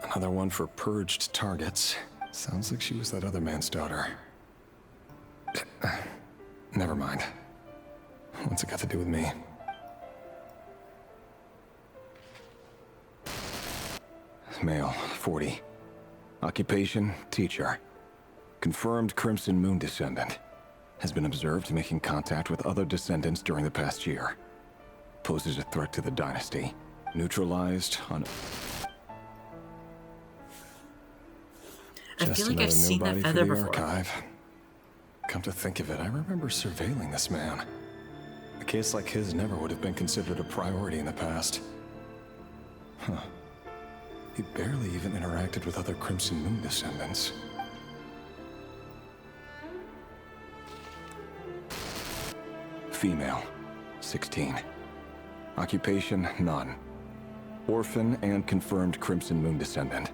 Another one for purged targets. Sounds like she was that other man's daughter. Never mind. What's it got to do with me? Male, 40. Occupation, teacher. Confirmed Crimson Moon descendant. Has been observed making contact with other descendants during the past year. Poses a threat to the dynasty. Neutralized on... I feel like I've seen that feather before. Archive. Come to think of it, I remember surveilling this man. A case like his never would have been considered a priority in the past. Huh. He barely even interacted with other Crimson Moon descendants. Female, 16. Occupation, none. Orphan and confirmed Crimson Moon descendant.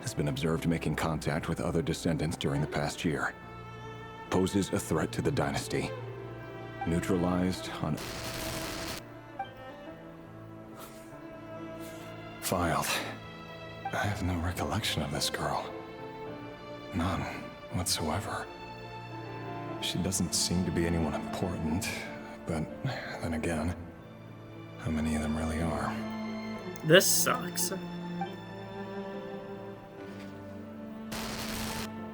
Has been observed making contact with other descendants during the past year. Poses a threat to the dynasty. Neutralized on... Filed. I have no recollection of this girl. None whatsoever. She doesn't seem to be anyone important, but then again, how many of them really are? This sucks.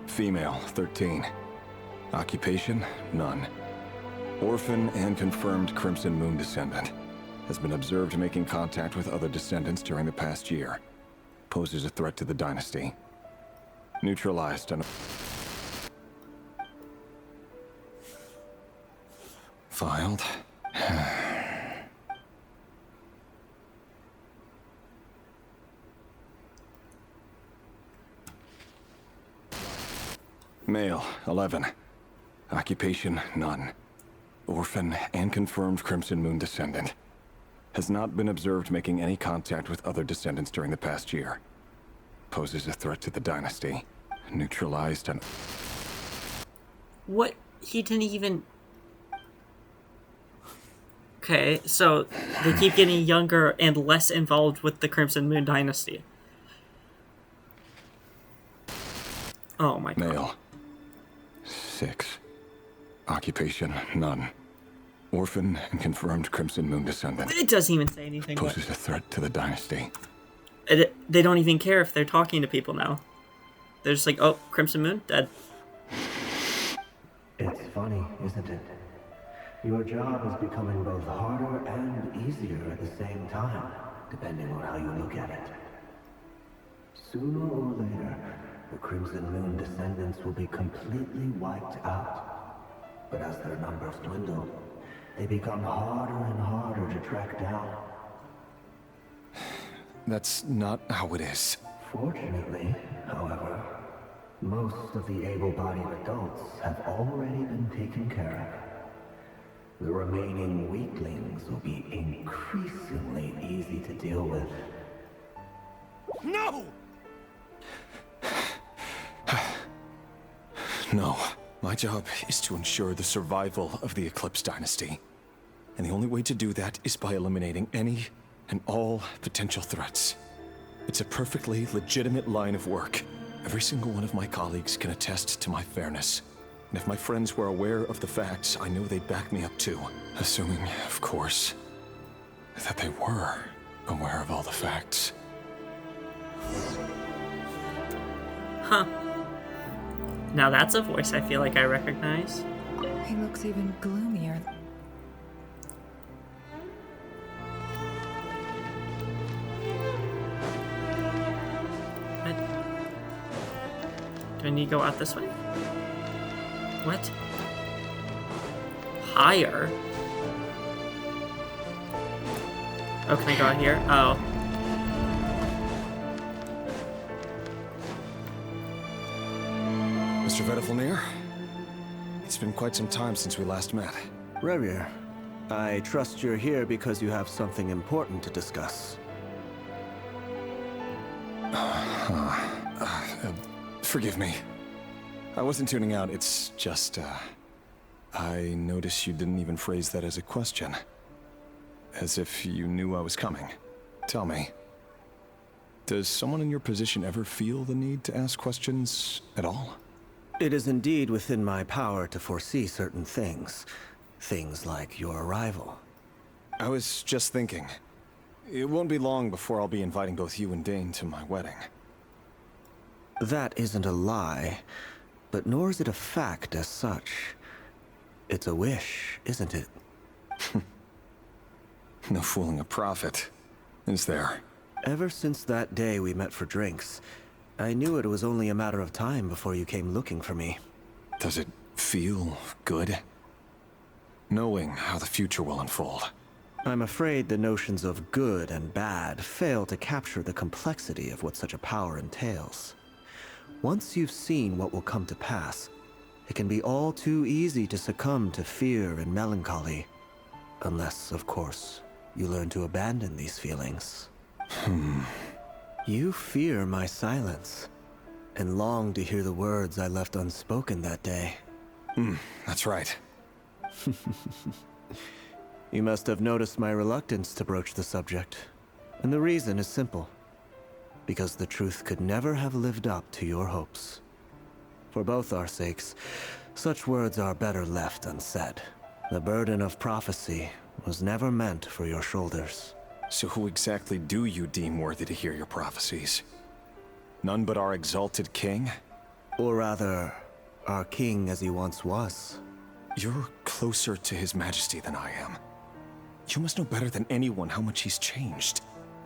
Female, 13. Occupation, none. Orphan and confirmed Crimson Moon descendant. Has been observed making contact with other descendants during the past year. Poses a threat to the dynasty. Neutralized and... Filed. Male, 11. Occupation, none. Orphan and confirmed Crimson Moon descendant. Has not been observed making any contact with other descendants during the past year. Poses a threat to the dynasty. Neutralized and... What? He didn't even... Okay, so they keep getting younger and less involved with the Crimson Moon dynasty. Oh my god. Male. 6. Occupation, none. Orphan and confirmed Crimson Moon descendant. It doesn't even say anything. Poses a threat to the dynasty. They don't even care if they're talking to people now. They're just like, oh, Crimson Moon, dead. It's funny, isn't it? Your job is becoming both harder and easier at the same time, depending on how you look at it. Sooner or later, the Crimson Moon descendants will be completely wiped out. But as their numbers dwindle, they become harder and harder to track down. That's not how it is. Fortunately, however, most of the able-bodied adults have already been taken care of. The remaining weaklings will be increasingly easy to deal with. No! No. My job is to ensure the survival of the Eclipse Dynasty. And the only way to do that is by eliminating any and all potential threats. It's a perfectly legitimate line of work. Every single one of my colleagues can attest to my fairness. And if my friends were aware of the facts, I know they'd back me up too. Assuming, of course, that they were aware of all the facts. Huh. Now that's a voice I feel like I recognize. He looks even gloomier. Do I need to go out this way? What? Higher? Oh, can I go out here? Oh. Mr. Vediflnir? It's been quite some time since we last met. Rerir, I trust you're here because you have something important to discuss. Forgive me. I wasn't tuning out, it's just, I noticed you didn't even phrase that as a question. As if you knew I was coming. Tell me, does someone in your position ever feel the need to ask questions at all? It is indeed within my power to foresee certain things. Things like your arrival. I was just thinking. It won't be long before I'll be inviting both you and Dane to my wedding. That isn't a lie, but nor is it a fact as such. It's a wish, isn't it? No fooling a prophet, is there? Ever since that day we met for drinks, I knew it was only a matter of time before you came looking for me. Does it feel good? Knowing how the future will unfold. I'm afraid the notions of good and bad fail to capture the complexity of what such a power entails. Once you've seen what will come to pass, it can be all too easy to succumb to fear and melancholy. Unless, of course, you learn to abandon these feelings. You fear my silence, and long to hear the words I left unspoken that day. That's right. You must have noticed my reluctance to broach the subject. And the reason is simple. Because the truth could never have lived up to your hopes. For both our sakes, such words are better left unsaid. The burden of prophecy was never meant for your shoulders. So who exactly do you deem worthy to hear your prophecies? None but our exalted king? Or rather, our king as he once was. You're closer to His Majesty than I am. You must know better than anyone how much he's changed.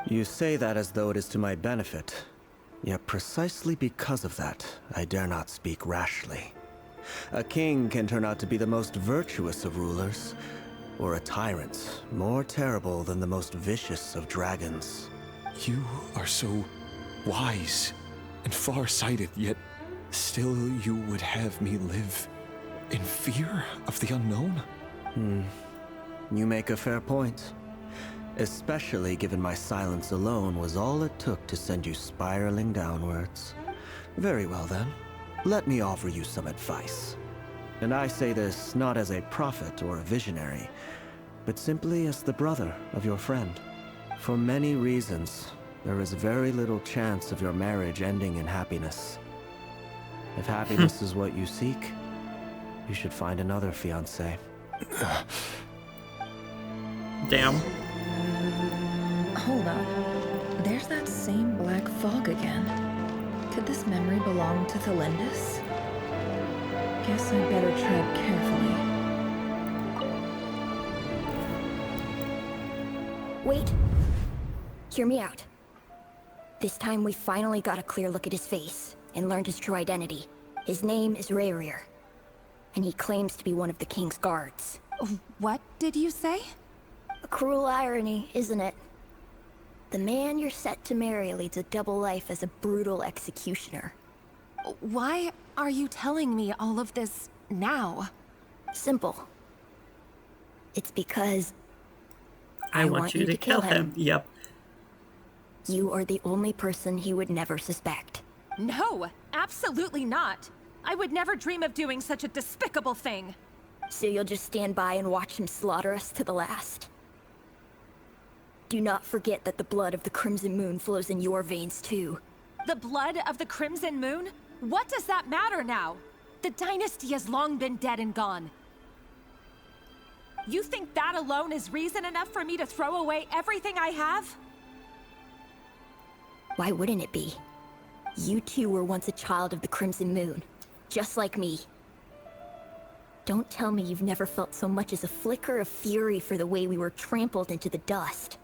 You say that as though it is to my benefit. Yet precisely because of that, I dare not speak rashly. A king can turn out to be the most virtuous of rulers, or a tyrant more terrible than the most vicious of dragons. You are so wise and far-sighted, yet still you would have me live in fear of the unknown? You make a fair point. Especially given my silence alone was all it took to send you spiraling downwards. Very well then, let me offer you some advice. And I say this not as a prophet or a visionary, but simply as the brother of your friend. For many reasons, there is very little chance of your marriage ending in happiness. If happiness is what you seek, you should find another fiancé. Damn. Hold on. There's that same black fog again. Could this memory belong to Thelindis? Guess I better tread carefully. Wait. Hear me out. This time we finally got a clear look at his face and learned his true identity. His name is Rayrir, and he claims to be one of the king's guards. What did you say? A cruel irony, isn't it? The man you're set to marry leads a double life as a brutal executioner. Why are you telling me all of this now? Simple. It's because I want you to kill him. Yep. You are the only person he would never suspect. No, absolutely not. I would never dream of doing such a despicable thing. So you'll just stand by and watch him slaughter us to the last? Do not forget that the blood of the Crimson Moon flows in your veins too. The blood of the Crimson Moon? What does that matter now? The dynasty has long been dead and gone. You think that alone is reason enough for me to throw away everything I have? Why wouldn't it be? You two were once a child of the Crimson Moon, just like me. Don't tell me you've never felt so much as a flicker of fury for the way we were trampled into the dust.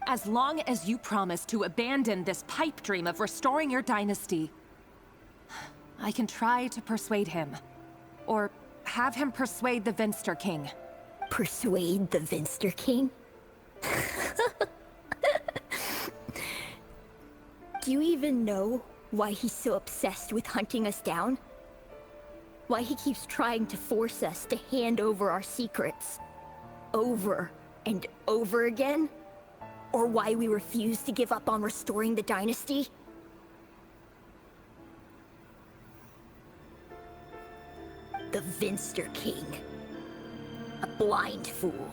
As long as you promise to abandon this pipe dream of restoring your dynasty, I can try to persuade him. Or have him persuade the Vinster King. Persuade the Vinster King? Do you even know why he's so obsessed with hunting us down? Why he keeps trying to force us to hand over our secrets over and over again? Or why we refuse to give up on restoring the dynasty? The Vinster King. A blind fool.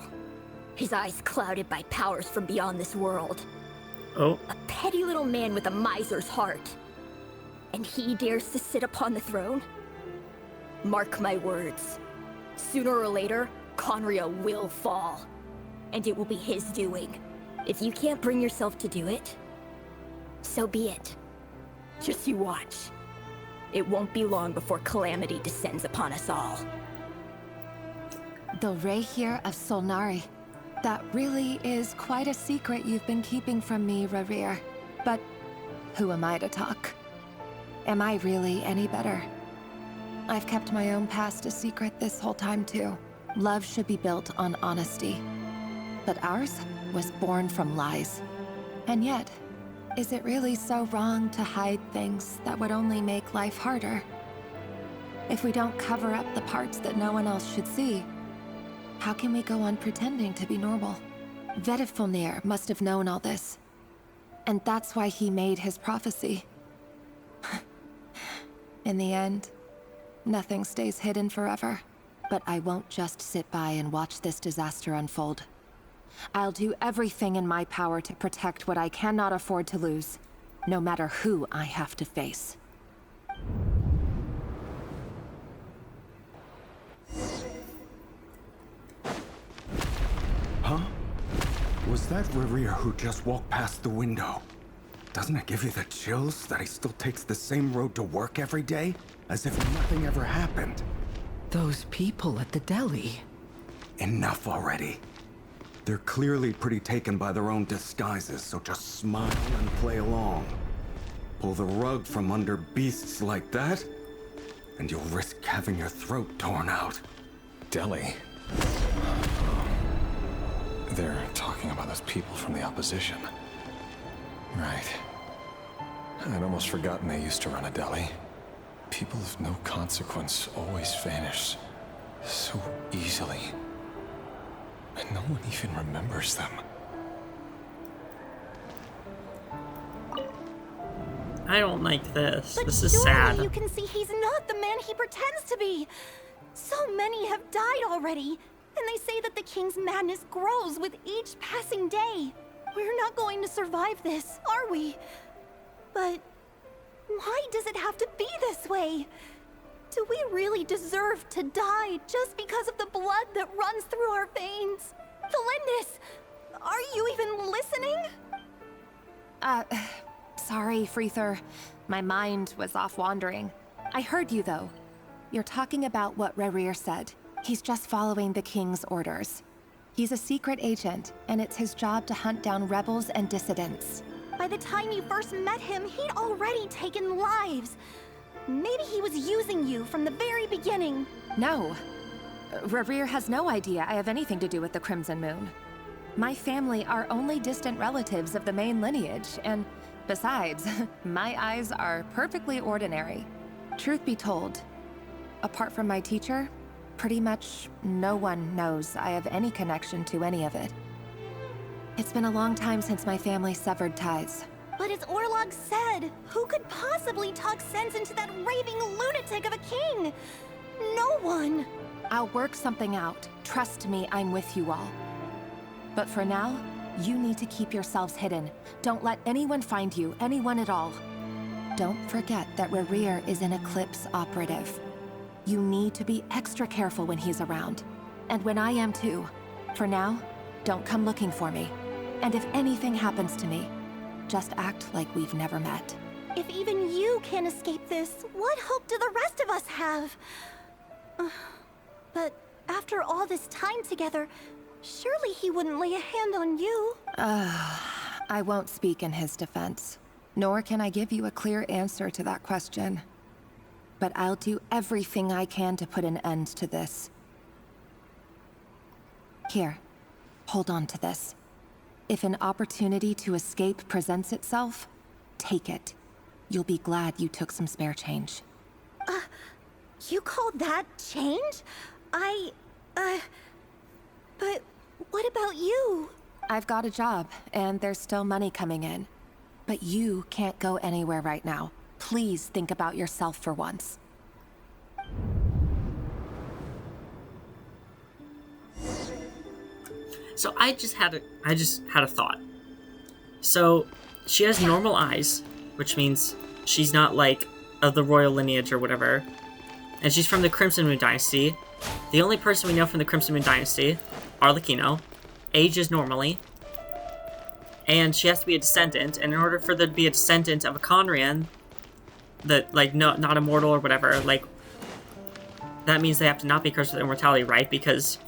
His eyes clouded by powers from beyond this world. Oh. A petty little man with a miser's heart. And he dares to sit upon the throne? Mark my words. Sooner or later, Conria will fall. And it will be his doing. If you can't bring yourself to do it, so be it. Just you watch. It won't be long before calamity descends upon us all. The Rayrir of Solnari. That really is quite a secret you've been keeping from me, Rayrir. But who am I to talk? Am I really any better? I've kept my own past a secret this whole time too. Love should be built on honesty. But ours was born from lies. And yet, is it really so wrong to hide things that would only make life harder? If we don't cover up the parts that no one else should see, how can we go on pretending to be normal? Vedifulnir must have known all this. And that's why he made his prophecy. In the end, nothing stays hidden forever. But I won't just sit by and watch this disaster unfold. I'll do everything in my power to protect what I cannot afford to lose, no matter who I have to face. Huh? Was that Rayrir who just walked past the window? Doesn't it give you the chills that he still takes the same road to work every day? As if nothing ever happened. Those people at the deli. Enough already. They're clearly pretty taken by their own disguises, so just smile and play along. Pull the rug from under beasts like that, and you'll risk having your throat torn out. Deli? They're talking about those people from the opposition. Right. I'd almost forgotten they used to run a deli. People of no consequence always vanish so easily. And no one even remembers them. I don't like this. But This is surely sad. you can see he's not the man he pretends to be. So many have died already, and they say that the king's madness grows with each passing day. We're not going to survive this, are we? But why does it have to be this way? Do we really deserve to die just because of the blood that runs through our veins? Felindis, are you even listening? Sorry, Freether. My mind was off wandering. I heard you, though. You're talking about what Rerir said. He's just following the king's orders. He's a secret agent, and it's his job to hunt down rebels and dissidents. By the time you first met him, he'd already taken lives. Maybe he was using you from the very beginning. No. Rerir has no idea I have anything to do with the Crimson Moon. My family are only distant relatives of the main lineage, and besides, my eyes are perfectly ordinary. Truth be told, apart from my teacher, pretty much no one knows I have any connection to any of it. It's been a long time since my family severed ties. But as Orlog said, who could possibly talk sense into that raving lunatic of a king? No one. I'll work something out. Trust me, I'm with you all. But for now, you need to keep yourselves hidden. Don't let anyone find you, anyone at all. Don't forget that Rerir is an Eclipse operative. You need to be extra careful when he's around. And when I am too. For now, don't come looking for me. And if anything happens to me, just act like we've never met. If even you can't escape this, what hope do the rest of us have? But after all this time together, surely he wouldn't lay a hand on you. I won't speak in his defense. Nor can I give you a clear answer to that question. But I'll do everything I can to put an end to this. Here, hold on to this. If an opportunity to escape presents itself, take it. You'll be glad you took some spare change. You call that change? But what about you? I've got a job, and there's still money coming in. But you can't go anywhere right now. Please think about yourself for once. So I just had a thought. So she has normal eyes, which means she's not like of the royal lineage or whatever. And she's from the Crimson Moon Dynasty. The only person we know from the Crimson Moon Dynasty, Arlecchino, ages normally. And she has to be a descendant, and in order for there to be a descendant of a Conrian, that like not immortal or whatever, like that means they have to not be cursed with immortality, right? Because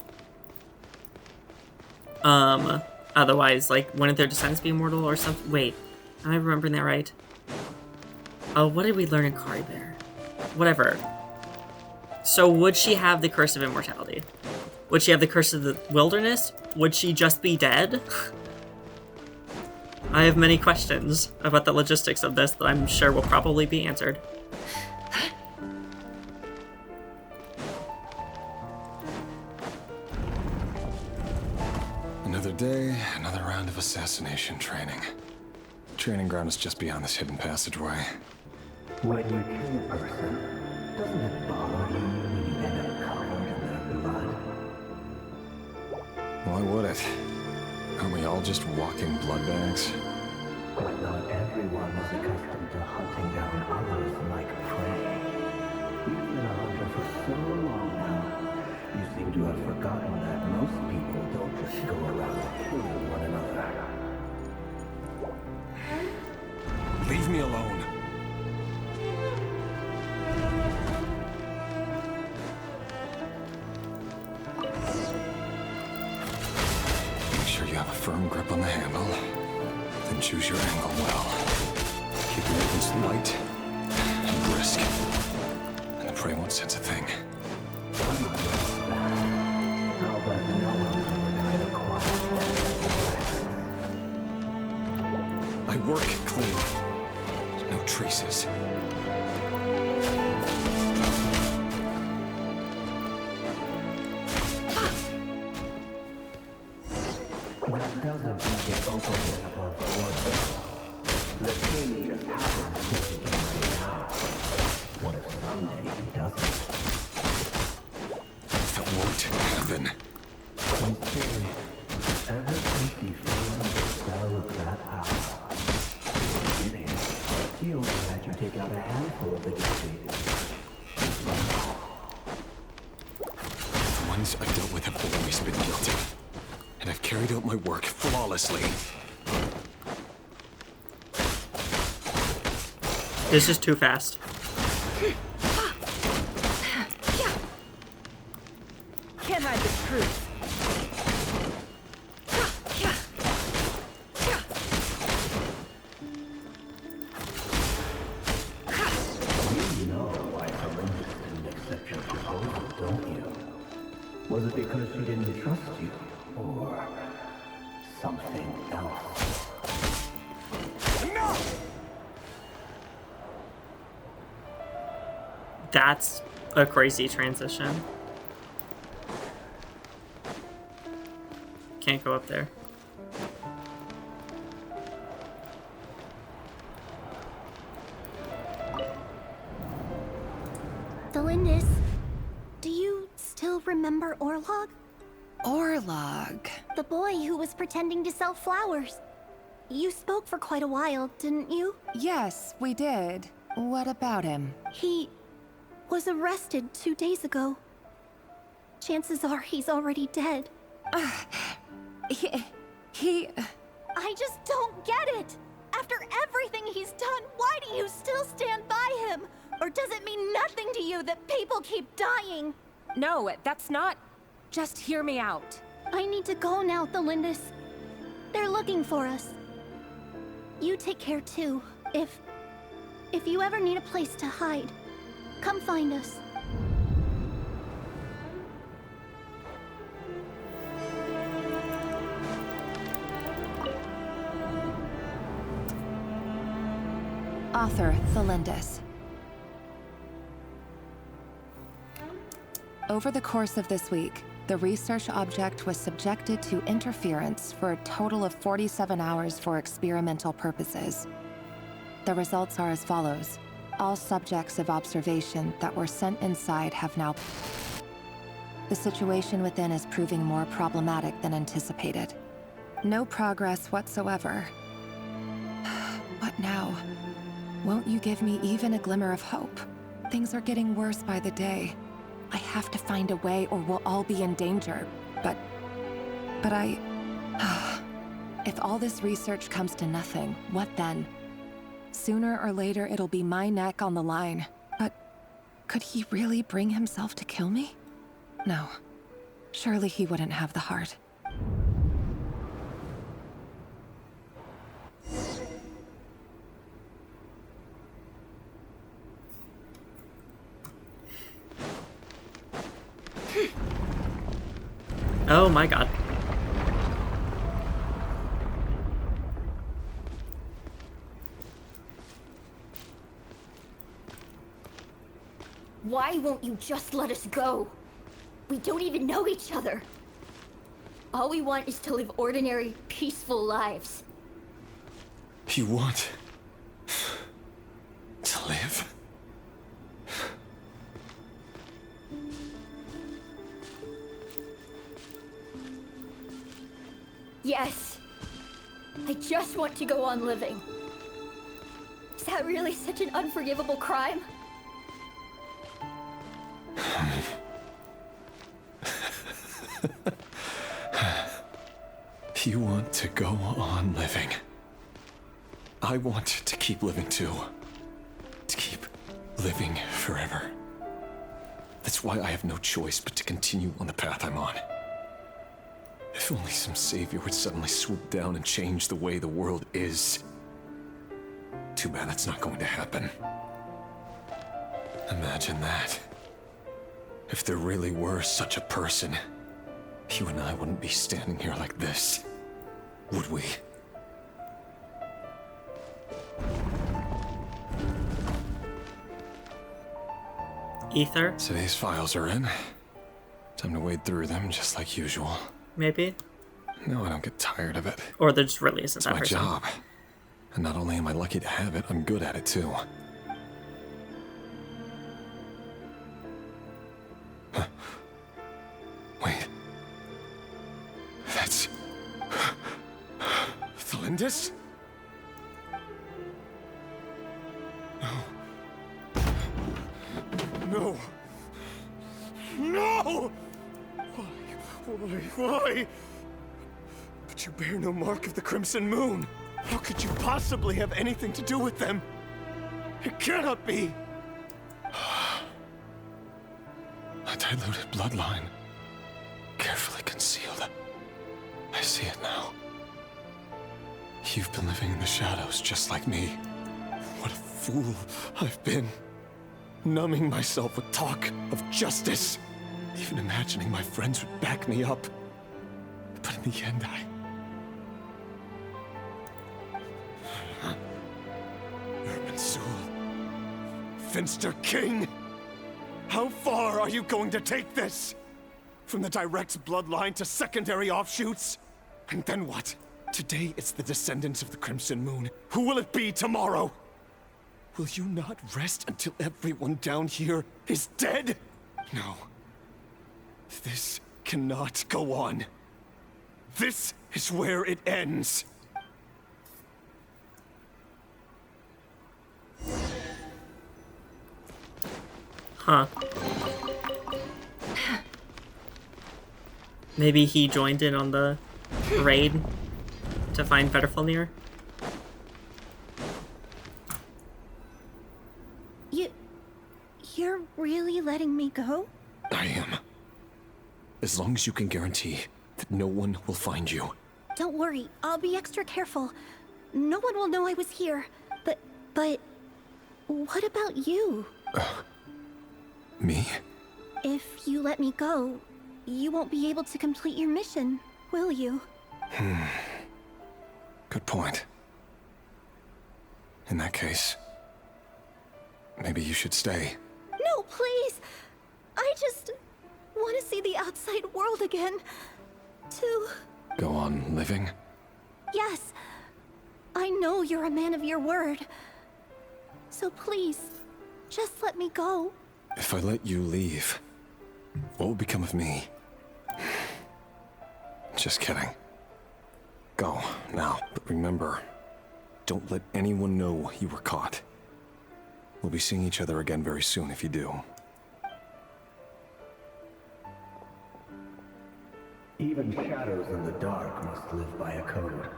otherwise, like, wouldn't their descendants be immortal or something? Wait, am I remembering that right? Oh, what did we learn in Kari Bear? Whatever. So would she have the curse of immortality? Would she have the curse of the wilderness? Would she just be dead? I have many questions about the logistics of this that I'm sure will probably be answered. Another day, another round of assassination training. Training ground is just beyond this hidden passageway. When you kill a person, doesn't it bother you when you end up covered in their blood? Why would it? Aren't we all just walking blood bags? But not everyone is accustomed to hunting down others like prey. You've been a hunter for so long now, you seem to have forgotten that most people don't just go around killing one another. you have a firm grip on the handle, then choose your angle well. Keep your movements light and brisk, and the prey won't sense a thing. I work clean. No traces. That doesn't make it openly above board. The king just happens to be right now. What if someday he doesn't? That won't happen. Instead, ever since he fell under the spell of that power, he only had you take out a handful of the guilty. The ones I've dealt with have always been guilty. And I've carried out my work flawlessly. This is too fast. Can't hide the truth. You know why Olympus didn't accept your proposal, don't you? Was it because she didn't trust you? Or something else? That's a crazy transition. Can't go up there. Delindis, do you still remember Orlog? Orlog? The boy who was pretending to sell flowers. You spoke for quite a while, didn't you? Yes, we did. What about him? He was arrested 2 days ago. Chances are he's already dead. He... I just don't get it! After everything he's done, why do you still stand by him? Or does it mean nothing to you that people keep dying? No, that's not... Just hear me out. I need to go now, Thelindis. They're looking for us. You take care too. If you ever need a place to hide, come find us. Author Thelindis. Over the course of this week, the research object was subjected to interference for a total of 47 hours for experimental purposes. The results are as follows. All subjects of observation that were sent inside have now... The situation within is proving more problematic than anticipated. No progress whatsoever. What now? Won't you give me even a glimmer of hope? Things are getting worse by the day. I have to find a way or we'll all be in danger. But I... If all this research comes to nothing, what then? Sooner or later, it'll be my neck on the line. But could he really bring himself to kill me? No. Surely he wouldn't have the heart. Oh my god. Why won't you just let us go? We don't even know each other. All we want is to live ordinary, peaceful lives. You want to live? Yes. I just want to go on living. Is that really such an unforgivable crime? You want to go on living. I want to keep living too. To keep living forever. That's why I have no choice but to continue on the path I'm on. If only some savior would suddenly swoop down and change the way the world is. Too bad that's not going to happen. Imagine that. If there really were such a person, you and I wouldn't be standing here like this, would we? Ether? Today's files are in. Time to wade through them just like usual. Maybe? No, I don't get tired of it. Or there just really isn't It's that my person. job. And not only am I lucky to have it, I'm good at it too. Huh. Wait. That's... Thalindis? No. No! Why? But you bear no mark of the Crimson Moon. How could you possibly have anything to do with them? It cannot be! A diluted bloodline. Carefully concealed. I see it now. You've been living in the shadows just like me. What a fool I've been. Numbing myself with talk of justice. Even imagining my friends would back me up. But in the end, Urban Finster King! How far are you going to take this? From the direct bloodline to secondary offshoots? And then what? Today it's the descendants of the Crimson Moon. Who will it be tomorrow? Will you not rest until everyone down here is dead? No. This cannot go on. This is where it ends. Huh. Maybe he joined in on the raid to find Vetterfalnir? You're really letting me go? I am. As long as you can guarantee that no one will find you. Don't worry, I'll be extra careful. No one will know I was here. But what about you? Me? If you let me go, you won't be able to complete your mission, will you? Good point. In that case, maybe you should stay. No, please! I just want to see the outside world again. To... Go on living? Yes. I know you're a man of your word. So please, just let me go. If I let you leave, what will become of me? Just kidding. Go, now. But remember, don't let anyone know you were caught. We'll be seeing each other again very soon if you do. Even shadows in the dark must live by a code.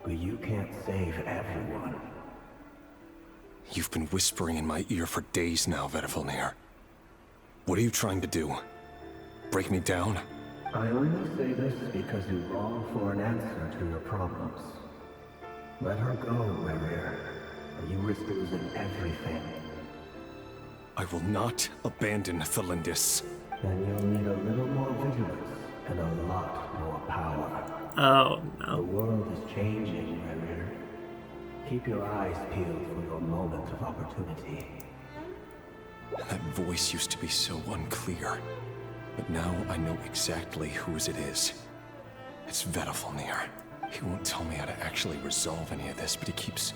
But you can't save everyone. You've been whispering in my ear for days now, Vetterfalnir. What are you trying to do? Break me down? I only say this because you long for an answer to your problems. Let her go, Rerir, or you risk losing everything. I will not abandon Thalindis. Then you'll need a little more vigilance and a lot more power. Oh, no. The world is changing, Rerir. Keep your eyes peeled for your moment of opportunity. That voice used to be so unclear. But now I know exactly whose it is. It's Vetterfalnir. He won't tell me how to actually resolve any of this, but he keeps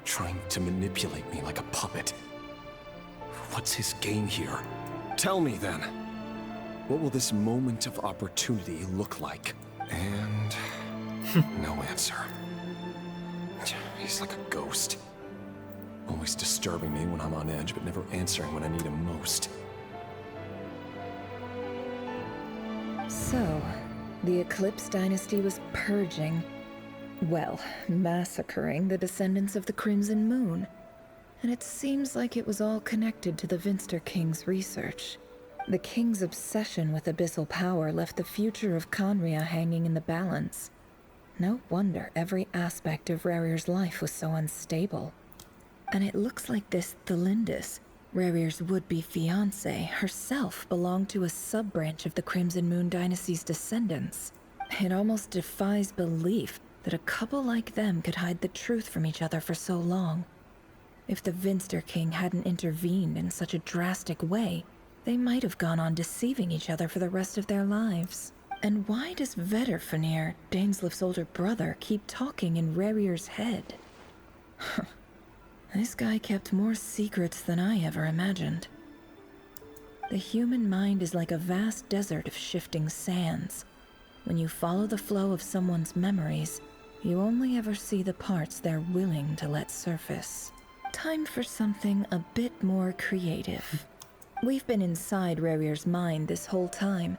trying to manipulate me like a puppet. What's his game here? Tell me then. What will this moment of opportunity look like? And... no answer. He's like a ghost. Always disturbing me when I'm on edge, but never answering when I need him most. So, the Eclipse Dynasty was purging, well, massacring the descendants of the Crimson Moon. And it seems like it was all connected to the Finster King's research. The king's obsession with abyssal power left the future of Conria hanging in the balance. No wonder every aspect of Rarir's life was so unstable. And it looks like this Thelindis, Rarir's would-be fiancé, herself belonged to a sub-branch of the Crimson Moon Dynasty's descendants. It almost defies belief that a couple like them could hide the truth from each other for so long. If the Vinster King hadn't intervened in such a drastic way, they might have gone on deceiving each other for the rest of their lives. And why does Vedderfanir, Daneslif's older brother, keep talking in Rarir's head? This guy kept more secrets than I ever imagined. The human mind is like a vast desert of shifting sands. When you follow the flow of someone's memories, you only ever see the parts they're willing to let surface. Time for something a bit more creative. We've been inside Rarir's mind this whole time,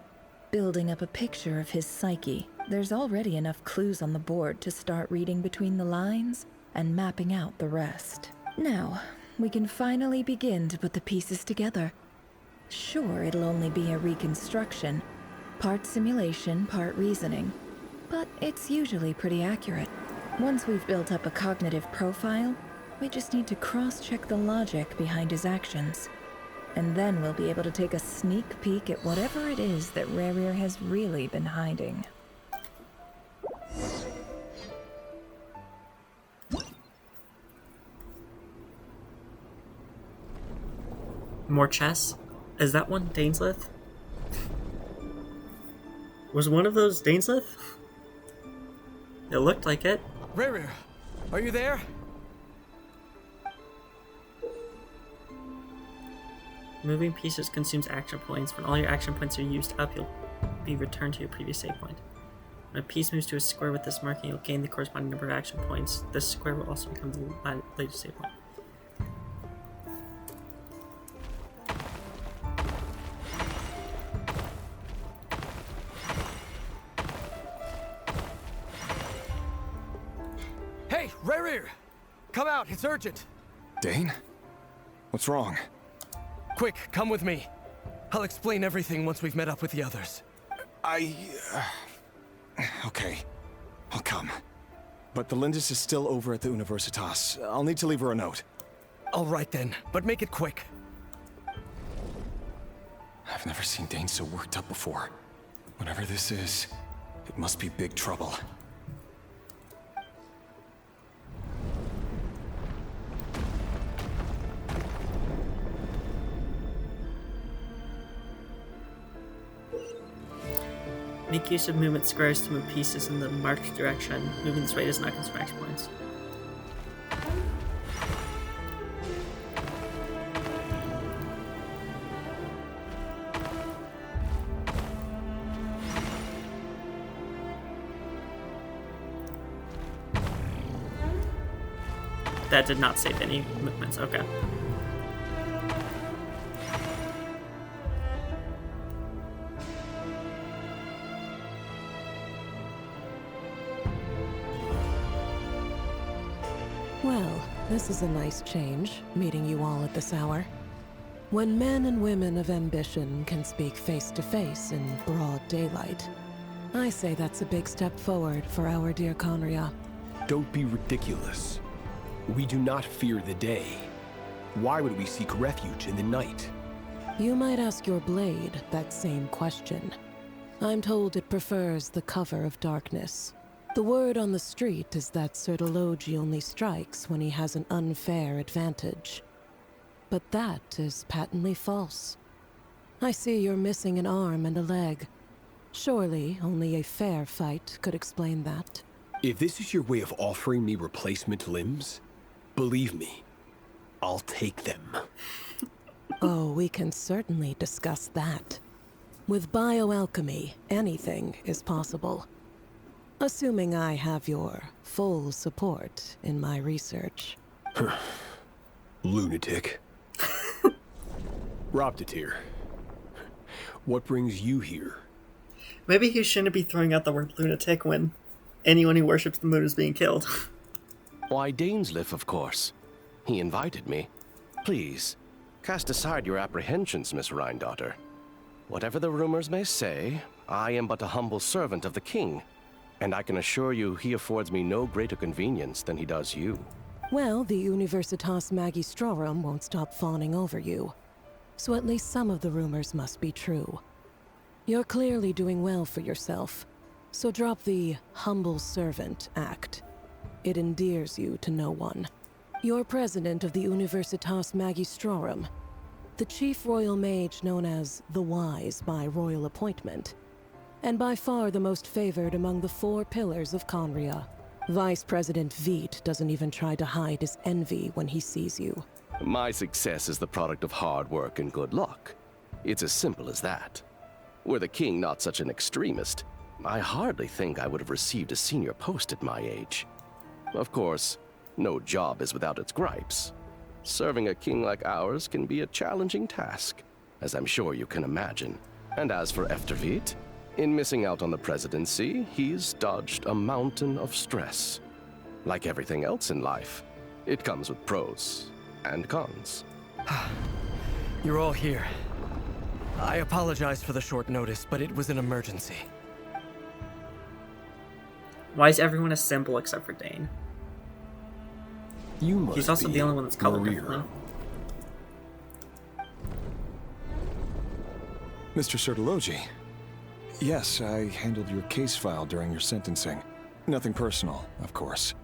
building up a picture of his psyche. There's already enough clues on the board to start reading between the lines and mapping out the rest. Now, we can finally begin to put the pieces together. Sure, it'll only be a reconstruction, part simulation, part reasoning, but it's usually pretty accurate. Once we've built up a cognitive profile, we just need to cross-check the logic behind his actions. And then we'll be able to take a sneak peek at whatever it is that Rarir has really been hiding. More chess? Is that one Daneslith? Was one of those Daneslith? It looked like it. Rarir, are you there? Moving pieces consumes action points. When all your action points are used up, you'll be returned to your previous save point. When a piece moves to a square with this marking, you'll gain the corresponding number of action points. This square will also become the latest save point. Hey, Rarir! Come out, it's urgent! Dane? What's wrong? Quick, come with me. I'll explain everything once we've met up with the others. Okay. I'll come. But the Lindis is still over at the Universitas. I'll need to leave her a note. All right then, but make it quick. I've never seen Dane so worked up before. Whatever this is, it must be big trouble. Make use of movement squares to move pieces in the marked direction. Moving this way does not consume action points. That did not save any movements, okay. Well, this is a nice change, meeting you all at this hour. When men and women of ambition can speak face to face in broad daylight, I say that's a big step forward for our dear Conria. Don't be ridiculous. We do not fear the day. Why would we seek refuge in the night? You might ask your blade that same question. I'm told it prefers the cover of darkness. The word on the street is that Sir Elegy only strikes when he has an unfair advantage. But that is patently false. I see you're missing an arm and a leg. Surely only a fair fight could explain that. If this is your way of offering me replacement limbs, believe me, I'll take them. Oh, we can certainly discuss that. With bioalchemy, anything is possible. Assuming I have your full support in my research. Lunatic. Robtatir, what brings you here? Maybe he shouldn't be throwing out the word lunatic when anyone who worships the moon is being killed. Why, Daneslif, of course. He invited me. Please, cast aside your apprehensions, Miss Rhindaughter. Whatever the rumors may say, I am but a humble servant of the king, and I can assure you he affords me no greater convenience than he does you. Well, the Universitas Magistrorum won't stop fawning over you. So at least some of the rumors must be true. You're clearly doing well for yourself, so drop the humble servant act. It endears you to no one. You're president of the Universitas Magistrorum, the chief royal mage known as the Wise by royal appointment, and by far the most favored among the 4 pillars of Conria. Vice President Veit doesn't even try to hide his envy when he sees you. My success is the product of hard work and good luck. It's as simple as that. Were the king not such an extremist, I hardly think I would have received a senior post at my age. Of course, no job is without its gripes. Serving a king like ours can be a challenging task, as I'm sure you can imagine. And as for Efterveit, in missing out on the presidency, he's dodged a mountain of stress. Like everything else in life, it comes with pros and cons. You're all here. I apologize for the short notice, but it was an emergency. Why is everyone a symbol except for Dane? You must He's also be the only one that's colored Maria. differently. Mr. Sertologi. Yes, I handled your case file during your sentencing. Nothing personal, of course.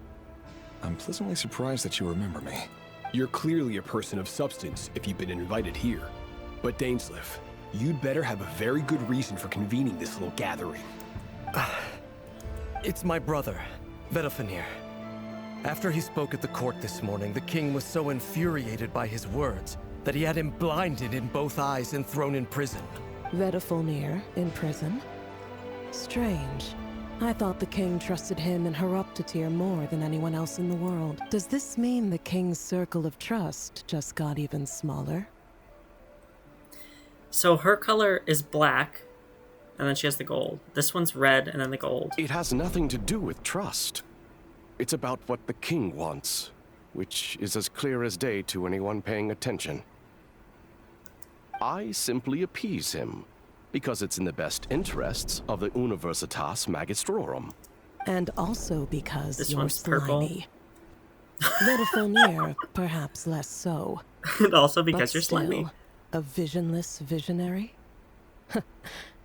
I'm pleasantly surprised that you remember me. You're clearly a person of substance if you've been invited here. But Dainsleif, you'd better have a very good reason for convening this little gathering. It's my brother, Vedafenir. After he spoke at the court this morning, the king was so infuriated by his words that he had him blinded in both eyes and thrown in prison. Vedafenir in prison? Strange. I thought the king trusted him and Heroptatir more than anyone else in the world. Does this mean the king's circle of trust just got even smaller? So her color is black, and then she has the gold. This one's red, and then the gold. It has nothing to do with trust. It's about what the king wants, which is as clear as day to anyone paying attention. I simply appease him, because it's in the best interests of the Universitas Magistrorum. And also because This you're one's purple. slimy. Vedafenir, perhaps less so. And also because But you're slimy. still, a visionless visionary?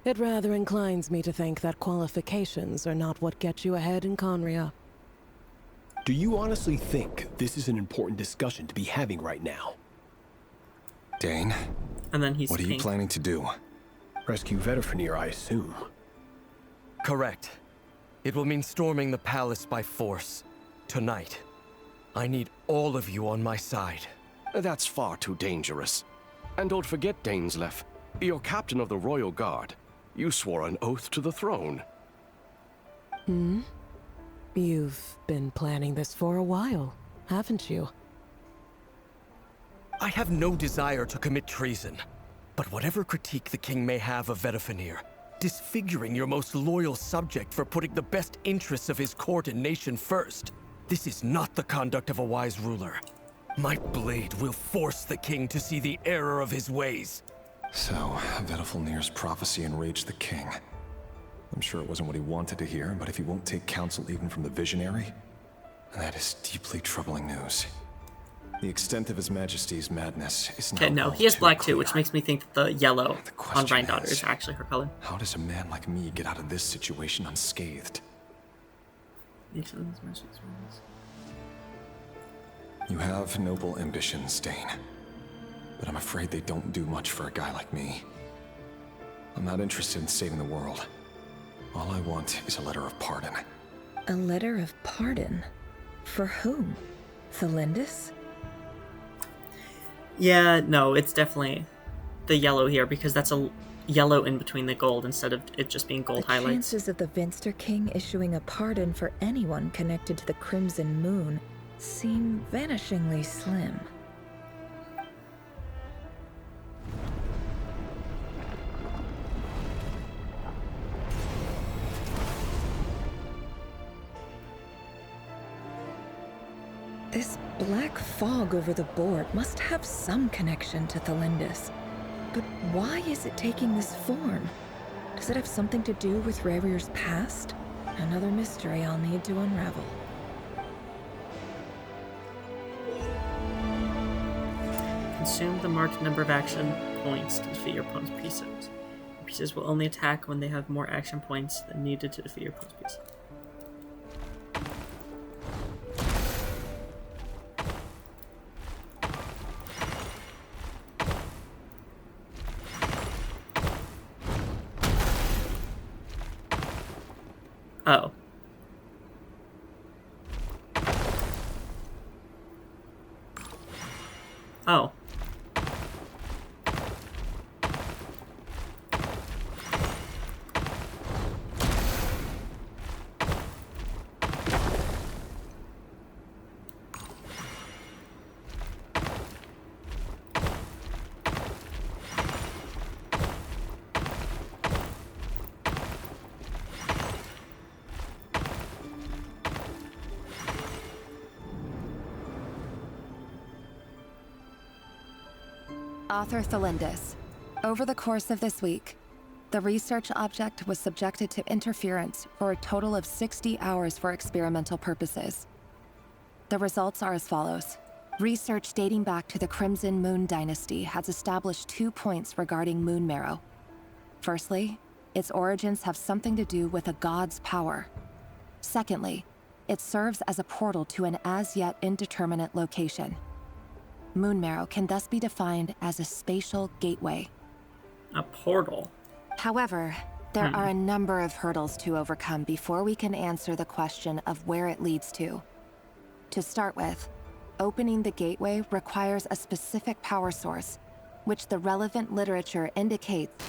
It rather inclines me to think that qualifications are not what get you ahead in Conria. Do you honestly think this is an important discussion to be having right now? Dane, And then he's what are you pink. planning to do? Rescue Vedafenir, I assume. Correct. It will mean storming the palace by force. Tonight. I need all of you on my side. That's far too dangerous. And don't forget, Dainsleif, you're captain of the Royal Guard. You swore an oath to the throne. Hmm? You've been planning this for a while, haven't you? I have no desire to commit treason. But whatever critique the king may have of Vedafenir, disfiguring your most loyal subject for putting the best interests of his court and nation first, this is not the conduct of a wise ruler. My blade will force the king to see the error of his ways. So, Vedafenir's prophecy enraged the king. I'm sure it wasn't what he wanted to hear, but if he won't take counsel even from the visionary, that is deeply troubling news. The extent of His Majesty's madness is not Okay, no, all he has too black clear. too, which makes me think that the yellow on question Rhine is, is actually her color. How does a man like me get out of this situation unscathed? You have noble ambitions, Dane. But I'm afraid they don't do much for a guy like me. I'm not interested in saving the world. All I want is a letter of pardon. A letter of pardon? For whom? Thelindis? Yeah, no, it's definitely the yellow here because that's a yellow in between the gold instead of it just being gold The highlights. chances of the Vinster King issuing a pardon for anyone connected to the Crimson Moon seem vanishingly slim. This black fog over the board must have some connection to Thelindis. But why is it taking this form? Does it have something to do with Revir's past? Another mystery I'll need to unravel. Consume the marked number of action points to defeat your opponent's pieces. Pieces will only attack when they have more action points than needed to defeat your opponent's piece. Oh. Oh. Author Thelindis. Over the course of this week, the research object was subjected to interference for a total of 60 hours for experimental purposes. The results are as follows. Research dating back to the Crimson Moon Dynasty has established 2 points regarding moon marrow. Firstly, its origins have something to do with a god's power. Secondly, it serves as a portal to an as-yet indeterminate location. Moon marrow can thus be defined as a spatial gateway. A portal? However, there are a number of hurdles to overcome before we can answer the question of where it leads to. To start with, opening the gateway requires a specific power source, which the relevant literature indicates.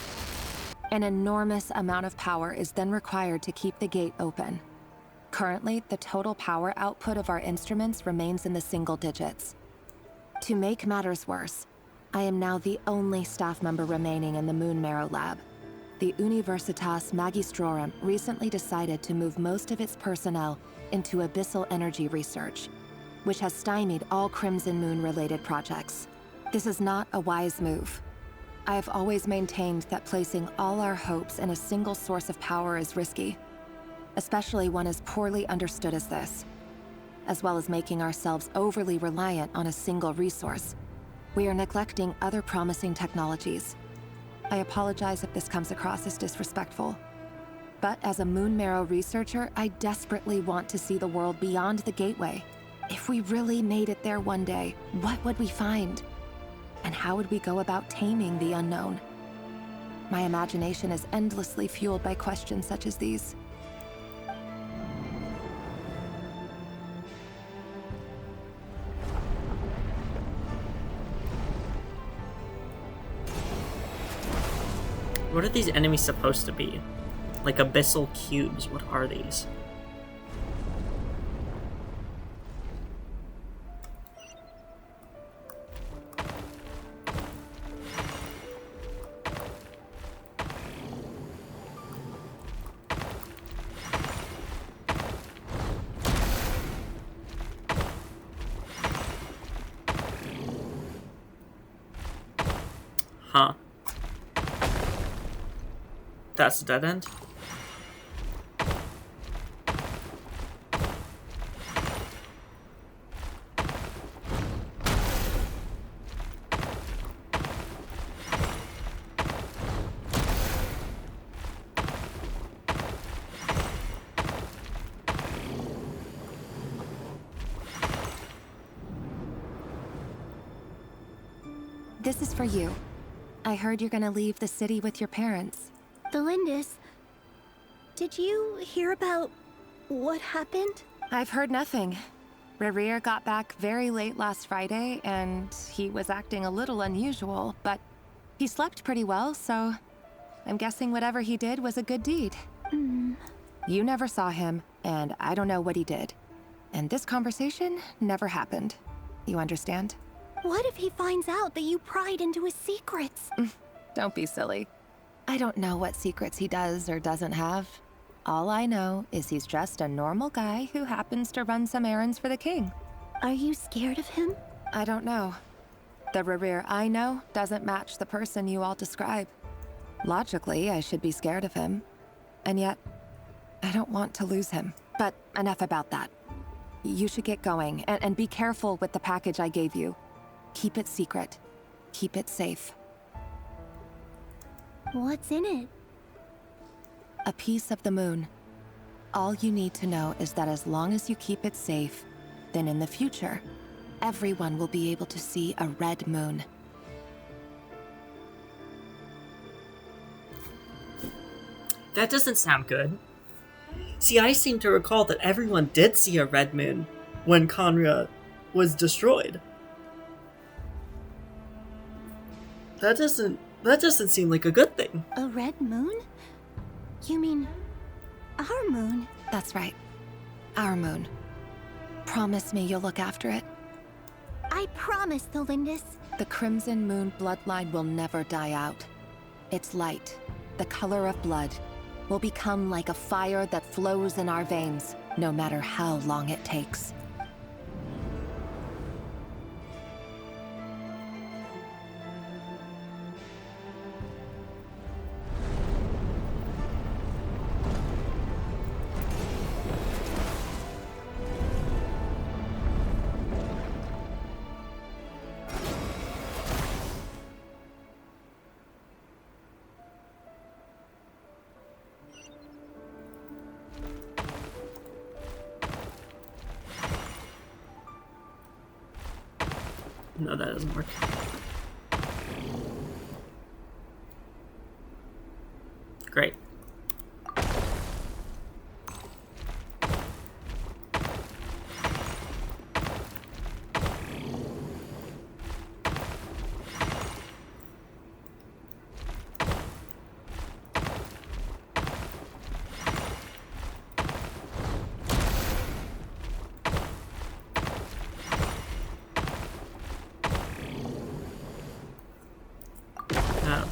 An enormous amount of power is then required to keep the gate open. Currently, the total power output of our instruments remains in the single digits. To make matters worse, I am now the only staff member remaining in the Moon Marrow lab. The Universitas Magistrorum recently decided to move most of its personnel into abyssal energy research, which has stymied all Crimson Moon-related projects. This is not a wise move. I have always maintained that placing all our hopes in a single source of power is risky, especially one as poorly understood as this. As well as making ourselves overly reliant on a single resource, we are neglecting other promising technologies. I apologize if this comes across as disrespectful. But as a Moon Marrow researcher, I desperately want to see the world beyond the gateway. If we really made it there one day, what would we find? And how would we go about taming the unknown? My imagination is endlessly fueled by questions such as these. What are these enemies supposed to be? Like abyssal cubes, what are these? Huh. That's a dead end? This is for you. I heard you're gonna leave the city with your parents. Thelindis, did you hear about what happened? I've heard nothing. Revere got back very late last Friday, and he was acting a little unusual, but he slept pretty well, so I'm guessing whatever he did was a good deed. You never saw him, and I don't know what he did. And this conversation never happened. You understand? What if he finds out that you pried into his secrets? Don't be silly. I don't know what secrets he does or doesn't have. All I know is he's just a normal guy who happens to run some errands for the king. Are you scared of him? I don't know. The Rerir I know doesn't match the person you all describe. Logically, I should be scared of him. And yet, I don't want to lose him. But enough about that. You should get going, and be careful with the package I gave you. Keep it secret. Keep it safe. What's in it? A piece of the moon. All you need to know is that as long as you keep it safe, then in the future, everyone will be able to see a red moon. That doesn't sound good. See, I seem to recall that everyone did see a red moon when Conria was destroyed. That doesn't seem like a good thing. A red moon? You mean our moon? That's right. Our moon. Promise me you'll look after it. I promise, Thelindis. The Crimson Moon bloodline will never die out. Its light, the color of blood, will become like a fire that flows in our veins, no matter how long it takes. No, that doesn't work. Great.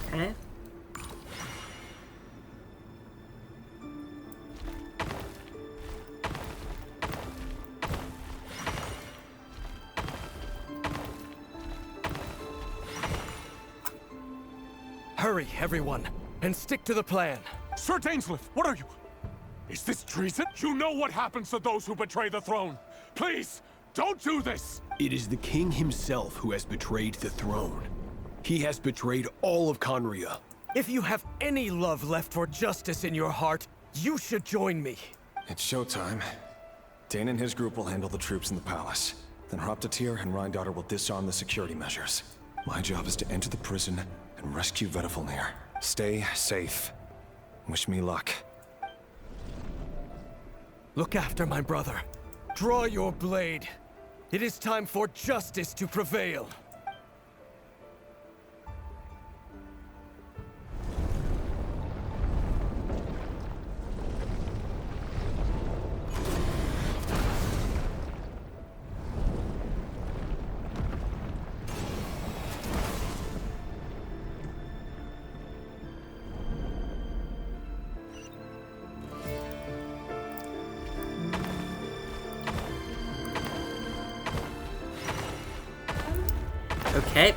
Okay. Hurry, everyone, and stick to the plan. Sir Dainsleif, what are you? Is this treason? You know what happens to those who betray the throne. Please, don't do this! It is the king himself who has betrayed the throne. He has betrayed all of Conria. If you have any love left for justice in your heart, you should join me. It's showtime. Dane and his group will handle the troops in the palace. Then Hraptatir and Rheindotter will disarm the security measures. My job is to enter the prison and rescue Vedafilnir. Stay safe. Wish me luck. Look after my brother. Draw your blade. It is time for justice to prevail. Okay.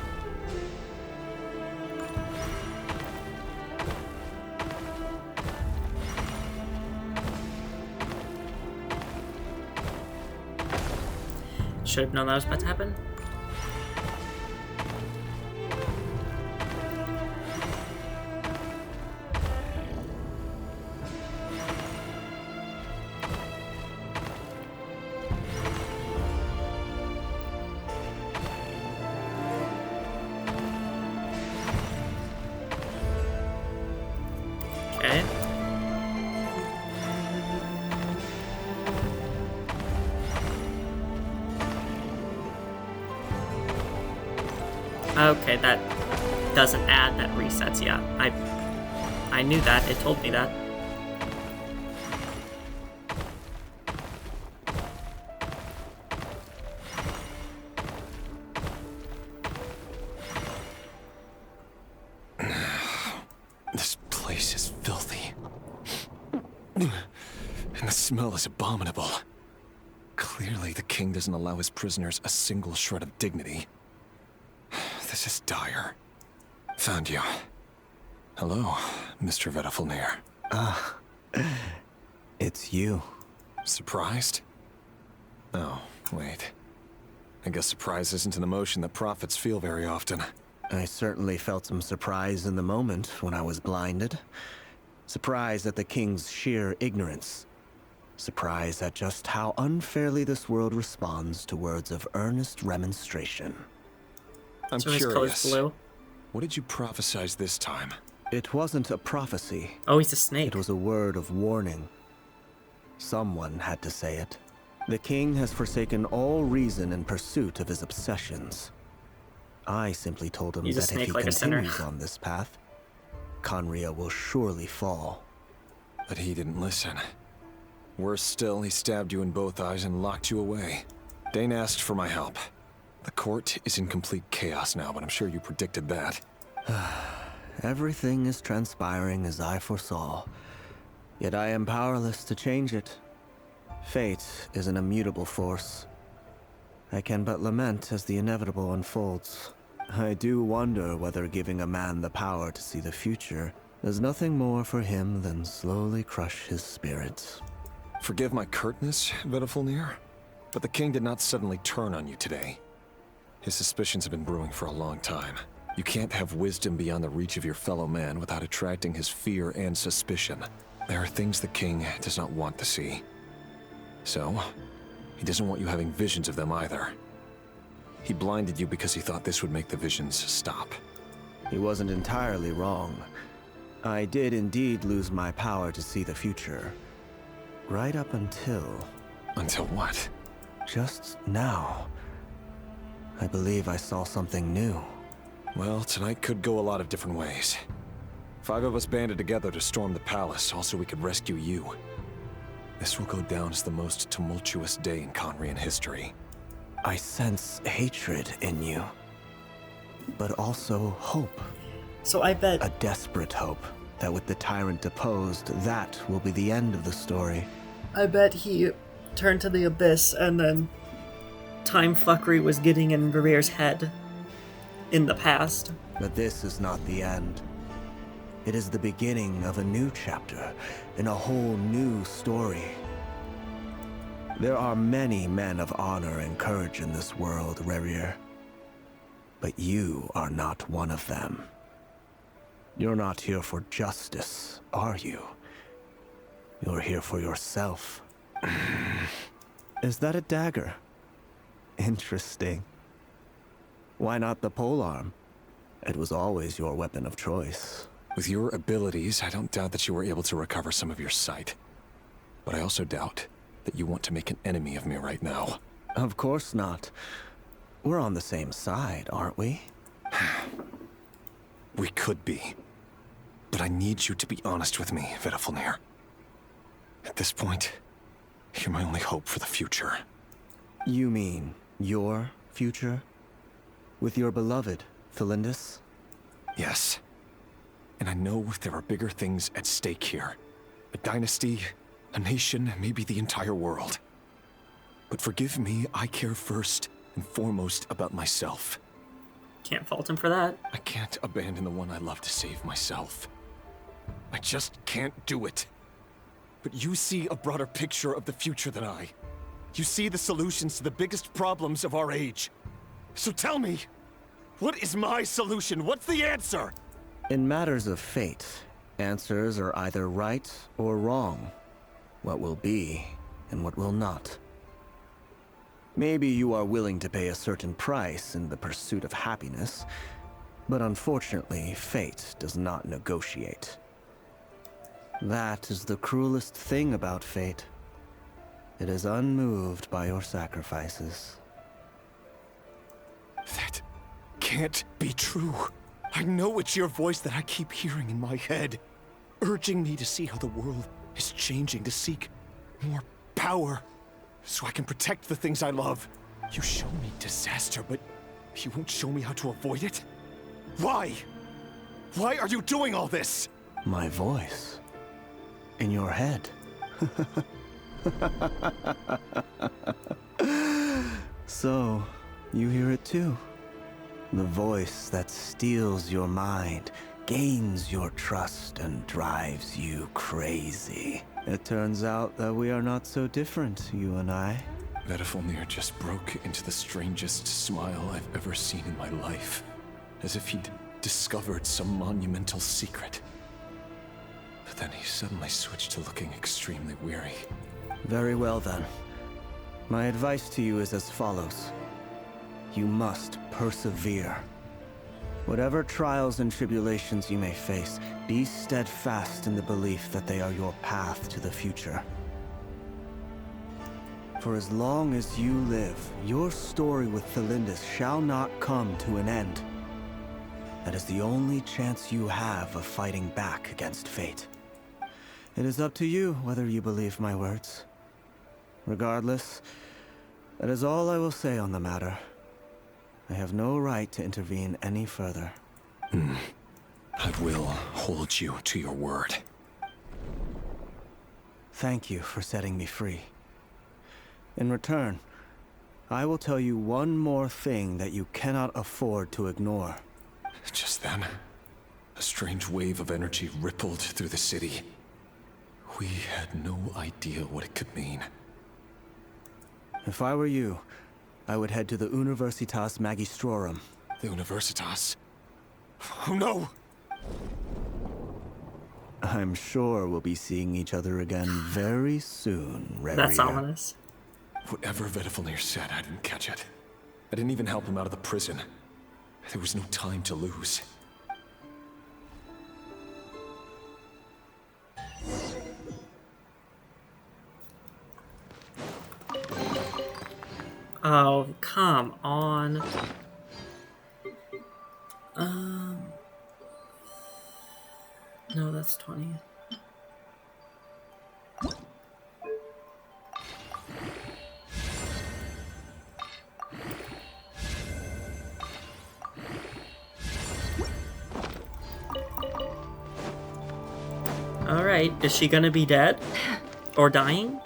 Should have known that was about to happen. Okay. Okay, that doesn't add that resets. Yeah, I knew that. It told me that. This place is filthy. And the smell is abominable. Clearly, the king doesn't allow his prisoners a single shred of dignity. This is dire. Found you. Hello, Mr. Vedafulnir. Ah, it's you. Surprised? Oh, wait. I guess surprise isn't an emotion that prophets feel very often. I certainly felt some surprise in the moment when I was blinded. Surprise at the king's sheer ignorance. Surprise at just how unfairly this world responds to words of earnest remonstration. I'm So his color's curious. blue. What did you prophesize this time? It wasn't a prophecy. Oh, he's a snake. It was a word of warning. Someone had to say it. The king has forsaken all reason in pursuit of his obsessions. I simply told him He's a that if snake he like a sinner. continues on this path, Conria will surely fall. But he didn't listen. Worse still, he stabbed you in both eyes and locked you away. Dane asked for my help. The court is in complete chaos now, but I'm sure you predicted that. Everything is transpiring as I foresaw, yet I am powerless to change it. Fate is an immutable force. I can but lament as the inevitable unfolds. I do wonder whether giving a man the power to see the future does nothing more for him than slowly crush his spirit. Forgive my curtness, Vedafulnir, but the king did not suddenly turn on you today. His suspicions have been brewing for a long time. You can't have wisdom beyond the reach of your fellow man without attracting his fear and suspicion. There are things the king does not want to see. So, he doesn't want you having visions of them either. He blinded you because he thought this would make the visions stop. He wasn't entirely wrong. I did indeed lose my power to see the future. Right up until... Until what? Just now. I believe I saw something new. Well, tonight could go a lot of different ways. 5 of us banded together to storm the palace, also we could rescue you. This will go down as the most tumultuous day in Conrian history. I sense hatred in you, but also hope. So I bet... A desperate hope that with the tyrant deposed, that will be the end of the story. I bet he turned to the abyss and then time fuckery was getting in Revere's head in the past. But this is not the end. It is the beginning of a new chapter in a whole new story. There are many men of honor and courage in this world, Rerir. But you are not one of them. You're not here for justice, are you? You're here for yourself. Is that a dagger? Interesting. Why not the polearm? It was always your weapon of choice. With your abilities, I don't doubt that you were able to recover some of your sight. But I also doubt that you want to make an enemy of me right now. Of course not. We're on the same side, aren't we? We could be. But I need you to be honest with me, Vedafulnir. At this point, you're my only hope for the future. You mean your future? With your beloved, Felindus? Yes. And I know there are bigger things at stake here. A dynasty, a nation, maybe the entire world. But forgive me, I care first and foremost about myself. Can't fault him for that. I can't abandon the one I love to save myself. I just can't do it. But you see a broader picture of the future than I. You see the solutions to the biggest problems of our age. So tell me, what is my solution? What's the answer? In matters of fate, answers are either right or wrong. What will be and what will not. Maybe you are willing to pay a certain price in the pursuit of happiness, but unfortunately, fate does not negotiate. That is the cruelest thing about fate. It is unmoved by your sacrifices. That can't be true. I know it's your voice that I keep hearing in my head, urging me to see how the world is changing, to seek more power, so I can protect the things I love. You show me disaster, but you won't show me how to avoid it? Why? Why are you doing all this? My voice. In your head. So, you hear it too. The voice that steals your mind, gains your trust, and drives you crazy. It turns out that we are not so different, you and I. Vedifilnir just broke into the strangest smile I've ever seen in my life. As if he'd discovered some monumental secret. But then he suddenly switched to looking extremely weary. Very well then. My advice to you is as follows. You must persevere. Whatever trials and tribulations you may face, be steadfast in the belief that they are your path to the future. For as long as you live, your story with Thelindis shall not come to an end. That is the only chance you have of fighting back against fate. It is up to you whether you believe my words. Regardless, that is all I will say on the matter. I have no right to intervene any further. I will hold you to your word. Thank you for setting me free. In return, I will tell you one more thing that you cannot afford to ignore. Just then, a strange wave of energy rippled through the city. We had no idea what it could mean. If I were you, I would head to the Universitas Magistrorum. The Universitas? Oh no! I'm sure we'll be seeing each other again very soon, Reria. That's ominous. Whatever Vedifilnir said, I didn't catch it. I didn't even help him out of the prison. There was no time to lose. Oh, come on. No, that's 20. Alright, is she gonna be dead? Or dying?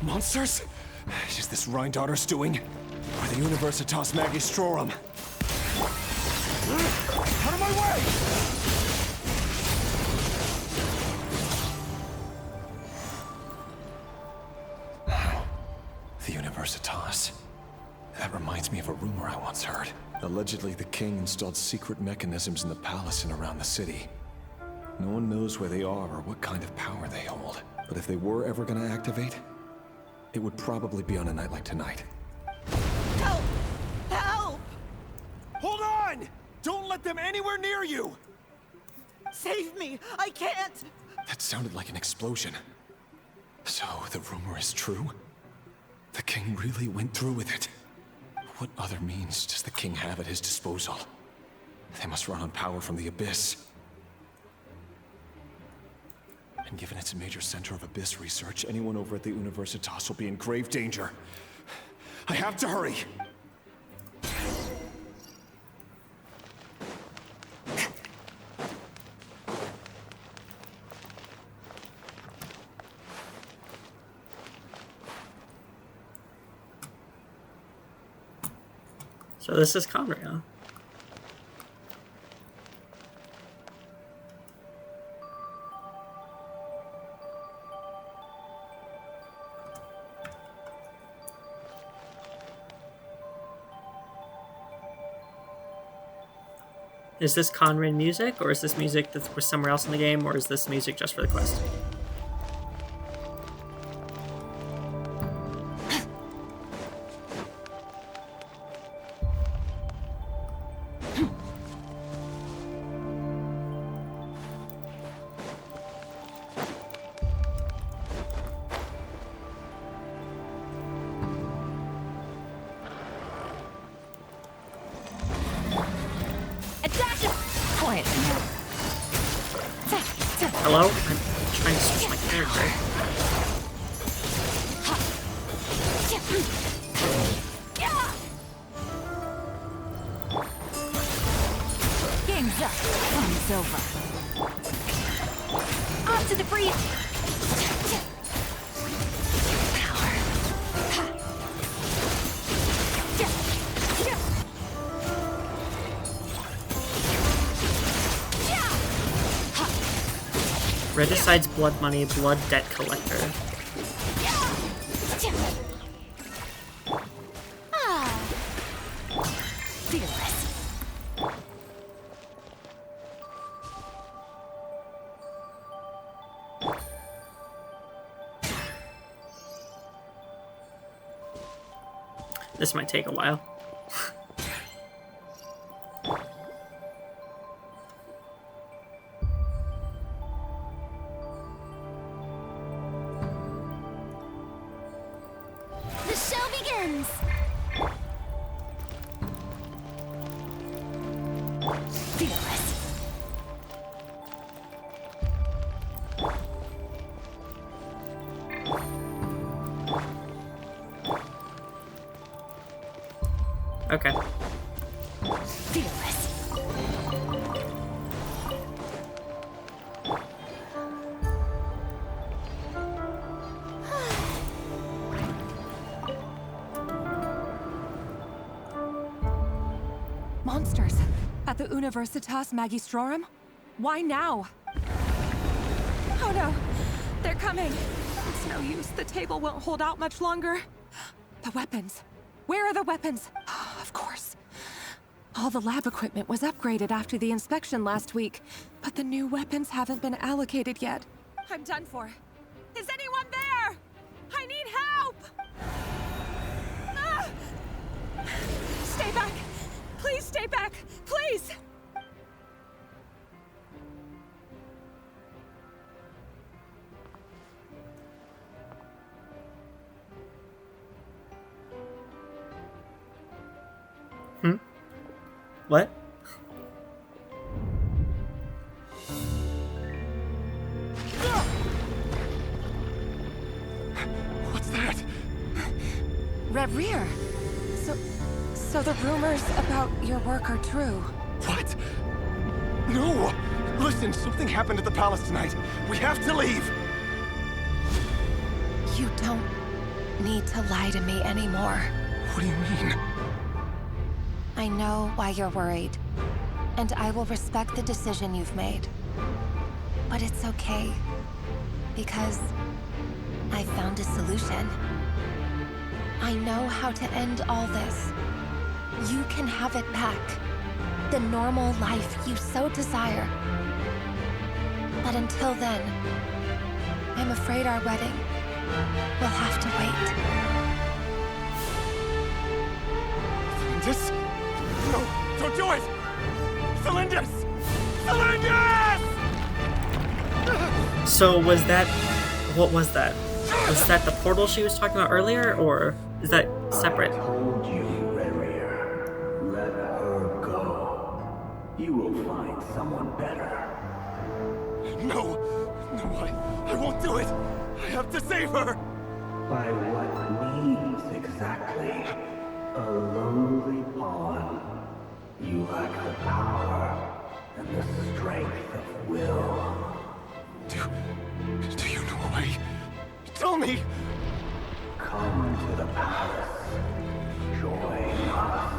Monsters? Is this Rhindaughter's doing? Or the Universitas Magistrorum? Out of my way! The Universitas. That reminds me of a rumor I once heard. Allegedly, the king installed secret mechanisms in the palace and around the city. No one knows where they are or what kind of power they hold. But if they were ever going to activate, it would probably be on a night like tonight. Help! Help! Hold on! Don't let them anywhere near you! Save me! I can't! That sounded like an explosion. So, the rumor is true? The king really went through with it. What other means does the king have at his disposal? They must run on power from the Abyss. And given it's a major center of Abyss research, anyone over at the Universitas will be in grave danger. I have to hurry! So this is Conria. Is this Conran music, or is this music that was somewhere else in the game, or is this music just for the quest? Hello? I'm trying to switch my character. Game's up. Fun's over. Off to the breeze! Power. Regicide's blood money, blood debt collector. Fearless. This might take a while. The show begins! Fearless. Okay. Fearless. Monsters. At the Universitas Magistrorum? Why now? Oh no! They're coming! It's no use. The table won't hold out much longer. The weapons. Where are the weapons? Of course. All the lab equipment was upgraded after the inspection last week, but the new weapons haven't been allocated yet. I'm done for. Is anyone there? I need help! Ah! Stay back! Please stay back! Please! What? What's that? Rear. So the rumors about your work are true. What? No! Listen, something happened at the palace tonight. We have to leave! You don't need to lie to me anymore. What do you mean? I know why you're worried, and I will respect the decision you've made. But it's okay, because I found a solution. I know how to end all this. You can have it back. The normal life you so desire. But until then, I'm afraid our wedding will have to wait. Just... No, don't do it! Cylinders! Cylinders! So was that... What was that? Was that the portal she was talking about earlier, or is that separate? I told you, Rerir. Let her go. You will find someone better. No! No, I won't do it! I have to save her! By what means exactly? A lowly pawn. You lack the power and the strength of will. Do you know a way? Tell me! Come to the palace. Join us.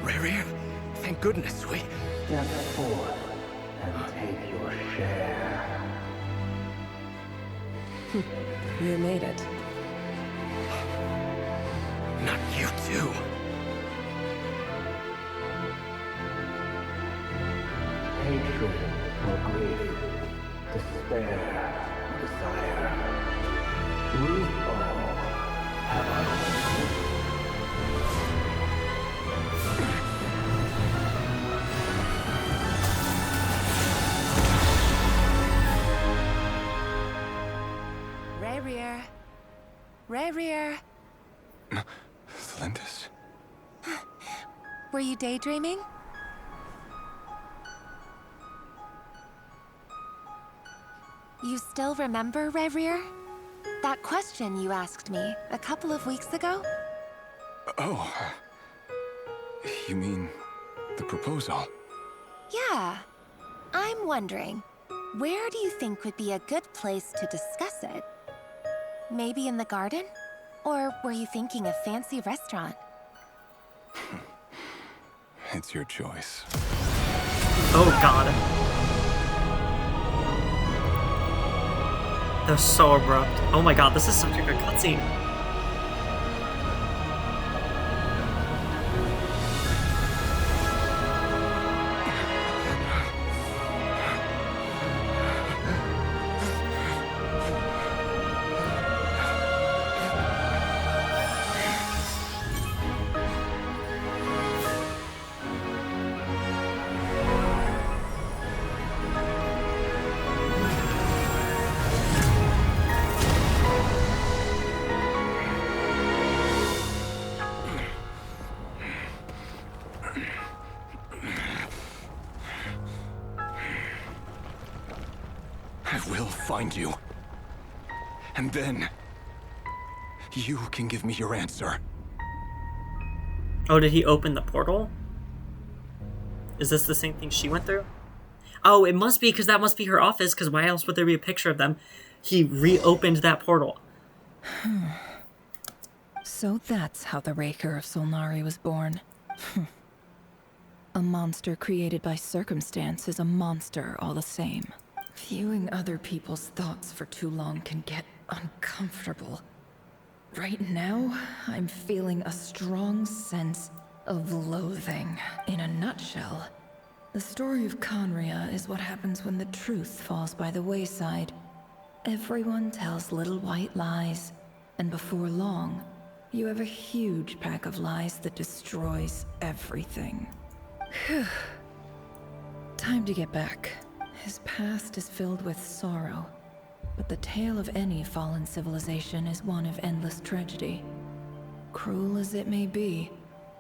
Rerir, thank goodness we... Step forth and take your share. You made it. Not you too. Hatred or grief, despair or desire. We all have our own. Rerir. Rerir. Celindus? Were you daydreaming? You still remember, Rerir? That question you asked me a couple of weeks ago? Oh. You mean the proposal? Yeah. I'm wondering, where do you think would be a good place to discuss it? Maybe in the garden? Or were you thinking a fancy restaurant? It's your choice. Oh god. They're so abrupt. Oh my god, this is such a good cutscene. I will find you. And then, you can give me your answer. Oh, did he open the portal? Is this the same thing she went through? Oh, it must be, because that must be her office, because why else would there be a picture of them? He reopened that portal. So that's how the Raker of Solnari was born. A monster created by circumstance is a monster all the same. Viewing other people's thoughts for too long can get uncomfortable. Right now, I'm feeling a strong sense of loathing. In a nutshell, the story of Conria is what happens when the truth falls by the wayside. Everyone tells little white lies, and before long, you have a huge pack of lies that destroys everything. Time to get back. His past is filled with sorrow, but the tale of any fallen civilization is one of endless tragedy. Cruel as it may be,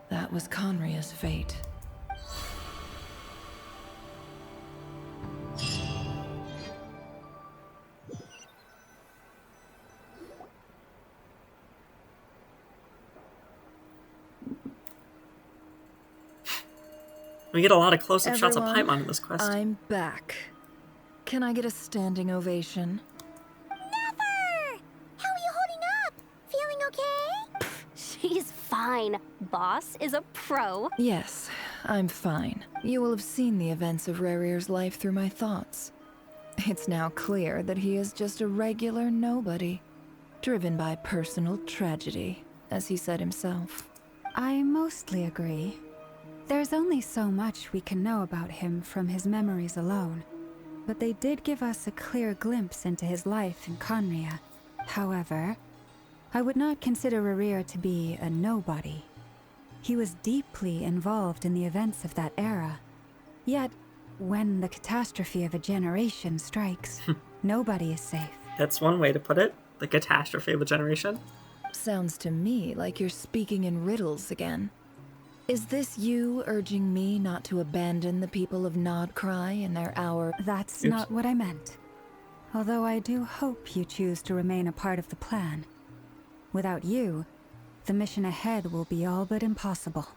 that was Conria's fate. We get a lot of close-up shots of Paimon in this quest. I'm back. Can I get a standing ovation? Never! How are you holding up? Feeling okay? She's fine. Boss is a pro. Yes, I'm fine. You will have seen the events of Rarir's life through my thoughts. It's now clear that he is just a regular nobody, driven by personal tragedy, as he said himself. I mostly agree. There's only so much we can know about him from his memories alone, but they did give us a clear glimpse into his life in Conria. However, I would not consider Rarir to be a nobody. He was deeply involved in the events of that era. Yet, when the catastrophe of a generation strikes, nobody is safe. That's one way to put it. The catastrophe of a generation. Sounds to me like you're speaking in riddles again. Is this you urging me not to abandon the people of Nodcry in their hour? That's not what I meant. Although I do hope you choose to remain a part of the plan. Without you, the mission ahead will be all but impossible.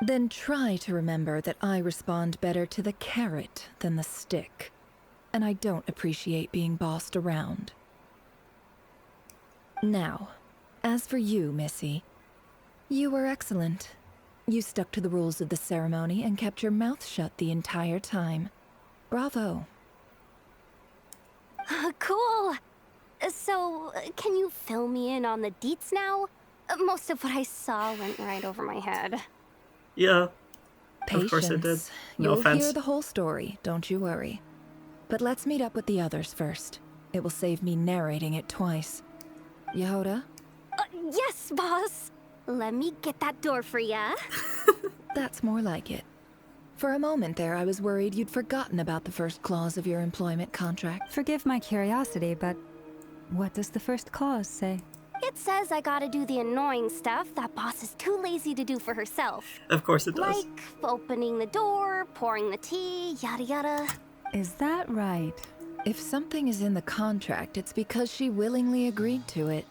Then try to remember that I respond better to the carrot than the stick. And I don't appreciate being bossed around. Now, as for you, Missy, you were excellent. You stuck to the rules of the ceremony and kept your mouth shut the entire time. Bravo. Cool. So, can you fill me in on the deets now? Most of what I saw went right over my head. Yeah. Patience. Of course it did. No You'll offense. hear the whole story, don't you worry. But let's meet up with the others first. It will save me narrating it twice. Yehoda? Yes, boss. Let me get that door for ya. That's more like it. For a moment there, I was worried you'd forgotten about the first clause of your employment contract. Forgive my curiosity, but what does the first clause say? It says I gotta do the annoying stuff that boss is too lazy to do for herself. Of course it does. Like opening the door, pouring the tea, yada yada. Is that right? If something is in the contract, it's because she willingly agreed to it.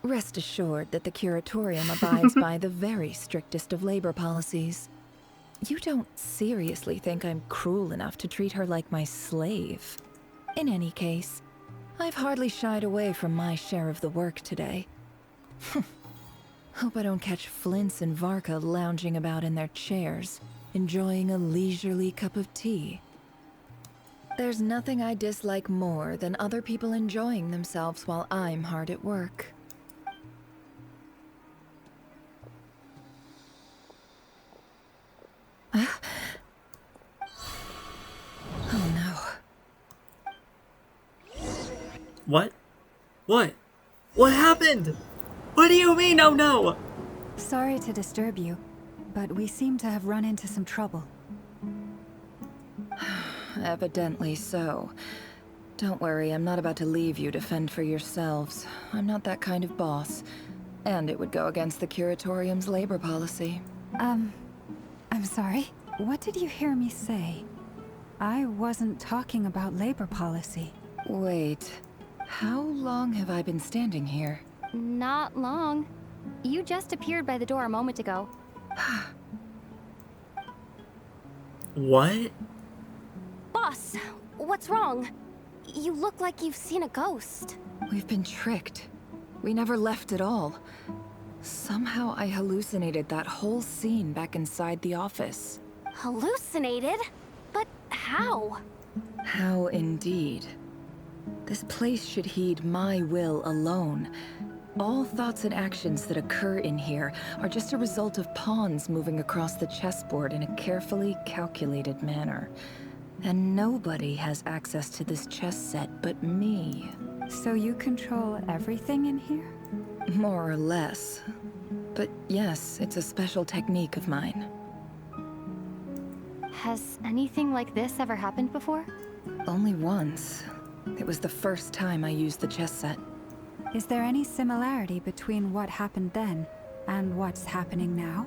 Rest assured that the Curatorium abides by the very strictest of labor policies. You don't seriously think I'm cruel enough to treat her like my slave? In any case, I've hardly shied away from my share of the work today. Hope I don't catch Flintz and Varka lounging about in their chairs, enjoying a leisurely cup of tea. There's nothing I dislike more than other people enjoying themselves while I'm hard at work. Oh no. What? What? What happened? What do you mean, oh no? Sorry to disturb you, but we seem to have run into some trouble. Evidently so. Don't worry, I'm not about to leave you to fend for yourselves. I'm not that kind of boss. And it would go against the Curatorium's labor policy. I'm sorry. What did you hear me say? I wasn't talking about labor policy. Wait. How long have I been standing here? Not long. You just appeared by the door a moment ago. What? Boss, what's wrong? You look like you've seen a ghost. We've been tricked. We never left at all. Somehow I hallucinated that whole scene back inside the office. Hallucinated? But how? How indeed. This place should heed my will alone. All thoughts and actions that occur in here are just a result of pawns moving across the chessboard in a carefully calculated manner. And nobody has access to this chess set but me. So you control everything in here? More or less. But yes, it's a special technique of mine. Has anything like this ever happened before? Only once. It was the first time I used the chess set. Is there any similarity between what happened then and what's happening now?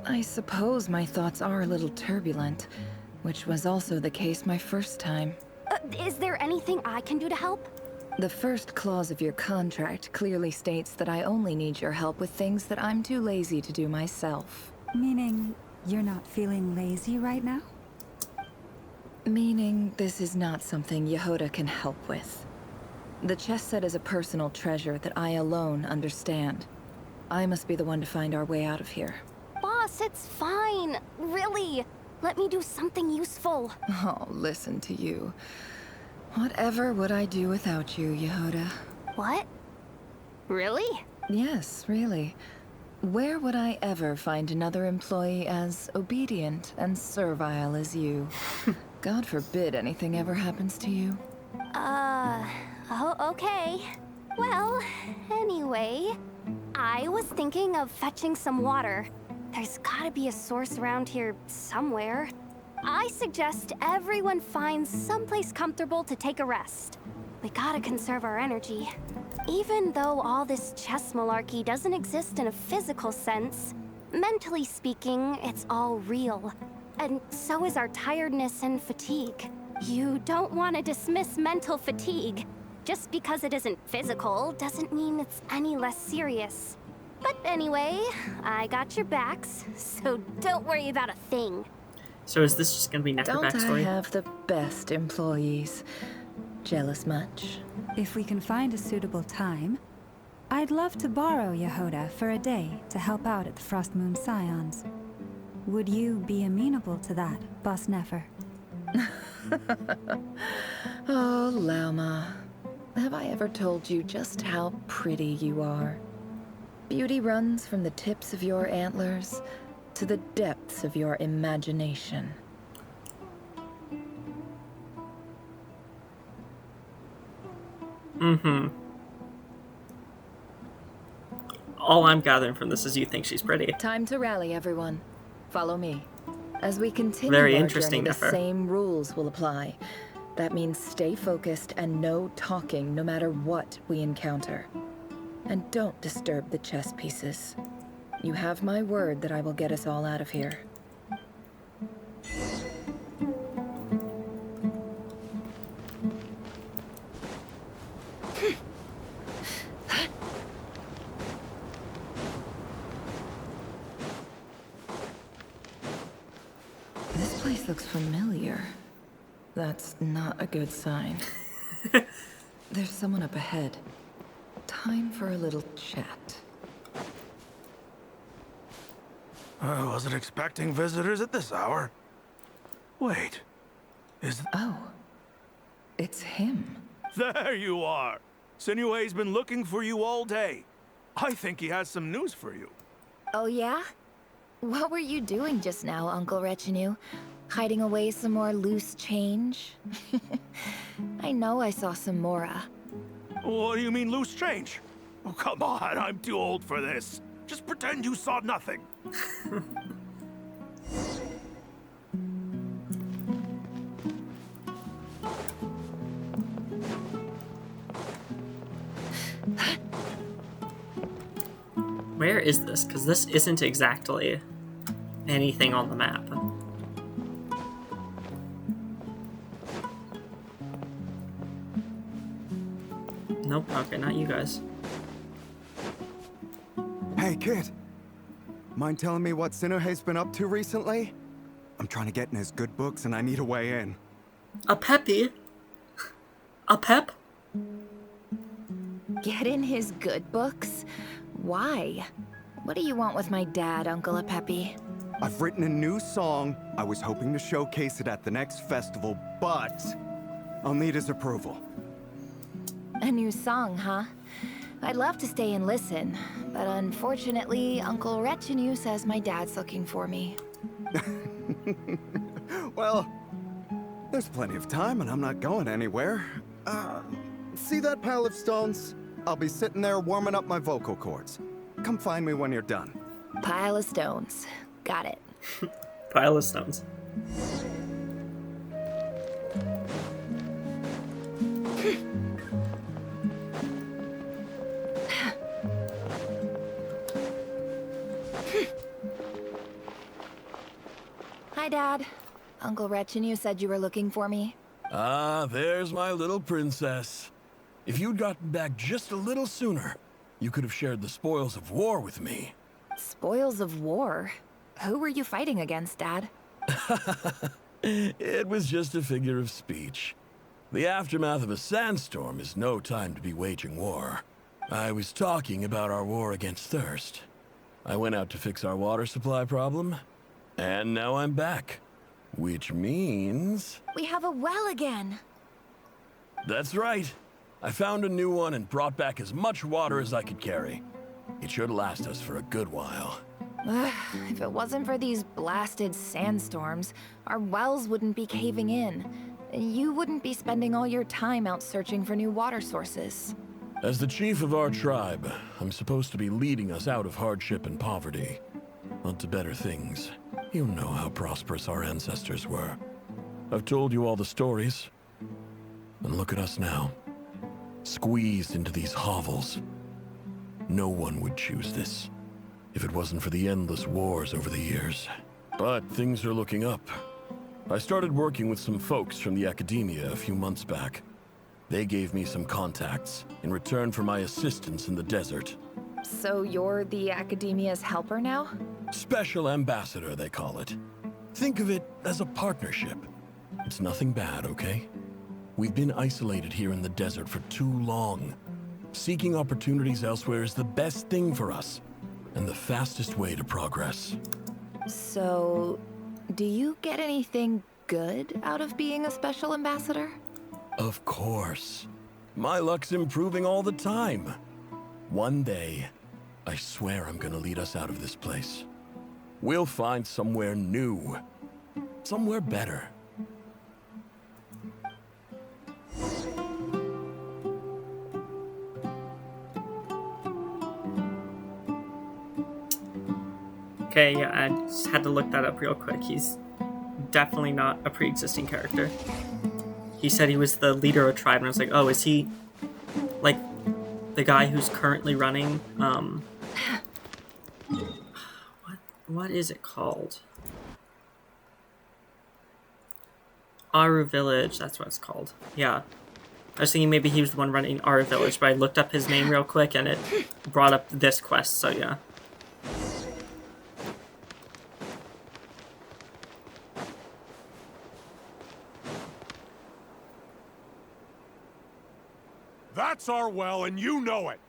I suppose my thoughts are a little turbulent, which was also the case my first time. Is there anything I can do to help? The first clause of your contract clearly states that I only need your help with things that I'm too lazy to do myself. Meaning you're not feeling lazy right now? Meaning this is not something Yehoda can help with. The chess set is a personal treasure that I alone understand. I must be the one to find our way out of here. Boss, it's fine. Really. Let me do something useful. Oh, listen to you. Whatever would I do without you, Yehoda? What? Really? Yes, really. Where would I ever find another employee as obedient and servile as you? God forbid anything ever happens to you. Oh, okay. Well, anyway, I was thinking of fetching some water. There's gotta be a source around here somewhere. I suggest everyone finds someplace comfortable to take a rest. We gotta conserve our energy. Even though all this chess malarkey doesn't exist in a physical sense, mentally speaking, it's all real. And so is our tiredness and fatigue. You don't want to dismiss mental fatigue. Just because it isn't physical doesn't mean it's any less serious. But anyway, I got your backs, so don't worry about a thing. So is this just gonna be Necker backstory? Don't I have the best employees? Jealous much? If we can find a suitable time, I'd love to borrow Yehoda for a day to help out at the Frost Moon Scions. Would you be amenable to that, Boss Nefer? Oh, Lauma. Have I ever told you just how pretty you are? Beauty runs from the tips of your antlers to the depths of your imagination. All I'm gathering from this is you think she's pretty. Time to rally, everyone. Follow me. As we continue Very our interesting, journey, the Nefer. same rules will apply. That means stay focused and no talking no matter what we encounter. And don't disturb the chess pieces. You have my word that I will get us all out of here. This place looks familiar. That's not a good sign. There's someone up ahead. Time for a little chat. I wasn't expecting visitors at this hour. Wait, is... Oh, it's him. There you are! Sinue's been looking for you all day. I think he has some news for you. Oh yeah? What were you doing just now, Uncle Retinue? Hiding away some more loose change? I know I saw some Mora. What do you mean loose change? Oh, come on, I'm too old for this. Just pretend you saw nothing. Where is this? Because this isn't exactly anything on the map. Nope, okay, not you guys. Hey, kid. Mind telling me what Sinuhe's been up to recently? I'm trying to get in his good books and I need a way in. A peppy? A pep? Get in his good books? Why? What do you want with my dad, Uncle Apepi? I've written a new song. I was hoping to showcase it at the next festival, but I'll need his approval. A new song, huh? I'd love to stay and listen, but unfortunately, Uncle Retinue says my dad's looking for me. Well, there's plenty of time and I'm not going anywhere. See that pile of stones? I'll be sitting there warming up my vocal cords. Come find me when you're done. Pile of stones. Got it. Pile of stones. Hi, Dad. Uncle Retinue said you were looking for me. Ah, there's my little princess. If you'd gotten back just a little sooner, you could have shared the spoils of war with me. Spoils of war? Who were you fighting against, Dad? It was just a figure of speech. The aftermath of a sandstorm is no time to be waging war. I was talking about our war against thirst. I went out to fix our water supply problem, and now I'm back. Which means... We have a well again! That's right. I found a new one and brought back as much water as I could carry. It should last us for a good while. If it wasn't for these blasted sandstorms, our wells wouldn't be caving in. You wouldn't be spending all your time out searching for new water sources. As the chief of our tribe, I'm supposed to be leading us out of hardship and poverty, onto better things. You know how prosperous our ancestors were. I've told you all the stories. And look at us now. Squeezed into these hovels. No one would choose this, if it wasn't for the endless wars over the years. But things are looking up. I started working with some folks from the academia a few months back. They gave me some contacts in return for my assistance in the desert. So you're the academia's helper now? Special ambassador, they call it. Think of it as a partnership. It's nothing bad, okay? We've been isolated here in the desert for too long. Seeking opportunities elsewhere is the best thing for us, and the fastest way to progress. So, do you get anything good out of being a special ambassador? Of course. My luck's improving all the time. One day, I swear I'm gonna lead us out of this place. We'll find somewhere new. Somewhere better. Okay, yeah, I just had to look that up real quick. He's definitely not a pre-existing character. He said he was the leader of a tribe, and I was like, oh, is he, like, the guy who's currently running, what is it called? Aru Village, that's what it's called. Yeah. I was thinking maybe he was the one running Aru Village, but I looked up his name real quick, and it brought up this quest, so yeah. That's our well, and you know it.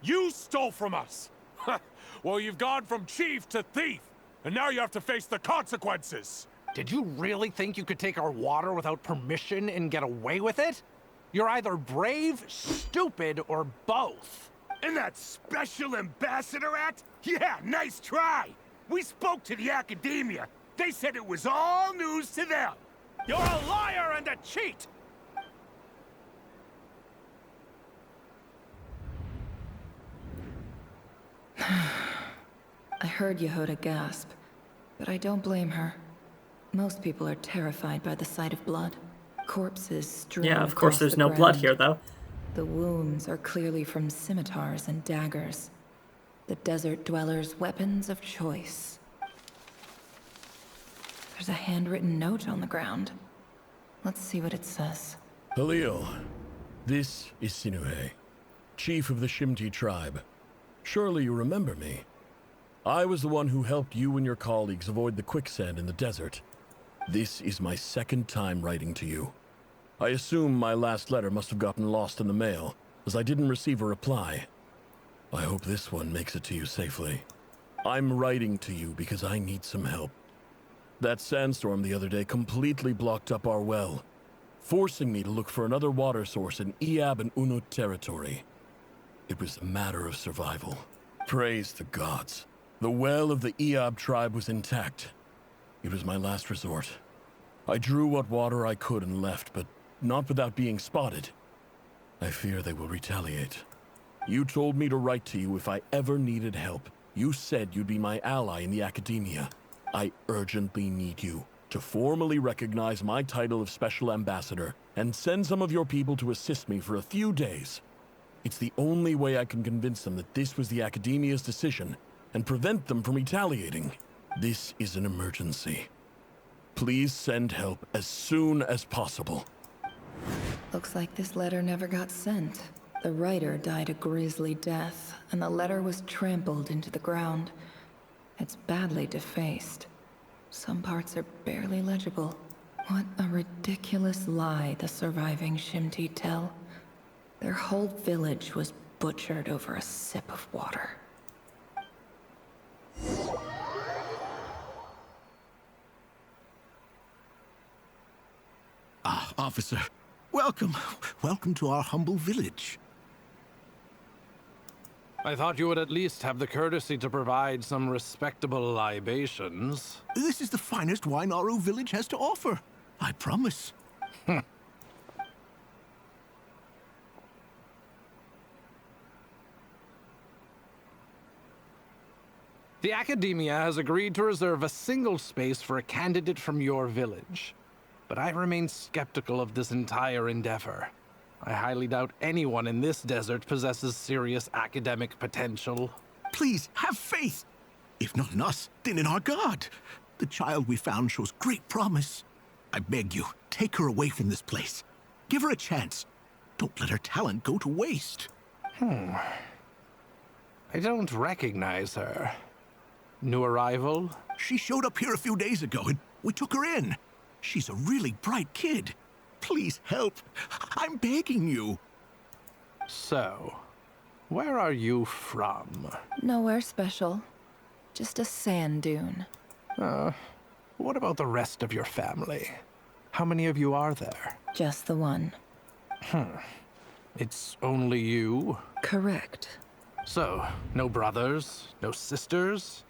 You stole from us! Well, you've gone from chief to thief, and now you have to face the consequences! Did you really think you could take our water without permission and get away with it? You're either brave, stupid, or both. And that special ambassador act? Yeah, nice try! We spoke to the academia. They said it was all news to them. You're a liar and a cheat! I heard Yehoda gasp, but I don't blame her. Most people are terrified by the sight of blood. Corpses strewn Yeah, of course across there's the no ground. blood here, though. The wounds are clearly from scimitars and daggers. The desert dwellers' weapons of choice. There's a handwritten note on the ground. Let's see what it says. Halil, this is Sinuhe, chief of the Shimti tribe. Surely you remember me. I was the one who helped you and your colleagues avoid the quicksand in the desert. This is my second time writing to you. I assume my last letter must have gotten lost in the mail, as I didn't receive a reply. I hope this one makes it to you safely. I'm writing to you because I need some help. That sandstorm the other day completely blocked up our well, forcing me to look for another water source in Iab and Unut territory. It was a matter of survival. Praise the gods. The well of the Iab tribe was intact. It was my last resort. I drew what water I could and left, but not without being spotted. I fear they will retaliate. You told me to write to you if I ever needed help. You said you'd be my ally in the academia. I urgently need you to formally recognize my title of Special Ambassador and send some of your people to assist me for a few days. It's the only way I can convince them that this was the academia's decision and prevent them from retaliating. This is an emergency. Please send help as soon as possible. Looks like this letter never got sent. The writer died a grisly death, and the letter was trampled into the ground. It's badly defaced. Some parts are barely legible. What a ridiculous lie the surviving Shimti tell. Their whole village was butchered over a sip of water. Ah, officer. Welcome. Welcome to our humble village. I thought you would at least have the courtesy to provide some respectable libations. This is the finest wine Aru village has to offer. I promise. The Academia has agreed to reserve a single space for a candidate from your village. But I remain skeptical of this entire endeavor. I highly doubt anyone in this desert possesses serious academic potential. Please, have faith. If not in us, then in our god. The child we found shows great promise. I beg you, take her away from this place. Give her a chance. Don't let her talent go to waste. I don't recognize her. New arrival? She showed up here a few days ago and we took her in. She's a really bright kid. Please help. I'm begging you. So, where are you from? Nowhere special. Just a sand dune. What about the rest of your family? How many of you are there? Just the one. It's only you? Correct. So, no brothers, no sisters,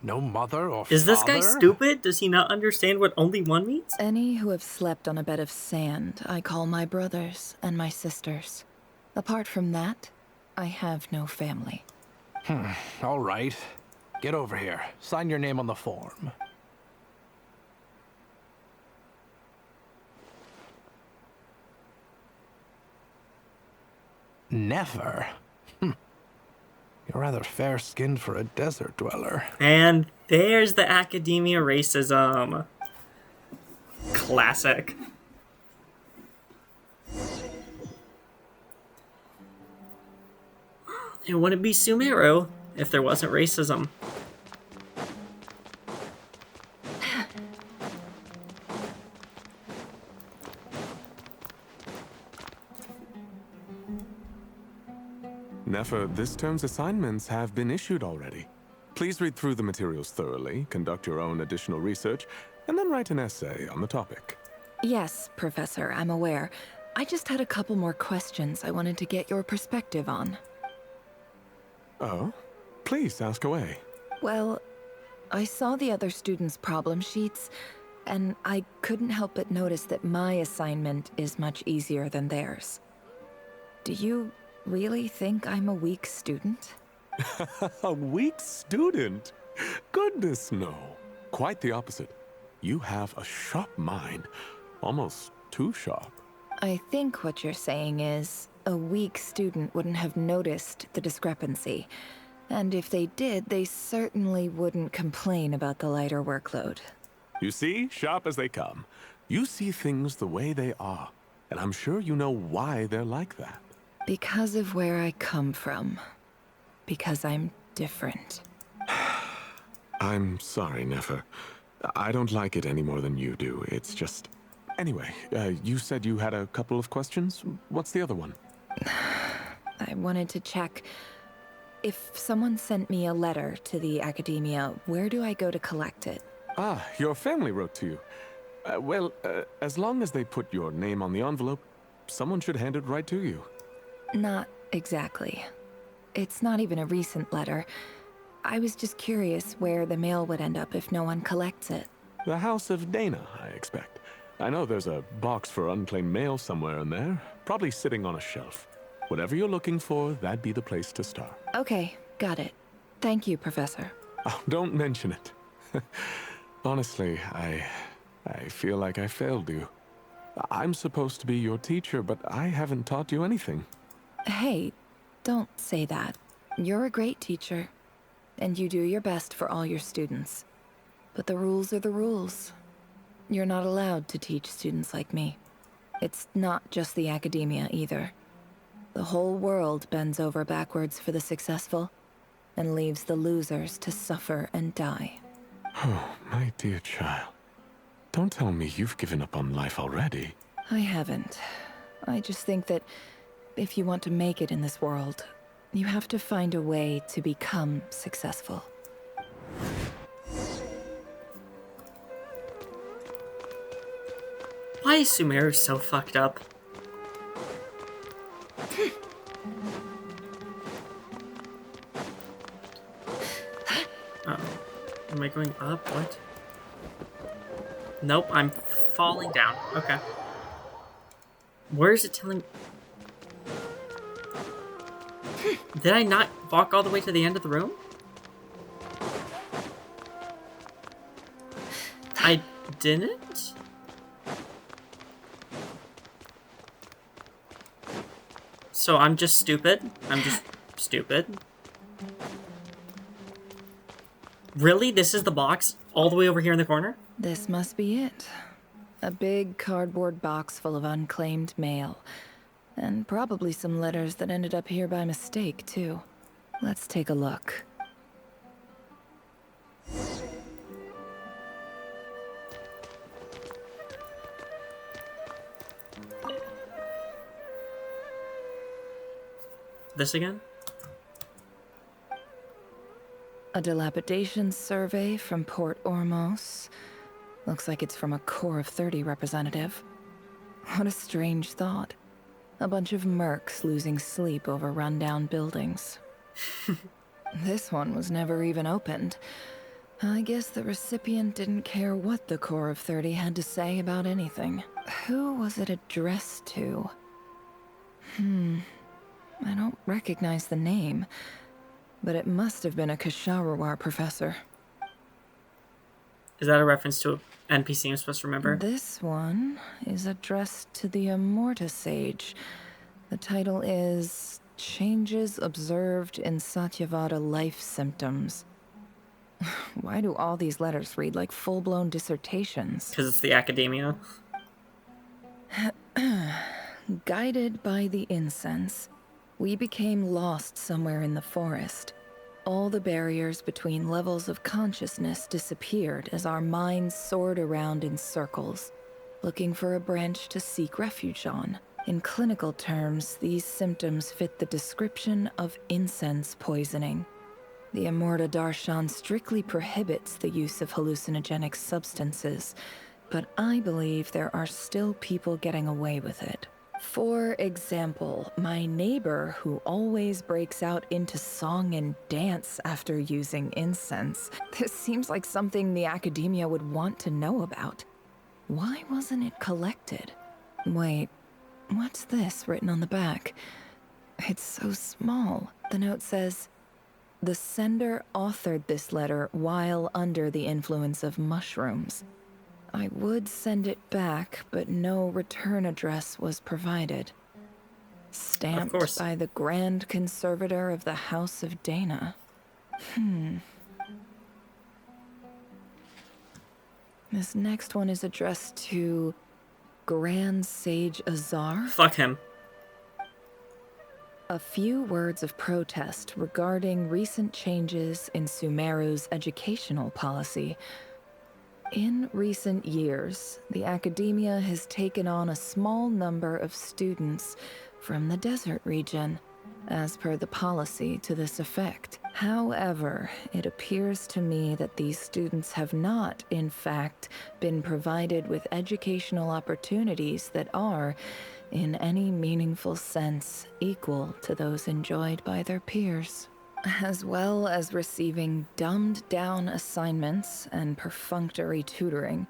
no mother or father? Is this guy stupid? Does he not understand what only one means? Any who have slept on a bed of sand, I call my brothers and my sisters. Apart from that, I have no family. All right. Get over here. Sign your name on the form. Never? You're rather fair-skinned for a desert dweller. And there's the academia racism. Classic. It wouldn't be Sumeru if there wasn't racism. Nefer, this term's assignments have been issued already. Please read through the materials thoroughly, conduct your own additional research, and then write an essay on the topic. Yes, Professor, I'm aware. I just had a couple more questions I wanted to get your perspective on. Oh? Please, ask away. Well, I saw the other students' problem sheets, and I couldn't help but notice that my assignment is much easier than theirs. Do you really think I'm a weak student? A weak student? Goodness, no. Quite the opposite. You have a sharp mind. Almost too sharp. I think what you're saying is, a weak student wouldn't have noticed the discrepancy. And if they did, they certainly wouldn't complain about the lighter workload. You see, sharp as they come. You see things the way they are. And I'm sure you know why they're like that. Because of where I come from. Because I'm different. I'm sorry, Nefer. I don't like it any more than you do. It's just... Anyway, you said you had a couple of questions. What's the other one? I wanted to check... If someone sent me a letter to the academia, where do I go to collect it? Ah, your family wrote to you. Well, as long as they put your name on the envelope, someone should hand it right to you. Not exactly. It's not even a recent letter. I was just curious where the mail would end up if no one collects it. The House of Dana, I expect. I know there's a box for unclaimed mail somewhere in there, probably sitting on a shelf. Whatever you're looking for, that'd be the place to start. Okay, got it. Thank you, Professor. Oh, don't mention it. Honestly, I feel like I failed you. I'm supposed to be your teacher, but I haven't taught you anything. Hey, don't say that. You're a great teacher, and you do your best for all your students. But the rules are the rules. You're not allowed to teach students like me. It's not just the academia either. The whole world bends over backwards for the successful, and leaves the losers to suffer and die. Oh, my dear child. Don't tell me you've given up on life already. I haven't. I just think that if you want to make it in this world, you have to find a way to become successful. Why is Sumeru so fucked up? Am I going up? What? Nope, I'm falling down. Okay. Where is it telling... Did I not walk all the way to the end of the room? I didn't? So I'm just stupid? I'm just stupid? Really? This is the box? All the way over here in the corner? This must be it. A big cardboard box full of unclaimed mail. And probably some letters that ended up here by mistake, too. Let's take a look. This again? A dilapidation survey from Port Ormos. Looks like it's from a Core of 30 representative. What a strange thought. A bunch of mercs losing sleep over rundown buildings. This one was never even opened. I guess the recipient didn't care what the Core of 30 had to say about anything. Who was it addressed to? I don't recognize the name, but it must have been a Kasharawar professor. Is that a reference to an NPC I'm supposed to remember? This one is addressed to the Immorta Sage. The title is Changes Observed in Satyavada Life Symptoms. Why do all these letters read like full-blown dissertations? Because it's the academia. Guided by the incense, we became lost somewhere in the forest. All the barriers between levels of consciousness disappeared as our minds soared around in circles, looking for a branch to seek refuge on. In clinical terms, these symptoms fit the description of incense poisoning. The Immorta Darshan strictly prohibits the use of hallucinogenic substances, but I believe there are still people getting away with it. For example, my neighbor who always breaks out into song and dance after using incense. This seems like something the academia would want to know about. Why wasn't it collected? Wait, what's this written on the back? It's so small. The note says, "The sender authored this letter while under the influence of mushrooms. I would send it back, but no return address was provided. Stamped by the Grand Conservator of the House of Dana." This next one is addressed to Grand Sage Azar. Fuck him. A few words of protest regarding recent changes in Sumeru's educational policy. In recent years, the academia has taken on a small number of students from the desert region, as per the policy to this effect. However, it appears to me that these students have not, in fact, been provided with educational opportunities that are, in any meaningful sense, equal to those enjoyed by their peers, as well as receiving dumbed-down assignments and perfunctory tutoring.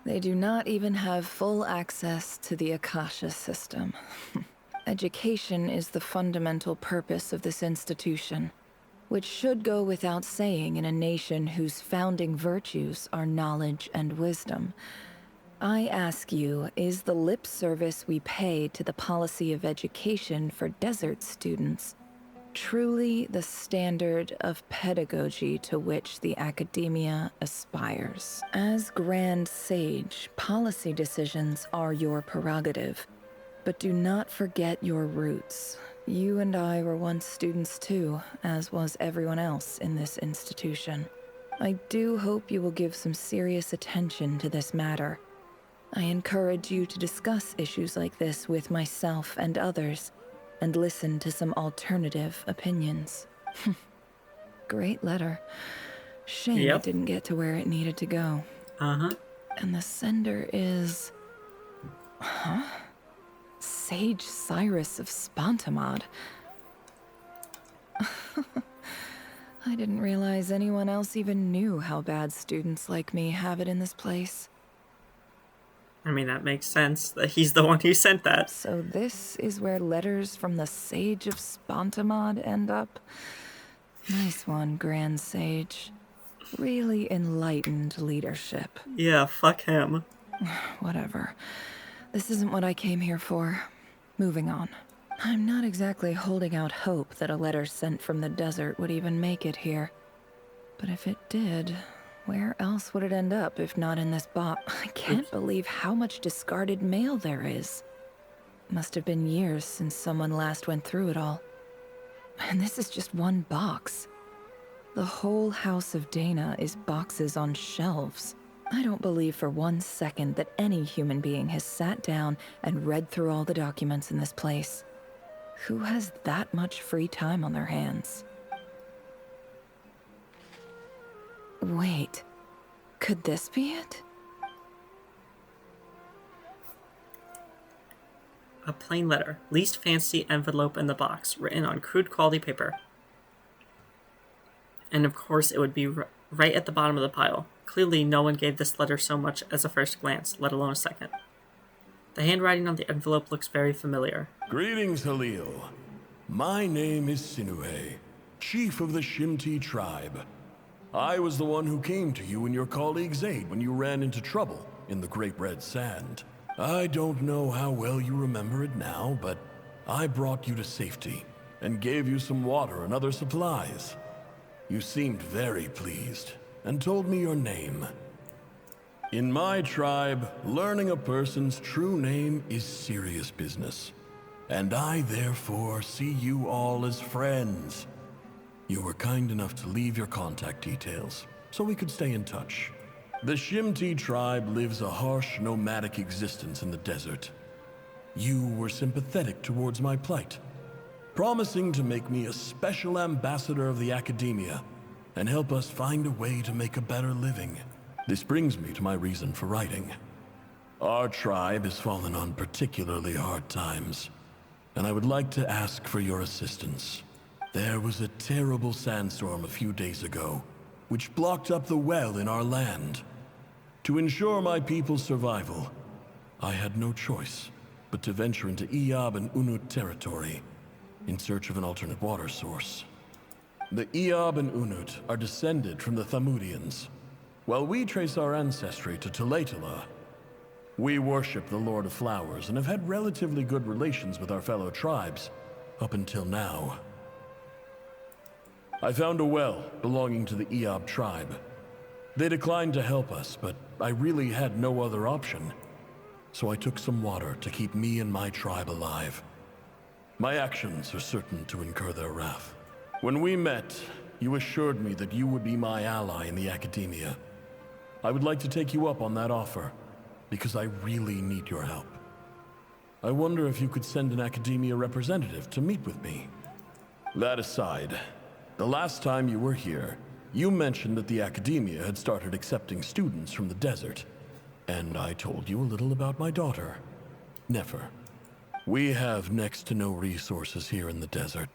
They do not even have full access to the Akasha system. Education is the fundamental purpose of this institution, which should go without saying in a nation whose founding virtues are knowledge and wisdom. I ask you, is the lip service we pay to the policy of education for desert students truly the standard of pedagogy to which the academia aspires? As Grand Sage, policy decisions are your prerogative, but do not forget your roots. You and I were once students too, as was everyone else in this institution. I do hope you will give some serious attention to this matter. I encourage you to discuss issues like this with myself and others, and listen to some alternative opinions. Great letter. Shame it didn't get to where it needed to go. And the sender is... Sage Cyrus of Spantamad. I didn't realize anyone else even knew how bad students like me have it in this place. I mean, that makes sense, that he's the one who sent that. So this is where letters from the Sage of Spantamad end up? Nice one, Grand Sage. Really enlightened leadership. Yeah, fuck him. Whatever. This isn't what I came here for. Moving on. I'm not exactly holding out hope that a letter sent from the desert would even make it here. But if it did, where else would it end up if not in this box? I can't believe how much discarded mail there is. Must have been years since someone last went through it all. And this is just one box. The whole House of Dana is boxes on shelves. I don't believe for 1 second that any human being has sat down and read through all the documents in this place. Who has that much free time on their hands? Wait, could this be it? A plain letter. Least fancy envelope in the box, written on crude quality paper. And of course it would be right at the bottom of the pile. Clearly no one gave this letter so much as a first glance, let alone a second. The handwriting on the envelope looks very familiar. Greetings, Halil. My name is Sinue, chief of the Shimti tribe. I was the one who came to you and your colleague's aid when you ran into trouble in the Great Red Sand. I don't know how well you remember it now, but I brought you to safety and gave you some water and other supplies. You seemed very pleased and told me your name. In my tribe, learning a person's true name is serious business, and I therefore see you all as friends. You were kind enough to leave your contact details, so we could stay in touch. The Shimti tribe lives a harsh, nomadic existence in the desert. you were sympathetic towards my plight, promising to make me a special ambassador of the Academia and help us find a way to make a better living. This brings me to my reason for writing. Our tribe has fallen on particularly hard times, and I would like to ask for your assistance. There was a terrible sandstorm a few days ago, which blocked up the well in our land. To ensure my people's survival, I had no choice but to venture into Eob and Unut territory in search of an alternate water source. The Eob and Unut are descended from the Thamudians, while we trace our ancestry to Tulatala. We worship the Lord of Flowers and have had relatively good relations with our fellow tribes up until now. I found a well belonging to the Eob tribe. They declined to help us, but I really had no other option. So I took some water to keep me and my tribe alive. My actions are certain to incur their wrath. When we met, you assured me that you would be my ally in the Academia. I would like to take you up on that offer, because I really need your help. I wonder if you could send an Academia representative to meet with me. That aside, the last time you were here, you mentioned that the Academia had started accepting students from the desert, and I told you a little about my daughter, Nefer. We have next to no resources here in the desert,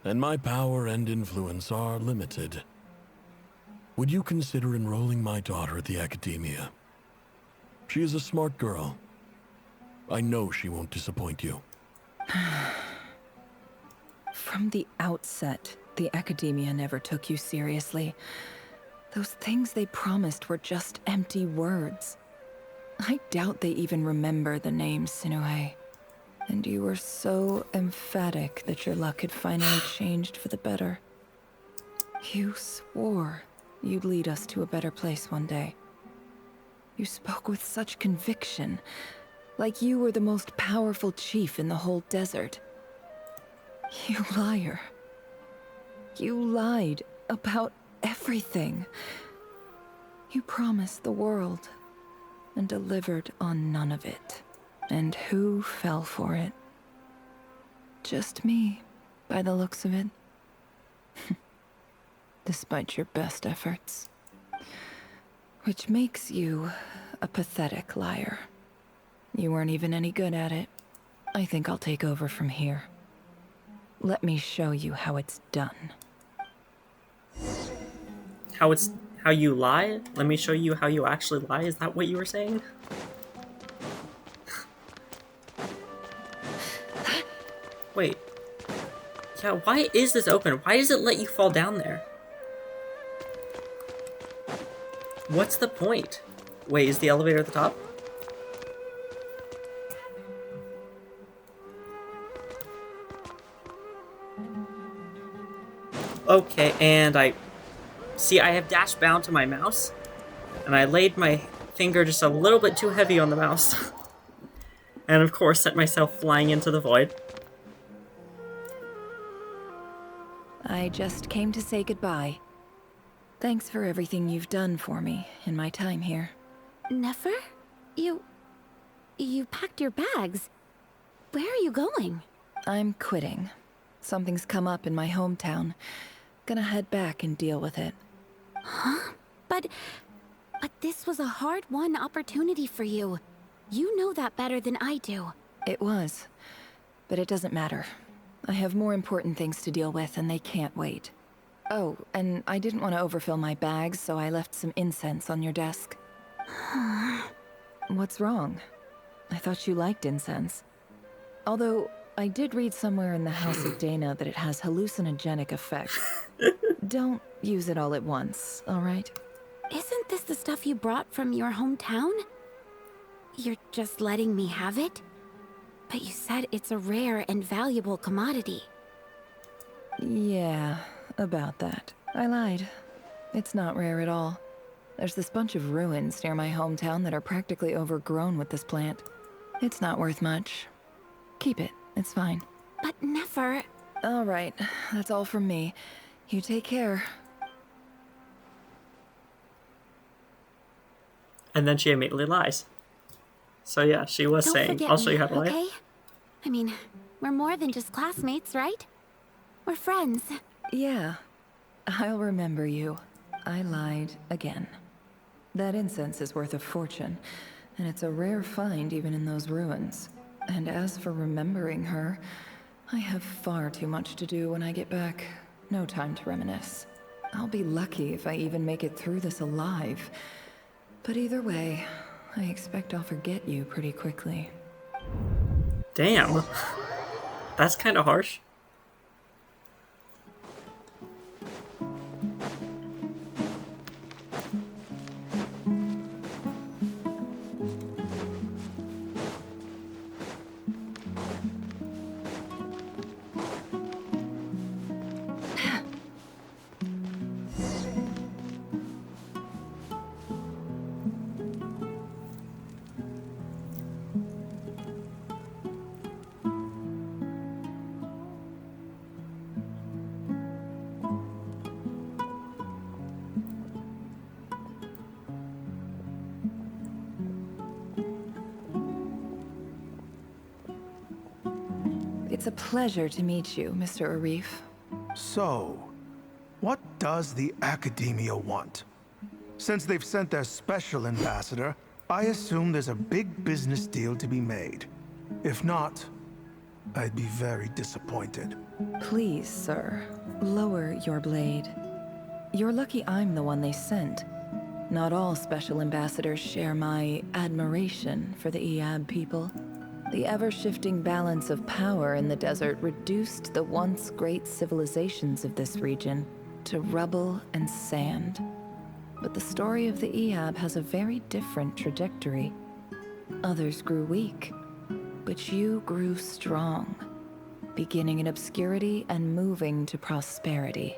and my power and influence are limited. Would you consider enrolling my daughter at the Academia? She is a smart girl. I know she won't disappoint you. From the outset, the Academia never took you seriously. Those things they promised were just empty words. I doubt they even remember the name Sinue. And you were so emphatic that your luck had finally changed for the better. You swore you'd lead us to a better place one day. You spoke with such conviction, like you were the most powerful chief in the whole desert. You liar. You lied about everything. You promised the world and delivered on none of it. And who fell for it? Just me, by the looks of it. Despite your best efforts. Which makes you a pathetic liar. You weren't even any good at it. I think I'll take over from here. Let me show you how it's done. How you lie? Let me show you how you actually lie? Is that what you were saying? Wait. Yeah, why is this open? Why does it let you fall down there? What's the point? Wait, is the elevator at the top? Okay, and I have dash bound to my mouse, and I laid my finger just a little bit too heavy on the mouse. And of course set myself flying into the void. I just came to say goodbye. Thanks for everything you've done for me in my time here. Nefer? You packed your bags. Where are you going? I'm quitting. Something's come up in my hometown. Gonna head back and deal with it. Huh? But this was a hard-won opportunity for you. You know that better than I do. It was. But it doesn't matter. I have more important things to deal with, and they can't wait. Oh, and I didn't want to overfill my bags, so I left some incense on your desk. What's wrong? I thought you liked incense. Although, I did read somewhere in the House of Dana that it has hallucinogenic effects. Don't use it all at once, alright? Isn't this the stuff you brought from your hometown? You're just letting me have it? But you said it's a rare and valuable commodity. Yeah, about that. I lied. It's not rare at all. There's this bunch of ruins near my hometown that are practically overgrown with this plant. It's not worth much. Keep it. It's fine. But Nefer... All right. That's all from me. You take care. And then she immediately lies. So yeah, she was Don't saying, forget I'll show me, you how to lie. okay? I mean, we're more than just classmates, right? We're friends. Yeah, I'll remember you. I lied again. That incense is worth a fortune, and it's a rare find even in those ruins. And as for remembering her, I have far too much to do when I get back. No time to reminisce. I'll be lucky if I even make it through this alive. But either way, I expect I'll forget you pretty quickly. Damn. That's kind of harsh. It's a pleasure to meet you, Mr. Arif. So, what does the Academia want? Since they've sent their special ambassador, I assume there's a big business deal to be made. If not, I'd be very disappointed. Please, sir, lower your blade. You're lucky I'm the one they sent. Not all special ambassadors share my admiration for the Eab people. The ever-shifting balance of power in the desert reduced the once great civilizations of this region to rubble and sand. But the story of the Eab has a very different trajectory. Others grew weak, but you grew strong, beginning in obscurity and moving to prosperity.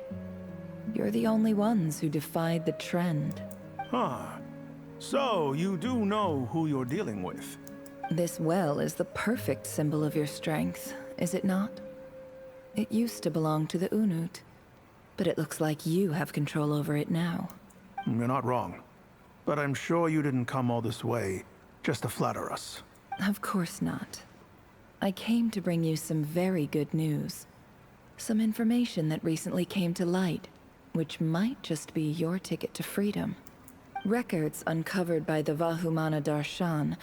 You're the only ones who defied the trend. Huh. So, you do know who you're dealing with? This well is the perfect symbol of your strength, is it not? It used to belong to the Unut, but it looks like you have control over it now. You're not wrong. But I'm sure you didn't come all this way just to flatter us. Of course not. I came to bring you some very good news. Some information that recently came to light, which might just be your ticket to freedom. Records uncovered by the Vahumana Darshan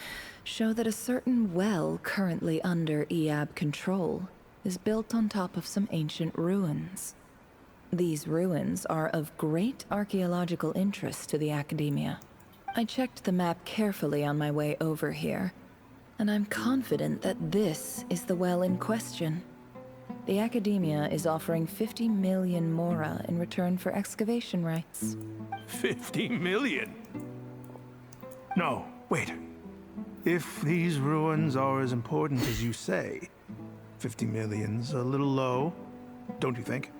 show that a certain well currently under Eab control is built on top of some ancient ruins. These ruins are of great archaeological interest to the Academia. I checked the map carefully on my way over here, and I'm confident that this is the well in question. The Academia is offering 50 million mora in return for excavation rights. 50 million? No, wait. If these ruins are as important as you say, 50 million's a little low, don't you think?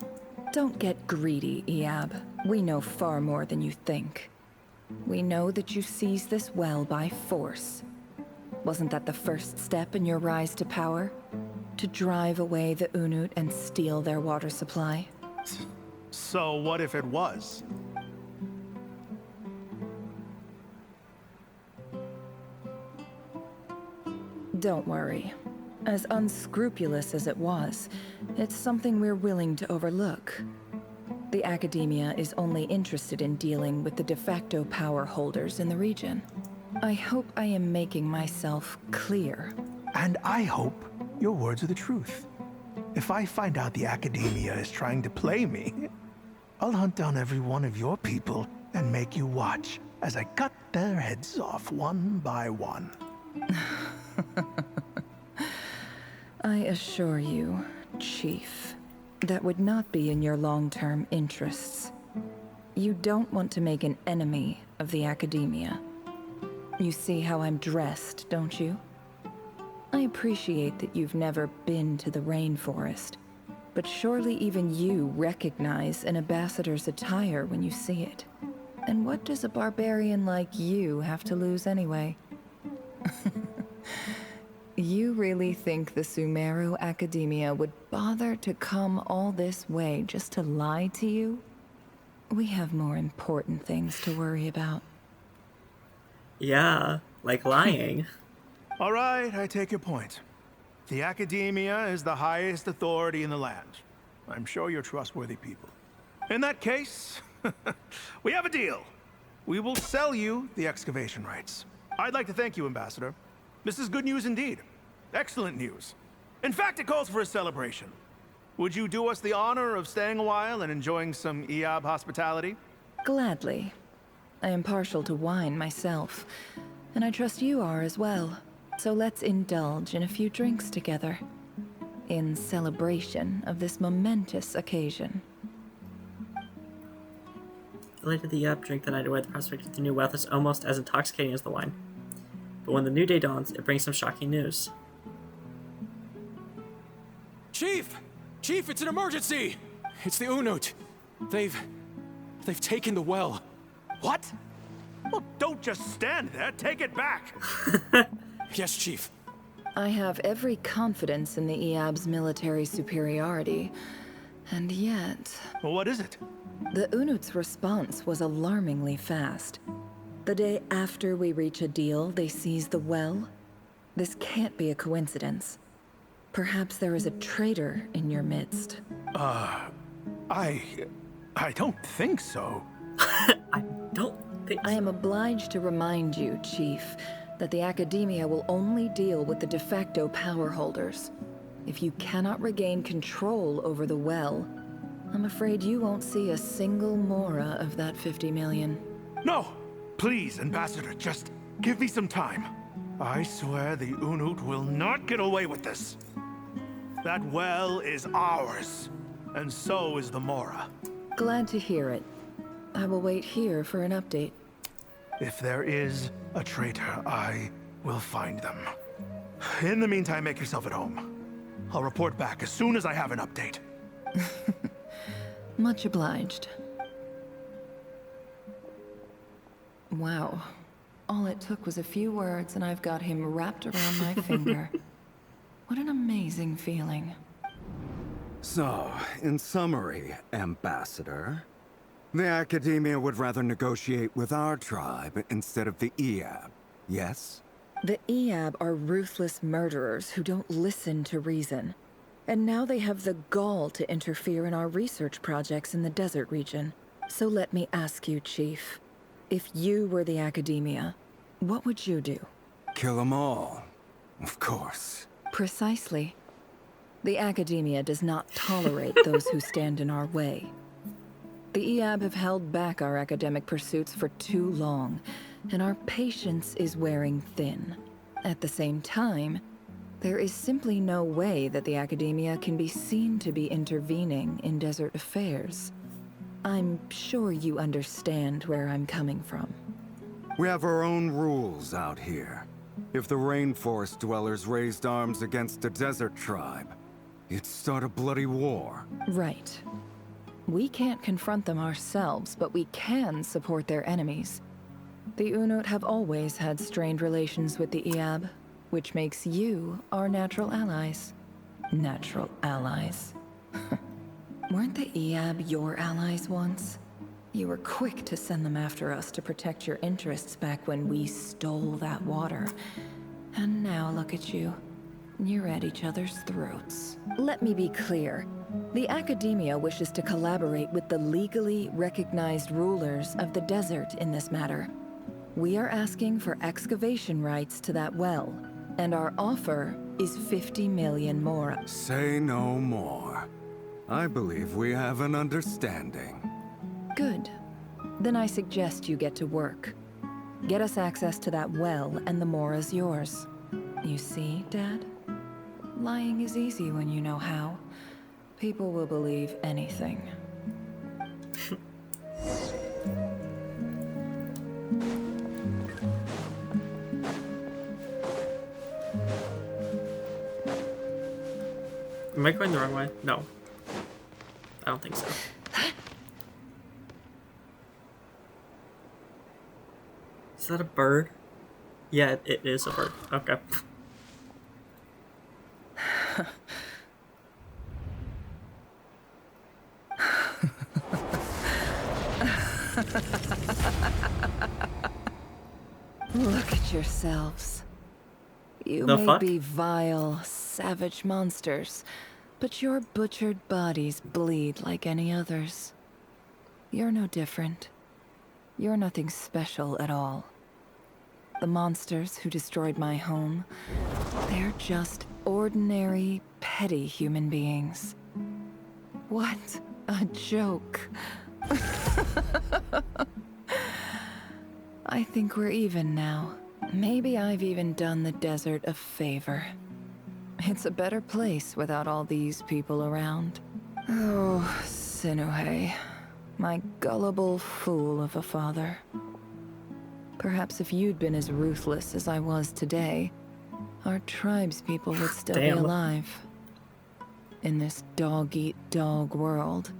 Don't get greedy, Eab. We know far more than you think. We know that you seized this well by force. Wasn't that the first step in your rise to power? To drive away the Unut and steal their water supply? So what if it was? Don't worry. As unscrupulous as it was, it's something we're willing to overlook. The Academia is only interested in dealing with the de facto power holders in the region. I hope I am making myself clear. And I hope your words are the truth. If I find out the Academia is trying to play me, I'll hunt down every one of your people and make you watch as I cut their heads off one by one. I assure you, Chief, that would not be in your long-term interests. You don't want to make an enemy of the Academia. You see how I'm dressed, don't you? I appreciate that you've never been to the rainforest, but surely even you recognize an ambassador's attire when you see it. And what does a barbarian like you have to lose anyway? You really think the Sumeru Academia would bother to come all this way just to lie to you? We have more important things to worry about. Yeah, like lying. All right, I take your point. The Academia is the highest authority in the land. I'm sure you're trustworthy people. In that case, we have a deal. We will sell you the excavation rights. I'd like to thank you, Ambassador. This is good news indeed. Excellent news. In fact, it calls for a celebration. Would you do us the honor of staying a while and enjoying some EAB hospitality? Gladly. I am partial to wine myself, and I trust you are as well. So let's indulge in a few drinks together, in celebration of this momentous occasion. Later the drink the night away, the prospect of the new wealth is almost as intoxicating as the wine. But when the new day dawns, it brings some shocking news. Chief! Chief, it's an emergency! It's the Unut. They've taken the well. What? Well, don't just stand there. Take it back. Yes, Chief. I have every confidence in the EAB's military superiority, and yet... Well, what is it? The Unut's response was alarmingly fast. The day after we reach a deal, they seize the well. This can't be a coincidence. Perhaps there is a traitor in your midst. I don't think so. I am obliged to remind you, Chief, that the Academia will only deal with the de facto power holders. If you cannot regain control over the well, I'm afraid you won't see a single mora of that 50 million. No! Please, Ambassador, just give me some time. I swear the Unut will not get away with this. That well is ours, and so is the mora. Glad to hear it. I will wait here for an update. If there is a traitor, I will find them. In the meantime, make yourself at home. I'll report back as soon as I have an update. Much obliged. Wow. All it took was a few words and I've got him wrapped around my finger. What an amazing feeling. So, in summary, Ambassador, the Academia would rather negotiate with our tribe instead of the EAB, yes? The EAB are ruthless murderers who don't listen to reason. And now they have the gall to interfere in our research projects in the desert region. So let me ask you, Chief. If you were the Academia, what would you do? Kill them all, of course. Precisely. The Academia does not tolerate those who stand in our way. The EAB have held back our academic pursuits for too long, and our patience is wearing thin. At the same time, there is simply no way that the Academia can be seen to be intervening in desert affairs. I'm sure you understand where I'm coming from. We have our own rules out here. If the rainforest dwellers raised arms against a desert tribe, it'd start a bloody war. Right. We can't confront them ourselves, but we can support their enemies. The Unut have always had strained relations with the EAB, which makes you our natural allies. Natural allies. Weren't the EAB your allies once? You were quick to send them after us to protect your interests back when we stole that water. And now look at you. You're at each other's throats. Let me be clear. The Academia wishes to collaborate with the legally recognized rulers of the desert in this matter. We are asking for excavation rights to that well, and our offer is 50 million more. Say no more. I believe we have an understanding. Good. Then I suggest you get to work. Get us access to that well, and the mora's yours. You see, Dad? Lying is easy when you know how. People will believe anything. Am I going the wrong way? No. I don't think so. Is that a bird? Yeah, it is a bird. Okay. Look at yourselves. You The may fuck? be vile, savage monsters, but your butchered bodies bleed like any others. You're no different. You're nothing special at all. The monsters who destroyed my home, they're just ordinary, petty human beings. What a joke. I think we're even now. Maybe I've even done the desert a favor. It's a better place without all these people around. Oh, Sinuhe, my gullible fool of a father. Perhaps if you'd been as ruthless as I was today, our tribespeople would still be alive. In this dog-eat-dog world,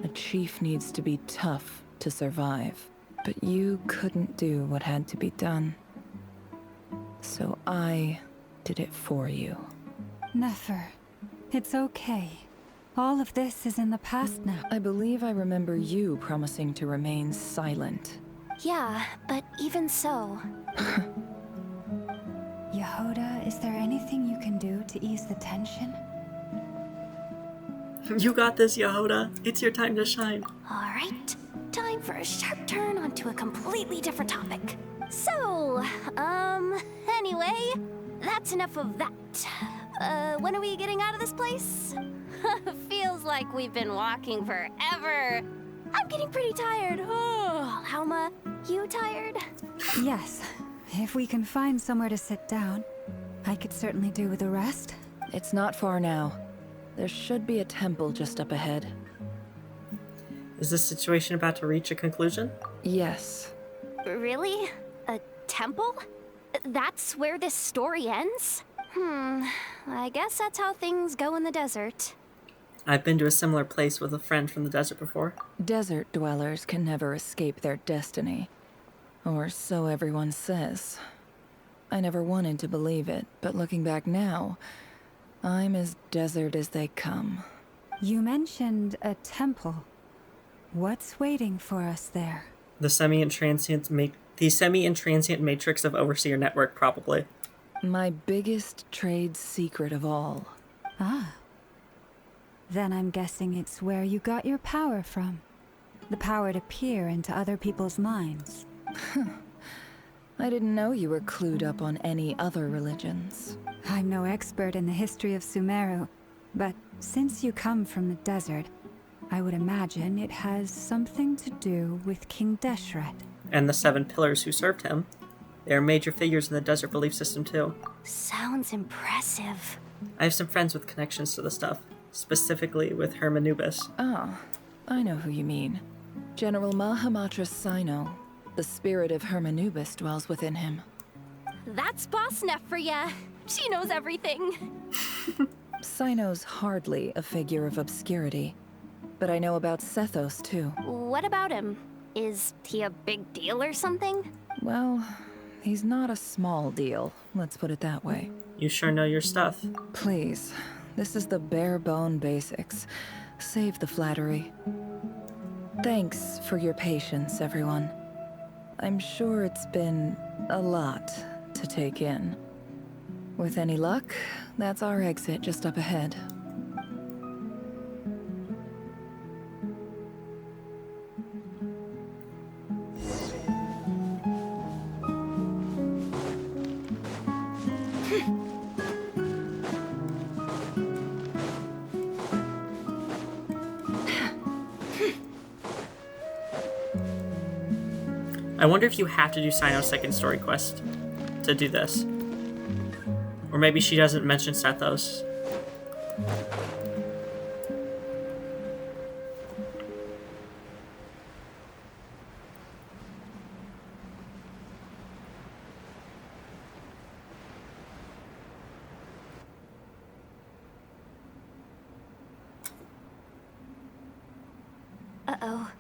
a chief needs to be tough to survive. But you couldn't do what had to be done. So I did it for you. Nefer, it's okay. All of this is in the past now. I believe I remember you promising to remain silent. Yeah, but even so... Yehoda, is there anything you can do to ease the tension? You got this, Yehoda. It's your time to shine. Alright, time for a sharp turn onto a completely different topic. So, anyway, that's enough of that. When are we getting out of this place? Feels like we've been walking forever. I'm getting pretty tired. Oh, Alma, you tired? Yes. If we can find somewhere to sit down, I could certainly do with a rest. It's not far now. There should be a temple just up ahead. Is this situation about to reach a conclusion? Yes. Really? A temple? That's where this story ends? I guess that's how things go in the desert. I've been to a similar place with a friend from the desert before. Desert dwellers can never escape their destiny. Or so everyone says. I never wanted to believe it, but looking back now, I'm as desert as they come. You mentioned a temple. What's waiting for us there? The semi-intransient matrix of Overseer Network, probably. My biggest trade secret of all. Ah. Then I'm guessing it's where you got your power from. The power to peer into other people's minds. I didn't know you were clued up on any other religions. I'm no expert in the history of Sumeru, but since you come from the desert, I would imagine it has something to do with King Deshret. And the 7 pillars who served him. They are major figures in the desert belief system too. Sounds impressive. I have some friends with connections to the stuff, specifically with Hermanubis. Oh, I know who you mean. General Mahamatra Sino. The spirit of Hermanubis dwells within him. That's Boss Neff for ya. She knows everything. Sino's hardly a figure of obscurity, but I know about Sethos too. What about him? Is he a big deal or something? Well, he's not a small deal, let's put it that way. You sure know your stuff. Please, this is the bare bone basics. Save the flattery. Thanks for your patience, everyone. I'm sure it's been a lot to take in. With any luck, that's our exit just up ahead. I wonder if you have to do Sino's second story quest to do this. Or maybe she doesn't mention Sethos. Uh-oh.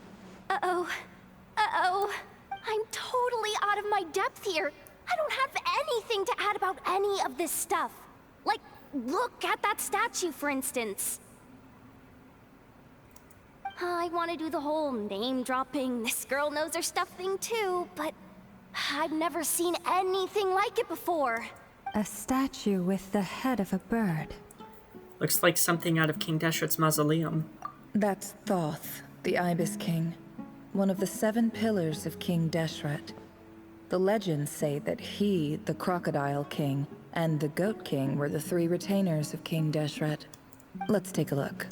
Uh-oh. Uh-oh. I'm totally out of my depth here. I don't have anything to add about any of this stuff. Like, look at that statue, for instance. I want to do the whole name-dropping, this girl knows her stuff thing too, but I've never seen anything like it before. A statue with the head of a bird. Looks like something out of King Deshret's mausoleum. That's Thoth, the Ibis King, one of the 7 pillars of King Deshret. The legends say that he, the Crocodile King, and the Goat King were the 3 retainers of King Deshret. Let's take a look.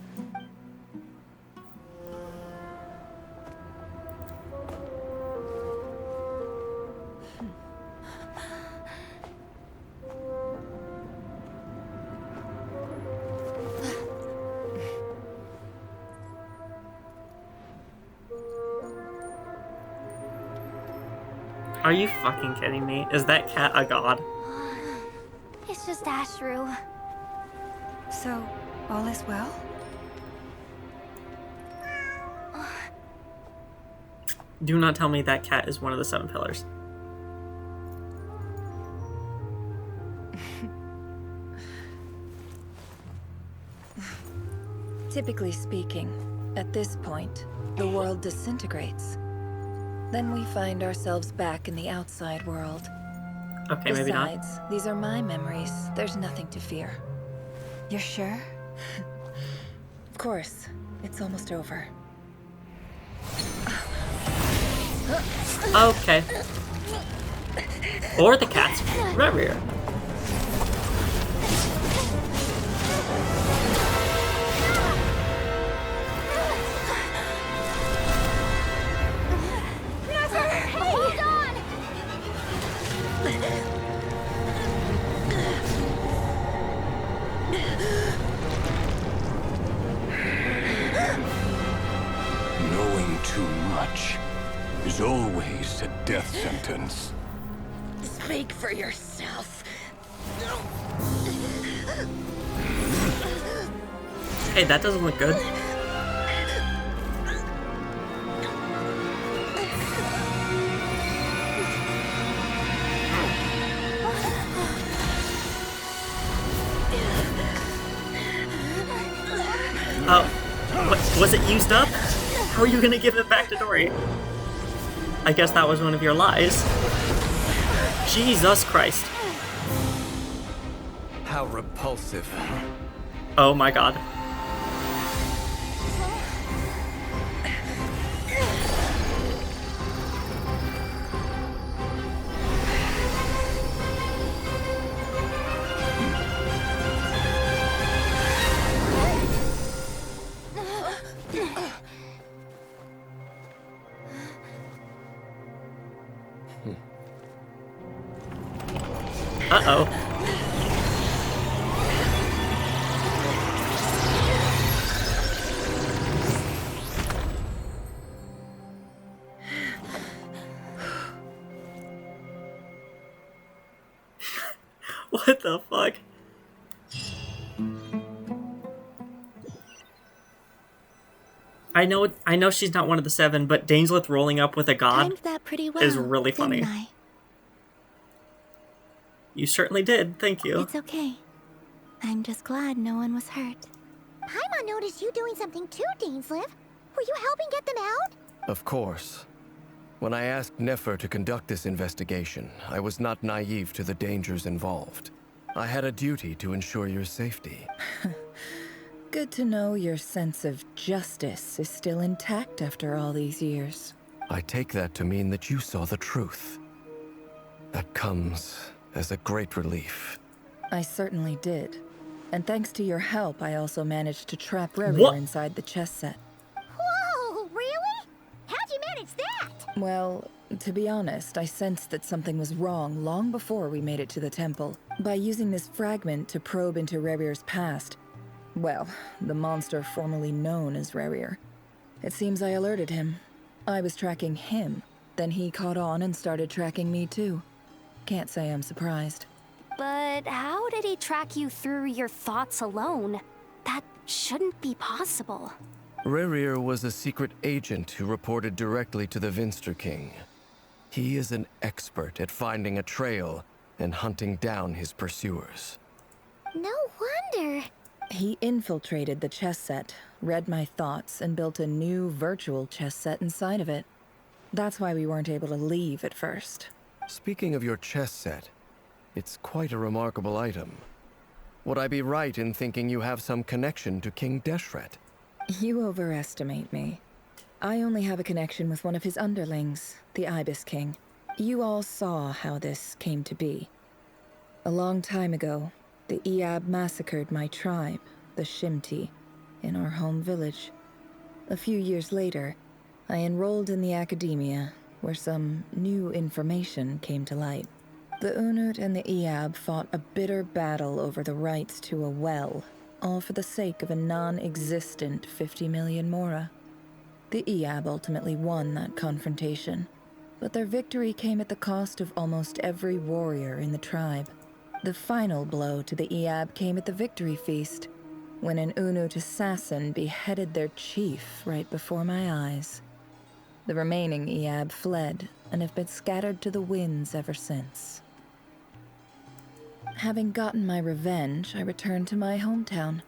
Are you fucking kidding me? Is that cat a god? It's just Ashru. So, all is well? Do not tell me that cat is one of the 7 pillars. Typically speaking, at this point, the world disintegrates. Then we find ourselves back in the outside world. Okay, maybe not. Besides, these are my memories. There's nothing to fear. You're sure? Of course. It's almost over. Okay. Or the cat's Reverie. Knowing too much is always a death sentence. Speak for yourself. Hey, that doesn't look good. What, was it used up? How are you gonna give it back to Dory? I guess that was one of your lies. Jesus Christ. How repulsive. Oh my god. Uh-oh. What the fuck? I know she's not one of the 7, but Dainsleif rolling up with a god Timed that pretty well, is really funny. didn't I? You certainly did, thank you. It's okay. I'm just glad no one was hurt. Paimon noticed you doing something too, Dainsleif. Were you helping get them out? Of course. When I asked Nefer to conduct this investigation, I was not naive to the dangers involved. I had a duty to ensure your safety. Good to know your sense of justice is still intact after all these years. I take that to mean that you saw the truth. That comes as a great relief. I certainly did. And thanks to your help, I also managed to trap Reverie inside the chess set. Whoa, really? How'd you manage that? Well, to be honest, I sensed that something was wrong long before we made it to the temple. By using this fragment to probe into Revier's past, well, the monster formerly known as Revier, it seems I alerted him. I was tracking him, then he caught on and started tracking me too. Can't say I'm surprised. But how did he track you through your thoughts alone? That shouldn't be possible. Revier was a secret agent who reported directly to the Vinster King. He is an expert at finding a trail and hunting down his pursuers. No wonder. He infiltrated the chess set, read my thoughts, and built a new virtual chess set inside of it. That's why we weren't able to leave at first. Speaking of your chess set, It's quite a remarkable item. Would I be right in thinking you have some connection to King Deshret? You overestimate me. I only have a connection with one of his underlings, the Ibis King. You all saw how this came to be. A long time ago, the Eab massacred my tribe, the Shimti, in our home village. A few years later, I enrolled in the academia, where some new information came to light. The Unut and the Eab fought a bitter battle over the rights to a well, all for the sake of a non-existent 50 million mora. The Eab ultimately won that confrontation, but their victory came at the cost of almost every warrior in the tribe. The final blow to the Eab came at the victory feast, when an Unut assassin beheaded their chief right before my eyes. The remaining Eab fled and have been scattered to the winds ever since. Having gotten my revenge, I returned to my hometown,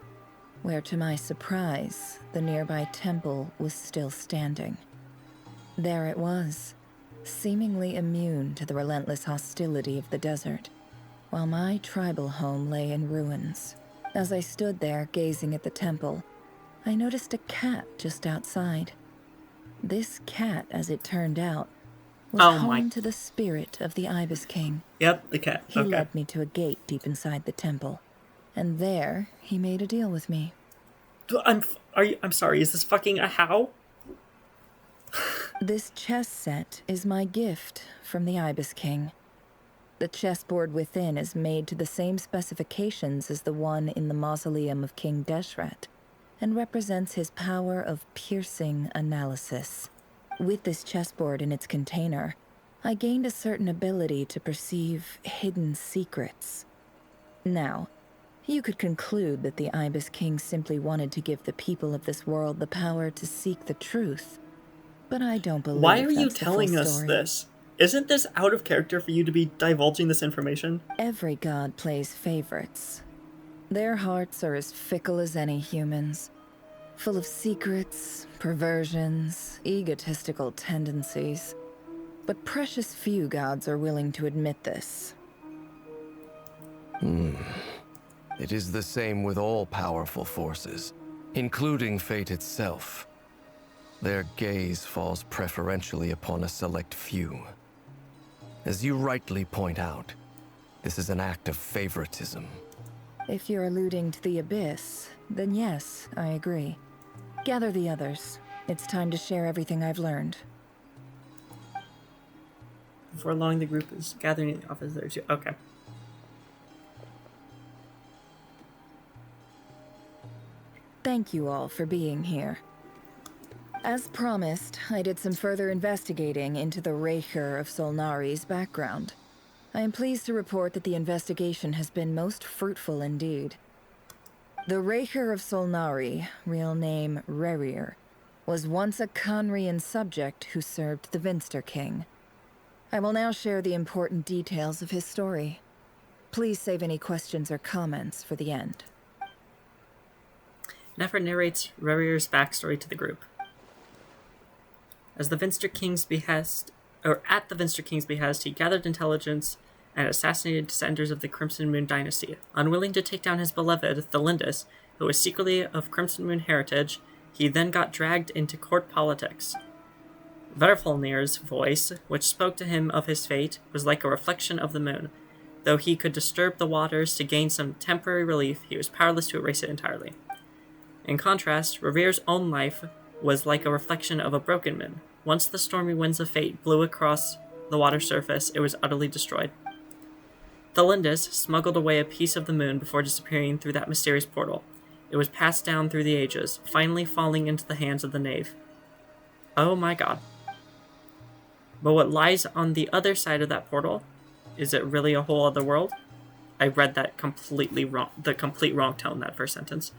where to my surprise, the nearby temple was still standing. There it was, seemingly immune to the relentless hostility of the desert, while my tribal home lay in ruins. As I stood there gazing at the temple, I noticed a cat just outside. This cat, as it turned out, was home to the spirit of the Ibis King. Yep, the cat. He led me to a gate deep inside the temple, and there he made a deal with me. I'm sorry, is this fucking a how? This chess set is my gift from the Ibis King. The chessboard within is made to the same specifications as the one in the mausoleum of King Deshret, and represents his power of piercing analysis. With this chessboard in its container, I gained a certain ability to perceive hidden secrets. Now, you could conclude that the Ibis King simply wanted to give the people of this world the power to seek the truth, but I don't believe Why are you that's the full telling us story. this? Isn't this out of character for you to be divulging this information? Every god plays favorites. Their hearts are as fickle as any humans, full of secrets, perversions, egotistical tendencies. But precious few gods are willing to admit this. It is the same with all powerful forces, including fate itself. Their gaze falls preferentially upon a select few. As you rightly point out, this is an act of favoritism. If you're alluding to the Abyss, then yes, I agree. Gather the others. It's time to share everything I've learned. Before long, the group is gathering in the office there too. Okay. Thank you all for being here. As promised, I did some further investigating into the Raker of Solnari's background. I am pleased to report that the investigation has been most fruitful indeed. The Raker of Solnari, real name Rerir, was once a Conrian subject who served the Vinster King. I will now share the important details of his story. Please save any questions or comments for the end. Nefer narrates Rerir's backstory to the group. At the Vinster King's behest, he gathered intelligence and assassinated descendants of the Crimson Moon dynasty. Unwilling to take down his beloved, Thelindis, who was secretly of Crimson Moon heritage, he then got dragged into court politics. Verfalnir's voice, which spoke to him of his fate, was like a reflection of the moon. Though he could disturb the waters to gain some temporary relief, he was powerless to erase it entirely. In contrast, Rerir's own life was like a reflection of a broken moon. Once the stormy winds of fate blew across the water surface, it was utterly destroyed. Thelindis smuggled away a piece of the moon before disappearing through that mysterious portal. It was passed down through the ages, finally falling into the hands of the knave. Oh my god. But what lies on the other side of that portal? Is it really a whole other world? I read that completely wrong, the complete wrong tone, that first sentence.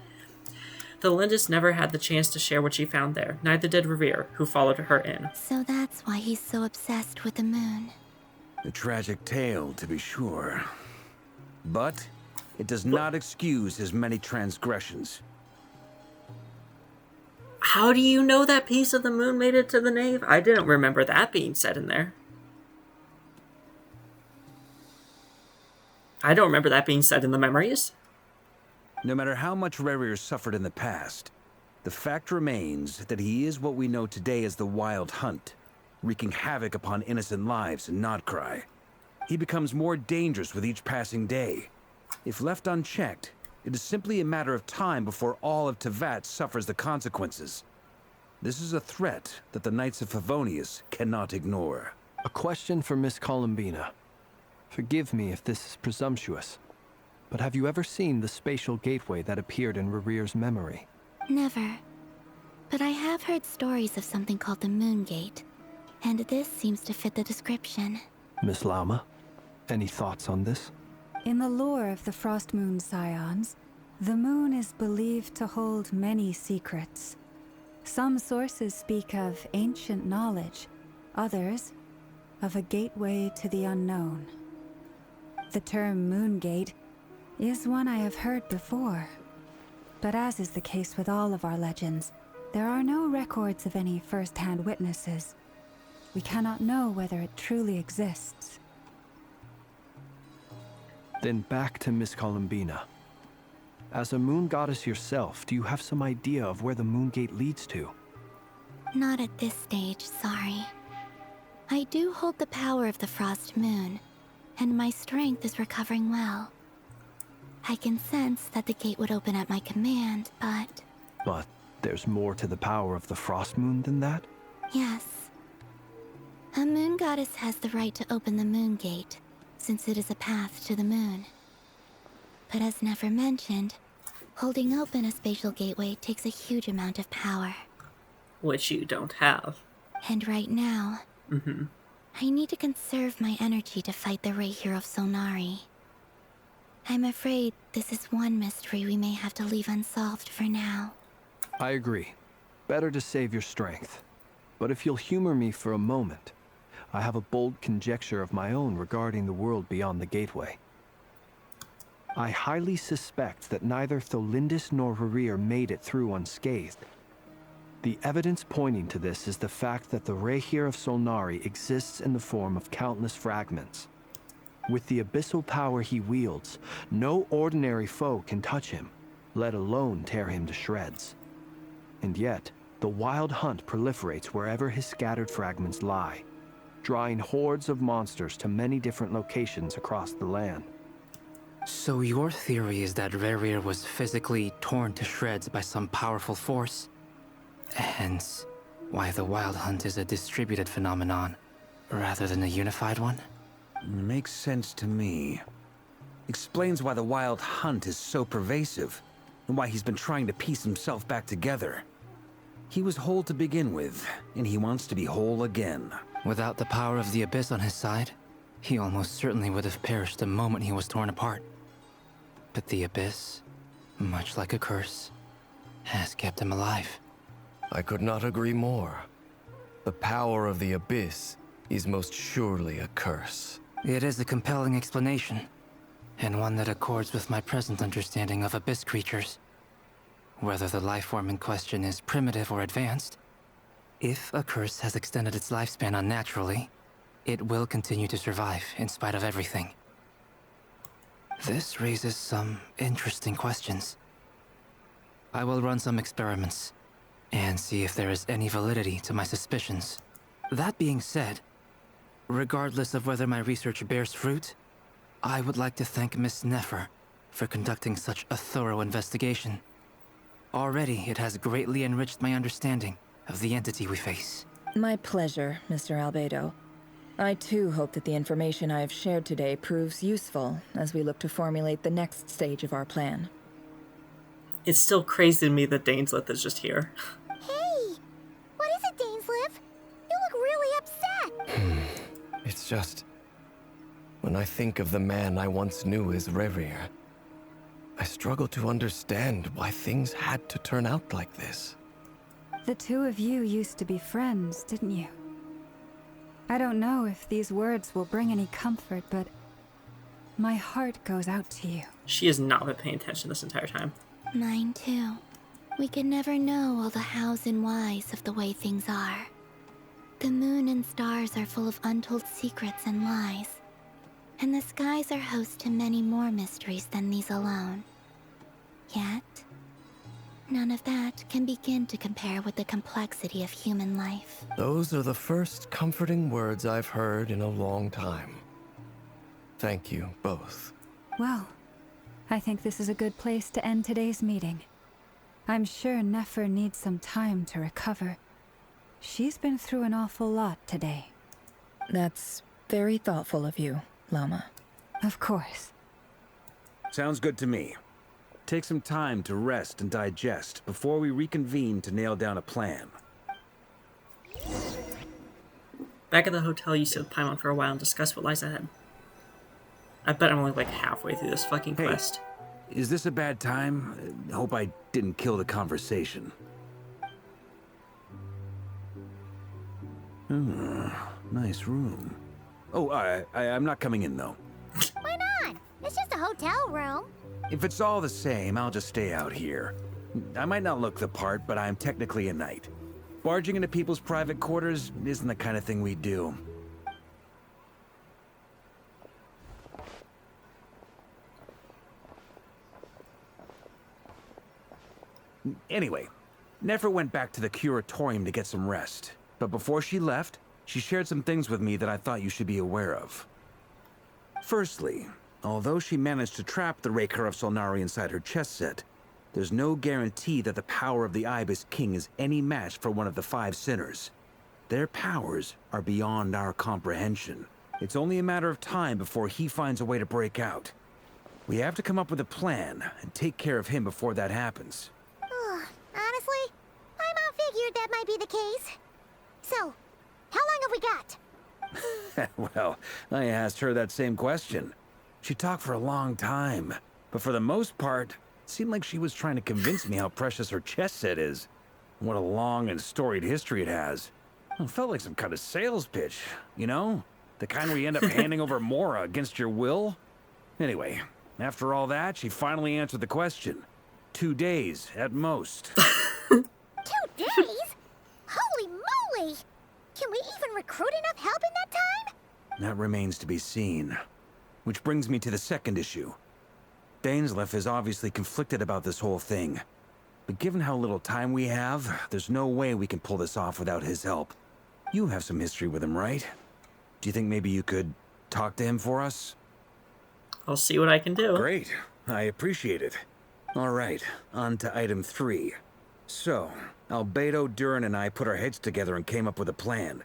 Thelindis never had the chance to share what she found there, neither did Rerir, who followed her in. So that's why he's so obsessed with the moon. A tragic tale, to be sure. But it does not excuse his many transgressions. How do you know that piece of the moon made it to the knave? I didn't remember that being said in there. I don't remember that being said in the memories. No matter how much Rerir suffered in the past, the fact remains that he is what we know today as the Wild Hunt, wreaking havoc upon innocent lives in Notcry. He becomes more dangerous with each passing day. If left unchecked, it is simply a matter of time before all of Tevat suffers the consequences. This is a threat that the Knights of Favonius cannot ignore. A question for Miss Columbina. Forgive me if this is presumptuous, but have you ever seen the spatial gateway that appeared in Rerir's memory? Never. But I have heard stories of something called the Moon Gate, and this seems to fit the description. Miss Lauma, any thoughts on this? In the lore of the Frost Moon Scions, the moon is believed to hold many secrets. Some sources speak of ancient knowledge, others of a gateway to the unknown. The term Moon Gate is one I have heard before, but as is the case with all of our legends, there are no records of any first-hand witnesses. We cannot know whether it truly exists. Then back to Miss Columbina. As a moon goddess yourself, do you have some idea of where the Moon Gate leads to? Not at this stage, sorry. I do hold the power of the Frost Moon, and my strength is recovering well. I can sense that the gate would open at my command, but... But there's more to the power of the Frost Moon than that? Yes. A moon goddess has the right to open the Moon Gate, since it is a path to the moon. But as Nefer mentioned, holding open a spatial gateway takes a huge amount of power. Which you don't have. And right now, I need to conserve my energy to fight the Rahier of Solnari. I'm afraid this is one mystery we may have to leave unsolved for now. I agree. Better to save your strength. But if you'll humor me for a moment, I have a bold conjecture of my own regarding the world beyond the gateway. I highly suspect that neither Tholindis nor Rerir made it through unscathed. The evidence pointing to this is the fact that the Rahier of Solnari exists in the form of countless fragments. With the abyssal power he wields, no ordinary foe can touch him, let alone tear him to shreds. And yet, the Wild Hunt proliferates wherever his scattered fragments lie, drawing hordes of monsters to many different locations across the land. So your theory is that Rerir was physically torn to shreds by some powerful force? Hence, why the Wild Hunt is a distributed phenomenon, rather than a unified one? Makes sense to me. Explains why the Wild Hunt is so pervasive, and why he's been trying to piece himself back together. He was whole to begin with, and he wants to be whole again. Without the power of the Abyss on his side, he almost certainly would have perished the moment he was torn apart. But the Abyss, much like a curse, has kept him alive. I could not agree more. The power of the Abyss is most surely a curse. It is a compelling explanation, and one that accords with my present understanding of Abyss creatures. Whether the life form in question is primitive or advanced, if a curse has extended its lifespan unnaturally, it will continue to survive in spite of everything. This raises some interesting questions. I will run some experiments and see if there is any validity to my suspicions. That being said, regardless of whether my research bears fruit, I would like to thank Miss Nefer for conducting such a thorough investigation. Already, it has greatly enriched my understanding of the entity we face. My pleasure, Mr. Albedo. I too hope that the information I have shared today proves useful as we look to formulate the next stage of our plan. It's still crazy to me that Dainslith is just here. Hey! What is it, Dainslith? You look really upset! It's just... when I think of the man I once knew as Rerir, I struggle to understand why things had to turn out like this. The two of you used to be friends, didn't you? I don't know if these words will bring any comfort, but my heart goes out to you. She has not been paying attention this entire time. Mine too. We can never know all the hows and whys of the way things are. The moon and stars are full of untold secrets and lies. And the skies are host to many more mysteries than these alone. Yet, none of that can begin to compare with the complexity of human life. Those are the first comforting words I've heard in a long time. Thank you, both. Well, I think this is a good place to end today's meeting. I'm sure Nefer needs some time to recover. She's been through an awful lot today. That's very thoughtful of you, Llama. Of course. Sounds good to me. Take some time to rest and digest before we reconvene to nail down a plan. Back at the hotel, you sit with Paimon for a while and discuss what lies ahead. I bet I'm only like halfway through this fucking quest. Is this a bad time? Hope I didn't kill the conversation. Nice room. Oh, I'm not coming in, though. Why not? It's just a hotel room. If it's all the same, I'll just stay out here. I might not look the part, but I'm technically a knight. Barging into people's private quarters isn't the kind of thing we do. Anyway, Nefer went back to the curatorium to get some rest. But before she left, she shared some things with me that I thought you should be aware of. Firstly, although she managed to trap the Raker of Solnari inside her chess set, there's no guarantee that the power of the Ibis King is any match for one of the five sinners. Their powers are beyond our comprehension. It's only a matter of time before he finds a way to break out. We have to come up with a plan and take care of him before that happens. Honestly, I figured that might be the case. So, how long have we got? Well, I asked her that same question. She talked for a long time, but for the most part, it seemed like she was trying to convince me how precious her chess set is. What a long and storied history it has. It felt like some kind of sales pitch, you know? The kind where you end up handing over Mora against your will. Anyway, after all that, she finally answered the question. 2 days, at most. 2 days? Holy moly! Can we even recruit enough help in that time? That remains to be seen. Which brings me to the second issue. Dainsleif is obviously conflicted about this whole thing. But given how little time we have, there's no way we can pull this off without his help. You have some history with him, right? Do you think maybe you could talk to him for us? I'll see what I can do. Great. I appreciate it. All right, on to item 3. So, Albedo, Durin, and I put our heads together and came up with a plan.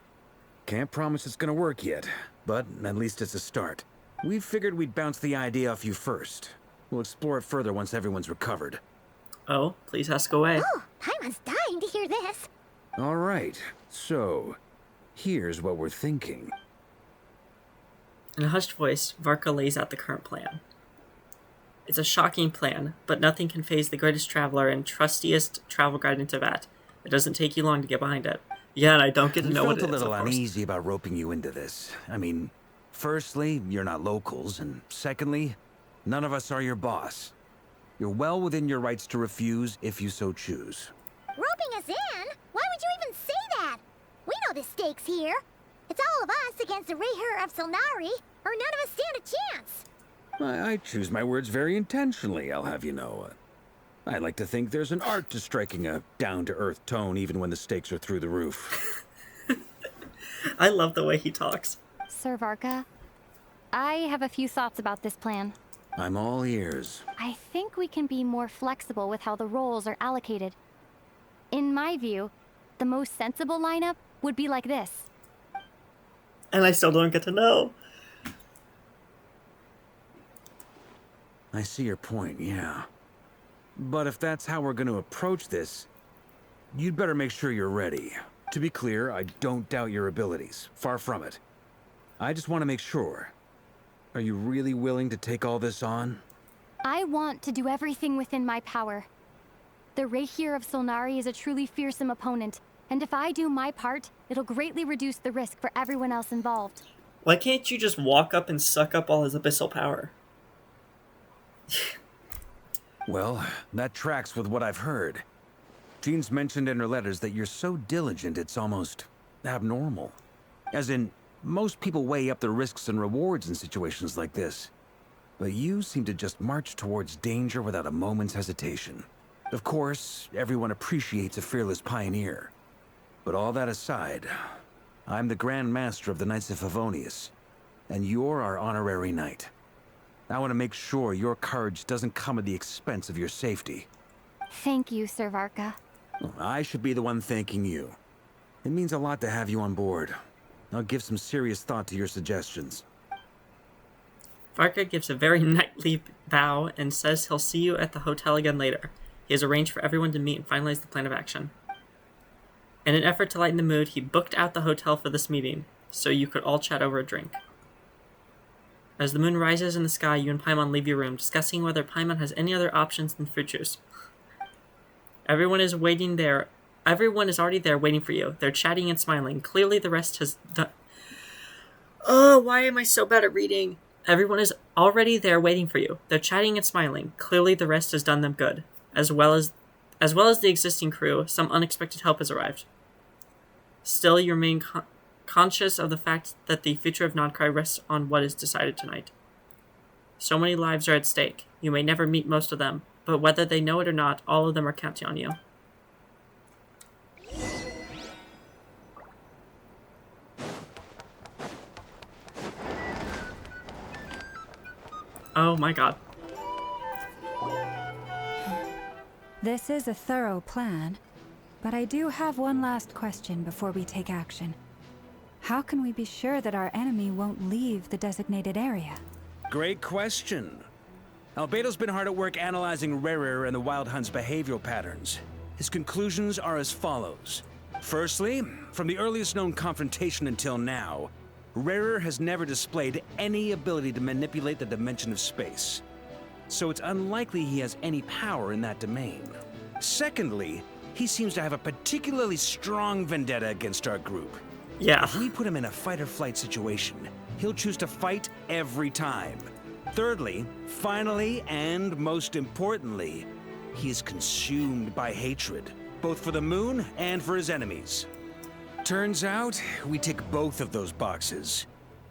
Can't promise it's gonna work yet, but at least it's a start. We figured we'd bounce the idea off you first. We'll explore it further once everyone's recovered. Oh, please ask away. Oh, Paimon's dying to hear this. All right, so here's what we're thinking. In a hushed voice, Varka lays out the current plan. It's a shocking plan, but nothing can faze the greatest traveler and trustiest travel guide in Tibet. It doesn't take you long to get behind it. Yeah, and I don't get to know what it is. I felt a little uneasy about roping you into this. I mean, firstly, you're not locals, and secondly, none of us are your boss. You're well within your rights to refuse if you so choose. Roping us in? Why would you even say that? We know the stakes here. It's all of us against the Rayher of Solnari, or none of us stand a chance. I choose my words very intentionally, I'll have you know. I like to think there's an art to striking a down-to-earth tone even when the stakes are through the roof. I love the way he talks. Sir Varka, I have a few thoughts about this plan. I'm all ears. I think we can be more flexible with how the roles are allocated. In my view, the most sensible lineup would be like this. And I still don't get to know. I see your point, yeah. But if that's how we're going to approach this, you'd better make sure you're ready. To be clear, I don't doubt your abilities. Far from it. I just want to make sure. Are you really willing to take all this on? I want to do everything within my power. The Rayher of Solnari is a truly fearsome opponent, and if I do my part, it'll greatly reduce the risk for everyone else involved. Why can't you just walk up and suck up all his abyssal power? Well, that tracks with what I've heard. Jean's mentioned in her letters that you're so diligent it's almost abnormal. As in, Most people weigh up the risks and rewards in situations like this. But you seem to just march towards danger without a moment's hesitation. Of course, everyone appreciates a fearless pioneer. But all that aside, I'm the Grand Master of the Knights of Favonius, and you're our honorary knight. I want to make sure your courage doesn't come at the expense of your safety. Thank you, Sir Varka. I should be the one thanking you. It means a lot to have you on board. I'll give some serious thought to your suggestions. Varka gives a very knightly bow and says he'll see you at the hotel again later. He has arranged for everyone to meet and finalize the plan of action. In an effort to lighten the mood, he booked out the hotel for this meeting, so you could all chat over a drink. As the moon rises in the sky, you and Paimon leave your room, discussing whether Paimon has any other options than fruit juice. Everyone is waiting there. Everyone is already there waiting for you. They're chatting and smiling. Clearly the rest has done... Oh, why am I so bad at reading? Everyone is already there waiting for you. They're chatting and smiling. Clearly the rest has done them good. As well as the existing crew, some unexpected help has arrived. Still, you remain conscious of the fact that the future of Nodcry rests on what is decided tonight. So many lives are at stake. You may never meet most of them, but whether they know it or not, all of them are counting on you. Oh my god. This is a thorough plan, but I do have one last question before we take action. How can we be sure that our enemy won't leave the designated area? Great question. Albedo's been hard at work analyzing Rerir and the Wild Hunt's behavioral patterns. His conclusions are as follows. Firstly, from the earliest known confrontation until now, Rerir has never displayed any ability to manipulate the dimension of space. So it's unlikely he has any power in that domain. Secondly, he seems to have a particularly strong vendetta against our group. Yeah. If we put him in a fight-or-flight situation, he'll choose to fight every time. Thirdly, finally, and most importantly, he is consumed by hatred, both for the moon and for his enemies. Turns out, we tick both of those boxes.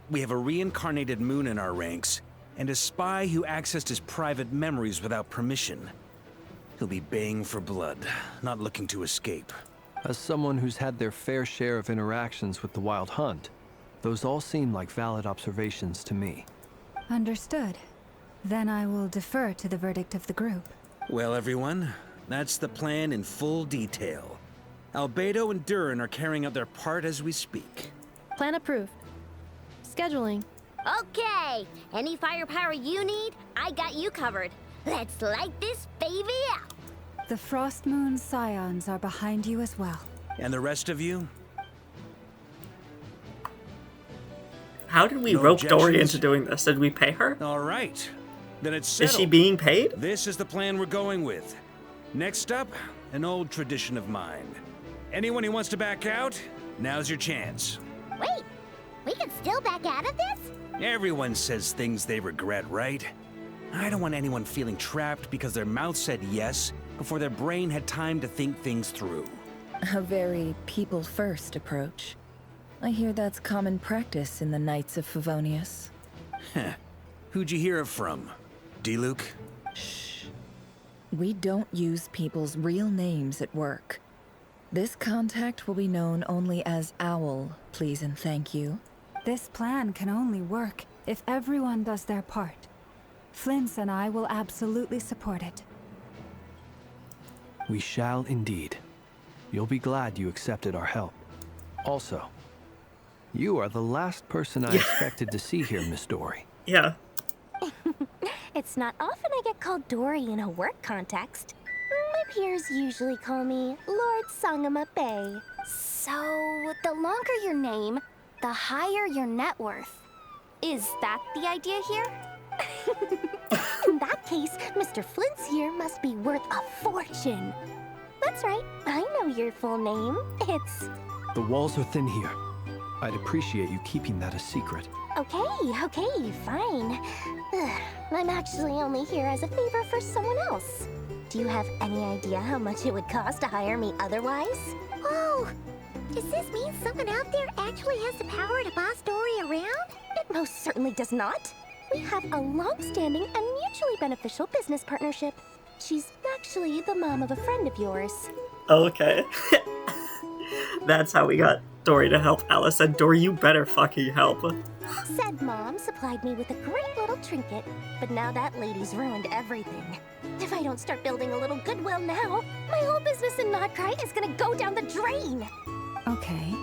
We have a reincarnated moon in our ranks, and a spy who accessed his private memories without permission. He'll be baying for blood, not looking to escape. As someone who's had their fair share of interactions with the Wild Hunt, those all seem like valid observations to me. Understood. Then I will defer to the verdict of the group. Well, everyone, that's the plan in full detail. Albedo and Durin are carrying out their part as we speak. Plan approved. Scheduling. Okay, any firepower you need, I got you covered. Let's light this baby up. The Frost Moon Scions are behind you as well. And the rest of you? How did we No rope Dory objections? into doing this? Did we pay her? All right. Then it's Is settled. she being paid? This is the plan we're going with. Next up, an old tradition of mine. Anyone who wants to back out, now's your chance. Wait, we can still back out of this? Everyone says things they regret, right? I don't want anyone feeling trapped because their mouth said yes before their brain had time to think things through. A very people-first approach. I hear that's common practice in the Knights of Favonius. Heh. Who'd you hear it from? D-Luke? Shh. We don't use people's real names at work. This contact will be known only as Owl, please and thank you. This plan can only work if everyone does their part. Flint's and I will absolutely support it. We shall indeed. You'll be glad you accepted our help. Also, you are the last person I expected to see here, Miss Dory. Yeah. It's not often I get called Dory in a work context. My peers usually call me Lord Sangama Bay. So, the longer your name, the higher your net worth. Is that the idea here? In that case, Mr. Flint's here must be worth a fortune. That's right, I know your full name. It's... The walls are thin here. I'd appreciate you keeping that a secret. Okay, fine. I'm actually only here as a favor for someone else. Do you have any idea how much it would cost to hire me otherwise? Oh, Does this mean someone out there actually has the power to boss Dory around? It most certainly does not. We have a long-standing and mutually beneficial business partnership. She's actually the mom of a friend of yours. Okay. That's how we got Dory to help. Alice said, Dory, you better fucking help. Said mom supplied me with a great little trinket, but now that lady's ruined everything. If I don't start building a little goodwill now, my whole business in Nodcry is gonna go down the drain. Okay.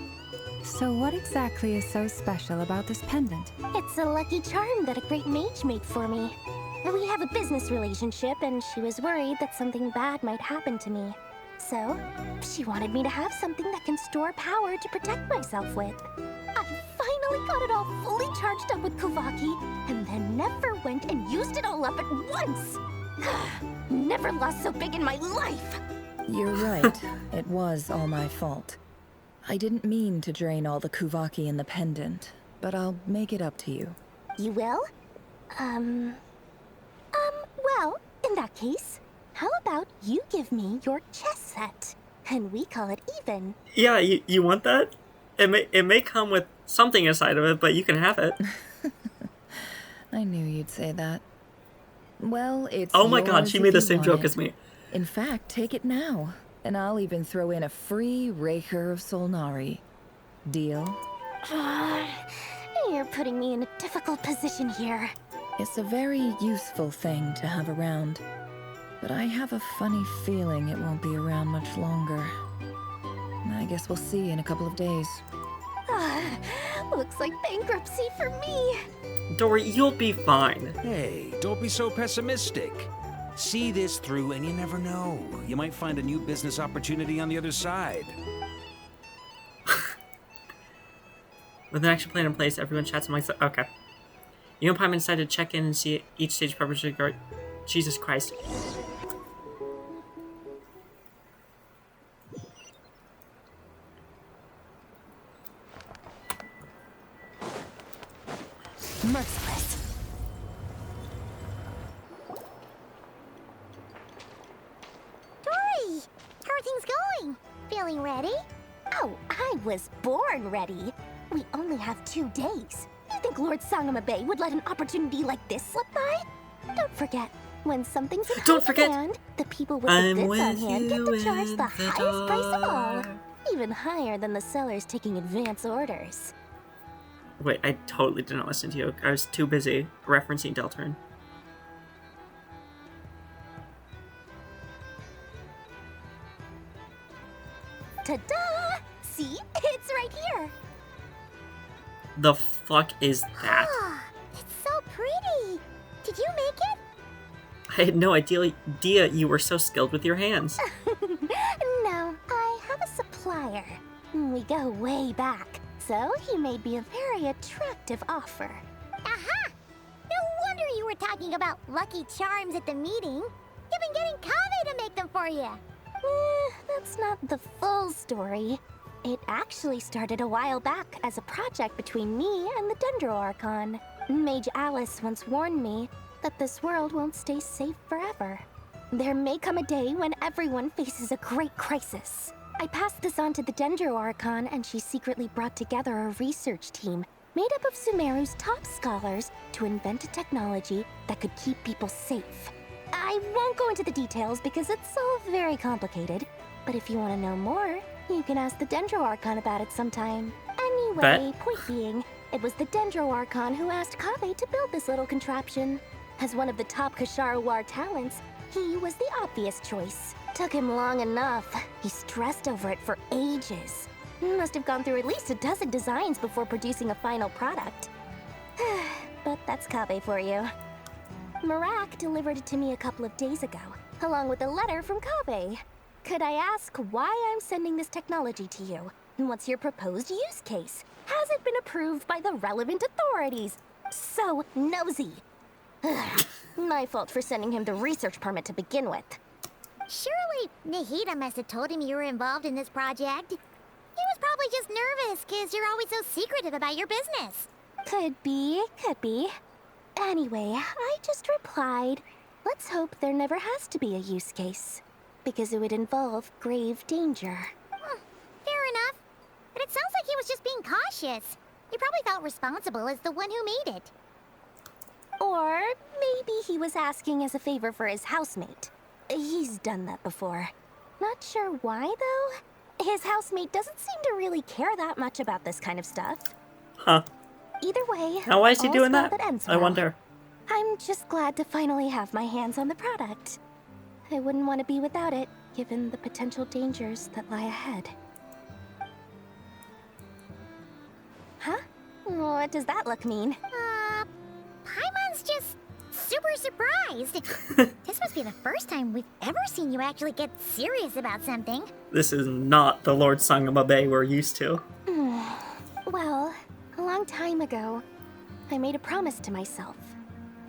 So what exactly is so special about this pendant? It's a lucky charm that a great mage made for me. We have a business relationship, and she was worried that something bad might happen to me. So, she wanted me to have something that can store power to protect myself with. I finally got it all fully charged up with Kuvaki, and then never went and used it all up at once. Never lost so big in my life. You're right. It was all my fault. I didn't mean to drain all the Kuvaki in the pendant, but I'll make it up to you. You will? Well, in that case, how about you give me your chess set, and we call it even? Yeah, you want that? It may come with something inside of it, but you can have it. I knew you'd say that. Well, it's Oh my god, yours she if made the you same want joke it. as me. In fact, take it now, and I'll even throw in a free Raker of Solnari. Deal? You're putting me in a difficult position here. It's a very useful thing to have around, but I have a funny feeling it won't be around much longer. I guess we'll see in a couple of days. Looks like bankruptcy for me. Dory, you'll be fine. Hey, don't be so pessimistic. See this through and you never know. You might find a new business opportunity on the other side. With an action plan in place, everyone chats amongst the... Okay. You and Paimon decided to check in and see each stage preparation. Jesus Christ. Merciless. Dory, how are things going? Feeling ready? Oh, I was born ready. We only have 2 days. You think Lord Sangamabe would let an opportunity like this slip by? Don't forget, when something's in high demand, the people with the goods on hand get to charge the highest price of all. Even higher than the sellers taking advance orders. Wait, I totally didn't listen to you. I was too busy referencing Deltarune. Ta-da! See? It's right here! The fuck is that? It's so pretty. Did you make it? I had no idea you were so skilled with your hands. No, I have a supplier. We go way back, so he made me a very attractive offer. Aha! No wonder you were talking about lucky charms at the meeting. You've been getting Kave to make them for you. That's not the full story. It actually started a while back as a project between me and the Dendro Archon. Mage Alice once warned me that this world won't stay safe forever. There may come a day when everyone faces a great crisis. I passed this on to the Dendro Archon, and she secretly brought together a research team made up of Sumeru's top scholars to invent a technology that could keep people safe. I won't go into the details because it's all very complicated, but if you want to know more, you can ask the Dendro Archon about it sometime. Anyway, point being, it was the Dendro Archon who asked Kave to build this little contraption. As one of the top Kashara War talents, he was the obvious choice. Took him long enough. He stressed over it for ages. Must have gone through at least a dozen designs before producing a final product. But that's Kave for you. Marak delivered it to me a couple of days ago, along with a letter from Kave. Could I ask why I'm sending this technology to you? What's your proposed use case? Has it been approved by the relevant authorities? So nosy. My fault for sending him the research permit to begin with. Surely Nahida must have told him you were involved in this project. He was probably just nervous because you're always so secretive about your business. Could be. Anyway, I just replied, let's hope there never has to be a use case. Because it would involve grave danger. Fair enough. was just being cautious. He probably felt responsible as the one who made it. Or maybe he was asking as a favor for his housemate. He's done that before. Not sure why, though. His housemate doesn't seem to really care that much about this kind of stuff. Huh. Either way, now why is he all's doing well that? ends I well. wonder. I'm just glad to finally have my hands on the product. I wouldn't want to be without it, given the potential dangers that lie ahead. Huh? What does that look mean? Paimon's just super surprised. This must be the first time we've ever seen you actually get serious about something. This is not the Lord Sangamabe we're used to. Well, a long time ago, I made a promise to myself.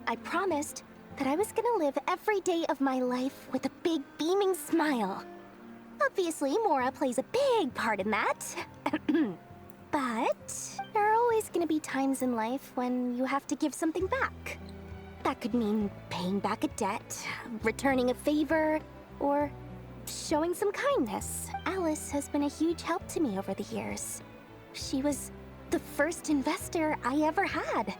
I promised that I was gonna live every day of my life with a big beaming smile. Obviously, Mora plays a big part in that. But there are always gonna be times in life when you have to give something back. That could mean paying back a debt, returning a favor, or showing some kindness. Alice has been a huge help to me over the years. She was the first investor I ever had.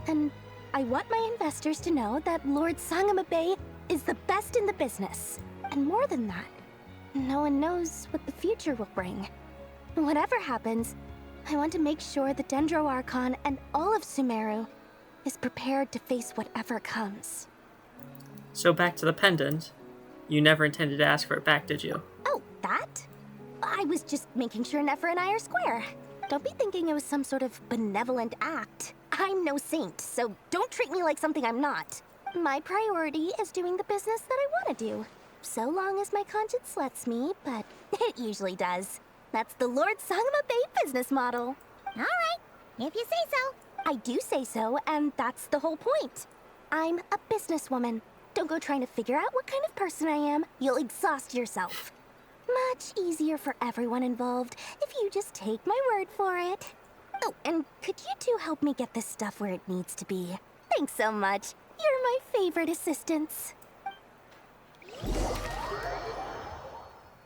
And I want my investors to know that Lord Sangamabe is the best in the business. And more than that, no one knows what the future will bring. Whatever happens, I want to make sure the Dendro Archon and all of Sumeru is prepared to face whatever comes. So back to the pendant. You never intended to ask for it back, did you? Oh, that? I was just making sure Nefer and I are square. Don't be thinking it was some sort of benevolent act. I'm no saint, so don't treat me like something I'm not. My priority is doing the business that I want to do. So long as my conscience lets me, but it usually does. That's the Lord Sangamabe business model. All right, if you say so. I do say so, and that's the whole point. I'm a businesswoman. Don't go trying to figure out what kind of person I am. You'll exhaust yourself. Much easier for everyone involved if you just take my word for it. Oh, and could you two help me get this stuff where it needs to be? Thanks so much. You're my favorite assistants.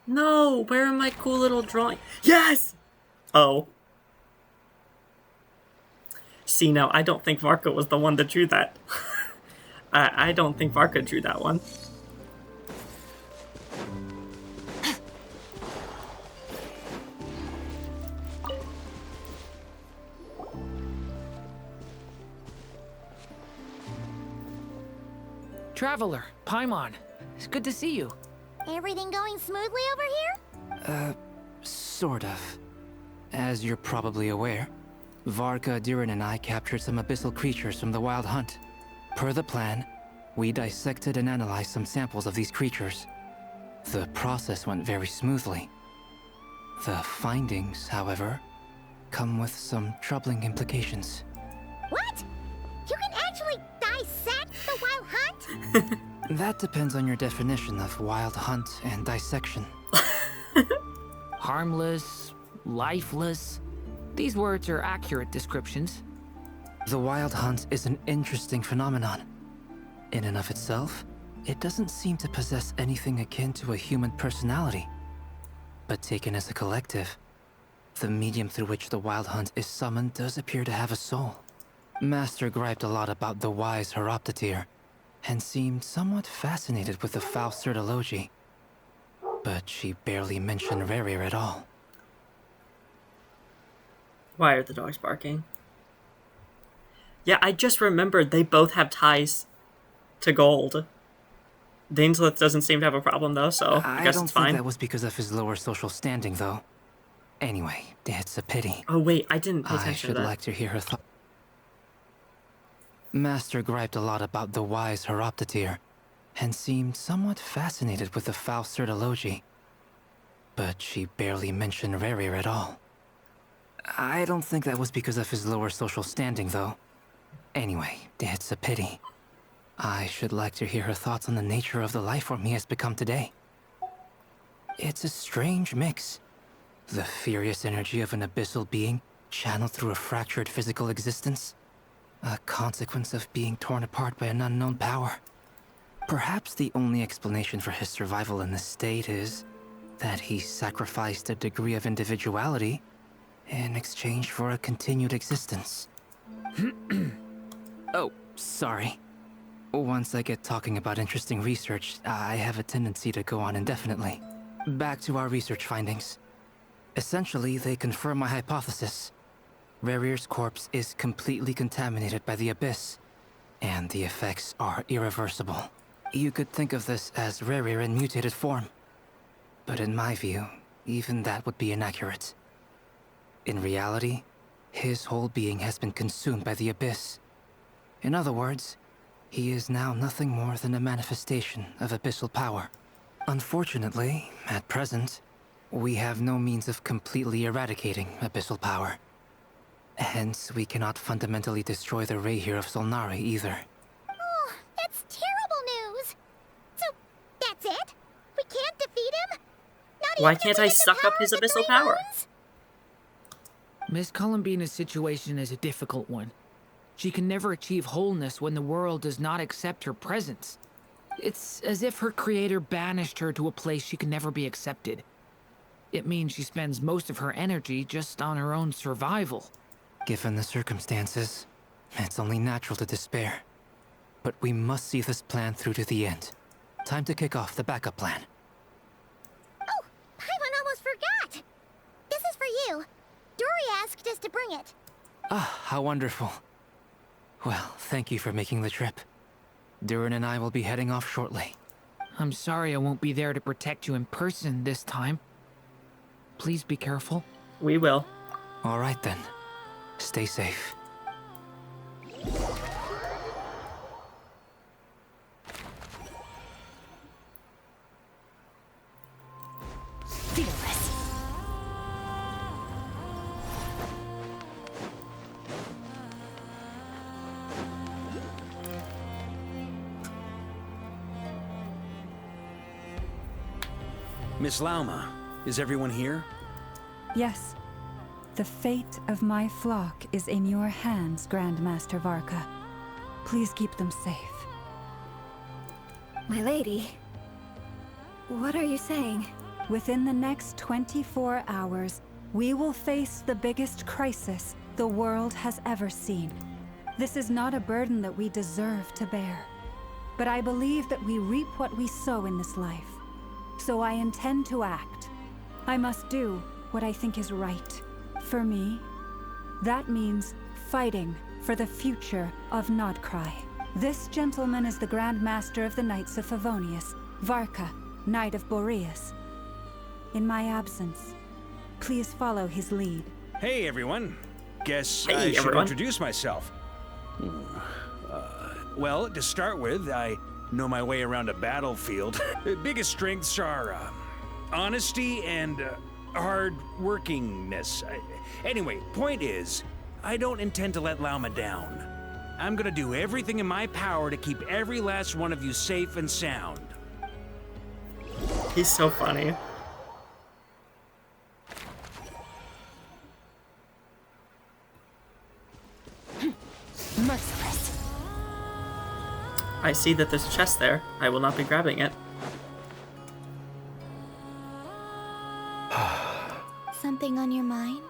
No, where are my cool little drawing? Yes! Oh. See, now, I don't think Varka was the one that drew that. I don't think Varka drew that one. Traveler, Paimon, it's good to see you. Everything going smoothly over here? Sort of. As you're probably aware, Varka, Durin, and I captured some abyssal creatures from the Wild Hunt. Per the plan, we dissected and analyzed some samples of these creatures. The process went very smoothly. The findings, however, come with some troubling implications. What? You can actually dissect the Wild Hunt? That depends on your definition of Wild Hunt and dissection. Harmless, lifeless. These words are accurate descriptions. The Wild Hunt is an interesting phenomenon. In and of itself, it doesn't seem to possess anything akin to a human personality. But taken as a collective, the medium through which the Wild Hunt is summoned does appear to have a soul. Master griped a lot about the wise Horoptatyr, and seemed somewhat fascinated with the Faustur Elegy. But she barely mentioned Rerir at all. Why are the dogs barking? Yeah, I just remembered they both have ties to gold. Dainsleif doesn't seem to have a problem, though, so I guess it's fine. I don't think that was because of his lower social standing, though. Anyway, it's a pity. Oh, wait, I didn't pay attention I should to that. like to hear her thoughts. Master griped a lot about the wise Horoptatyr, and seemed somewhat fascinated with the Faustur Elegy. But she barely mentioned Rerir at all. I don't think that was because of his lower social standing, though. Anyway, it's a pity. I should like to hear her thoughts on the nature of the lifeform he has become today. It's a strange mix. The furious energy of an abyssal being channeled through a fractured physical existence. A consequence of being torn apart by an unknown power. Perhaps the only explanation for his survival in this state is that he sacrificed a degree of individuality in exchange for a continued existence. Oh, sorry. Once I get talking about interesting research, I have a tendency to go on indefinitely. Back to our research findings. Essentially, they confirm my hypothesis. Rerir's corpse is completely contaminated by the Abyss, and the effects are irreversible. You could think of this as Rerir in mutated form. But in my view, even that would be inaccurate. In reality, his whole being has been consumed by the Abyss. In other words, he is now nothing more than a manifestation of abyssal power. Unfortunately, at present, we have no means of completely eradicating abyssal power. Hence, we cannot fundamentally destroy the Rerir of Solnari either. Oh, that's terrible news. So, that's it? We can't defeat him? Why can't I suck up his abyssal power? Miss Columbina's situation is a difficult one. She can never achieve wholeness when the world does not accept her presence. It's as if her creator banished her to a place she can never be accepted. It means she spends most of her energy just on her own survival. Given the circumstances, it's only natural to despair. But we must see this plan through to the end. Time to kick off the backup plan. Oh, Paimon almost forgot. This is for you. Dory asked us to bring it. Ah, how wonderful. Well, thank you for making the trip. Durin and I will be heading off shortly. I'm sorry I won't be there to protect you in person this time. Please be careful. We will. All right then. Stay safe. Fearless. Miss Lauma, is everyone here? Yes. The fate of my flock is in your hands, Grandmaster Varka. Please keep them safe. My lady, what are you saying? Within the next 24 hours, we will face the biggest crisis the world has ever seen. This is not a burden that we deserve to bear. But I believe that we reap what we sow in this life. So I intend to act. I must do what I think is right. For me, that means fighting for the future of Nodcry. This gentleman is the Grand Master of the Knights of Favonius, Varka, Knight of Boreas. In my absence, please follow his lead. Hey, everyone. Guess Hey, I should everyone. introduce myself. Well, to start with, I know my way around a battlefield. Biggest strengths are honesty and hard workingness. Anyway, point is, I don't intend to let Lauma down. I'm gonna do everything in my power to keep every last one of you safe and sound. He's so funny. Merciless. I see that there's a chest there. I will not be grabbing it. Something on your mind?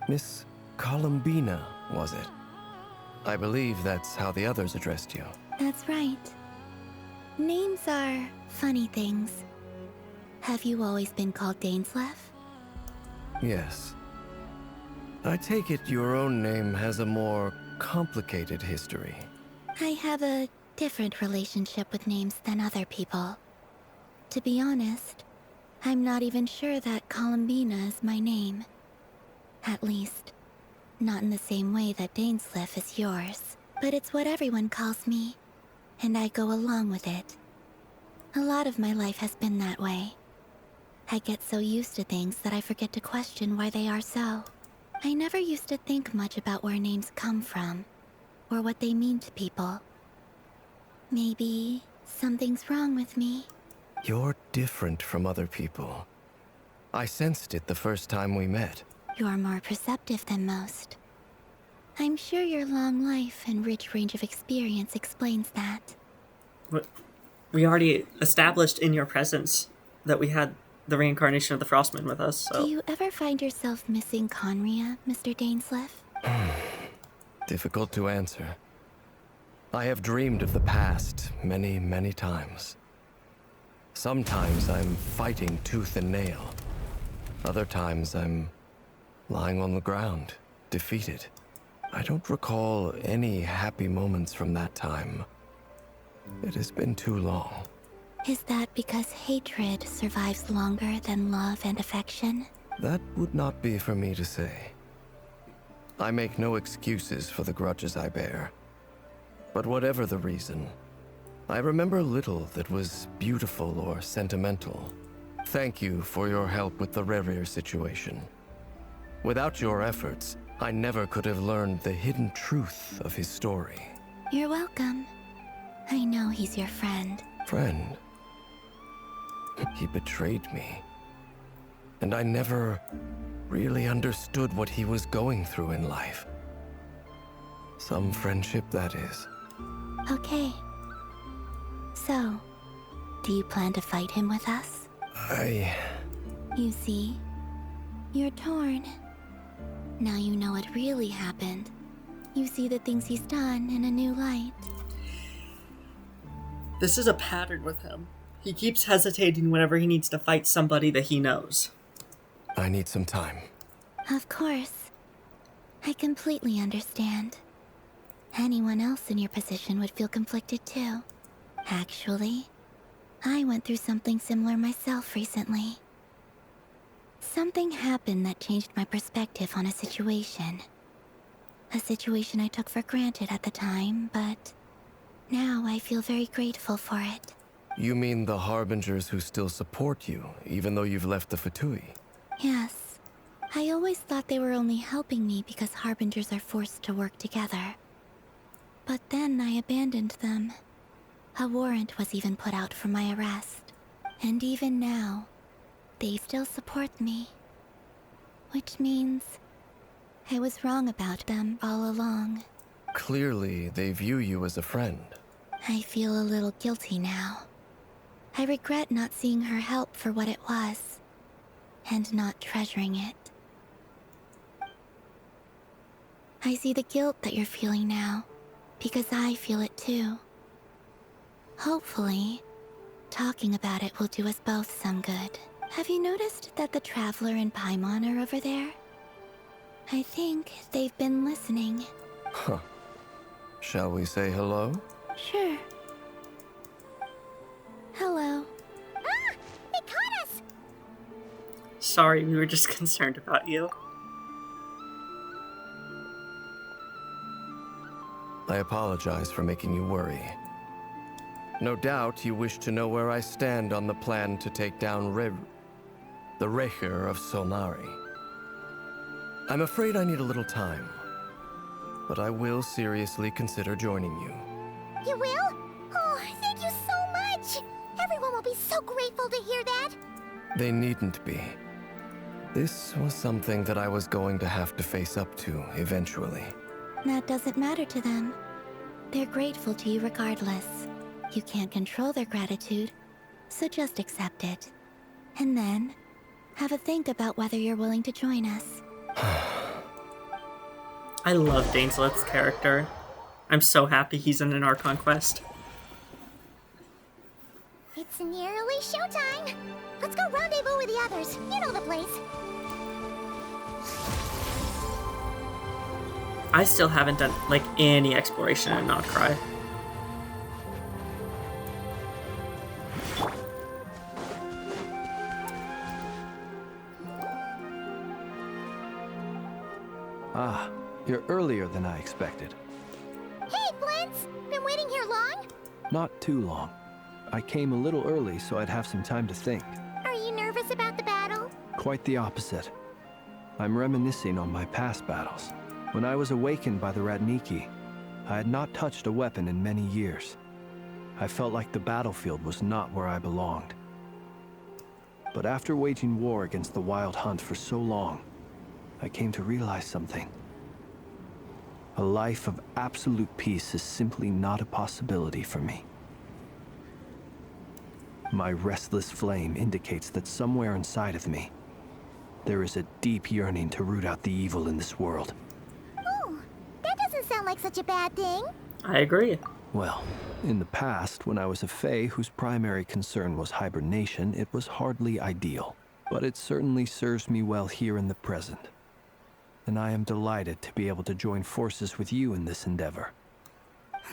Miss Columbina, was it? I believe that's how the others addressed you. That's right. Names are funny things. Have you always been called Dainslev? Yes. I take it your own name has a more complicated history. I have a different relationship with names than other people. To be honest, I'm not even sure that Columbina is my name. At least, not in the same way that Dainslev is yours. But it's what everyone calls me, and I go along with it. A lot of my life has been that way. I get so used to things that I forget to question why they are so. I never used to think much about where names come from, or what they mean to people. Maybe something's wrong with me. You're different from other people. I sensed it the first time we met. You're more perceptive than most. I'm sure your long life and rich range of experience explains that. But we already established in your presence that we had the reincarnation of the Frostman with us. So. Do you ever find yourself missing Conria, Mr. Dainsleif? Difficult to answer. I have dreamed of the past many, many times. Sometimes I'm fighting tooth and nail. Other times I'm lying on the ground, defeated. I don't recall any happy moments from that time. It has been too long. Is that because hatred survives longer than love and affection? That would not be for me to say. I make no excuses for the grudges I bear. But whatever the reason, I remember little that was beautiful or sentimental. Thank you for your help with the Rerir situation. Without your efforts, I never could have learned the hidden truth of his story. You're welcome. I know he's your friend. Friend? He betrayed me. And I never really understood what he was going through in life. Some friendship, that is. Okay. So, do you plan to fight him with us? You see, you're torn. Now you know what really happened. You see the things he's done in a new light. This is a pattern with him. He keeps hesitating whenever he needs to fight somebody that he knows. I need some time. Of course. I completely understand. Anyone else in your position would feel conflicted too. Actually, I went through something similar myself recently. Something happened that changed my perspective on a situation. A situation I took for granted at the time, but now I feel very grateful for it. You mean the Harbingers who still support you, even though you've left the Fatui? Yes. I always thought they were only helping me because Harbingers are forced to work together. But then I abandoned them. A warrant was even put out for my arrest. And even now, they still support me. Which means I was wrong about them all along. Clearly, they view you as a friend. I feel a little guilty now. I regret not seeing her help for what it was, and not treasuring it. I see the guilt that you're feeling now, because I feel it too. Hopefully, talking about it will do us both some good. Have you noticed that the Traveler and Paimon are over there? I think they've been listening. Huh. Shall we say hello? Sure. Hello. Ah! They caught us! Sorry, we were just concerned about you. I apologize for making you worry. No doubt you wish to know where I stand on the plan to take down the Recher of Solnari. I'm afraid I need a little time, but I will seriously consider joining you. You will? Oh, thank you so much! Everyone will be so grateful to hear that! They needn't be. This was something that I was going to have to face up to eventually. That doesn't matter to them. They're grateful to you regardless. You can't control their gratitude, so just accept it. And then, have a think about whether you're willing to join us. I love Dainsleif's character. I'm so happy he's in an Archon quest. It's nearly showtime! Let's go rendezvous with the others. You know the place. I still haven't done, like, any exploration in Notcry. Ah, you're earlier than I expected. Hey, Flint's! Been waiting here long? Not too long. I came a little early so I'd have some time to think. Are you nervous about the battle? Quite the opposite. I'm reminiscing on my past battles. When I was awakened by the Radniki, I had not touched a weapon in many years. I felt like the battlefield was not where I belonged. But after waging war against the Wild Hunt for so long, I came to realize something. A life of absolute peace is simply not a possibility for me. My restless flame indicates that somewhere inside of me, there is a deep yearning to root out the evil in this world. Ooh, that doesn't sound like such a bad thing. I agree. Well, in the past, when I was a Fae whose primary concern was hibernation, it was hardly ideal. But it certainly serves me well here in the present. And I am delighted to be able to join forces with you in this endeavor.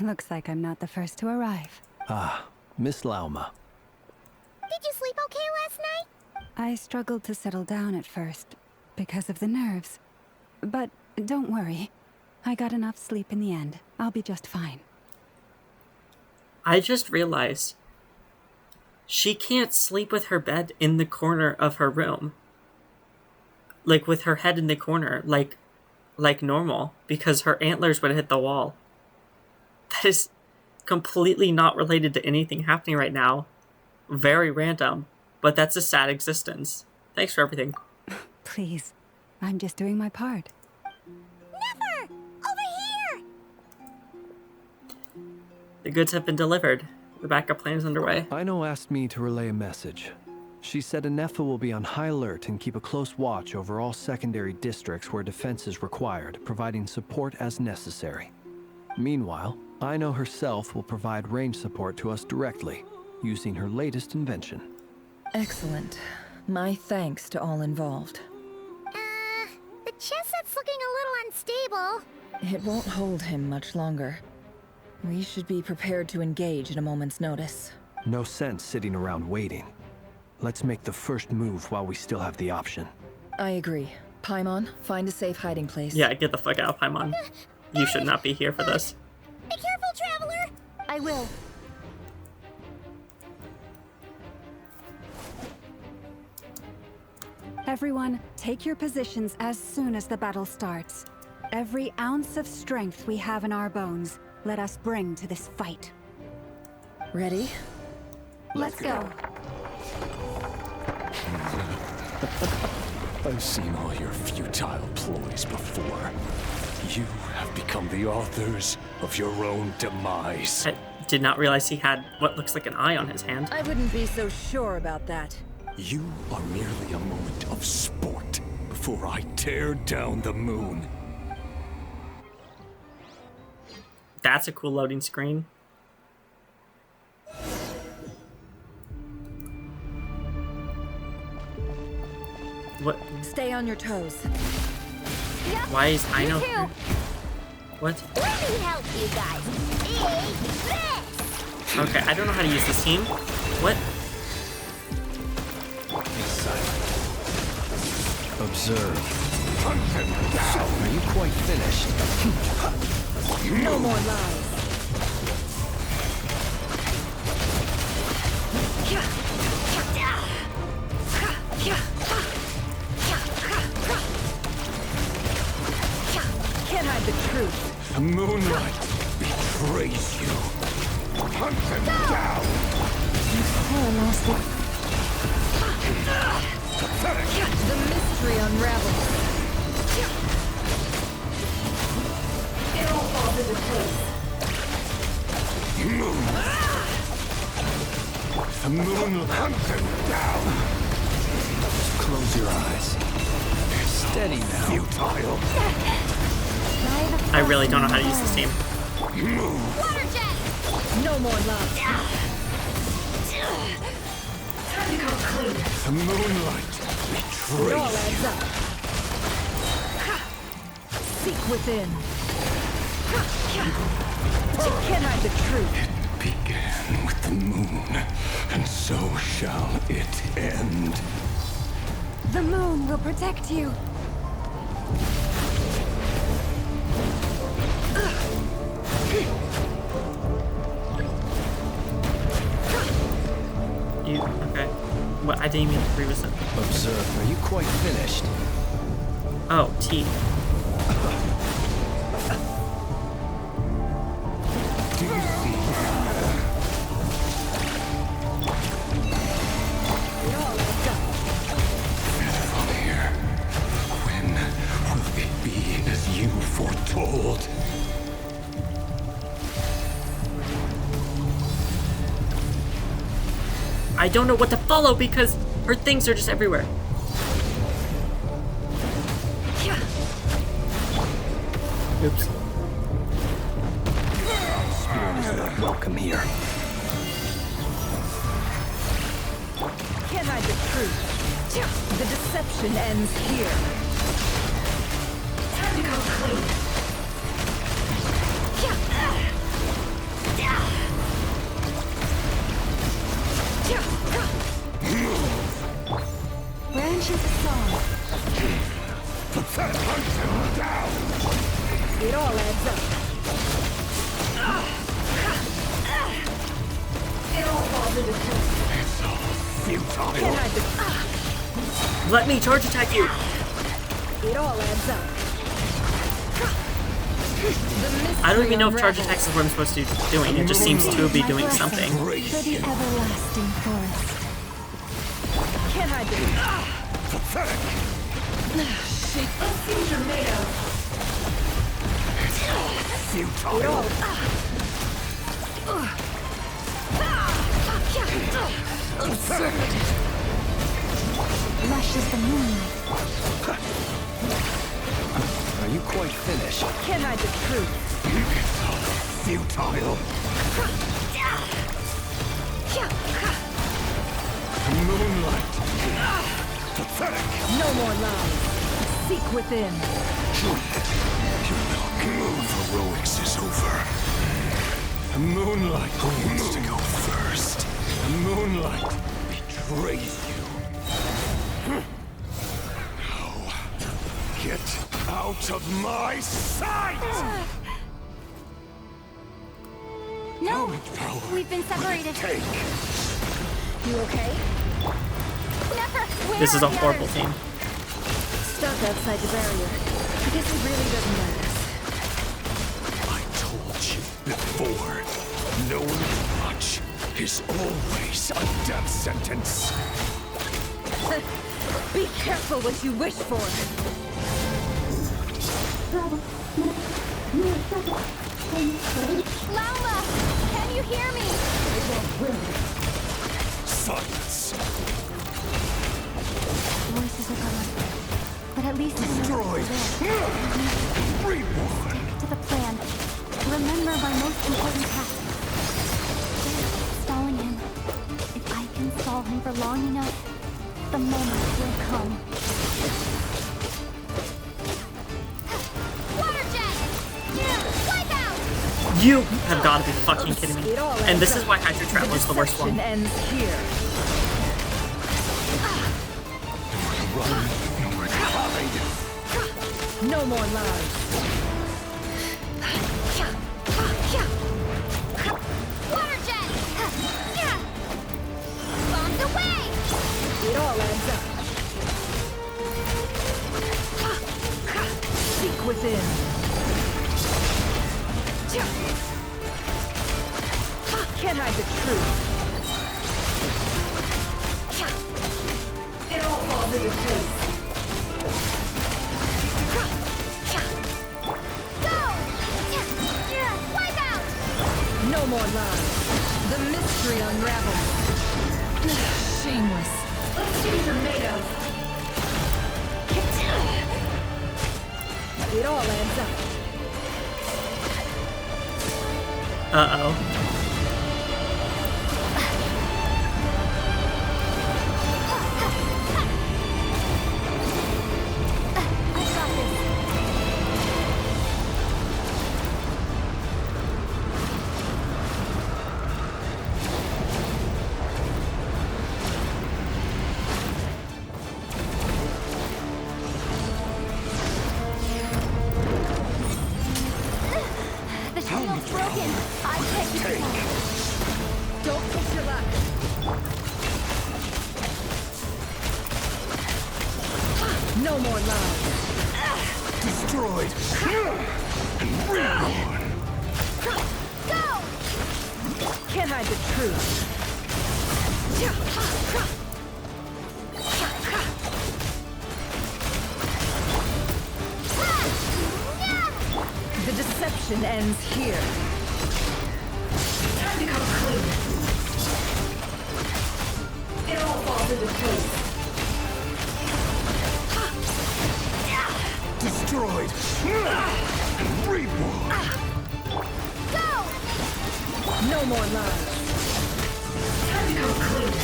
Looks like I'm not the first to arrive. Ah, Miss Lauma. Did you sleep okay last night? I struggled to settle down at first, because of the nerves. But don't worry. I got enough sleep in the end. I'll be just fine. I just realized she can't sleep with her bed in the corner of her room. Like, with her head in the corner, like normal, because her antlers would hit the wall. That is completely not related to anything happening right now. Very random, but that's a sad existence. Thanks for everything. Please, I'm just doing my part. Never! Over here! The goods have been delivered. The backup plan is underway. Ino asked me to relay a message. She said Anefa will be on high alert and keep a close watch over all secondary districts where defense is required, providing support as necessary. Meanwhile, Ino herself will provide range support to us directly, using her latest invention. Excellent. My thanks to all involved. The chess set's looking a little unstable. It won't hold him much longer. We should be prepared to engage at a moment's notice. No sense sitting around waiting. Let's make the first move while we still have the option. I agree. Paimon, find a safe hiding place. Yeah, get the fuck out, Paimon. You should not be here for this. Be careful, Traveler! I will. Everyone, take your positions as soon as the battle starts. Every ounce of strength we have in our bones, let us bring to this fight. Ready? Let's go. I've seen all your futile ploys before. You have become the authors of your own demise. I did not realize he had what looks like an eye on his hand. I wouldn't be so sure about that. You are merely a moment of sport before I tear down the moon. That's a cool loading screen. What? Stay on your toes. Yep, Why is you Ino too. here? What? Let me help you guys. Take this! Okay, I don't know how to use this team. What? Observe. Are you quite finished? No more lies. Can't hide the truth. Moonlight betrays you. Hunt them down! The mystery unravels. It all falls into place. The moon hunt them down! Just close your eyes. Steady now. Futile. I really don't know how to use this team. Water jet! No more love. Time to come clean. The moonlight It betrays all adds you. up. Seek within. Can't hide the truth. Began with the moon, and so shall it end. The moon will protect you. You okay? What? I didn't even revisit. Observe. Are you quite finished? Oh, T. Do you see? It all adds up. Fire. When will it be as you foretold? I don't know what to follow because her things are just everywhere. Oops. Spirit is not welcome here. Can't hide the truth. The deception ends here. Time to go clean. Branches of song. It all adds up. It all falls into place. Can't hide the... Let me charge attack you! It all adds up. I don't even know if charge attacks is what I'm supposed to be doing. It just seems to be doing something. For the everlasting forest. Can't hide the... Pathetic! Shit. Let's see what you're made of. Futile. It all... Lush is the moonlight. Are you quite finished? Can't hide the truth. Futile. Moonlight. Pathetic. No more lies. Seek within. Heroics is over. Moonlight wants to go first. Moonlight betrays you. Now, get out of my sight! No! We've been separated. You okay? Never! Where This is are a the horrible others? team. Stuck outside the barrier. I guess it really doesn't matter. I told you before, knowing too much is always a death sentence. Be careful what you wish for. Lauma! Can you hear me? Silence. Voices are gone. But at least Destroyed. Reborn. Stick to the plan. Remember my most important task. Stalling him. If I can stall him for long enough, the moment will come. Water jet! Wipe out! You have got to be fucking kidding me. And this is why Hydra Trap was the worst one. Ends here. No more lies. Water jet! Bombs away! It all adds up. Seek within. Can't hide the truth. It all falls into place. No more lies. The mystery unravels. Shameless. Let's see what you're made of. It all adds up. Uh-oh. The shield's broken. I can't take. Don't push your luck. No more lies. Destroyed. And reborn. Go! Can't hide the truth. The deception ends here. Time to come clean. It all falls into place. Destroyed. And reborn. Go! No more lies. Time to come clean.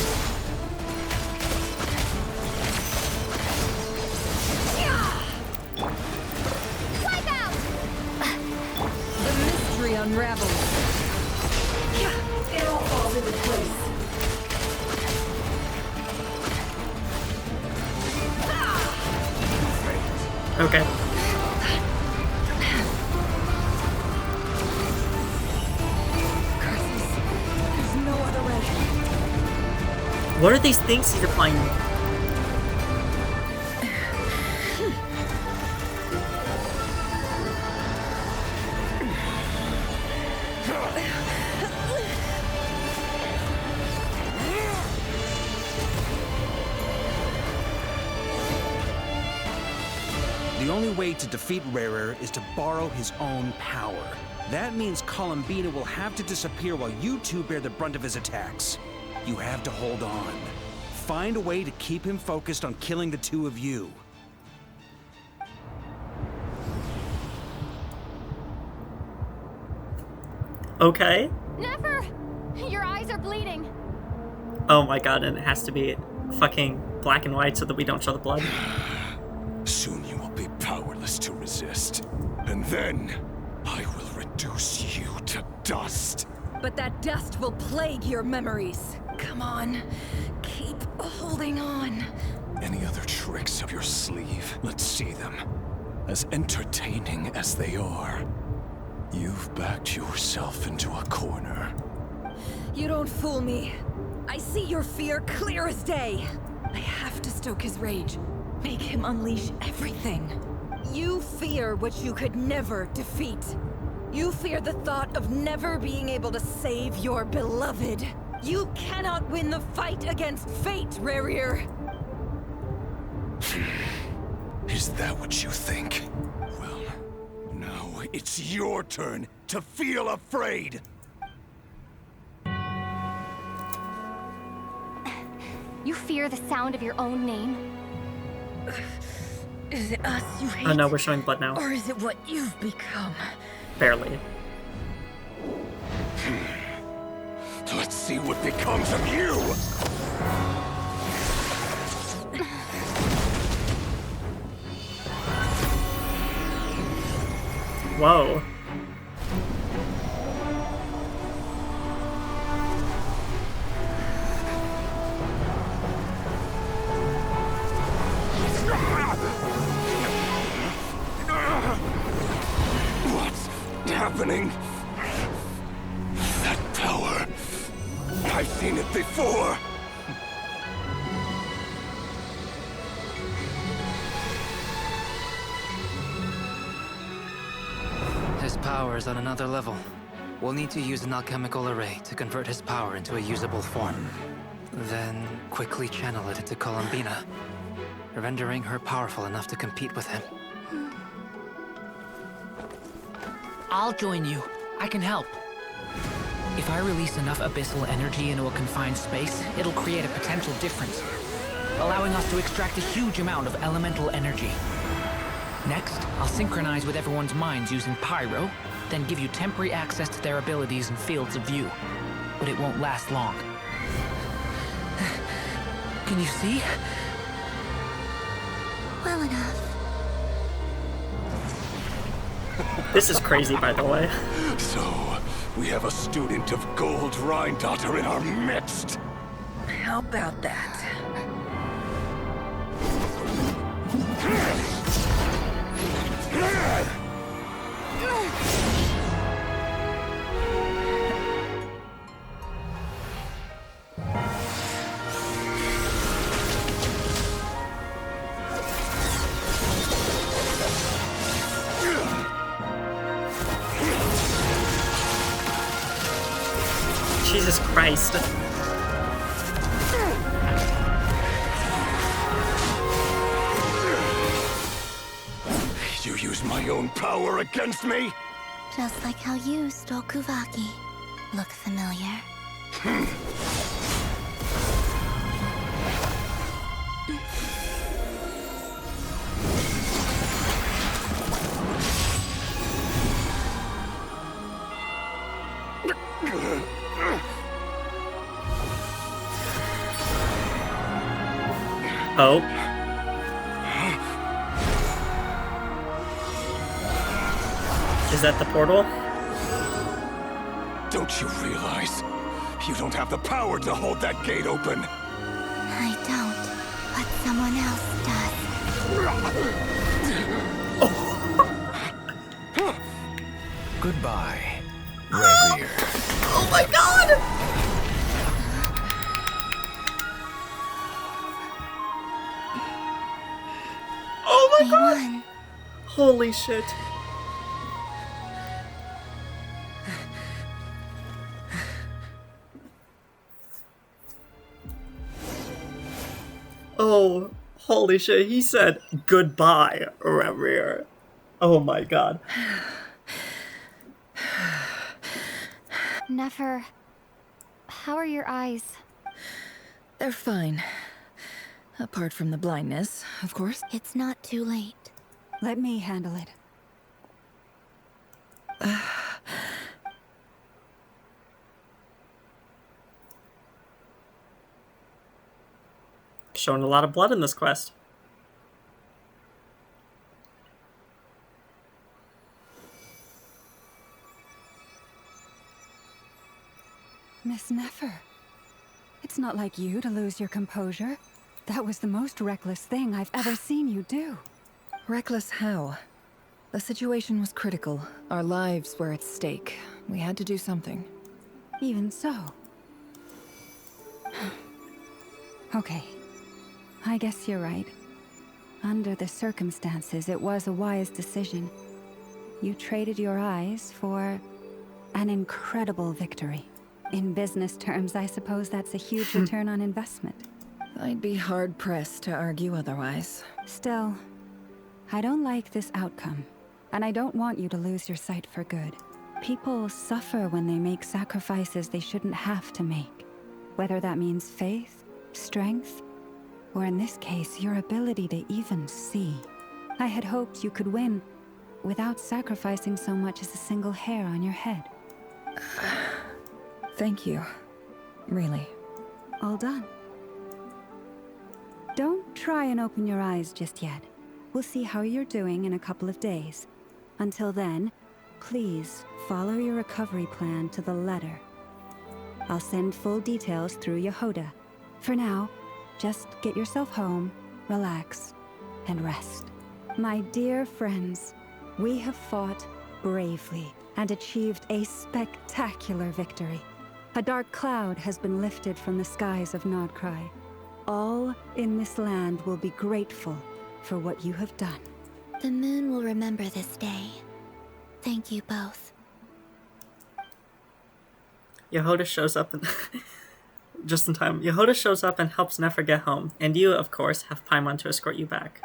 Wipe out! The mystery unravels. It all falls into place. Okay. There's no other way. What are these things he's applying? The only way to defeat Rarer is to borrow his own power. That means Columbina will have to disappear while you two bear the brunt of his attacks. You have to hold on. Find a way to keep him focused on killing the two of you. Okay. Never! Your eyes are bleeding. Oh my god, and it has to be fucking black and white so that we don't show the blood. Soon you will be powerless to resist. And then, I will reduce you to dust. But that dust will plague your memories. Come on. Keep holding on. Any other tricks up your sleeve? Let's see them. As entertaining as they are, you've backed yourself into a corner. You don't fool me. I see your fear clear as day. I have to stoke his rage. Make him unleash everything. You fear what you could never defeat. You fear the thought of never being able to save your beloved. You cannot win the fight against fate, Rarir. Is that what you think? Well, now it's your turn to feel afraid! You fear the sound of your own name? Is it us you hate? Oh no, we're showing blood now. Or is it what you've become? Barely. Let's see what becomes of you! Whoa. What's happening? That power. I've seen it before. His power is on another level. We'll need to use an alchemical array to convert his power into a usable form. Then quickly channel it into Columbina, rendering her powerful enough to compete with him. I'll join you. I can help. If I release enough abyssal energy into a confined space, it'll create a potential difference, allowing us to extract a huge amount of elemental energy. Next, I'll synchronize with everyone's minds using Pyro, then give you temporary access to their abilities and fields of view. But it won't last long. Can you see? Well enough. This is crazy, by the way. So, we have a student of Gold Rhine-Daughter in our midst. How about that? Jesus Christ. You use my own power against me? Just like how you stole Kuvaki. Look familiar? Oh. Is that the portal? Don't you realize? You don't have the power to hold that gate open. I don't, but someone else does. Goodbye, Reverie. Oh my god! Oh my god! Holy shit. Oh, holy shit, he said goodbye, Reverie. Oh my god. Nefer, how are your eyes? They're fine. Apart from the blindness, of course. It's not too late. Let me handle it. Showing a lot of blood in this quest. Miss Nefer, it's not like you to lose your composure. That was the most reckless thing I've ever seen you do. Reckless how? The situation was critical. Our lives were at stake. We had to do something. Even so. Okay. I guess you're right. Under the circumstances, it was a wise decision. You traded your eyes for an incredible victory. In business terms, I suppose that's a huge return on investment. I'd be hard-pressed to argue otherwise. Still, I don't like this outcome, and I don't want you to lose your sight for good. People suffer when they make sacrifices they shouldn't have to make. Whether that means faith, strength, or in this case, your ability to even see. I had hoped you could win without sacrificing so much as a single hair on your head. Thank you. Really. All done. Don't try and open your eyes just yet. We'll see how you're doing in a couple of days. Until then, please follow your recovery plan to the letter. I'll send full details through Yehoda. For now, just get yourself home, relax, and rest. My dear friends, we have fought bravely and achieved a spectacular victory. A dark cloud has been lifted from the skies of Nodcry. All in this land will be grateful for what you have done. The moon will remember this day. Thank you both. Yehoda shows up and just in time. Yehoda shows up and helps Nefer get home, and you, of course, have Paimon to escort you back.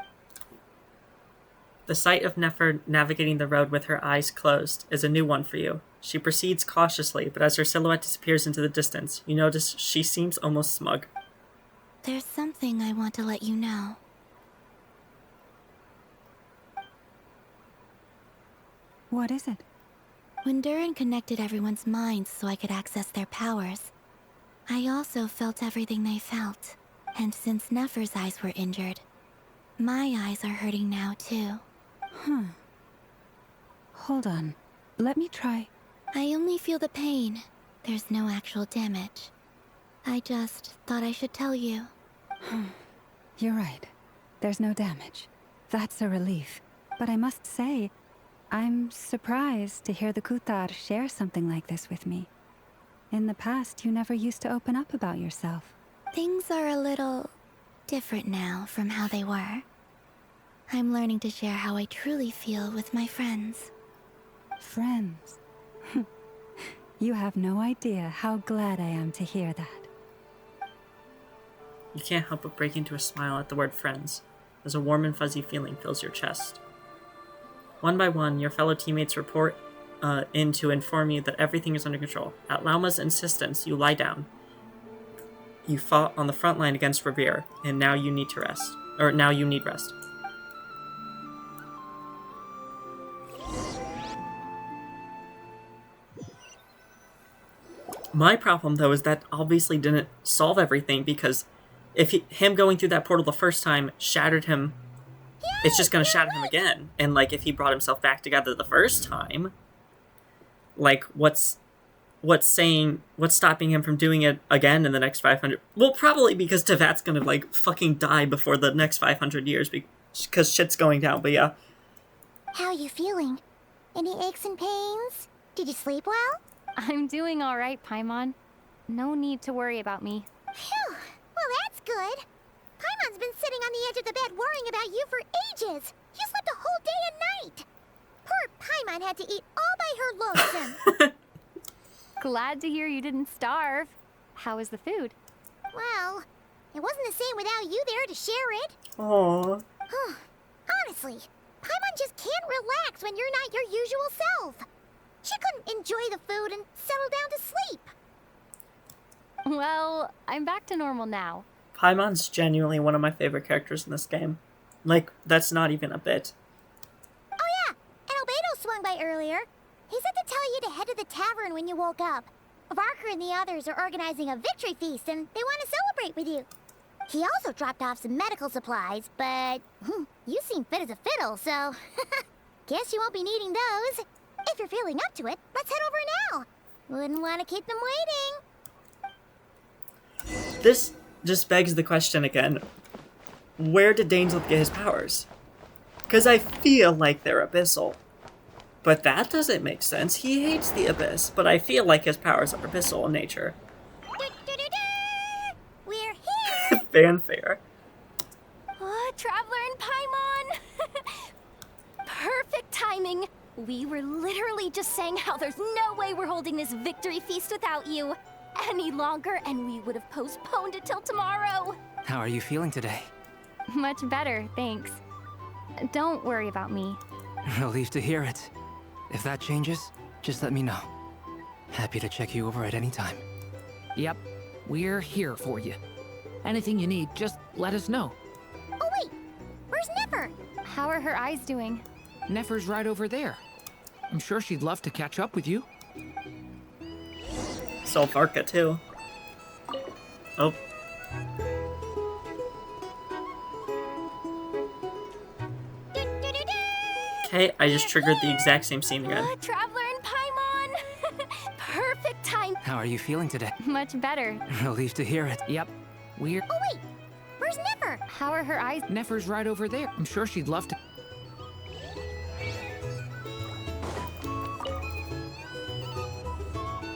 The sight of Nefer navigating the road with her eyes closed is a new one for you. She proceeds cautiously, but as her silhouette disappears into the distance, you notice she seems almost smug. There's something I want to let you know. What is it? When Durin connected everyone's minds so I could access their powers, I also felt everything they felt. And since Nefer's eyes were injured, my eyes are hurting now too. Hold on. Let me try. I only feel the pain. There's no actual damage. I just thought I should tell you. You're right. There's no damage. That's a relief. But I must say, I'm surprised to hear the Kuthar share something like this with me. In the past, you never used to open up about yourself. Things are a little different now from how they were. I'm learning to share how I truly feel with my friends. Friends? You have no idea how glad I am to hear that. You can't help but break into a smile at the word friends, as a warm and fuzzy feeling fills your chest. One by one, your fellow teammates report in to inform you that everything is under control. At Lauma's insistence, you lie down. You fought on the front line against Revere, and now you need to rest. Or now you need rest. My problem, though, is that obviously didn't solve everything, because if him going through that portal the first time shattered him, it's just going to shatter him again. And, like, if he brought himself back together the first time, like, what's stopping him from doing it again in the next 500? Well, probably because Tevat's going to, like, fucking die before the next 500 years, because shit's going down, but yeah. How are you feeling? Any aches and pains? Did you sleep well? I'm doing all right, Paimon. No need to worry about me. Phew. Well, that's good. Paimon's been sitting on the edge of the bed worrying about you for ages. You slept a whole day and night. Poor Paimon had to eat all by her lonesome. Glad to hear you didn't starve. How was the food? Well, it wasn't the same without you there to share it. Aww. Honestly, Paimon just can't relax when you're not your usual self. She couldn't enjoy the food and settle down to sleep. Well, I'm back to normal now. Paimon's genuinely one of my favorite characters in this game. Like, that's not even a bit. Oh yeah, and Albedo swung by earlier. He said to tell you to head to the tavern when you woke up. Barker and the others are organizing a victory feast and they want to celebrate with you. He also dropped off some medical supplies, but you seem fit as a fiddle, so guess you won't be needing those. If you're feeling up to it, let's head over now. Wouldn't want to keep them waiting. This just begs the question again. Where did Dainsleif get his powers? Because I feel like they're abyssal. But that doesn't make sense. He hates the abyss, but I feel like his powers are abyssal in nature. We're here! Fanfare. Oh, Traveler and Paimon! Perfect timing! We were literally just saying how there's no way we're holding this victory feast without you any longer, and we would have postponed it till tomorrow. How are you feeling today? Much better, thanks. Don't worry about me. Relieved to hear it. If that changes, just let me know. Happy to check you over at any time. Yep, we're here for you. Anything you need, just let us know. Oh wait, where's Nefer? How are her eyes doing? Nefer's right over there. I'm sure she'd love to catch up with you. So Varka too. Oh. Okay, I just triggered the exact same scene again. Traveler and Paimon! Perfect time! How are you feeling today? Much better. Relieved to hear it. Yep, we're... Oh wait, where's Nefer? How are her eyes? Nefer's right over there. I'm sure she'd love to...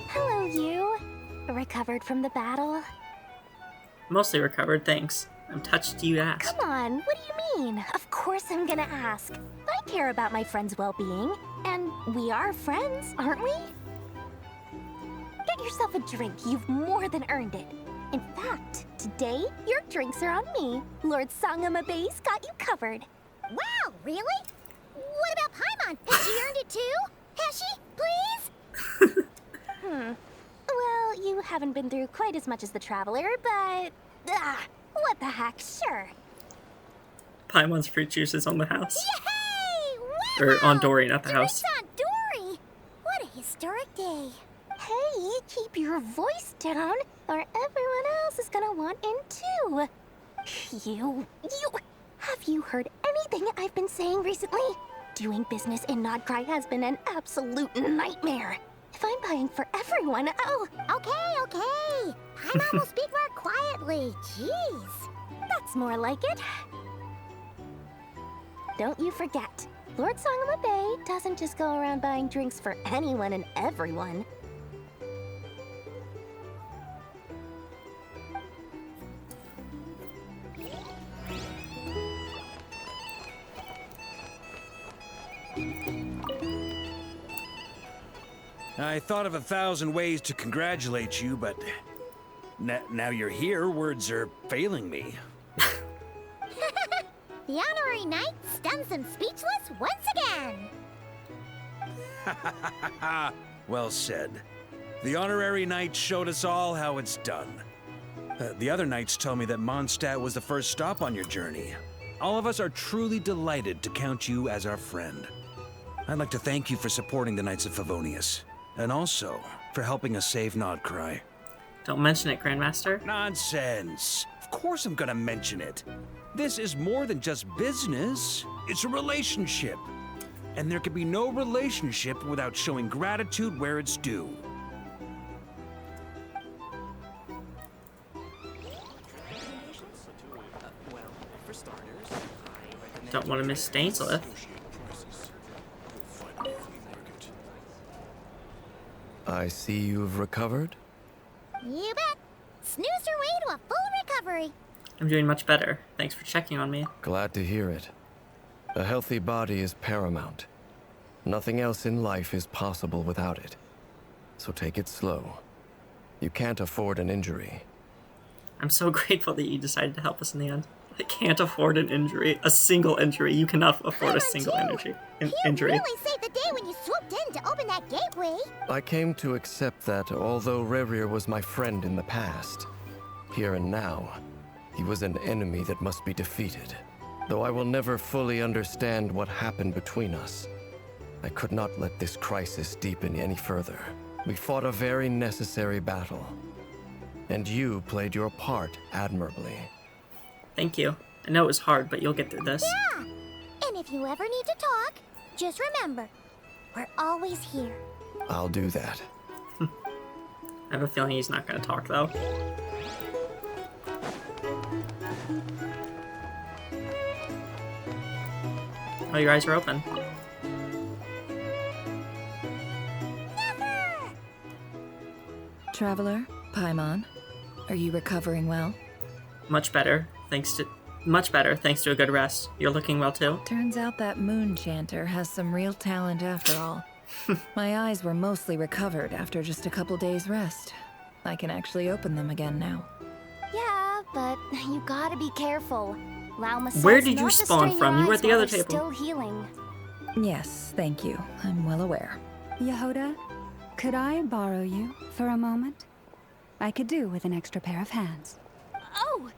Hello, you. Recovered from the battle? Mostly recovered, thanks. I'm touched you asked. Come on, what do you mean? Of course I'm gonna ask. I care about my friend's well-being. And we are friends, aren't we? Get yourself a drink. You've more than earned it. In fact, today, your drinks are on me. Lord Sangamabe's got you covered. Wow, really? What about Paimon? Has she earned it too? Has she, please? Well, you haven't been through quite as much as the Traveler, but... what the heck, sure. Paimon's fruit juice is on the house. Yay! Wow! Or on Dory, not the house. Drinks on Dory! What a historic day. Hey, keep your voice down, or everyone else is gonna want in too. You... Have you heard anything I've been saying recently? Doing business in Nodcry has been an absolute nightmare. If I'm buying for everyone, oh... Okay. Paimon will speak more quietly. Jeez. That's more like it. Don't you forget, Lord Sangamabe doesn't just go around buying drinks for anyone and everyone. I thought of 1,000 ways to congratulate you, but now you're here, words are failing me. The honorary knight stuns them speechless once again. Well said. The honorary knight showed us all how it's done. The other knights tell me that Mondstadt was the first stop on your journey. All of us are truly delighted to count you as our friend. I'd like to thank you for supporting the Knights of Favonius, and also for helping us save Nodcry. Don't mention it, Grandmaster. Nonsense. Of course I'm gonna mention it. This is more than just business. It's a relationship. And there can be no relationship without showing gratitude where it's due. Don't want to miss Stainslith. I see you've recovered. You bet. Snooze your way to a full recovery. I'm doing much better. Thanks for checking on me. Glad to hear it. A healthy body is paramount. Nothing else in life is possible without it. So take it slow. You can't afford an injury. I'm so grateful that you decided to help us in the end. I can't afford an injury. A single injury. You cannot afford a single injury. You really saved the day when you swooped in to open that gateway. I came to accept that although Rerir was my friend in the past, here and now, he was an enemy that must be defeated. Though I will never fully understand what happened between us, I could not let this crisis deepen any further. We fought a very necessary battle, and you played your part admirably. Thank you. I know it was hard, but you'll get through this. Yeah. And if you ever need to talk, just remember, we're always here. I'll do that. I have a feeling he's not going to talk, though. Oh, your eyes are open. Traveler, Paimon, are you recovering well? Much better, thanks to a good rest. You're looking well too? Turns out that moon chanter has some real talent after all. My eyes were mostly recovered after just a couple days rest. I can actually open them again now. Yeah, but you gotta be careful. Lauma says Where did you not to spawn strain from? your You were eyes at the while other they're table. Still healing. Yes, thank you. I'm well aware. Yehoda, could I borrow you for a moment? I could do with an extra pair of hands. Oh,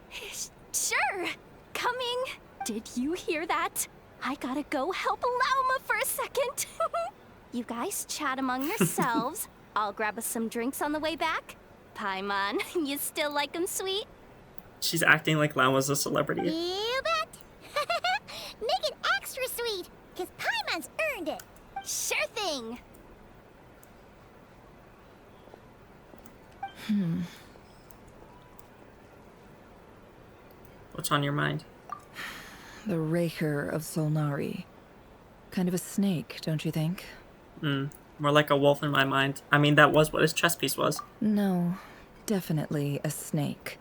sure. Coming. Did you hear that? I gotta go help Lauma for a second. You guys chat among yourselves. I'll grab us some drinks on the way back. Paimon, you still like 'em sweet? She's acting like Lauma's a celebrity. You bet. Make it extra sweet, because Paimon's earned it. Sure thing. What's on your mind? The Raker of Solnari. Kind of a snake, don't you think? More like a wolf in my mind. I mean, that was what his chess piece was. No, definitely a snake.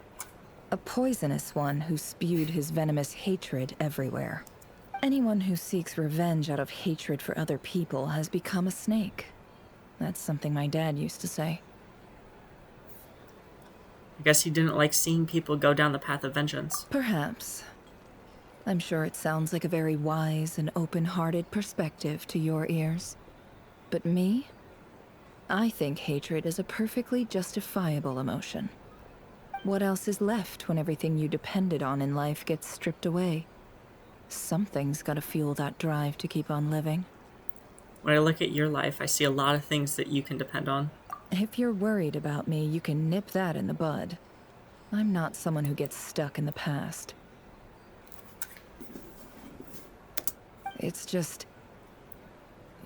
A poisonous one who spewed his venomous hatred everywhere. Anyone who seeks revenge out of hatred for other people has become a snake. That's something my dad used to say. I guess he didn't like seeing people go down the path of vengeance. Perhaps. I'm sure it sounds like a very wise and open-hearted perspective to your ears. But me? I think hatred is a perfectly justifiable emotion. What else is left when everything you depended on in life gets stripped away? Something's gotta fuel that drive to keep on living. When I look at your life, I see a lot of things that you can depend on. If you're worried about me, you can nip that in the bud. I'm not someone who gets stuck in the past. It's just...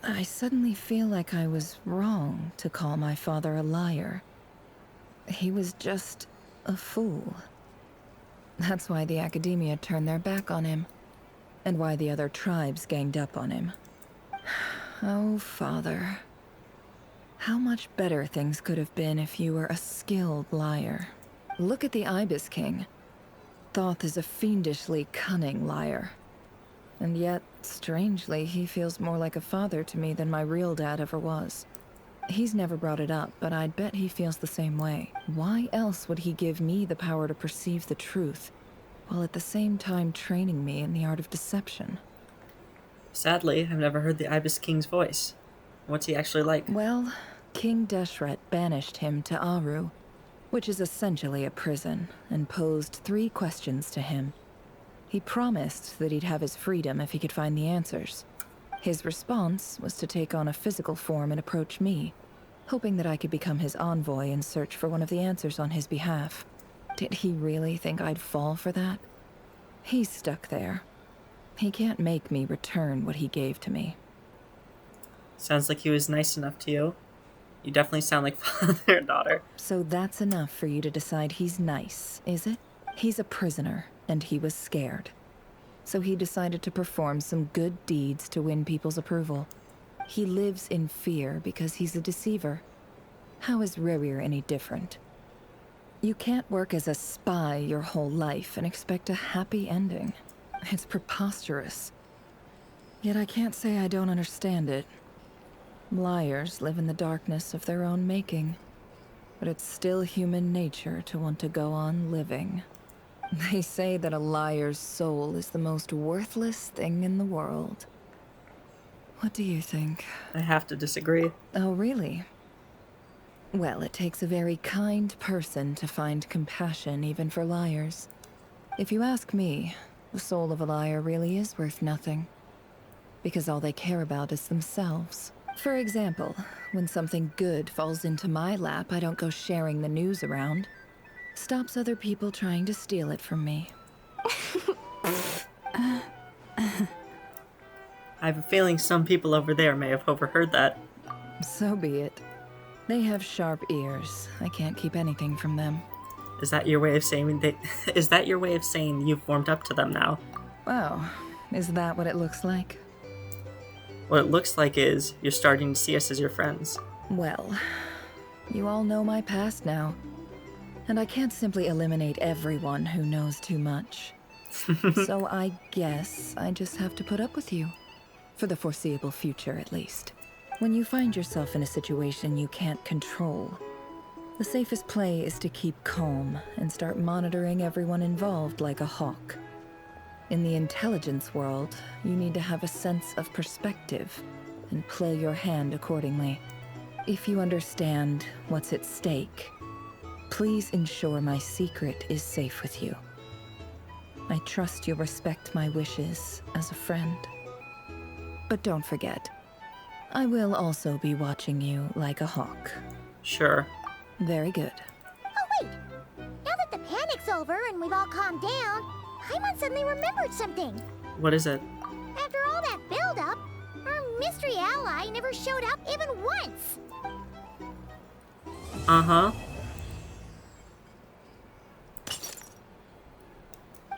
I suddenly feel like I was wrong to call my father a liar. He was just a fool. That's why the Academia turned their back on him, and why the other tribes ganged up on him. Oh, Father. How much better things could have been if you were a skilled liar. Look at the Ibis King. Thoth is a fiendishly cunning liar. And yet, strangely, he feels more like a father to me than my real dad ever was. He's never brought it up, but I'd bet he feels the same way. Why else would he give me the power to perceive the truth, while at the same time training me in the art of deception? Sadly, I've never heard the Ibis King's voice. What's he actually like? Well, King Deshret banished him to Aru, which is essentially a prison, and posed 3 questions to him. He promised that he'd have his freedom if he could find the answers. His response was to take on a physical form and approach me, hoping that I could become his envoy and search for one of the answers on his behalf. Did he really think I'd fall for that? He's stuck there. He can't make me return what he gave to me. Sounds like he was nice enough to you. You definitely sound like father and daughter. So that's enough for you to decide he's nice, is it? He's a prisoner, and he was scared. So he decided to perform some good deeds to win people's approval. He lives in fear because he's a deceiver. How is Rerir any different? You can't work as a spy your whole life and expect a happy ending. It's preposterous. Yet I can't say I don't understand it. Liars live in the darkness of their own making, but it's still human nature to want to go on living. They say that a liar's soul is the most worthless thing in the world. What do you think? I have to disagree. Oh, really? Well, it takes a very kind person to find compassion even for liars. If you ask me, the soul of a liar really is worth nothing, because all they care about is themselves. For example, when something good falls into my lap, I don't go sharing the news around. Stops other people trying to steal it from me. I have a feeling some people over there may have overheard that. So be it. They have sharp ears. I can't keep anything from them. Is that your way of saying is that your way of saying you've warmed up to them now? Oh, is that what it looks like? What it looks like is you're starting to see us as your friends. Well, you all know my past now. And I can't simply eliminate everyone who knows too much. So I guess I just have to put up with you. For the foreseeable future, at least. When you find yourself in a situation you can't control, the safest play is to keep calm and start monitoring everyone involved like a hawk. In the intelligence world, you need to have a sense of perspective and play your hand accordingly. If you understand what's at stake, please ensure my secret is safe with you. I trust you'll respect my wishes as a friend. But don't forget, I will also be watching you like a hawk. Sure. Very good. Oh wait! Now that the panic's over and we've all calmed down, Paimon suddenly remembered something. What is it? After all that build-up, our mystery ally never showed up even once. Uh-huh.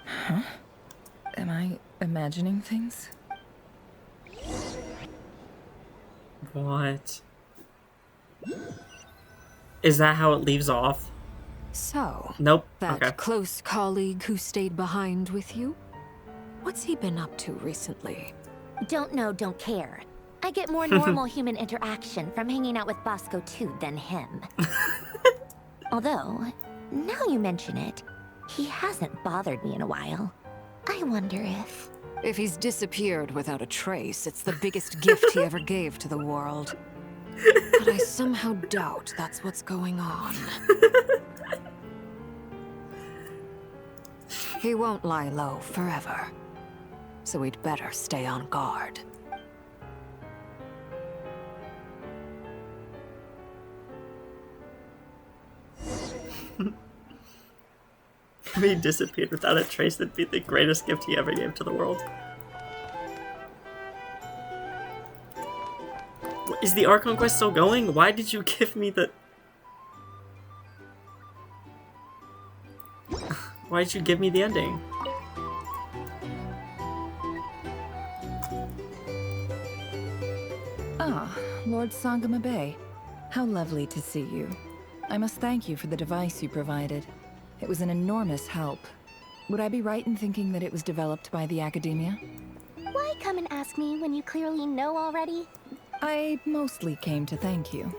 Huh? Am I imagining things? What? Is that how it leaves off? So, Nope. that Okay. close colleague who stayed behind with you? What's he been up to recently? Don't know, don't care. I get more normal human interaction from hanging out with Bosco too than him. Although, now you mention it, he hasn't bothered me in a while. I wonder if... If he's disappeared without a trace, it's the biggest gift he ever gave to the world. But I somehow doubt that's what's going on. He won't lie low forever, so we'd better stay on guard. If he disappeared without a trace, that'd be the greatest gift he ever gave to the world. Is the Archon quest still going? Why did you give me the... Why did you give me the ending? Ah, Lord Sangama Bay. How lovely to see you. I must thank you for the device you provided. It was an enormous help. Would I be right in thinking that it was developed by the Academia? Why come and ask me when you clearly know already? I mostly came to thank you.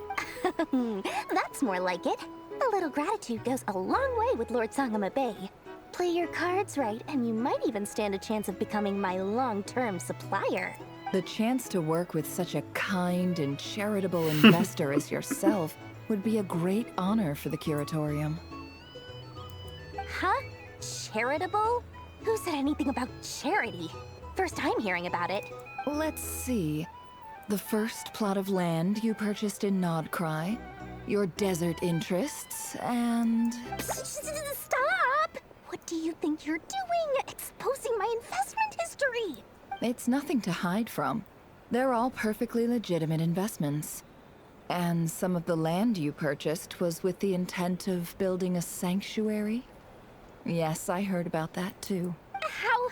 That's more like it. A little gratitude goes a long way with Lord Sangama Bay. Play your cards right, and you might even stand a chance of becoming my long-term supplier. The chance to work with such a kind and charitable investor as yourself would be a great honor for the Curatorium. Huh? Charitable? Who said anything about charity? First I'm hearing about it. Let's see. The first plot of land you purchased in Nodcry, your desert interests, and... Stop! What do you think you're doing? Exposing my investment history! It's nothing to hide from. They're all perfectly legitimate investments. And some of the land you purchased was with the intent of building a sanctuary? Yes, I heard about that too. How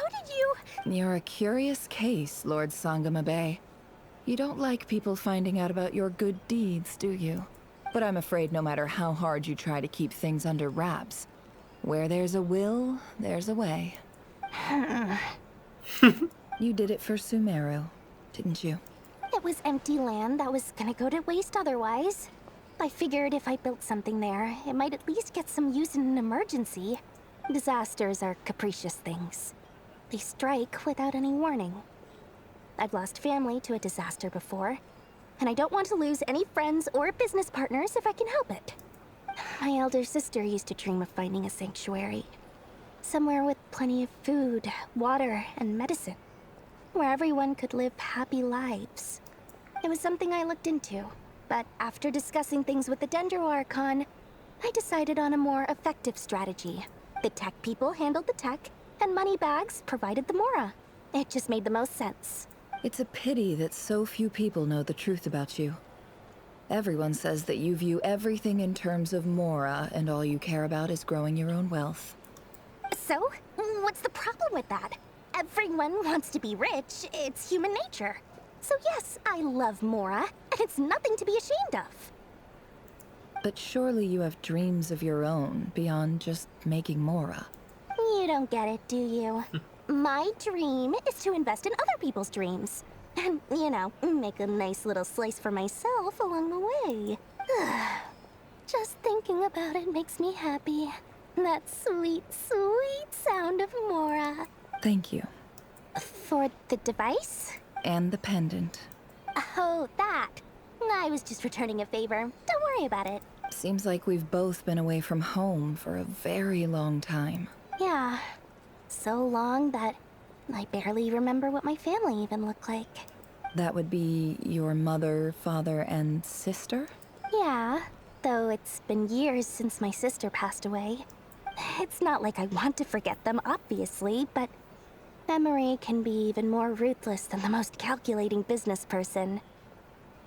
did you... You're a curious case, Lord Sangamabe. You don't like people finding out about your good deeds, do you? But I'm afraid no matter how hard you try to keep things under wraps, where there's a will, there's a way. You did it for Sumeru, didn't you? It was empty land that was gonna go to waste otherwise. I figured if I built something there, it might at least get some use in an emergency. Disasters are capricious things. They strike without any warning. I've lost family to a disaster before, and I don't want to lose any friends or business partners if I can help it. My elder sister used to dream of finding a sanctuary. Somewhere with plenty of food, water, and medicine. Where everyone could live happy lives. It was something I looked into, but after discussing things with the Dendro Archon, I decided on a more effective strategy. The tech people handled the tech, and Moneybags provided the Mora. It just made the most sense. It's a pity that so few people know the truth about you. Everyone says that you view everything in terms of Mora, and all you care about is growing your own wealth. So, what's the problem with that? Everyone wants to be rich. It's human nature. So yes, I love Mora, and it's nothing to be ashamed of. But surely you have dreams of your own beyond just making Mora. You don't get it, do you? My dream is to invest in other people's dreams. And, you know, make a nice little slice for myself along the way. Just thinking about it makes me happy. That sweet, sweet sound of Mora. Thank you. For the device? And the pendant. Oh, that. I was just returning a favor. Don't worry about it. Seems like we've both been away from home for a very long time. Yeah. So long that I barely remember what my family even looked like. That would be your mother, father, and sister? Yeah, though it's been years since my sister passed away. It's not like I want to forget them, obviously, but memory can be even more ruthless than the most calculating business person.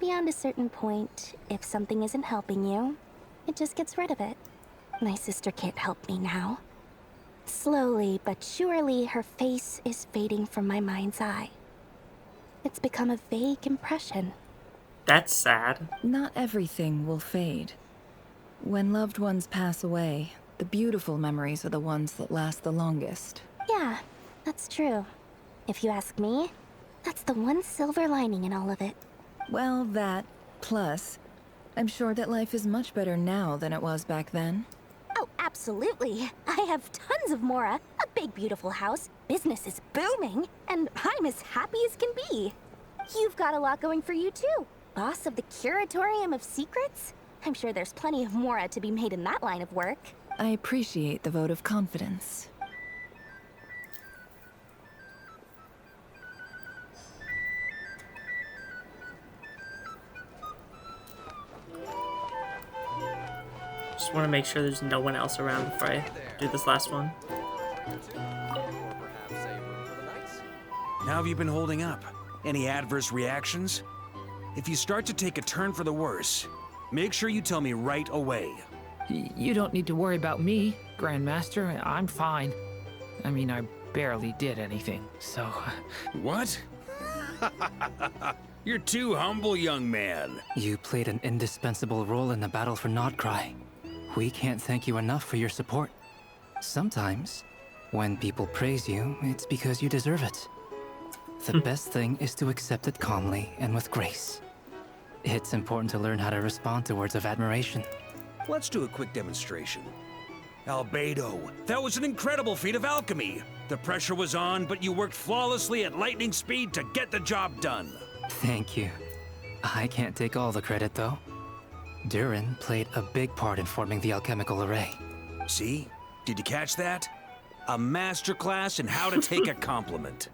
Beyond a certain point, if something isn't helping you, it just gets rid of it. My sister can't help me now. Slowly but surely, her face is fading from my mind's eye. It's become a vague impression. That's sad. Not everything will fade. When loved ones pass away, the beautiful memories are the ones that last the longest. Yeah, that's true. If you ask me, that's the one silver lining in all of it. Well, that, plus, I'm sure that life is much better now than it was back then. Oh, absolutely. I have tons of Mora, a big beautiful house, business is booming, and I'm as happy as can be. You've got a lot going for you too. Boss of the Curatorium of Secrets? I'm sure there's plenty of Mora to be made in that line of work. I appreciate the vote of confidence. Just want to make sure there's no one else around before I do this last one. How have you been holding up? Any adverse reactions? If you start to take a turn for the worse, make sure you tell me right away. You don't need to worry about me, Grandmaster. I'm fine. I mean, I barely did anything, so... What? You're too humble, young man. You played an indispensable role in the battle for Nodcry. We can't thank you enough for your support. Sometimes, when people praise you, it's because you deserve it. The best thing is to accept it calmly and with grace. It's important to learn how to respond to words of admiration. Let's do a quick demonstration. Albedo, that was an incredible feat of alchemy. The pressure was on, but you worked flawlessly at lightning speed to get the job done. Thank you. I can't take all the credit, though. Durin played a big part in forming the alchemical array. See? Did you catch that? A masterclass in how to take a compliment.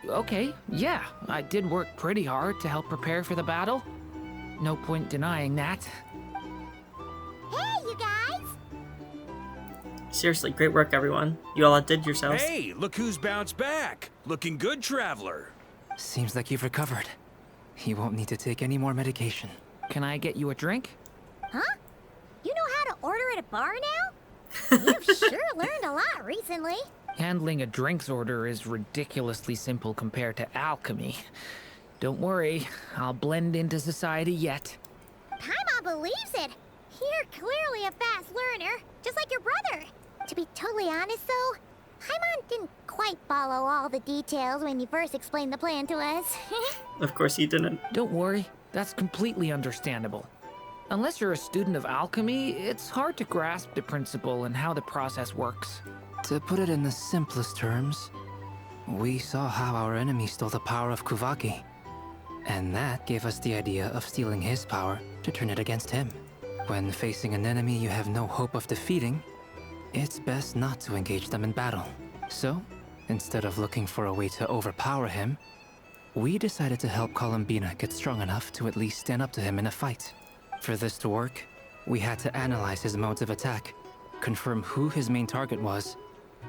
Okay, yeah. I did work pretty hard to help prepare for the battle. No point denying that. Hey, you guys! Seriously, great work, everyone. You all outdid yourselves. Hey, look who's bounced back. Looking good, traveler. Seems like you've recovered. You won't need to take any more medication. Can I get you a drink? Huh? You know how to order at a bar now? You've sure learned a lot recently. Handling a drinks order is ridiculously simple compared to alchemy. Don't worry, I'll blend into society yet. Paimon believes it. You're clearly a fast learner, just like your brother. To be totally honest, though, Paimon didn't quite follow all the details when you first explained the plan to us. Of course he didn't. Don't worry, that's completely understandable. Unless you're a student of alchemy, it's hard to grasp the principle and how the process works. To put it in the simplest terms, we saw how our enemy stole the power of Kuvaki. And that gave us the idea of stealing his power to turn it against him. When facing an enemy you have no hope of defeating, it's best not to engage them in battle. So, instead of looking for a way to overpower him, we decided to help Columbina get strong enough to at least stand up to him in a fight. For this to work, we had to analyze his modes of attack, confirm who his main target was,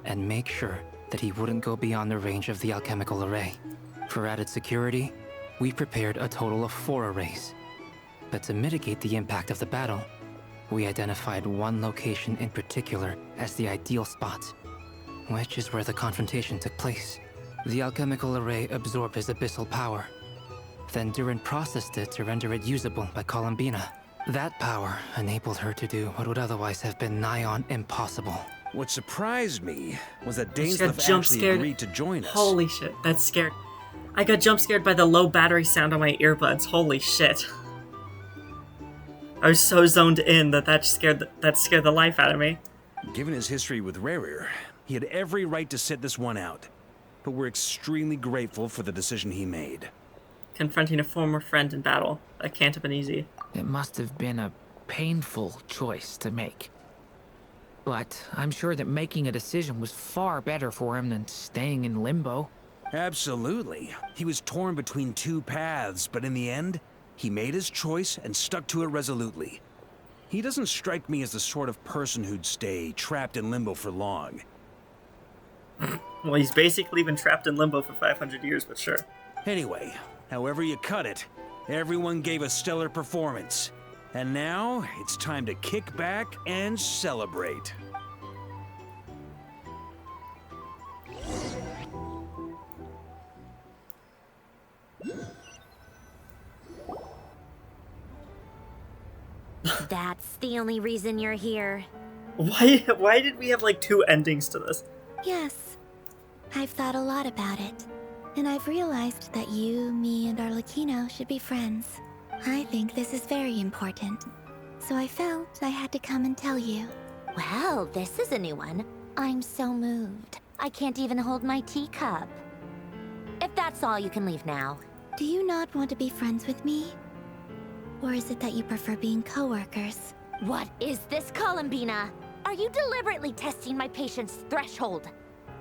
and make sure that he wouldn't go beyond the range of the alchemical array. For added security, we prepared a total of 4 arrays. But to mitigate the impact of the battle, we identified one location in particular as the ideal spot, which is where the confrontation took place. The alchemical array absorbed his abyssal power. Then Durin processed it to render it usable by Columbina. That power enabled her to do what would otherwise have been nigh on impossible. What surprised me was that I just got Dainsleif jump actually scared. agreed to join us. Holy shit, that's scared. I got jump scared by the low battery sound on my earbuds. Holy shit. I was so zoned in that scared the life out of me. Given his history with Rerir, he had every right to sit this one out. But we're extremely grateful for the decision he made. Confronting a former friend in battle. That can't have been easy. It must have been a painful choice to make. But I'm sure that making a decision was far better for him than staying in limbo. Absolutely. He was torn between 2 paths, but in the end, he made his choice and stuck to it resolutely. He doesn't strike me as the sort of person who'd stay trapped in limbo for long. Well, he's basically been trapped in limbo for 500 years, but sure. Anyway, however you cut it, everyone gave a stellar performance. And now, it's time to kick back and celebrate. That's the only reason you're here. Why did we have like 2 endings to this? Yes. I've thought a lot about it. And I've realized that you, me, and Arlecchino should be friends. I think this is very important. So I felt I had to come and tell you. Well, this is a new one. I'm so moved. I can't even hold my teacup. If that's all, you can leave now. Do you not want to be friends with me? Or is it that you prefer being co-workers? What is this, Columbina? Are you deliberately testing my patience threshold?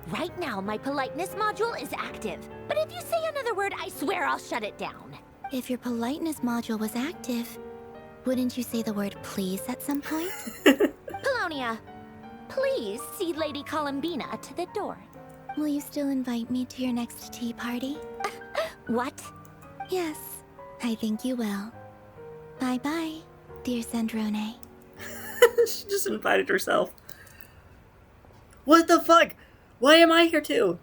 Right now, my politeness module is active. But if you say another word, I swear I'll shut it down. If your politeness module was active, wouldn't you say the word please at some point? Polonia, please see Lady Columbina to the door. Will you still invite me to your next tea party? What? Yes, I think you will. Bye-bye, dear Sandrone. She just invited herself. What the fuck? Why am I here too?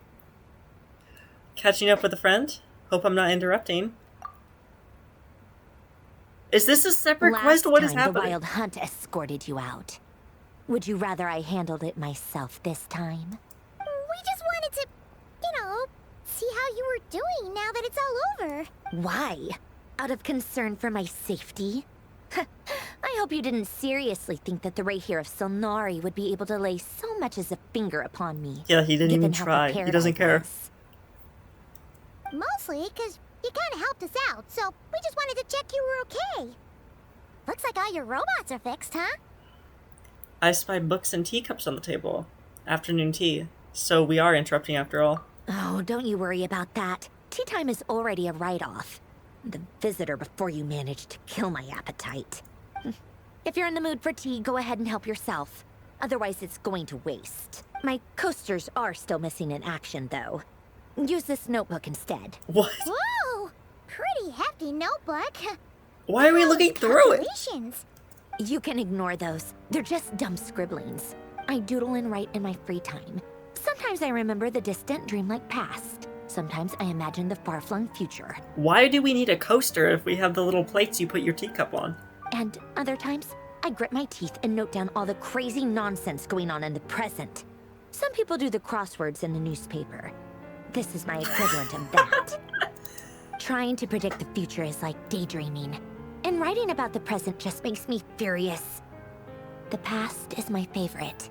Catching up with a friend? Hope I'm not interrupting. Is this a separate quest? What is happening? The Wild Hunt escorted you out. Would you rather I handled it myself this time? We just wanted to, see how you were doing now that it's all over. Why? Out of concern for my safety? I hope you didn't seriously think that the Rayhir of Silnari would be able to lay so much as a finger upon me. Yeah, he didn't even try. He doesn't care. Mostly because You kinda helped us out, so we just wanted to check you were okay. Looks like all your robots are fixed, huh? I spy books and teacups on the table. Afternoon tea. So we are interrupting after all. Oh, don't you worry about that. Tea time is already a write-off. The visitor before you managed to kill my appetite. If you're in the mood for tea, go ahead and help yourself. Otherwise, it's going to waste. My coasters are still missing in action, though. Use this notebook instead. What? Whoa! Pretty hefty notebook. Why are we looking through it? You can ignore those. They're just dumb scribblings. I doodle and write in my free time. Sometimes I remember the distant, dreamlike past. Sometimes I imagine the far-flung future. Why do we need a coaster if we have the little plates you put your teacup on? And other times, I grit my teeth and note down all the crazy nonsense going on in the present. Some people do the crosswords in the newspaper. This is my equivalent of that. Trying to predict the future is like daydreaming. And writing about the present just makes me furious. The past is my favorite.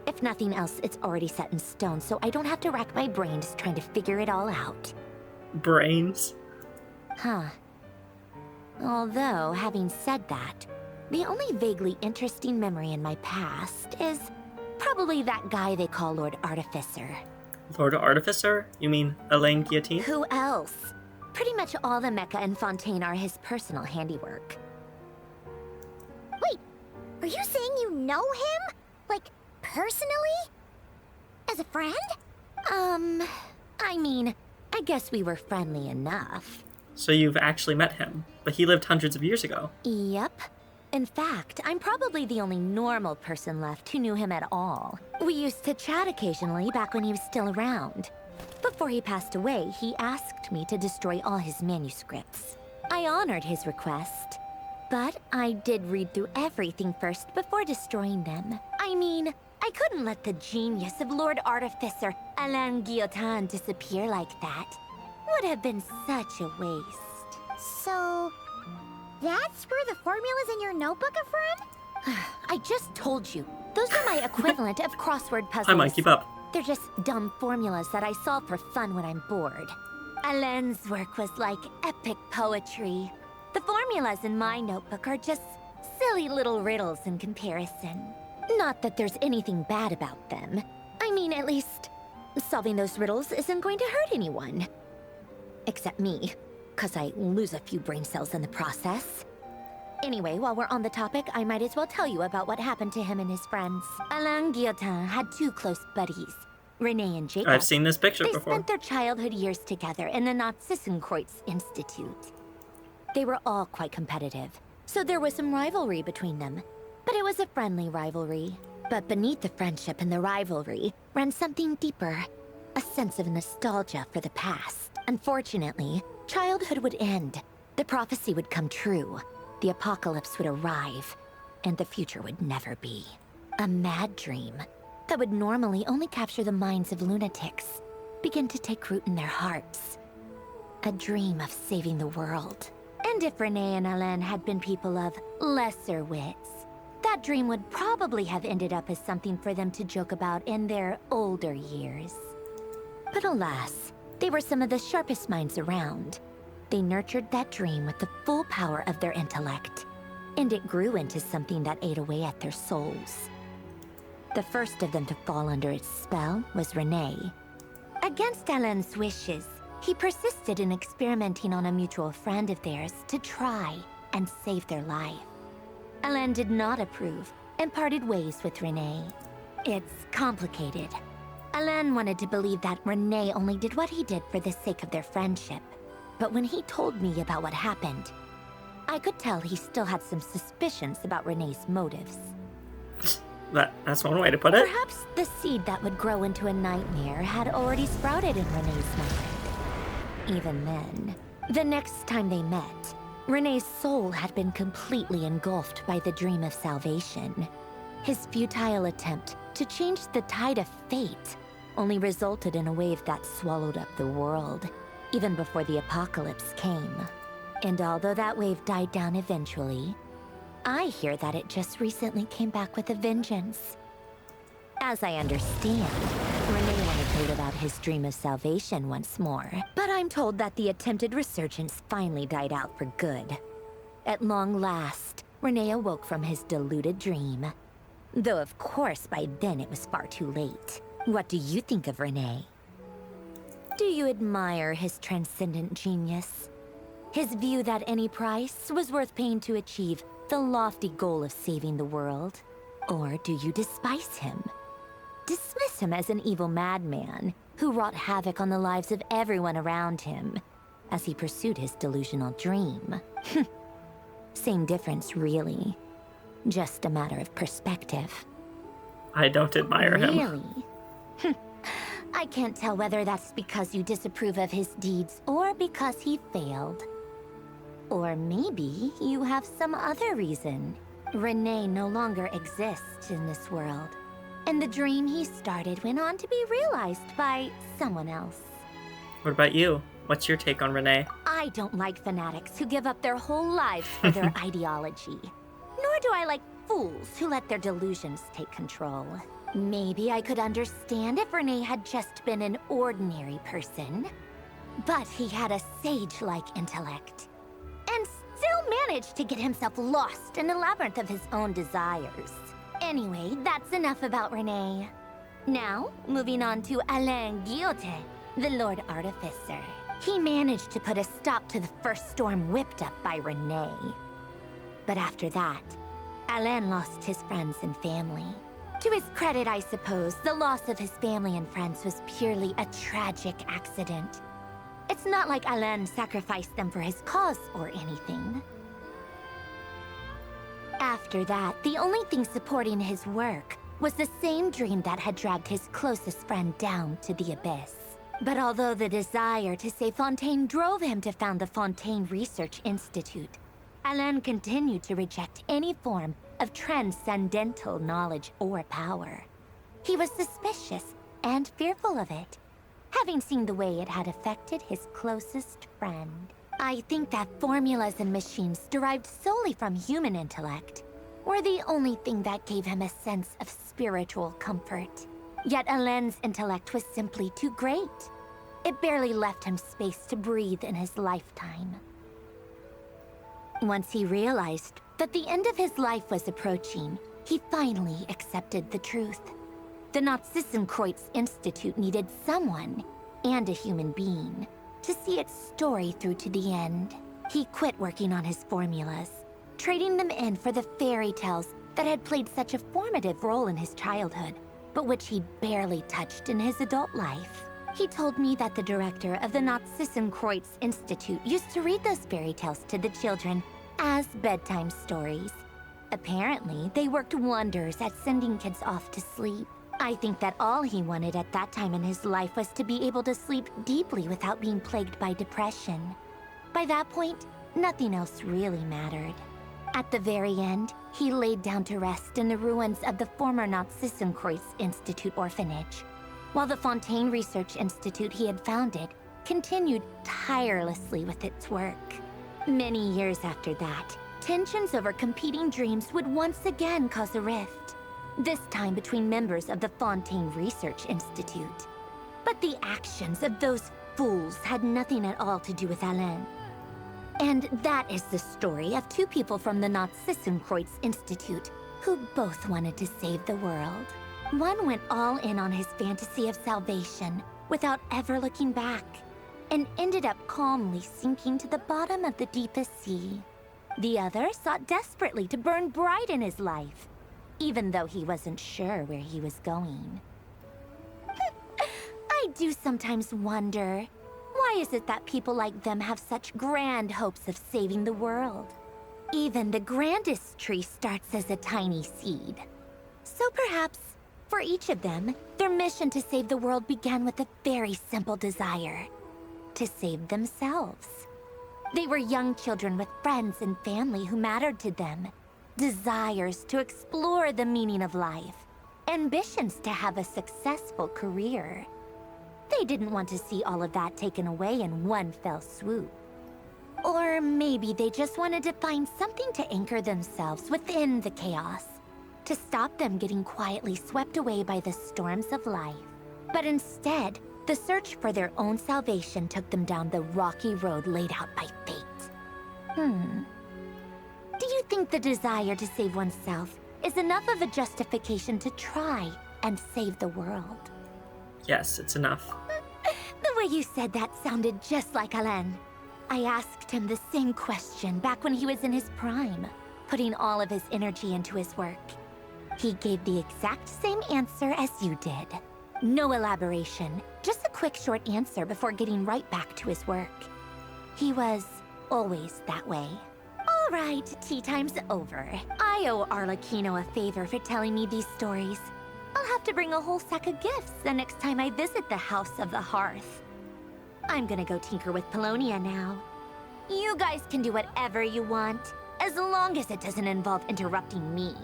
If nothing else, it's already set in stone, so I don't have to rack my brains trying to figure it all out. Brains? Huh. Although, having said that, the only vaguely interesting memory in my past is probably that guy they call Lord Artificer. Lord Artificer? You mean Elaine Guillotine? Who else? Pretty much all the mecha and Fontaine are his personal handiwork. Wait, are you saying you know him? Like, personally? As a friend? I mean, I guess we were friendly enough. So you've actually met him, but he lived hundreds of years ago. Yep. In fact, I'm probably the only normal person left who knew him at all. We used to chat occasionally back when he was still around. Before he passed away, he asked me to destroy all his manuscripts. I honored his request, but I did read through everything first before destroying them. I mean, I couldn't let the genius of Lord Artificer Alain Guillotin disappear like that. Would have been such a waste. So, that's where the formulas in your notebook are from? I just told you. Those are my equivalent of crossword puzzles. I might keep up. They're just dumb formulas that I solve for fun when I'm bored. Alain's work was like epic poetry. The formulas in my notebook are just silly little riddles in comparison. Not that there's anything bad about them. I mean, at least, solving those riddles isn't going to hurt anyone. Except me, 'cause I lose a few brain cells in the process. Anyway, while we're on the topic, I might as well tell you about what happened to him and his friends. Alain Guillotin had two close buddies, Renee and Jacob. I've seen this picture They before. spent their childhood years together in the Nazissenkreuz Institute. They were all quite competitive, so there was some rivalry between them. But it was a friendly rivalry. But beneath the friendship and the rivalry ran something deeper, a sense of nostalgia for the past. Unfortunately, childhood would end. The prophecy would come true. The apocalypse would arrive, and the future would never be. A mad dream that would normally only capture the minds of lunatics begin to take root in their hearts. A dream of saving the world. And if Renee and Alain had been people of lesser wits, that dream would probably have ended up as something for them to joke about in their older years. But alas, they were some of the sharpest minds around. They nurtured that dream with the full power of their intellect, and it grew into something that ate away at their souls. The first of them to fall under its spell was Renee. Against Alain's wishes, he persisted in experimenting on a mutual friend of theirs to try and save their life. Alain did not approve and parted ways with Renee. It's complicated. Alain wanted to believe that Renee only did what he did for the sake of their friendship. But when he told me about what happened, I could tell he still had some suspicions about Renee's motives. That's one way to put it. Perhaps the seed that would grow into a nightmare had already sprouted in Renee's mind. Even then, the next time they met, Renee's soul had been completely engulfed by the dream of salvation. His futile attempt to change the tide of fate only resulted in a wave that swallowed up the world, even before the apocalypse came. And although that wave died down eventually, I hear that it just recently came back with a vengeance. As I understand, Renee wanted to live out his dream of salvation once more, but I'm told that the attempted resurgence finally died out for good. At long last, Renee awoke from his deluded dream. Though of course by then it was far too late. What do you think of Renee? Do you admire his transcendent genius? His view that any price was worth paying to achieve the lofty goal of saving the world? Or do you despise him? Dismiss him as an evil madman who wrought havoc on the lives of everyone around him as he pursued his delusional dream? Same difference, really. Just a matter of perspective. I don't admire him. Really? I can't tell whether that's because you disapprove of his deeds or because he failed. Or maybe you have some other reason. Renee no longer exists in this world, and the dream he started went on to be realized by someone else. What about you? What's your take on Renee? I don't like fanatics who give up their whole lives for their ideology. Nor do I like fools who let their delusions take control. Maybe I could understand if Renee had just been an ordinary person. But he had a sage-like intellect, and still managed to get himself lost in a labyrinth of his own desires. Anyway, that's enough about Renee. Now, moving on to Alain Guillotin, the Lord Artificer. He managed to put a stop to the first storm whipped up by Renee. But after that, Alain lost his friends and family. To his credit, I suppose, the loss of his family and friends was purely a tragic accident. It's not like Alain sacrificed them for his cause or anything. After that, the only thing supporting his work was the same dream that had dragged his closest friend down to the abyss. But although the desire to save Fontaine drove him to found the Fontaine Research Institute, Alain continued to reject any form of transcendental knowledge or power. He was suspicious and fearful of it, having seen the way it had affected his closest friend. I think that formulas and machines derived solely from human intellect were the only thing that gave him a sense of spiritual comfort. Yet Alain's intellect was simply too great. It barely left him space to breathe in his lifetime. Once he realized that the end of his life was approaching, he finally accepted the truth. The Nazissenkreuz Institute needed someone, and a human being, to see its story through to the end. He quit working on his formulas, trading them in for the fairy tales that had played such a formative role in his childhood, but which he barely touched in his adult life. He told me that the director of the Nazissenkreuz Institute used to read those fairy tales to the children as bedtime stories. Apparently, they worked wonders at sending kids off to sleep. I think that all he wanted at that time in his life was to be able to sleep deeply without being plagued by depression. By that point, nothing else really mattered. At the very end, he laid down to rest in the ruins of the former Nazissenkreuz Institute orphanage, while the Fontaine Research Institute he had founded continued tirelessly with its work. Many years after that, tensions over competing dreams would once again cause a rift, this time between members of the Fontaine Research Institute. But the actions of those fools had nothing at all to do with Alain. And that is the story of two people from the Nazissenkreuz Institute who both wanted to save the world. One went all in on his fantasy of salvation without ever looking back, and ended up calmly sinking to the bottom of the deepest sea. The other sought desperately to burn bright in his life, even though he wasn't sure where he was going. I do sometimes wonder, why is it that people like them have such grand hopes of saving the world? Even the grandest tree starts as a tiny seed. So perhaps, for each of them, their mission to save the world began with a very simple desire: to save themselves. They were young children with friends and family who mattered to them, desires to explore the meaning of life, ambitions to have a successful career. They didn't want to see all of that taken away in one fell swoop. Or maybe they just wanted to find something to anchor themselves within the chaos, to stop them getting quietly swept away by the storms of life. But instead, the search for their own salvation took them down the rocky road laid out by fate. Do you think the desire to save oneself is enough of a justification to try and save the world? Yes, it's enough. The way you said that sounded just like Alain. I asked him the same question back when he was in his prime, putting all of his energy into his work. He gave the exact same answer as you did. No elaboration, just a quick short answer before getting right back to his work. He was always that way. All right, tea time's over. I owe Arlecchino a favor for telling me these stories. I'll have to bring a whole sack of gifts the next time I visit the House of the Hearth. I'm gonna go tinker with Polonia now. You guys can do whatever you want, as long as it doesn't involve interrupting me.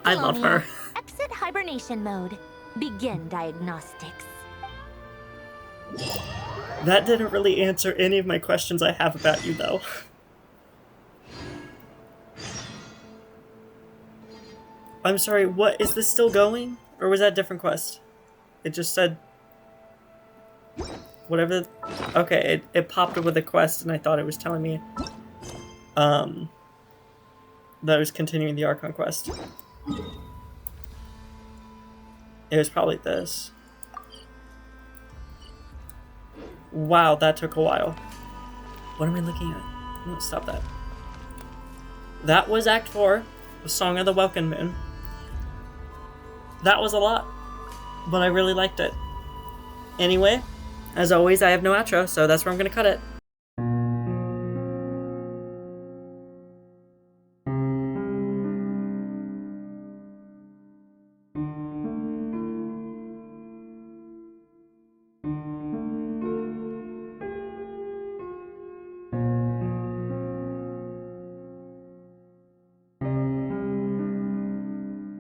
I love her. Exit hibernation mode. Begin diagnostics. That didn't really answer any of my questions I have about you, though. I'm sorry, what? Is this still going? Or was that a different quest? It just said... Whatever... Okay, it popped up with a quest, and I thought it was telling me... that I was continuing the Archon quest. It was probably this. Wow, that took a while. What am I looking at? No, stop that. That was Act 4, the Song of the Welkin Moon. That was a lot, but I really liked it. Anyway, as always, I have no outro, so that's where I'm going to cut it.